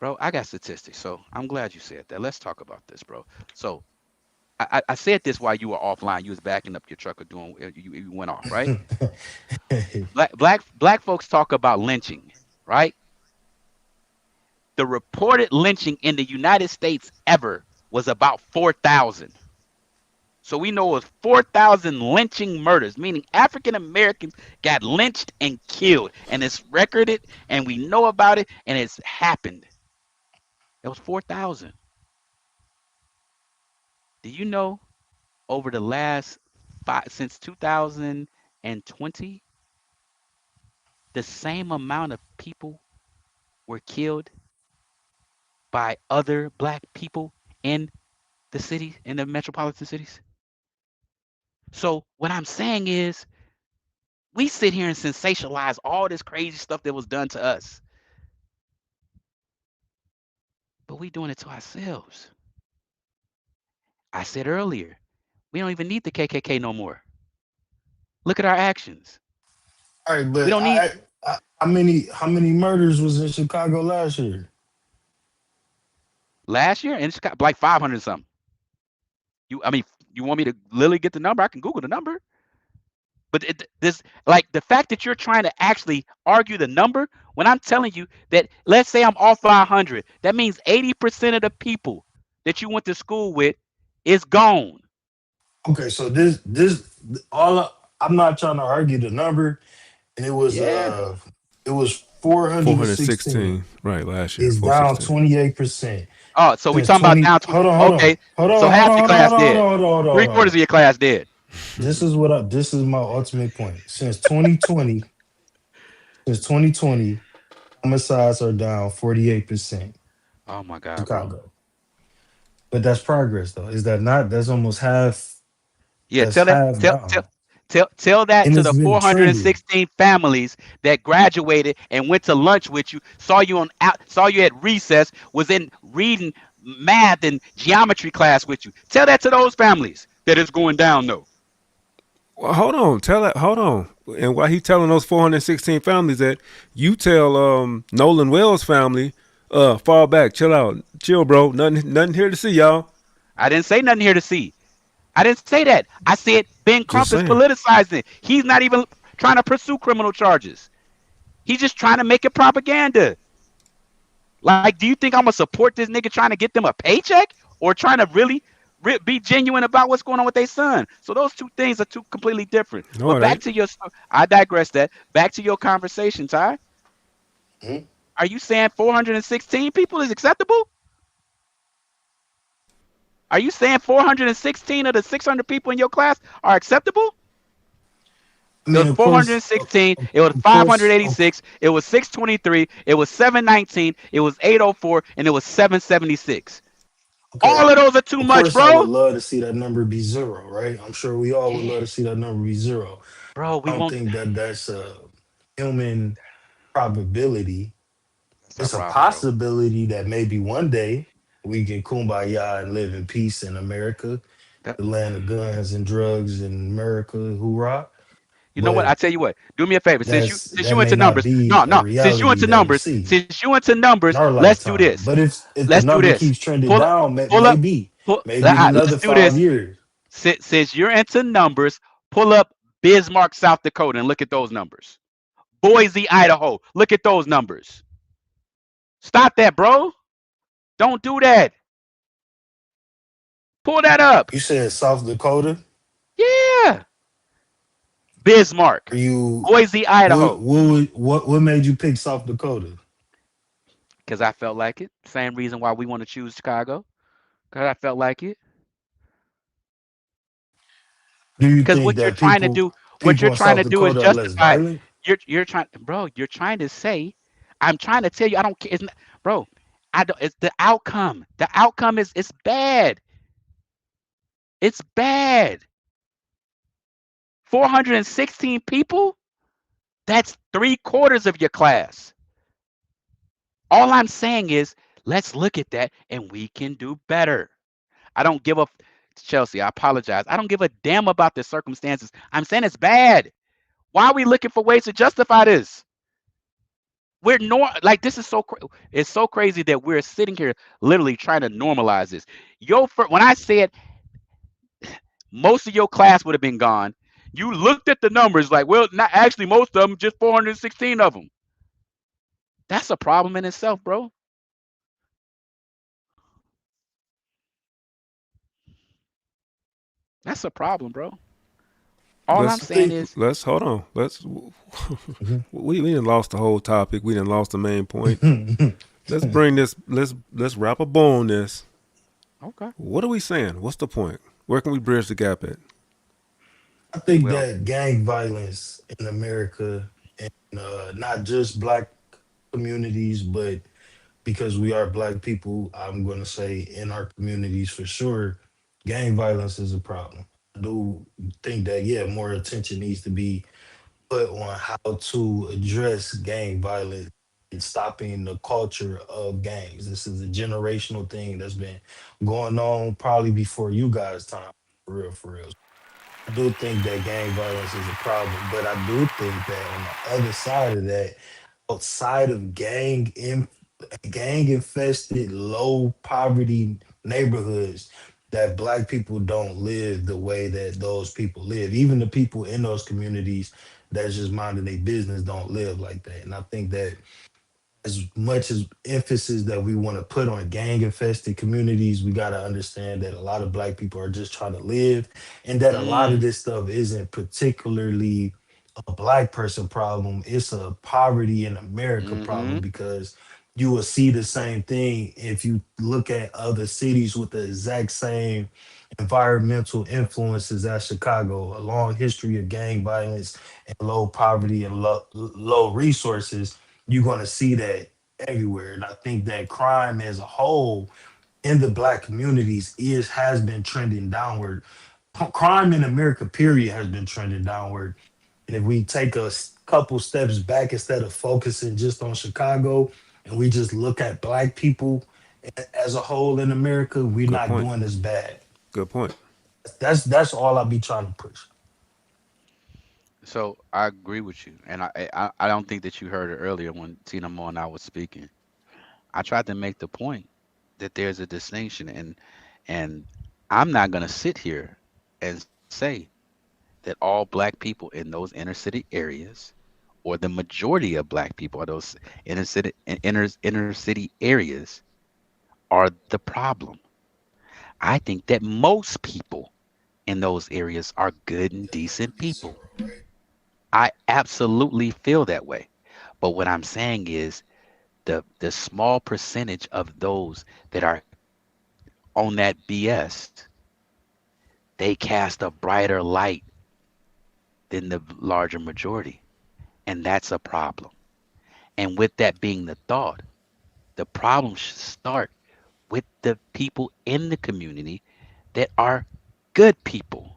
bro, I got statistics. So I'm glad you said that. Let's talk about this, bro. So I said this while you were offline. You was backing up your truck or doing, you went off, right? Black folks talk about lynching, right? The reported lynching in the United States ever was about 4,000. So we know it was 4,000 lynching murders, meaning African Americans got lynched and killed. And it's recorded and we know about it and it's happened. It was 4,000. Do you know over the last since 2020, the same amount of people were killed by other black people in the city, in the metropolitan cities? So what I'm saying is we sit here and sensationalize all this crazy stuff that was done to us, but we doing it to ourselves. I said earlier, we don't even need the KKK no more. Look at our actions. All right, We but don't need how many murders was in Chicago last year? last year and it's got like 500 something. You want me to literally get the number? I can Google the number. But this, like the fact that you're trying to actually argue the number when I'm telling you that, let's say I'm off by 100, that means 80% of the people that you went to school with is gone. Okay, so I'm not trying to argue the number, and it was Yeah. 416. 416, right, last year, It's down 416. 28%. Oh, so we Since talking about 20 down. hold on, Okay, hold on, so hold half on, your hold on, class hold on, dead. hold on, hold on, hold 3/4 on. of your class dead. This is my ultimate point. Since 2020, Homicides are down 48%. Oh my God, bro. Chicago. But that's progress though. Is that not? That's almost half. Yeah, That's tell that half down. tell that And to it's the been trending. 416 families that graduated and went to lunch with you, saw you at recess, was in reading math and geometry class with you. Tell that to those families that it's going down though. Well, hold on. Tell that. Hold on. And while he telling those 416 families that, you tell Nolan Wells family, fall back, chill out, chill, bro. Nothing here to see, y'all. I didn't say nothing here to see. I didn't say that. I said Ben Just Crump is saying. politicizing it. He's not even trying to pursue criminal charges. He's just trying to make it propaganda. Like, do you think I'm gonna support this nigga trying to get them a paycheck, or trying to really be genuine about what's going on with their son? So those two things are two completely different. No, But it back ain't. to your, I digress. That back to your conversation, Ty. Mhm. Are you saying 416 people is acceptable? Are you saying 416 of the 600 people in your class are acceptable? I It mean, was of course, 416. It was of course, 586. It was 623. It was 719. It was 804, and it was 776. okay. All of those are too Of much, course, I would bro. love to see that number be zero, right? I'm sure we all would Yeah, love to see that number be zero. bro. I We don't won't. think that that's a human probability. That's our It's a problem, bro. possibility that maybe one day we can kumbaya and live in peace in America, That, the land of guns and drugs in America, hoorah. you know what? I But tell you what. Do me a favor. Since that you may into not numbers. be No, a no. Since you reality into that we numbers. see Since you into in numbers. our Let's do lifetime. this. But if the Let's do number this. keeps trending Pull up. down, Pull up. maybe Pull. maybe in another Let's do 5 years. Since you're into numbers, pull up Bismarck, South Dakota, and look at those numbers. Boise, Idaho. Look at those numbers. Stop that, bro. Don't do that. Pull that up. You said South Dakota. Yeah. Bismarck, Are you Boise, Idaho. what made you pick South Dakota? Because I felt like it. Same reason why we want to choose Chicago. Because I felt like it. Do you Because think that people what you're in trying South to do is Dakota are less justify. violent? You're trying, bro. You're trying to say. I'm trying to tell you. I don't care. It's not, bro. I don't. It's the outcome. The outcome is it's bad. It's bad. 416 people. That's 3/4 of your class. All I'm saying is, let's look at that and we can do better. I don't give a Chelsea, I apologize. I don't give a damn about the circumstances. I'm saying it's bad. Why are we looking for ways to justify this? We're like this is it's so crazy that we're sitting here literally trying to normalize this. When I said most of your class would have been gone, you looked at the numbers like, well, not actually most of them, just 416 of them. That's a problem in itself, bro. That's a problem, bro. All I'm Let's I saying think is, let's hold on. Let's we didn't lost the whole topic. We didn't lost the main point. Let's bring this. Let's wrap a bow on this. okay. What are we saying? What's the point? Where can we bridge the gap at? I think Well, that gang violence in America, and not just black communities, but because we are black people, I'm going to say in our communities for sure, gang violence is a problem. I do think that, yeah, more attention needs to be put on how to address gang violence and stopping the culture of gangs. This is a generational thing that's been going on probably before you guys' time, for real, for real. I do think that gang violence is a problem, but I do think that on the other side of that, outside of gang infested, low poverty neighborhoods, that black people don't live the way that those people live. Even the people in those communities that's just minding their business don't live like that. And I think that as much as emphasis that we want to put on gang infested communities, we got to understand that a lot of black people are just trying to live, and that a lot of mm, this stuff isn't particularly a black person problem. It's a poverty in America problem, mm-hmm, because you will see the same thing if you look at other cities with the exact same environmental influences as Chicago, a long history of gang violence and low poverty and low resources. you're going to see that everywhere. And I think that crime as a whole in the black communities is has been trending downward. Crime in America, period, has been trending downward. And if we take a couple steps back instead of focusing just on Chicago and we just look at black people as a whole in America, we're Good not point. doing as bad. Good point. That's all I be trying to push. So I agree with you, and I don't think that you heard it earlier when Tina Moore and I was speaking. I tried to make the point that there's a distinction, and I'm not gonna sit here and say that all black people in those inner city areas, or the majority of black people are those inner city areas, are the problem. I think that most people in those areas are good and decent people. I absolutely feel that way. But what I'm saying is the small percentage of those that are on that BS, they cast a brighter light than the larger majority. And that's a problem. And with that being the thought, the problem should start with the people in the community that are good people.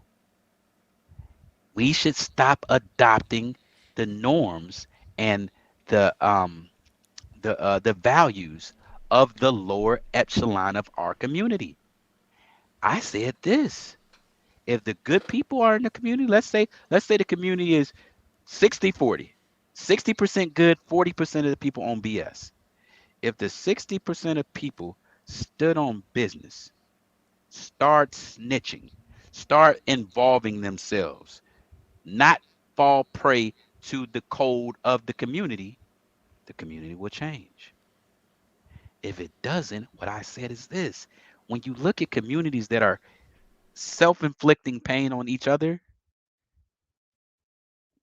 We should stop adopting the norms and the the values of the lower echelon of our community. I said this. If the good people are in the community, let's say the community is 60-40. 60% good, 40% of the people on BS. If the 60% of people stood on business, start snitching, start involving themselves, not fall prey to the code of the community will change. If it doesn't, what I said is this. When you look at communities that are self-inflicting pain on each other,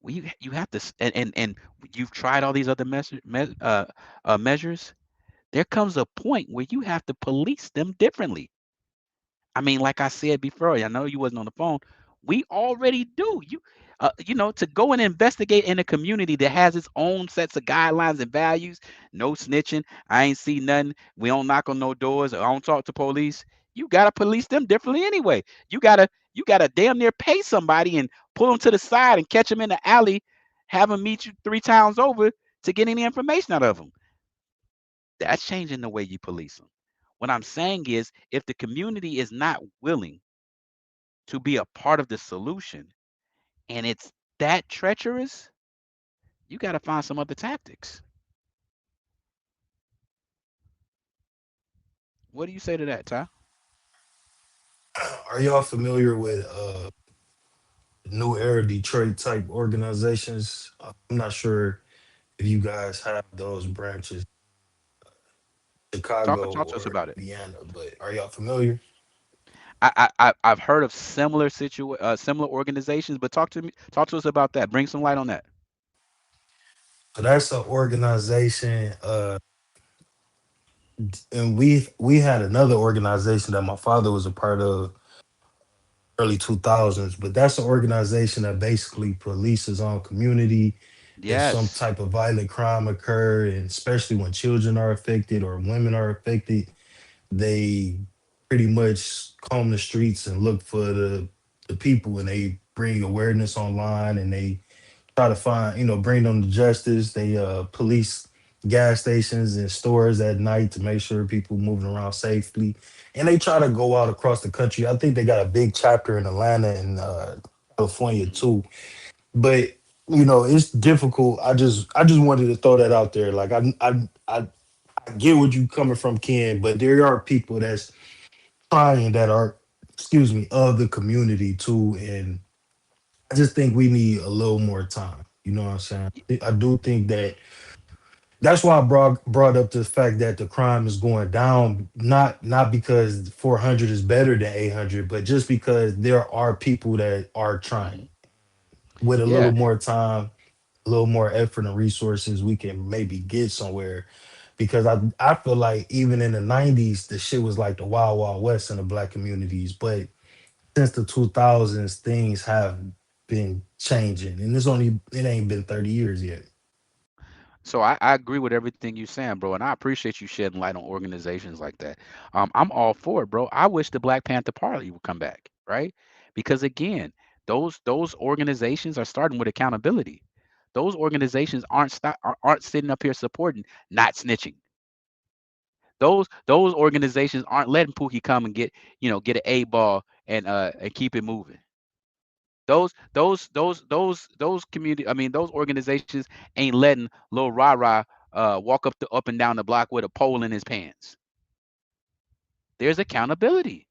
you have to and you've tried all these other measures. There comes a point where you have to police them differently. I mean, like I said before, I know you wasn't on the phone. We already do. To go and investigate in a community that has its own sets of guidelines and values. No snitching. I ain't see nothing. We don't knock on no doors. I don't talk to police. You gotta police them differently anyway. You gotta damn near pay somebody and pull them to the side and catch them in the alley, have them meet you 3 towns over to get any information out of them. That's changing the way you police them. What I'm saying is, if the community is not willing to be a part of the solution and it's that treacherous, you got to find some other tactics. What do you say to that, Ty? Are y'all familiar with New Era Detroit type organizations? I'm not sure if you guys have those branches, Talk Chicago talk to us or about it. Indiana, but are y'all familiar? I've heard of similar organizations, but talk to us about that. Bring some light on that. So that's an organization, and we had another organization that my father was a part of early 2000s, but that's an organization that basically polices on community if some Yes. type of violent crime occur, and especially when children are affected or women are affected, they pretty much comb the streets and look for the people, and they bring awareness online, and they try to find, bring them to justice. They police gas stations and stores at night to make sure people moving around safely. And they try to go out across the country. I think they got a big chapter in Atlanta and California Mhm. too. But it's difficult. I just wanted to throw that out there. Like I get what you coming from, Ken, but there are people that's trying that are, excuse me, of the community too. And I just think we need a little more time. You know what I'm saying? I do think that that's why I brought up the fact that the crime is going down, not because 400 is better than 800, but just because there are people that are trying. Mhm. With a little Yeah. more time, a little more effort and resources, we can maybe get somewhere. Because I feel like even in the 90s, the shit was like the wild wild west in the black communities, but since the 2000s, things have been changing, and it ain't been 30 years yet. So I agree with everything you're saying, bro, and I appreciate you shedding light on organizations like that. I'm all for it, bro. I wish the Black Panther Party would come back, right? Because again, those organizations are starting with accountability. Those organizations aren't sitting up here supporting not snitching. Those organizations aren't letting Pookie come and get an A ball and keep it moving. Those community, I mean, those organizations ain't letting Lil Rah walk up and down the block with a pole in his pants. There's accountability.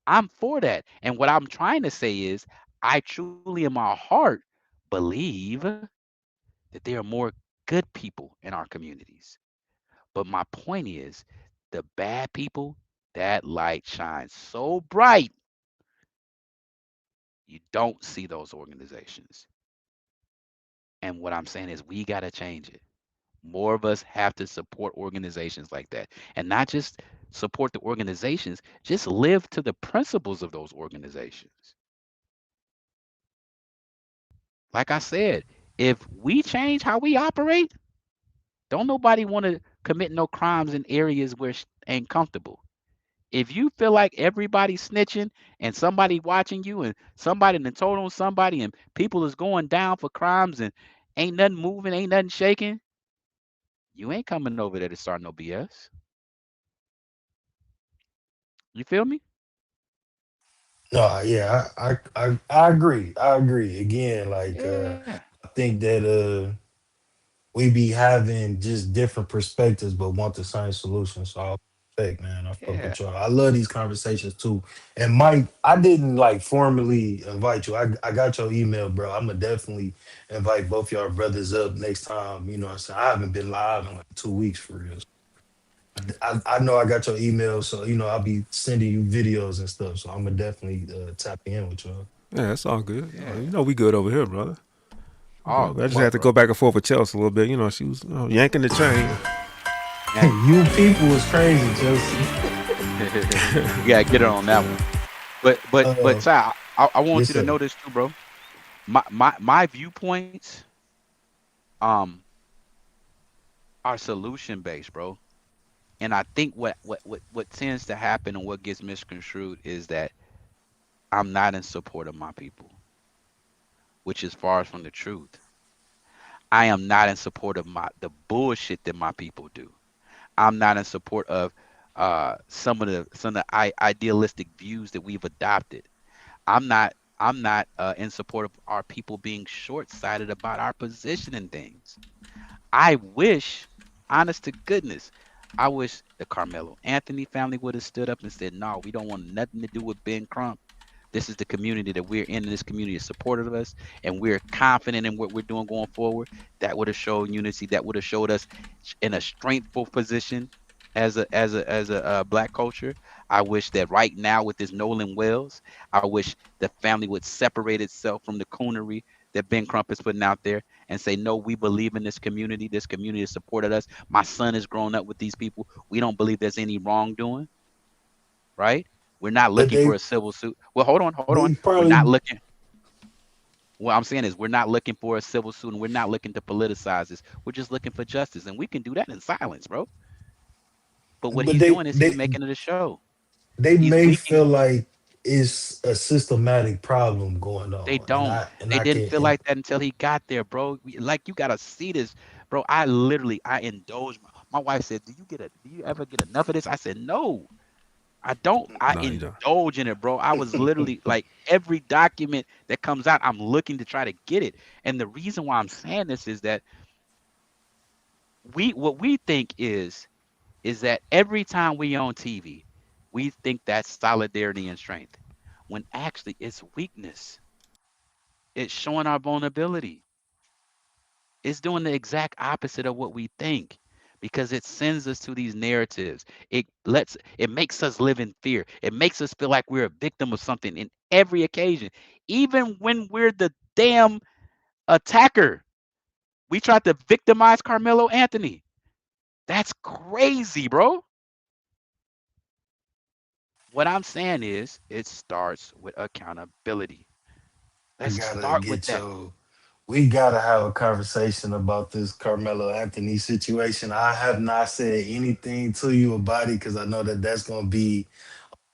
I'm for that. And what I'm trying to say is, I truly in my heart believe that there are more good people in our communities. But my point is, the bad people, that light shines so bright, you don't see those organizations. And what I'm saying is, we got to change it. More of us have to support organizations like that, and not just support the organizations, just live to the principles of those organizations. Like I said, if we change how we operate, don't nobody want to commit no crimes in areas where ain't comfortable. If you feel like everybody's snitching and somebody watching you and somebody done told on somebody and people is going down for crimes and ain't nothing moving, ain't nothing shaking, you ain't coming over there to start no BS. You feel me? No, yeah, I agree. I agree. Again, like Yeah. I think that we be having just different perspectives but want the same solution. So I respect, man. I fuck Yeah. with y'all. I love these conversations too. And Mike, I didn't like formally invite you. I got your email, bro. I'm gonna definitely invite both y'all brothers up next time. You know what I'm saying? I haven't been live in like 2 weeks for real. I know I got your email, so you know I'll be sending you videos and stuff. So I'm gonna definitely tap in with y'all. Yeah, it's all good. Yeah. You know we good over here, brother. All I just good, had to bro. go back and forth with Chelsea a little bit. You know, she was yanking the chain. You people is crazy, Chelsea. You gotta get it on that one. But Ty, I want Yes, you to sir. know this too, bro. My viewpoints um are solution based, bro. And I think what tends to happen and what gets misconstrued is that I'm not in support of my people, which is far from the truth. I am not in support of the bullshit that my people do. I'm not in support of some of the idealistic views that we've adopted. I'm not in support of our people being short-sighted about our position in things. I wish, honest to goodness, I wish the Carmelo Anthony family would have stood up and said, "No, we don't want nothing to do with Ben Crump. This is the community that we're in. And this community is supportive of us, and we're confident in what we're doing going forward." That would have showed unity. That would have showed us in a strengthful position as a black culture. I wish that right now with this Nolan Wells, I wish the family would separate itself from the coonery that Ben Crump is putting out there and say, no, we believe in this community. This community has supported us. My son has grown up with these people. We don't believe there's any wrongdoing, right? We're not But looking for a civil suit. Well, hold on, hold on. they We're not probably looking. What I'm saying is we're not looking for a civil suit and we're not looking to politicize this. We're just looking for justice. And we can do that in silence, bro. But what but he's they doing is he's they making it a show. they He's may leaking. feel like it's a systematic problem going They on, and don't. They I didn't can feel like that until he got there, bro. Like you gotta see this, bro. I indulge. My wife said, Do you ever get enough of this?" I said, "No, I don't. I No, you don't. indulge in it, bro." I was literally like every document that comes out, I'm looking to try to get it. And the reason why I'm saying this is that what we think is that every time we on TV, we think that's solidarity and strength, when actually it's weakness. It's showing our vulnerability. It's doing the exact opposite of what we think because it sends us to these narratives. It makes us live in fear. It makes us feel like we're a victim of something in every occasion. Even when we're the damn attacker. We tried to victimize Carmelo Anthony. That's crazy, bro. What I'm saying is it starts with accountability. I Let's gotta start with get that. We gotta have a conversation about this Carmelo Anthony situation. I have not said anything to you about it because I know that that's gonna be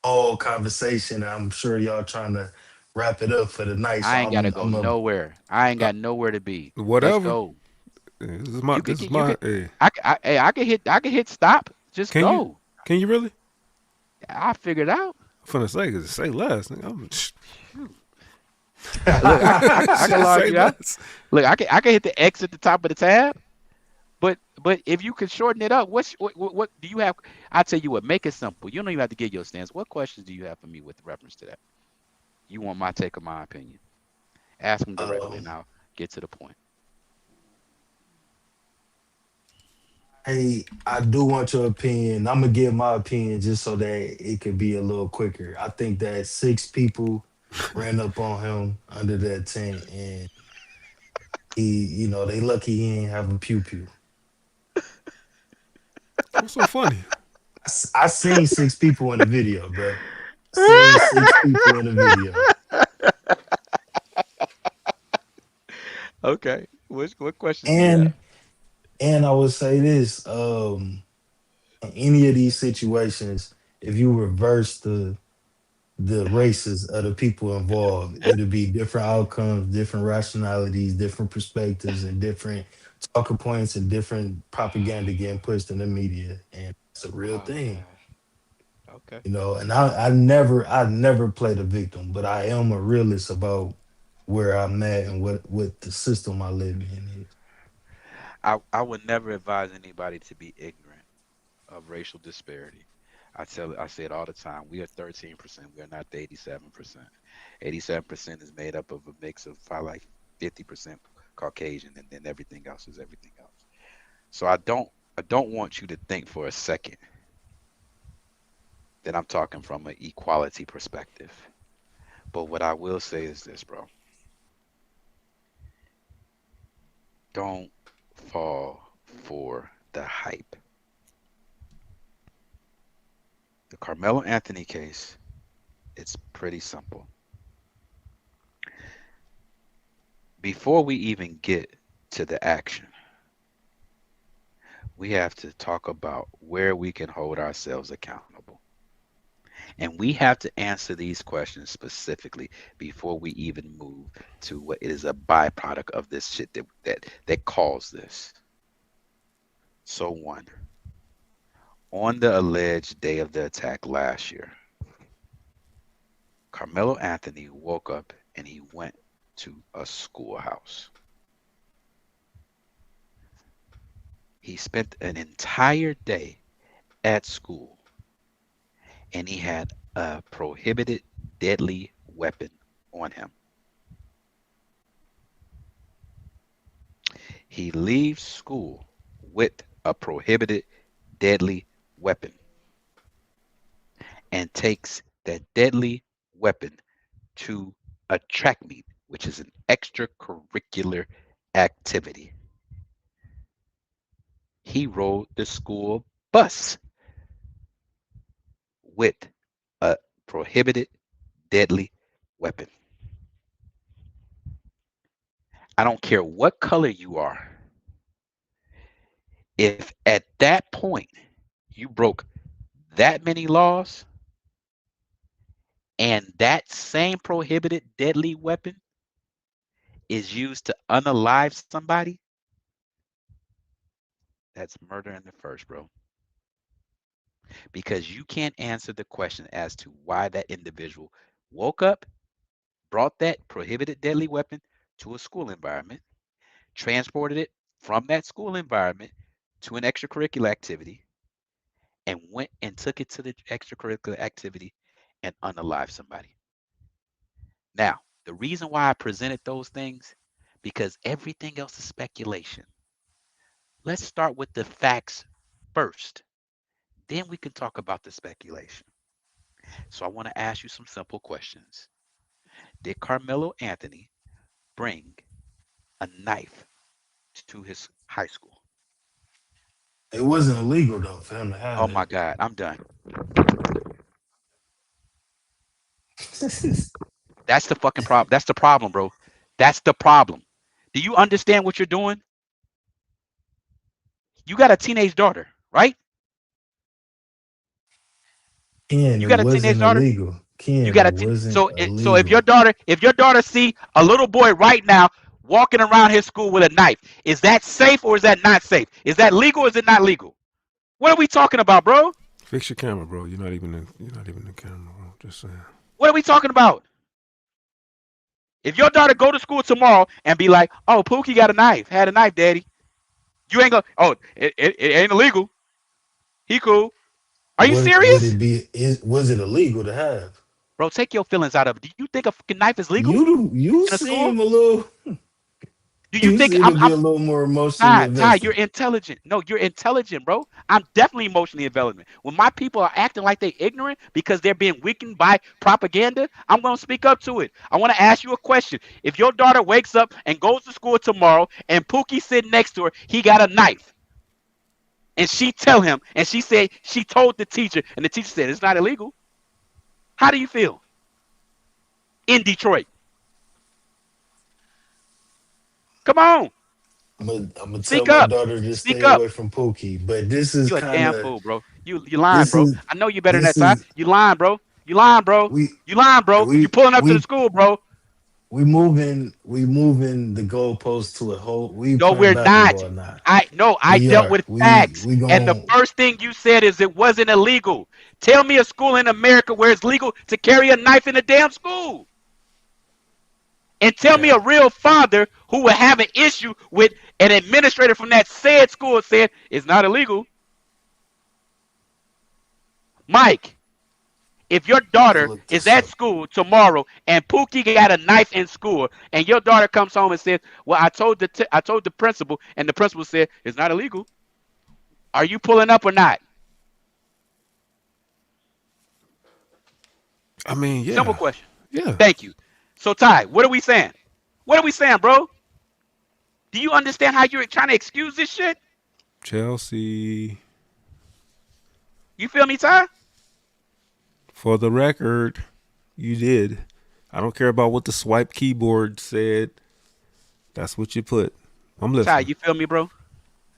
all conversation. And I'm sure y'all trying to wrap it up for the night. So I ain't gotta go nowhere. I ain't got nowhere to be. Let's Whatever. go. This is my. You This can, is you my. can. Hey, I can hit stop. Just can you? go. Can you really? I figured out. I'm finna say, cause say less. Nigga, Look, I can log say you out. less. Look, I can hit the X at the top of the tab. But if you could shorten it up, what do you have? I tell you what, make it simple. You don't even have to give your stance. What questions do you have for me with reference to that? You want my take or my opinion? Ask them directly, and I'll get to the point. Hey, I do want your opinion. I'm gonna give my opinion just so that it could be a little quicker. I think that 6 people ran up on him under that tent, and they lucky he ain't have a pew pew. What's so funny? I seen 6 people in the video, bro. Seen 6 people in the video. Okay. What questions do you have? And I would say this: in any of these situations, if you reverse the races of the people involved, it'll be different outcomes, different rationalities, different perspectives, and different talking points and different propaganda getting pushed in the media, and it's a real Oh thing. God. Okay. And I never played a victim, but I am a realist about where I'm at and what the system I live in is. I would never advise anybody to be ignorant of racial disparity. I say it all the time. We are 13%. We are not the 87%. 87% is made up of a mix of probably like 50% Caucasian, and then everything else is everything else. So I don't want you to think for a second that I'm talking from an equality perspective. But what I will say is this, bro. Don't fall for the hype. The Carmelo Anthony case, it's pretty simple. Before we even get to the action, we have to talk about where we can hold ourselves accountable. And we have to answer these questions specifically before we even move to what is a byproduct of this shit that caused this. So one, on the alleged day of the attack last year, Carmelo Anthony woke up and he went to a schoolhouse. He spent an entire day at school, and he had a prohibited deadly weapon on him. He leaves school with a prohibited deadly weapon and takes that deadly weapon to a track meet, which is an extracurricular activity. He rode the school bus with a prohibited deadly weapon. I don't care what color you are. If at that point you broke that many laws and that same prohibited deadly weapon is used to unalive somebody, that's murder in the first, bro. Because you can't answer the question as to why that individual woke up, brought that prohibited deadly weapon to a school environment, transported it from that school environment to an extracurricular activity, and went and took it to the extracurricular activity and unalive somebody. Now, the reason why I presented those things, because everything else is speculation. Let's start with the facts first. Then we can talk about the speculation. So I want to ask you some simple questions. Did Carmelo Anthony bring a knife to his high school? It wasn't illegal though for him to have Oh that. my God, I'm done. That's the fucking problem. That's the problem, bro. That's the problem. Do you understand what you're doing? You got a teenage daughter, right? Ken, You it got a teenage wasn't daughter. illegal. Ken, You got it wasn't so illegal. if your daughter see a little boy right now walking around his school with a knife, is that safe or is that not safe? Is that legal or is it not legal? What are we talking about, bro? Fix your camera, bro. You're not even in the camera, bro. Just saying. What are we talking about? If your daughter go to school tomorrow and be like, "Oh, Pookie got a knife. Had a knife, daddy," you ain't gonna. Oh, it ain't illegal. He cool. Are you serious? Was it illegal to have? Bro, take your feelings out of it. Do you think a fucking knife is legal? You seem a little. Do you think seem I'm to be a little more emotionally invested? Ty, you're intelligent. No, you're intelligent, bro. I'm definitely emotionally intelligent. When my people are acting like they're ignorant because they're being weakened by propaganda, I'm going to speak up to it. I want to ask you a question. If your daughter wakes up and goes to school tomorrow and Pookie sitting next to her, he got a knife. And she tell him, and she said, she told the teacher, and the teacher said, it's not illegal. How do you feel? In Detroit. Come on. I'm gonna tell Speak my up. daughter to Speak stay up. away from Pookie, but this is You a kind damn of fool, bro. You lying, bro. I know you better than that, Ty. is- You lying, bro. You lying, bro. You lying, bro. You pulling up to the school, bro. we moving the goalposts to a whole. No, we're not. I We dealt are. with We- facts. we And the gon- first thing you said is it wasn't illegal. Tell me a school in America where it's legal to carry a knife in a damn school. And tell me a real father who would have an issue with an administrator from that said school said it's not illegal. Mike, if your daughter is at school tomorrow and Pookie got a knife in school, and your daughter comes home and says, "Well, I told the principal, and the principal said it's not illegal," are you pulling up or not? I mean, yeah. Simple question. Yeah. Thank you. So, Ty, what are we saying? What are we saying, bro? Do you understand how you're trying to excuse this shit? Chelsea. You feel me, Ty? For the record, you did. I don't care about what the swipe keyboard said. That's what you put. I'm listening. Ty, you feel me, bro?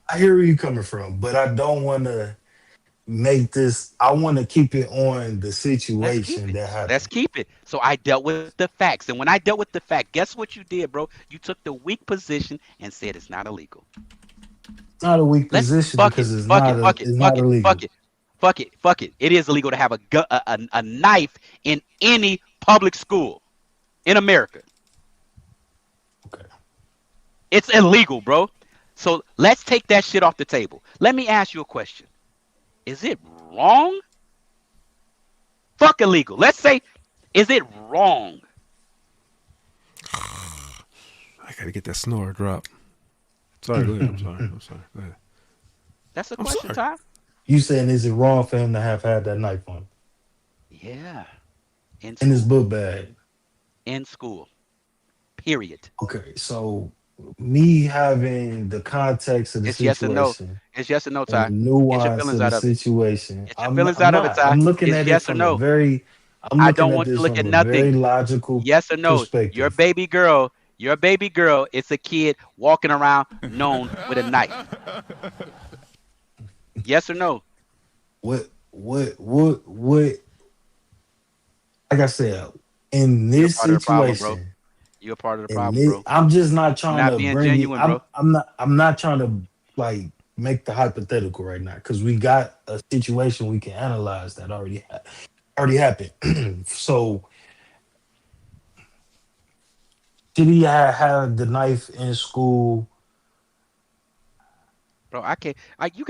I hear where you coming from, but I don't want to make this. I want to keep it on the situation that happened. Let's keep it. So I dealt with the facts. And when I dealt with the fact, guess what you did, bro? You took the weak position and said it's not illegal. It's not a weak position because it's not illegal. Fuck it. It is illegal to have a knife in any public school in America. Okay. It's illegal, bro. So let's take that shit off the table. Let me ask you a question. Is it wrong? Fuck illegal. Let's say, is it wrong? I gotta get that snore drop. Sorry, go ahead. I'm sorry. Go ahead. That's a question, Ty. You saying is it wrong for him to have had that knife on? Yeah. In his book bag. In school. Period. Okay, so me having the context of the It's situation. yes or no. It's yes or no, Ty. And the nuance Get your of feelings the out of it. situation. Get your feelings out of it, Ty. I'm looking It's at yes it or from no. a very. I don't want you to look at nothing. Very logical. Yes or no. perspective. Your baby girl is a kid walking around known with a knife. Yes or no? What? Like I said, in this You're a part of the situation, problem, bro. You're a part of the in problem, this- bro. I'm just not trying You're not to being bring genuine, it. bro. I'm not trying to like make the hypothetical right now because we got a situation we can analyze that already happened. So did he have the knife in school? Bro, I can't. Are you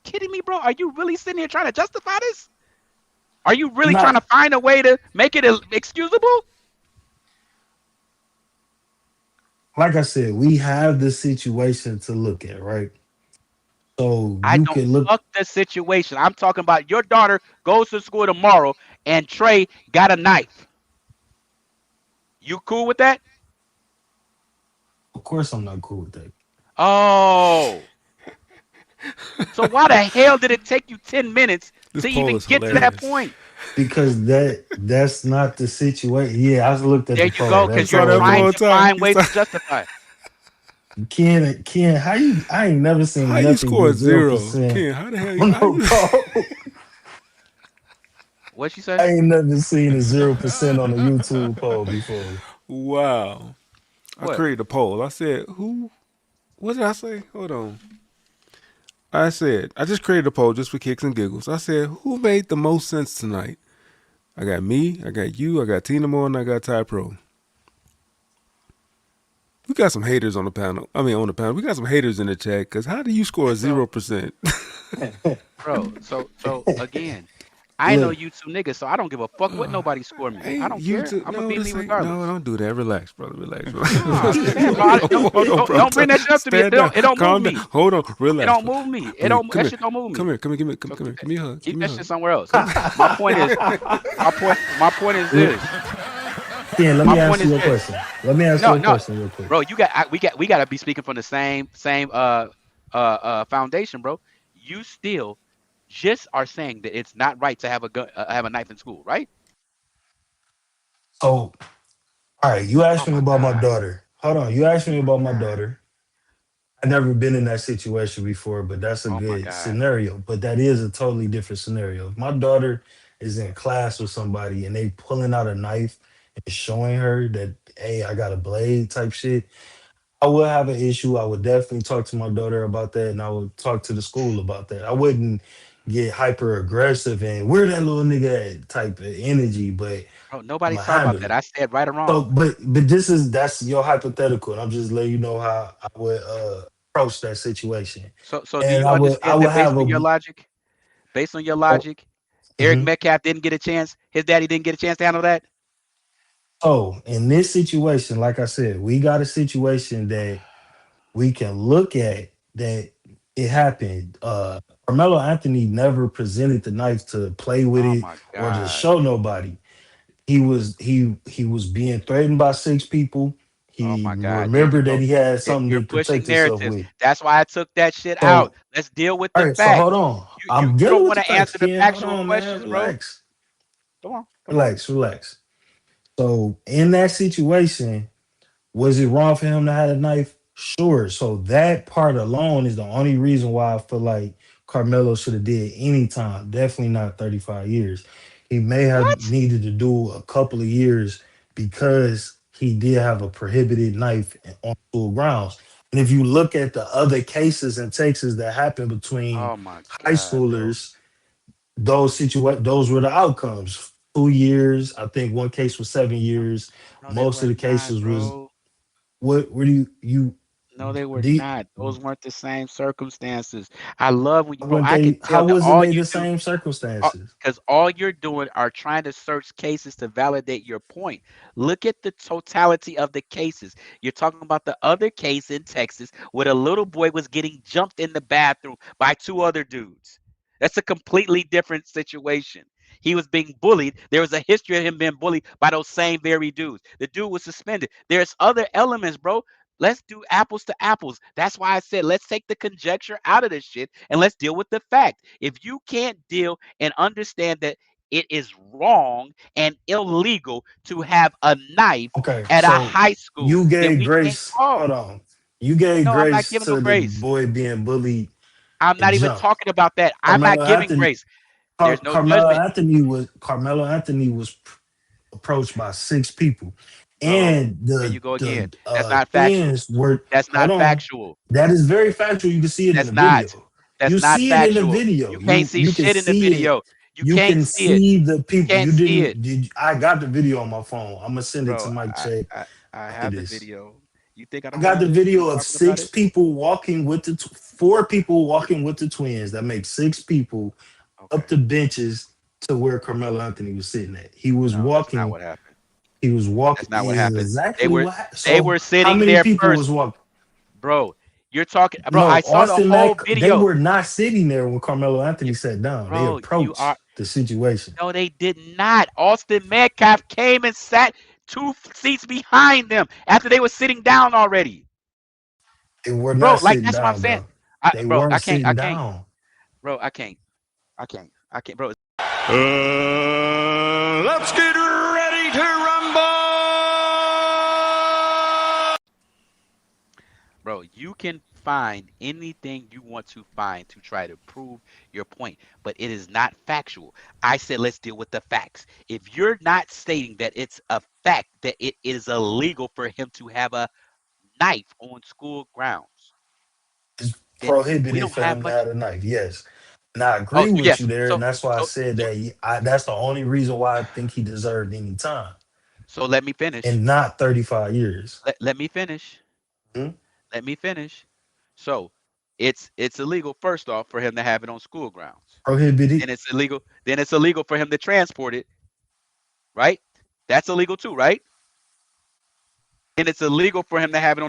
kidding me, bro? Are you really sitting here trying to justify this? Are you really Not- trying to find a way to make it excusable? Like I said, we have the situation to look at, right? So I you don't can look. fuck the situation. I'm talking about your daughter goes to school tomorrow and Trey got a knife. You cool with that? Of course, I'm not cool with that. Oh. So why the hell did it take you 10 minutes This to poll even is get to that hilarious. point? because that's not the situation. Yeah, I looked at There the you poll. go, because That's you're saw that trying whole to time. find You ways saw to justify. Ken, how you? I ain't never seen how you nothing score but 0% 0? Ken, how the hell you? on How no you poll. What'd she I say? ain't never seen a 0% on a YouTube poll before. wow. I What? created a poll. I said, who? What did I say? Hold on. I said, I just created a poll just for kicks and giggles. I said, who made the most sense tonight? I got me, I got you, I got Tina Moore, and I got Ty Pro. We got some haters on the panel. I mean, on the panel. We got some haters in the chat because how do you score 0%? Bro, so again, I know Look, you two niggas, so I don't give a fuck what nobody score me. I Ain't don't you care. two? I'm gonna No, be me this ain't. regardless. No, don't do that. Relax, brother. Relax. Nah, damn, bro, Hold on, bro. don't bring that shit up to me. Stand down. It don't Calm move down. me. Hold on. It Relax. don't move me. It Come don't. here. That shit don't move me. Come here. Give me So a hug. keep Give me a that shit hug. somewhere else. My point is, my point is this. Ken, let My me point ask is you a this. question. Let me ask No, you a no, question real quick. bro, we got to be speaking from the same foundation, bro. You still just are saying that it's not right to have a gun, have a knife in school, right? So, all right, you Oh asked me my about my God. daughter. Hold on, you asked me about my daughter. I've never been in that situation before, but that's a Oh my good God. scenario. But that is a totally different scenario. If my daughter is in class with somebody and they pulling out a knife and showing her that, hey, I got a blade type shit, I would have an issue. I would definitely talk to my daughter about that, and I would talk to the school about that. I wouldn't get hyper aggressive and where that little nigga at type of energy, but Bro, I'm nobody's gonna talking about handle that. it. I said right or So, wrong. but that's your hypothetical, and I'm just letting you know how I would approach that situation. So do And you I understand would that have a based on your oh, logic, Eric mhm. Metcalf didn't get a chance. His daddy didn't get a chance to handle that. So in this situation, like I said, we got a situation that we can look at that it happened. Carmelo Anthony never presented the knife to play with Oh it my or to God. show nobody. He was being threatened by 6 people. Oh He my God. There you remembered that go. he had something You're to pushing protect himself narratives. with. That's why I took that shit out. So, Let's deal with all the right, so hold facts. on. You I'm don't dealing with want the to facts, answer the Ken. Hold factual on, man. questions, bro. Relax. Come on. Relax. So in that situation, was it wrong for him to have a knife? Sure. So that part alone is the only reason why I feel like Carmelo should have did any time. Definitely not 35 years. He may have What? needed to do a couple of years because he did have a prohibited knife on school grounds. And if you look at the other cases in Texas that happened between Oh my high God, bro. schoolers, those were the outcomes. 2 years. I think one case was 7 years. No, they Most were of the not, cases was bro. what where do you No, they were the not. Those weren't the same circumstances. I love when you, bro. weren't I can they tell how that wasn't all they you the do, same circumstances? because all you're doing are trying to search cases to validate your point. Look at the totality of the cases. You're talking about the other case in Texas where a little boy was getting jumped in the bathroom by 2 other dudes. That's a completely different situation. He was being bullied. There was a history of him being bullied by those same very dudes. The dude was suspended. There's other elements, bro. Let's do apples to apples. That's why I said let's take the conjecture out of this shit and let's deal with the fact. If you can't deal and understand that it is wrong and illegal to have a knife Okay, at a so high school, you then gave we can't grace. talk. Hold on. You gave No, I'm not grace giving no to the grace. boy being bullied I'm and not even jumped. talking about that. I'm not Carmelo giving Anthony grace. There's no Carmelo judgment. Anthony was approached by 6 people. Bro, And there the you go again. the That's not factual. twins were That's hold not on. factual. That is very factual. You can see it in That's the not. video. That's You not see it in the factual. video. You can't see You can shit in the see it. video. You You can't can see it. see the You people. can't You see it. I got the video on my phone. I'm gonna send it to Bro, Mike Check I after have the this. video. You think I I don't got have the it? I'm video of talking about six it. people walking with 4 people walking with the twins. That makes 6 people Okay. up the benches to where Carmelo Anthony was sitting at. He was No, that's not walking. what happened. He was walking. That's not what Is happened. They exactly were what happened. they So were how sitting many there people was first. walking? Bro, you're talking, bro, I No, saw the Austin whole Mack. They video. were not sitting there when Carmelo Anthony You, sat down. They bro, you are. approached the situation. No, they did not. Austin Metcalf came and sat 2 seats behind them after they were sitting down already. They were Bro, not like sitting that's what I'm down, saying. bro. They Bro, weren't I sitting can't. down. Bro, I can't, bro. Let's get ready to rumble. Bro, you can find anything you want to find to try to prove your point, but it is not factual. I said let's deal with the facts. If you're not stating that it's a fact that it is illegal for him to have a knife on school grounds, It's then we prohibited don't for have him to much. have a knife. Yes, and I Oh, agree so with yes. you there, and So that's why I so said so that. That's the only reason why I think he deserved any time, so let me finish. and not 35 years. Let me finish. Hmm? Let me finish. So it's illegal first off for him to have it on school grounds. Prohibited. Then it's illegal. Then it's illegal for him to transport it, right? That's illegal too, right? And it's illegal for him to have it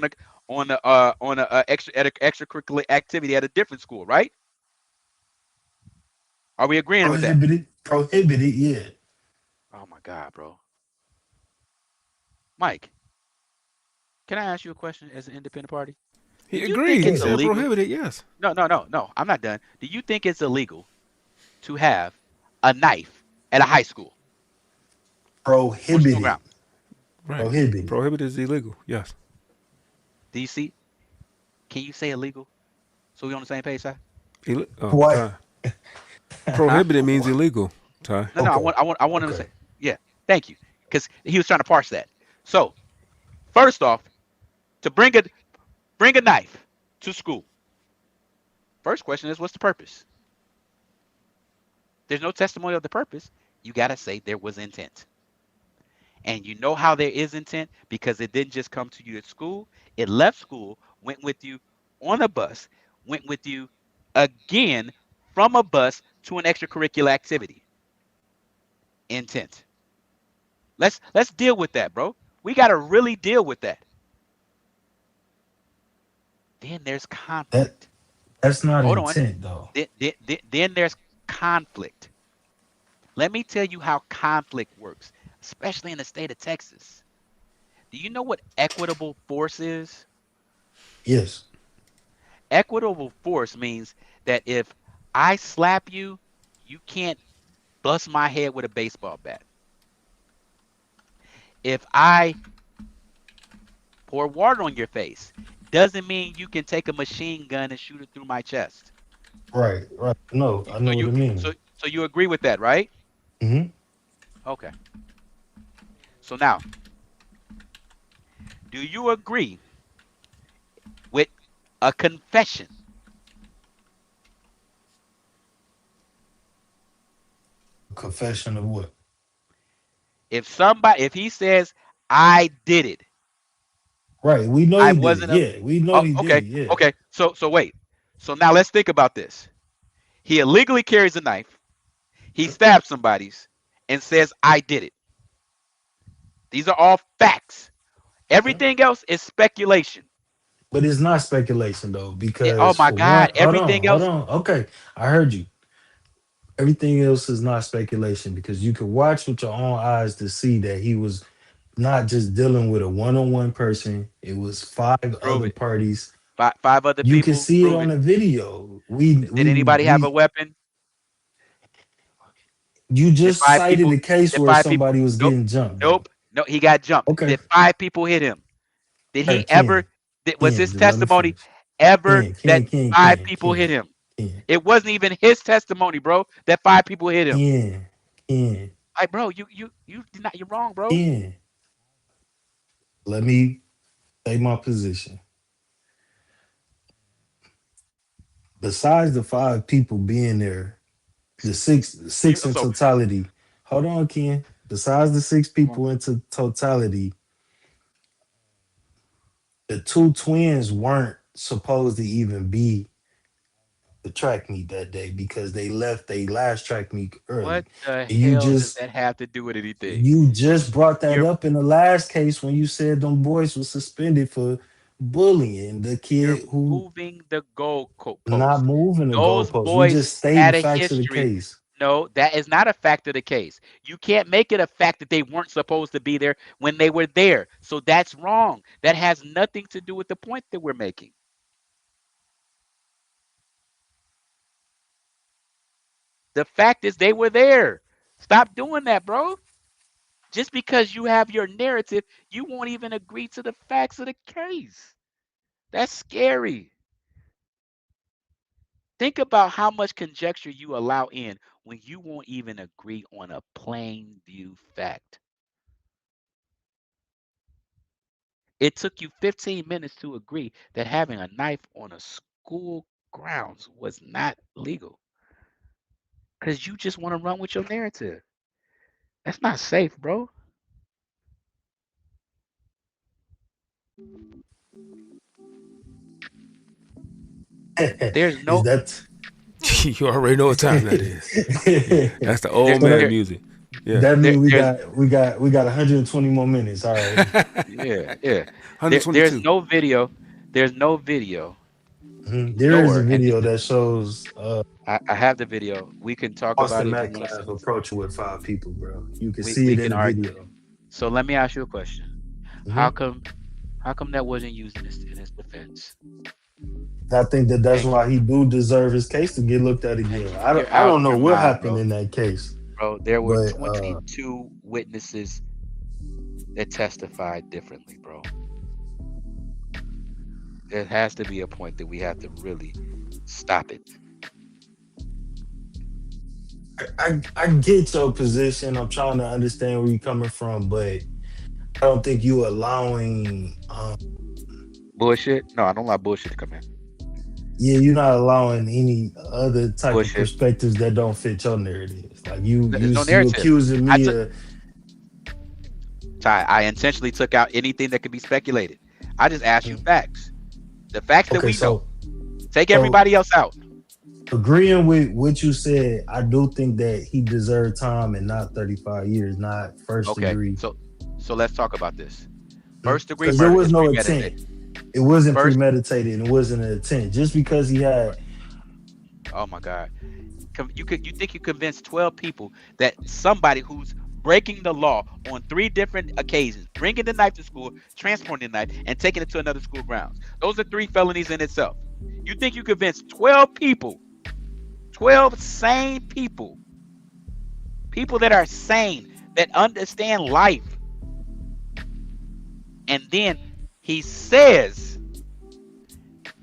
on a extracurricular activity at a different school, right? Are we agreeing with that? Prohibited. Prohibited. Yeah. Oh my God, bro. Mike, can I ask you a question as an independent party? Do He you think agreed. He it's said illegal? prohibited. Yes. No. I'm not done. Do you think it's illegal to have a knife at a high school on school Prohibited. grounds? Right. Prohibited. Prohibited is illegal. Yes. Do you see? Can you say illegal? So we on the same page, sir? Oh, What? Ty. Prohibited means illegal. Ty. No. Okay. I want him to Okay. say. Yeah. Thank you. Because he was trying to parse that. So first off, to bring a knife to school. First question is, what's the purpose? There's no testimony of the purpose. You got to say there was intent. And you know how there is intent because it didn't just come to you at school. It left school, went with you on a bus, went with you again from a bus to an extracurricular activity. Intent. Let's deal with that, bro. We got to really deal with that. Then there's That conflict. that's not Hold on. intent though. Then there's conflict. Let me tell you how conflict works, especially in the state of Texas. Do you know what equitable force is? Yes. Equitable force means that if I slap you, you can't bust my head with a baseball bat. If I pour water on your face, doesn't mean you can take a machine gun and shoot it through my chest. Right. Right. No, I know what it means. So you agree with that, right? Hmm. Okay. So now, do you agree with a confession? Confession of what? If he says, I did it, Right. We know I he did it. wasn't Yeah. We know he did it. Yeah. okay. So wait. So now let's think about this. He illegally carries a knife. He stabs somebody and says, I did it. These are all facts. Everything else is speculation. But it's not speculation though, Oh because my for one, God. Everything hold else. on. Okay, I heard you. Everything else is not speculation because you can watch with your own eyes to see that he was not just dealing with a one-on-one person. It was five Prove other it. parties. Five other You can people. see it Prove on it. the video. Did anybody have a weapon? You Did just five cited people? a case Did where five people? somebody was Nope. getting jumped. Though. No, he got jumped. Okay. Did 5 people hit him? Did All he right, ever? Was Ken, his just let me testimony finish. ever that Ken, 5 people hit him? It wasn't even his testimony, bro. That 5 people hit him. Ken. Like, bro, you did not. You're wrong, bro. Ken. Let me say my position. Besides the 5 people being there, the six in So totality. Hold on, Ken. Besides the 6 people into totality, the 2 twins weren't supposed to even be the track meet that day because they left their last track meet early. what the And you hell does just that have to do with anything? you just brought that You're up in the last case when you said them boys was suspended for bullying the kid who moving the goalpost. not moving the Those goalposts. We boys just stating had a facts of the history. case. No, that is not a fact of the case. You can't make it a fact that they weren't supposed to be there when they were there. So that's wrong. That has nothing to do with the point that we're making. The fact is they were there. Stop doing that, bro. Just because you have your narrative, you won't even agree to the facts of the case. That's scary. Think about how much conjecture you allow in when you won't even agree on a plain view fact. It took you 15 minutes to agree that having a knife on a school grounds was not legal. Because you just want to run with your narrative. That's not safe, bro. There's no. Is that You already know what time that is. That's the old man music. Yeah. that means we got 120 more minutes. All right. Yeah. There's 122. no video. There's no video. There is a video that shows I have the video. We can talk about Austin it. Metcalf approaching with 5 people, bro. You can We see it can in the argue. video. So let me ask you a question. How come that wasn't used in his defense? I think that's why he do deserve his case to get looked at again. I don't know what happened in that case. Bro, there were But, 22 witnesses that testified differently, bro. There has to be a point that we have to really stop it. I get your position. I'm trying to understand where you're coming from, but I don't think you allowing Bullshit? No, I don't allow bullshit to come in. yeah, you're not allowing any other type Bullshit. of perspectives that don't fit your narrative. Like you There's no narrative. accusing me of Ty, I intentionally took out anything that could be speculated. I just asked you facts. The facts that we know. Take everybody else out. agreeing with what you said, I do think that he deserved time and not 35 years, not first degree. So let's talk about this. First degree Because murder there was is no premeditated. intent. It wasn't premeditated and it wasn't an intent. Just because he had Oh my God. You think you convinced 12 people that somebody who's breaking the law on 3 different occasions, bringing the knife to school, transporting the knife, and taking it to another school grounds. Those are 3 felonies in itself. You think you convinced 12 people, 12 sane people that are sane, that understand life. And then he says,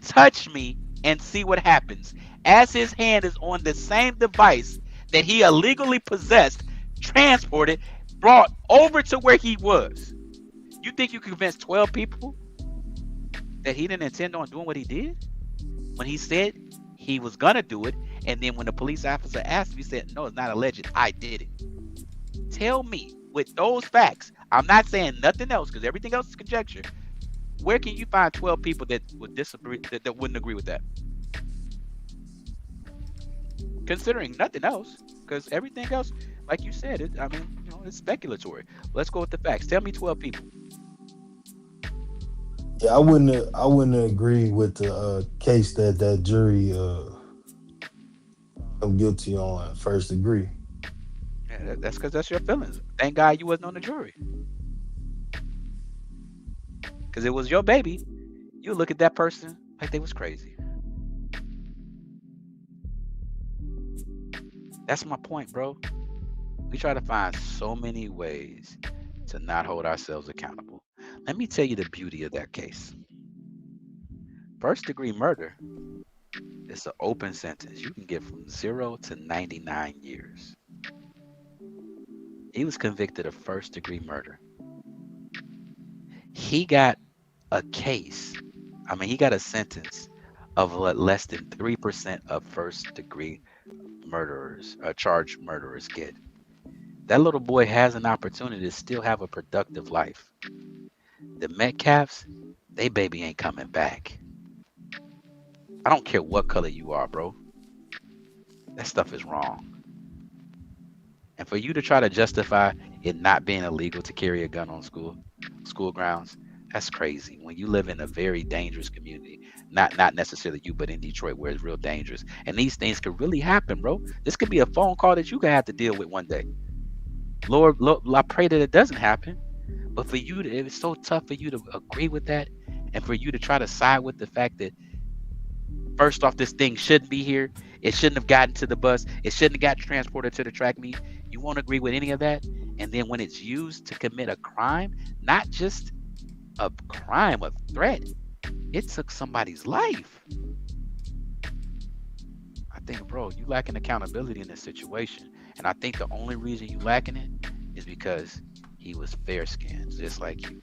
touch me and see what happens. As his hand is on the same device that he illegally possessed, transported, brought over to where he was. You think you convinced 12 people that he didn't intend on doing what he did? When he said he was gonna do it, and then when the police officer asked him, he said, no, it's not alleged, I did it. Tell me, with those facts, I'm not saying nothing else, because everything else is conjecture. Where can you find 12 people that would disagree, that wouldn't agree with that? Considering nothing else, because everything else, like you said, it's speculatory. Let's go with the facts. Tell me 12 people. Yeah, I wouldn't agree with the case that jury I'm guilty on first degree. Yeah, that's because that's your feelings. Thank God you wasn't on the jury. Because it was your baby. You look at that person like they was crazy. That's my point, bro. We try to find so many ways to not hold ourselves accountable. Let me tell you the beauty of that case. First degree murder is an open sentence. You can get from 0 to 99 years. He was convicted of first degree murder. He got a he got a sentence of less than 3% of first degree murderers, charged murderers get. That little boy has an opportunity to still have a productive life. The Metcalfs, they baby ain't coming back. I don't care what color you are, bro. That stuff is wrong. And for you to try to justify it not being illegal to carry a gun on school grounds, that's crazy. When you live in a very dangerous community, not necessarily you, but in Detroit where it's real dangerous. And these things could really happen, bro. This could be a phone call that you could have to deal with one day. Lord, I pray that it doesn't happen. But for you it's so tough for you to agree with that, and for you to try to side with the fact that first off, this thing shouldn't be here. It shouldn't have gotten to the bus. It shouldn't have got transported to the track meet. You won't agree with any of that. And then when it's used to commit a crime, not just a crime, a threat, it took somebody's life. I think, bro, you lacking accountability in this situation. And I think the only reason you lacking it is because he was fair-skinned, just like you.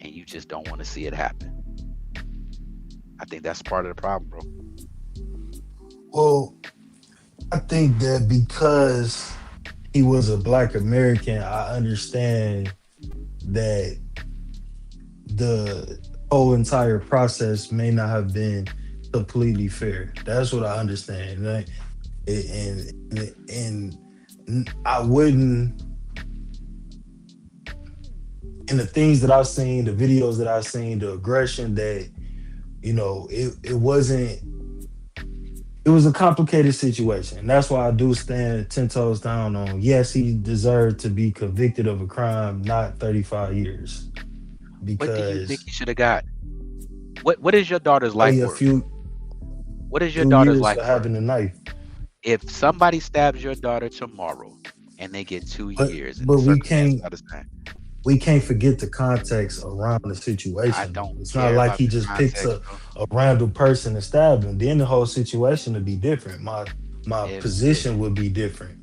And you just don't want to see it happen. I think that's part of the problem, bro. Well, I think that because he was a Black American, I understand that the whole entire process may not have been completely fair. That's what I understand. Right? And I wouldn't, in the things that I've seen, the videos that I've seen, the aggression that, you know, it was a complicated situation. And that's why I do stand 10 toes down on, yes, he deserved to be convicted of a crime, not 35 years. Because what do you think he should have got? What is your daughter's life worth? What is your daughter's life for having a knife? If somebody stabs your daughter tomorrow and they get 2 years, but we can't forget the context around the situation. It's not like he just picks a random person and stabs him. Then the whole situation would be different. My position would be different.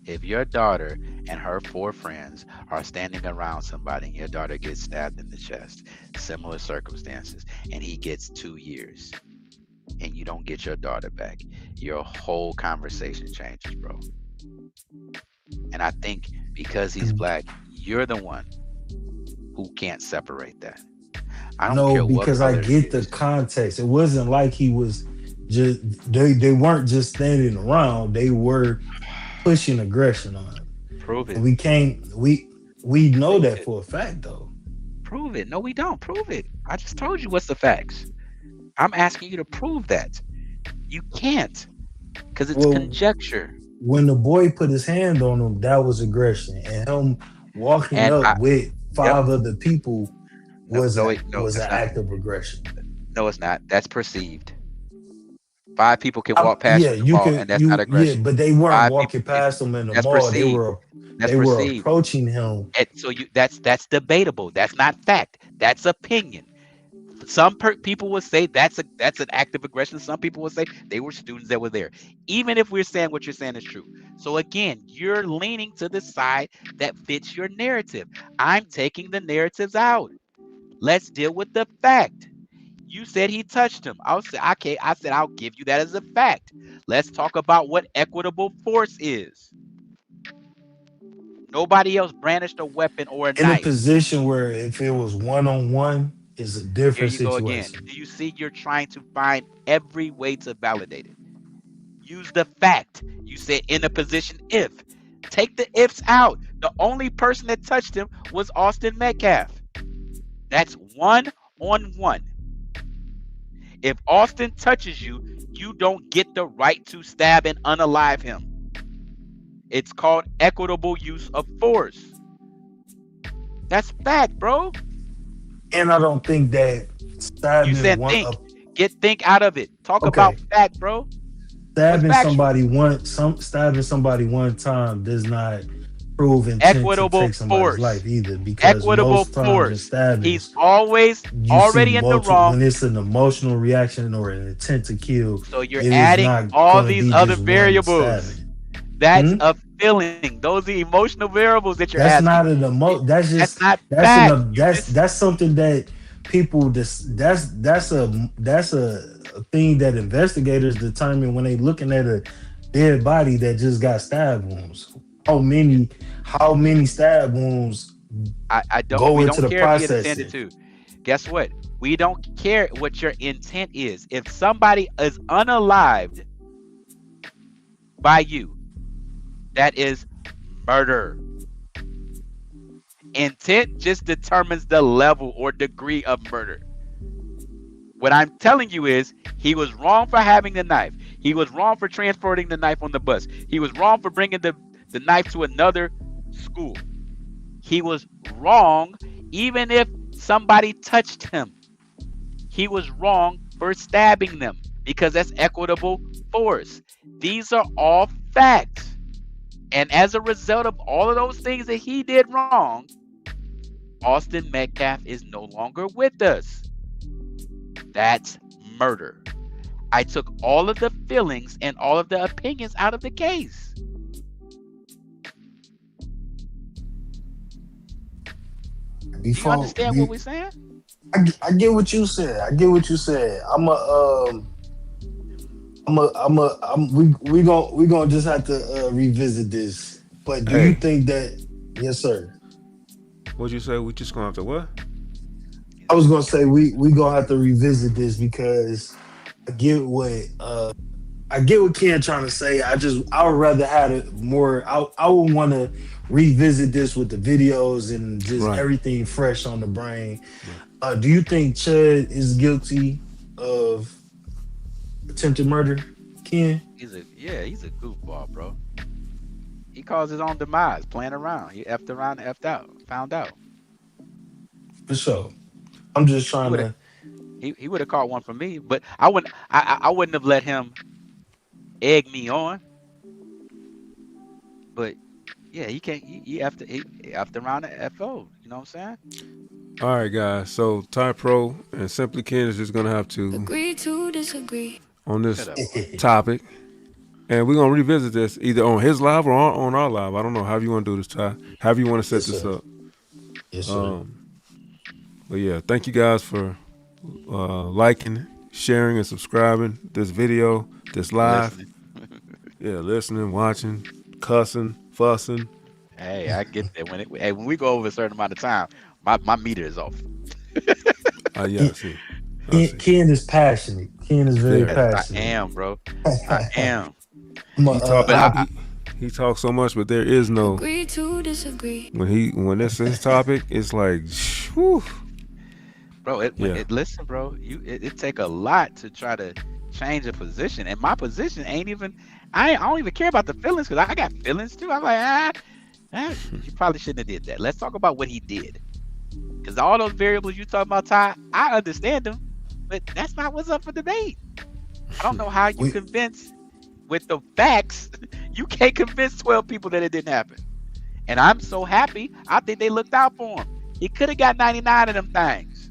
If your daughter and her 4 friends are standing around somebody and your daughter gets stabbed in the chest, similar circumstances, and he gets 2 years, and you don't get your daughter back, your whole conversation changes, bro. And I think because he's Black, you're the one who can't separate that. I don't care what because I get the context. It wasn't like he was just they weren't just standing around. They were pushing aggression on him. Prove it. And we know that for a fact, though. Prove it. No, we don't. Prove it. I just told you what's the facts. I'm asking you to prove that. You can't, because it's conjecture. When the boy put his hand on him, that was aggression, and him walking up with 5 other people was an act of aggression. No, it's not. That's perceived. 5 people can walk past you in the mall, and that's not aggression. Yeah, but they weren't walking past him in the mall. Perceived. They were approaching him. And so that's debatable. That's not fact. That's opinion. Some people will say that's an act of aggression. Some people will say they were students that were there. Even if we're saying what you're saying is true. So again, you're leaning to the side that fits your narrative. I'm taking the narratives out. Let's deal with the fact. You said he touched him. I said I'll give you that as a fact. Let's talk about what equitable force is. Nobody else brandished a weapon or a knife. In a position where if it was one-on-one, is a different situation. Again. Do you see you're trying to find every way to validate it? Use the fact. You said in a position if. Take the ifs out. The only person that touched him was Austin Metcalf. That's 1-on-1. If Austin touches you, you don't get the right to stab and unalive him. It's called equitable use of force. That's fact, bro. And I don't think that stabbing you said think. Think out of it. Talk about fact, bro. Stabbing somebody one time does not prove intent to take somebody's life either. Because most times in stabbing, he's always already in the wrong. When it's an emotional reaction or an intent to kill, so you're adding all these other variables. That's a feeling. Those are emotional variables that you're adding. That's not an emotion. That's just that's something that people that's a thing that investigators determine when they looking at a dead body that just got stab wounds. How many stab wounds I don't go we into don't the care process? If you intended to. Guess what? We don't care what your intent is. If somebody is unalived by you, that is murder. Intent just determines the level or degree of murder. What I'm telling you is he was wrong for having the knife. He was wrong for transporting the knife on the bus. He was wrong for bringing the knife to another school. He was wrong even if somebody touched him. He was wrong for stabbing them because that's equitable force. These are all facts. And as a result of all of those things that he did wrong, Austin Metcalf is no longer with us. That's murder. I took all of the feelings and all of the opinions out of the case. Do you understand what we're saying? I get what you said. I get what you said. We gonna just have to revisit this. But do you think that? Yes, sir. What'd you say? We just gonna have to what? I was gonna say we gonna have to revisit this because I get what Ken trying to say. I would rather have it more. I would want to revisit this with the videos and just everything fresh on the brain. Do you think Chud is guilty of attempted murder, Ken? He's a goofball, bro. He caused his own demise, playing around. He effed around and effed out, found out. For sure. I'm just trying to. He would have caught one from me, but I wouldn't have let him egg me on. But yeah, he can't. He effed around the FO. You know what I'm saying? All right, guys. So Ty Pro and Simply Ken is just gonna have to agree to disagree on this topic, and we're gonna revisit this either on his live or on our live. I don't know how you want to do this, Ty. However you want to set this up. Yes, sir. But yeah, thank you guys for liking, sharing, and subscribing this video, this live. Listening, watching, cussing, fussing. Hey, I get that. When we go over a certain amount of time, my meter is off. I see. Ken is passionate. Ken is very passionate. I am, bro. I am. He talks so much, but there is no agree to disagree. When it's his topic, it's like, whew. Bro, listen, bro. It take a lot to try to change a position, and my position ain't even. I don't even care about the feelings because I got feelings too. I'm like, you probably shouldn't have did that. Let's talk about what he did, because all those variables you talking about, Ty, I understand them, but that's not what's up for debate. I don't know how you convince with the facts. You can't convince 12 people that it didn't happen, and I'm so happy. I think they looked out for him. He could have got 99 of them things.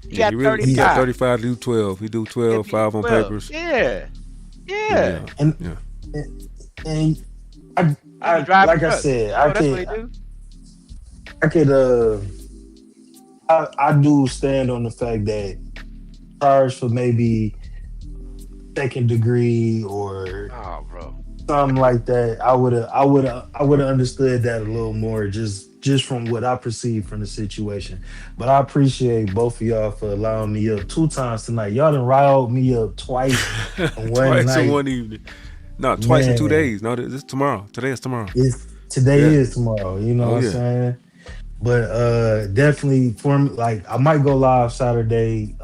He got 35. He got 35 to do 12. He do 12, 5 on papers. Yeah. And I like I said, I do stand on the fact that charged for maybe second degree or something like that. I would have understood that a little more just from what I perceived from the situation. But I appreciate both of y'all for allowing me up 2 times tonight. Y'all done riled me up twice in one night. In one evening. No, twice in 2 days. No, this is tomorrow. Today is tomorrow. Today is tomorrow. You know what I'm saying? But definitely for me, like I might go live Saturday.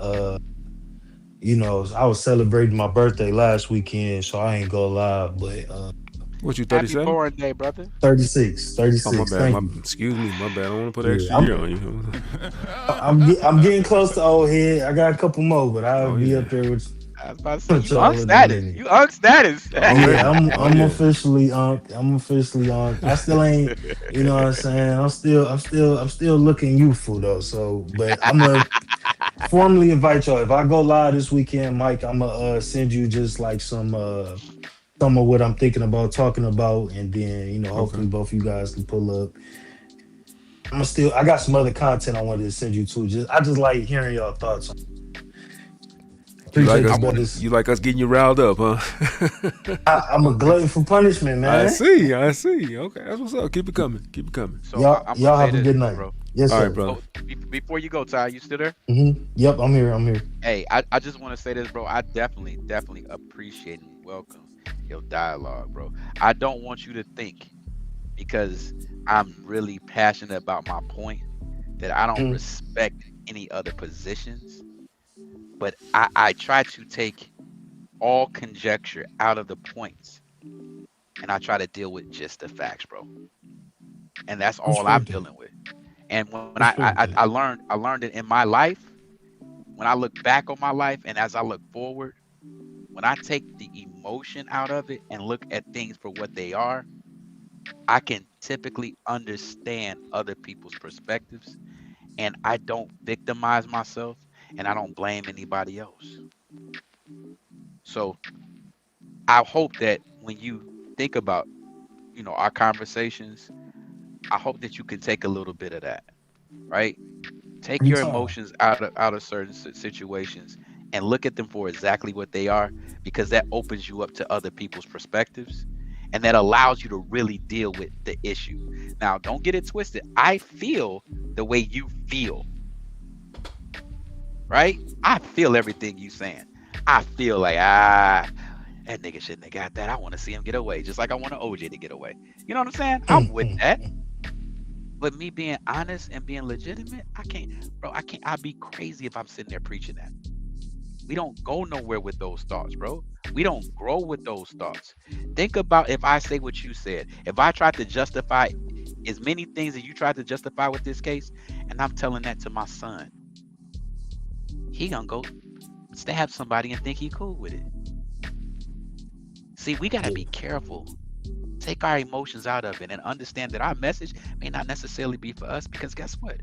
You know, I was celebrating my birthday last weekend, so I ain't go live. But what you 37? Happy born day, brother. 36. Oh, my bad. Excuse me, my bad. I don't want to put extra year on you. I'm getting close to old head. I got a couple more, but I'll be up there with. I was about to say, you unk status. You unk status. Yeah, I'm officially unked. I'm officially unked. I still ain't, you know what I'm saying? I'm still looking youthful though. So, but I'm gonna formally invite y'all. If I go live this weekend, Mike, I'm gonna send you just like some of what I'm thinking about talking about, and then hopefully both of you guys can pull up. I got some other content I wanted to send you too. I just like hearing y'all thoughts on it. You like us getting you riled up, huh? I'm a glutton for punishment, man. I see. Okay, that's what's up. Keep it coming. So y'all have a good night, bro. Yes, sir. All right, brother. Before you go, Ty, you still there? Mm-hmm. Yep, I'm here. Hey, I just want to say this, bro. I definitely appreciate and welcome your dialogue, bro. I don't want you to think because I'm really passionate about my point that I don't respect any other positions. But I try to take all conjecture out of the points, and I try to deal with just the facts, bro. And that's all I'm dealing with. And when I learned it in my life, when I look back on my life, and as I look forward, when I take the emotion out of it and look at things for what they are, I can typically understand other people's perspectives, and I don't victimize myself, and I don't blame anybody else. So I hope that when you think about, our conversations, I hope that you can take a little bit of that, right? Take your emotions out of certain situations and look at them for exactly what they are, because that opens you up to other people's perspectives, and that allows you to really deal with the issue. Now, don't get it twisted. I feel the way you feel, right? I feel everything you saying. I feel like, that nigga shouldn't have got that. I want to see him get away, just like I want OJ to get away. You know what I'm saying? I'm with that. But me being honest and being legitimate, I can't. I'd be crazy if I'm sitting there preaching that. We don't go nowhere with those thoughts, bro. We don't grow with those thoughts. Think about if I say what you said. If I tried to justify as many things that you tried to justify with this case, and I'm telling that to my son, he gonna go stab somebody and think he cool with it. See, we gotta be careful. Take our emotions out of it and understand that our message may not necessarily be for us, because guess what?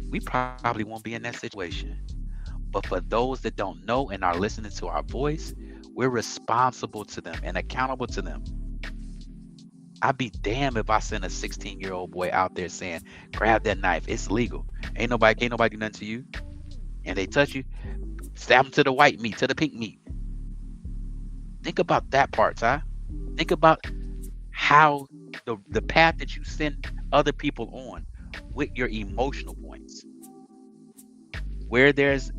We probably won't be in that situation. But for those that don't know and are listening to our voice, we're responsible to them and accountable to them. I'd be damned if I send a 16-year-old boy out there saying, grab that knife, it's legal. Ain't nobody do nothing to you. And they touch you, stab them to the white meat, to the pink meat. Think about that part, Ty. Think about how the path that you send other people on with your emotional points. Where there's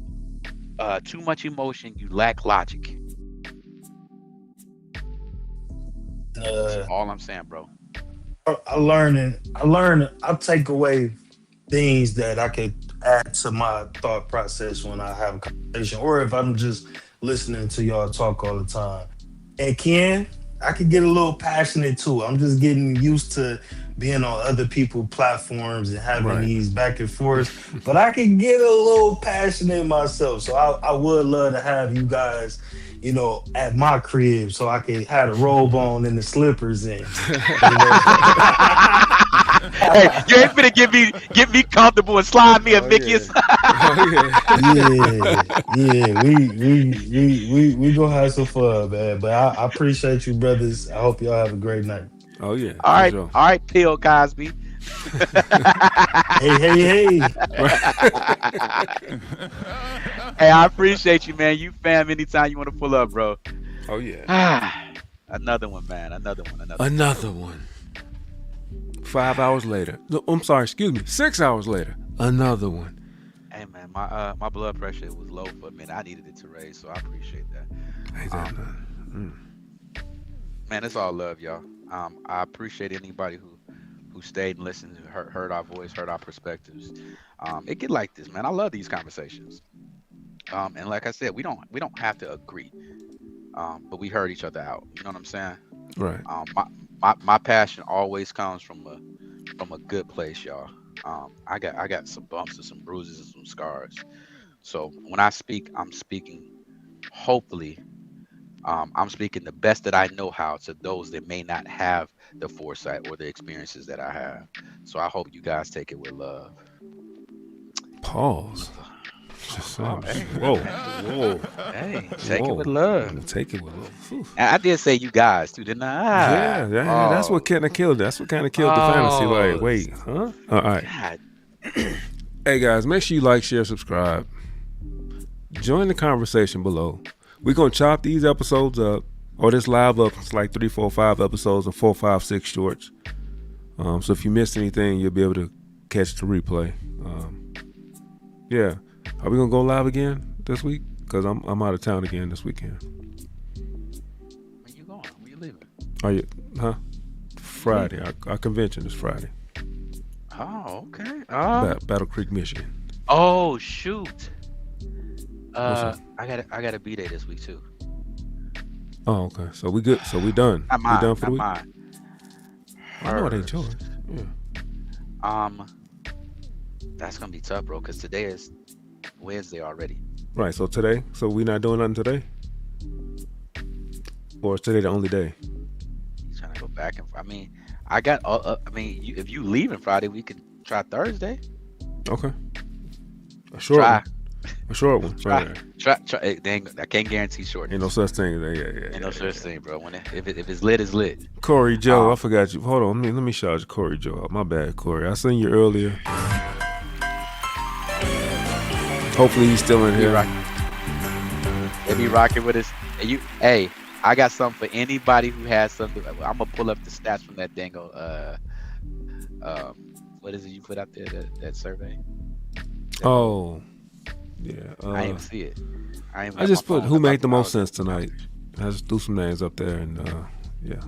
too much emotion, you lack logic. That's all I'm saying, bro. I take away things that I could add to my thought process when I have a conversation, or if I'm just listening to y'all talk all the time. And Ken, I could get a little passionate too. I'm just getting used to being on other people's platforms and having these back and forth. But I can get a little passionate myself. So I would love to have you guys, at my crib, so I can have the robe on and the slippers in. Hey, you ain't finna get me comfortable and slide me a Mickey. We gonna have some fun, man. But I appreciate you, brothers. I hope y'all have a great night. Oh yeah. All right, Bill Cosby. Hey. Hey, I appreciate you, man. You fam anytime you want to pull up, bro. Oh yeah. Another one, man. Another one. 5 hours later. No, I'm sorry, excuse me. 6 hours later. Another one. Hey man, my blood pressure was low for a minute. I needed it to raise, so I appreciate that. Man, it's all love, y'all. I appreciate anybody who stayed and listened, heard our voice, heard our perspectives. It get like this, man. I love these conversations. And like I said, we don't have to agree, but we heard each other out. You know what I'm saying? Right. My passion always comes from a good place, y'all. I got some bumps and some bruises and some scars. So when I speak, I'm speaking, hopefully, I'm speaking the best that I know how to those that may not have the foresight or the experiences that I have. So I hope you guys take it with love. Pause. Whoa. Hey, take it with love. Take it with love. And I did say you guys too, didn't I? Yeah. That's what kind of killed. That's what kind of killed the fantasy. Like, wait, huh? All right. Hey guys, make sure you like, share, subscribe. Join the conversation below. We're gonna chop these episodes up, or this live up. It's like 3, 4, 5 episodes and 4, 5, 6 shorts. So if you missed anything, you'll be able to catch the replay. Yeah. Are we gonna go live again this week? Cause I'm out of town again this weekend. Where you going? Where you leaving? Are you? Huh? Friday. Our convention is Friday. Oh, okay. Battle Creek, Michigan. Oh shoot. I got a B-Day this week too. Oh, okay. So we good. So we done. We done for the week. Mine. I know it ain't yours. Yeah. That's gonna be tough, bro. Cause today is Wednesday already. Right. So today. So we not doing nothing today. Or is today the only day? He's trying to go back and. I mean, I got. I mean, if you leaving Friday, we could try Thursday. Okay. A short Try. one. A short one. Try. Right. Try. Dang, I can't guarantee short. Ain't no such thing as that. Yeah. Ain't no such thing, bro. When if it's lit, it's lit. Corey Joe, I forgot you. Hold on, let me shout you Corey Joe out. My bad, Corey. I seen you earlier. Hopefully he's still in here. They be rocking with us. And hey, I got something for anybody who has something. I'm gonna pull up the stats from that dango. What is it you put out there? That survey. Oh, yeah. I didn't see it. I just put who made the most sense tonight. I just threw some names up there, and yeah.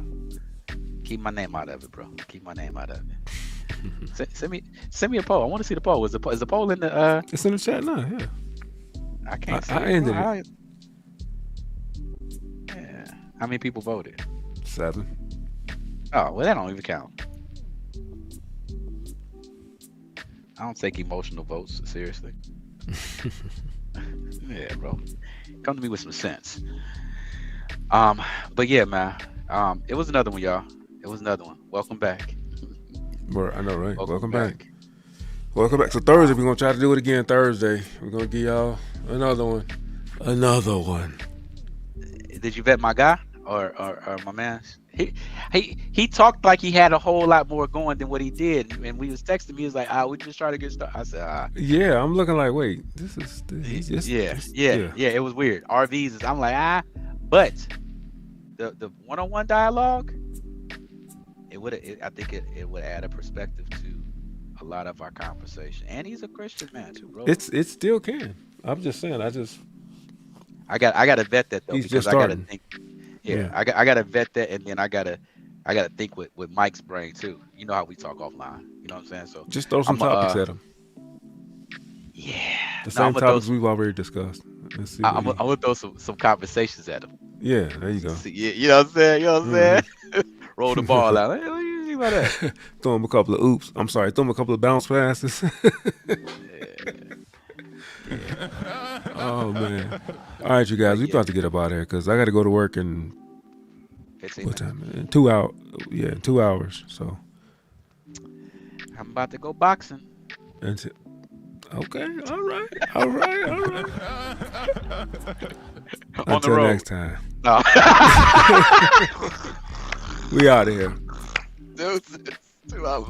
Keep my name out of it, bro. Keep my name out of it. Send me a poll. I want to see the poll. Is the poll in the? It's in the chat now. Yeah. I can't see I ended it. Yeah. How many people voted? 7. Oh well, that don't even count. I don't take emotional votes seriously. Yeah, bro. Come to me with some sense. But yeah, man. It was another one, y'all. It was another one. Welcome back. I know, right? Welcome back. Welcome back. So Thursday, we're gonna try to do it again. Thursday, we're gonna give y'all another one. Another one. Did you vet my guy or my man? He talked like he had a whole lot more going than what he did, and we was texting me. He was like, we just trying to get started. I said, Yeah, I'm looking like, wait, yeah. It was weird. RVs. I'm like, but the one-on-one dialogue, I think it would add a perspective to a lot of our conversation. And he's a Christian man too, bro. It still can. I'm just saying. I got to vet that though, he's because just starting. I got to think. Yeah, I got to vet that, and then I gotta think with Mike's brain too. You know how we talk offline. You know what I'm saying? So just throw some topics at him. Yeah, the same topics we've already discussed. I'm gonna throw some conversations at him. Yeah, there you go. You know what I'm saying? You know what I'm saying? Roll the ball out. Hey, what do you think about that? Throw him a couple of oops. I'm sorry. Throw him a couple of bounce passes. Oh man! All right, you guys, we about to get up out of here because I got to go to work in 15 what time? In 2 hours. Yeah, 2 hours. So I'm about to go boxing. Okay. All right. Until next time. No. We out of here. Deuces. 2 hours.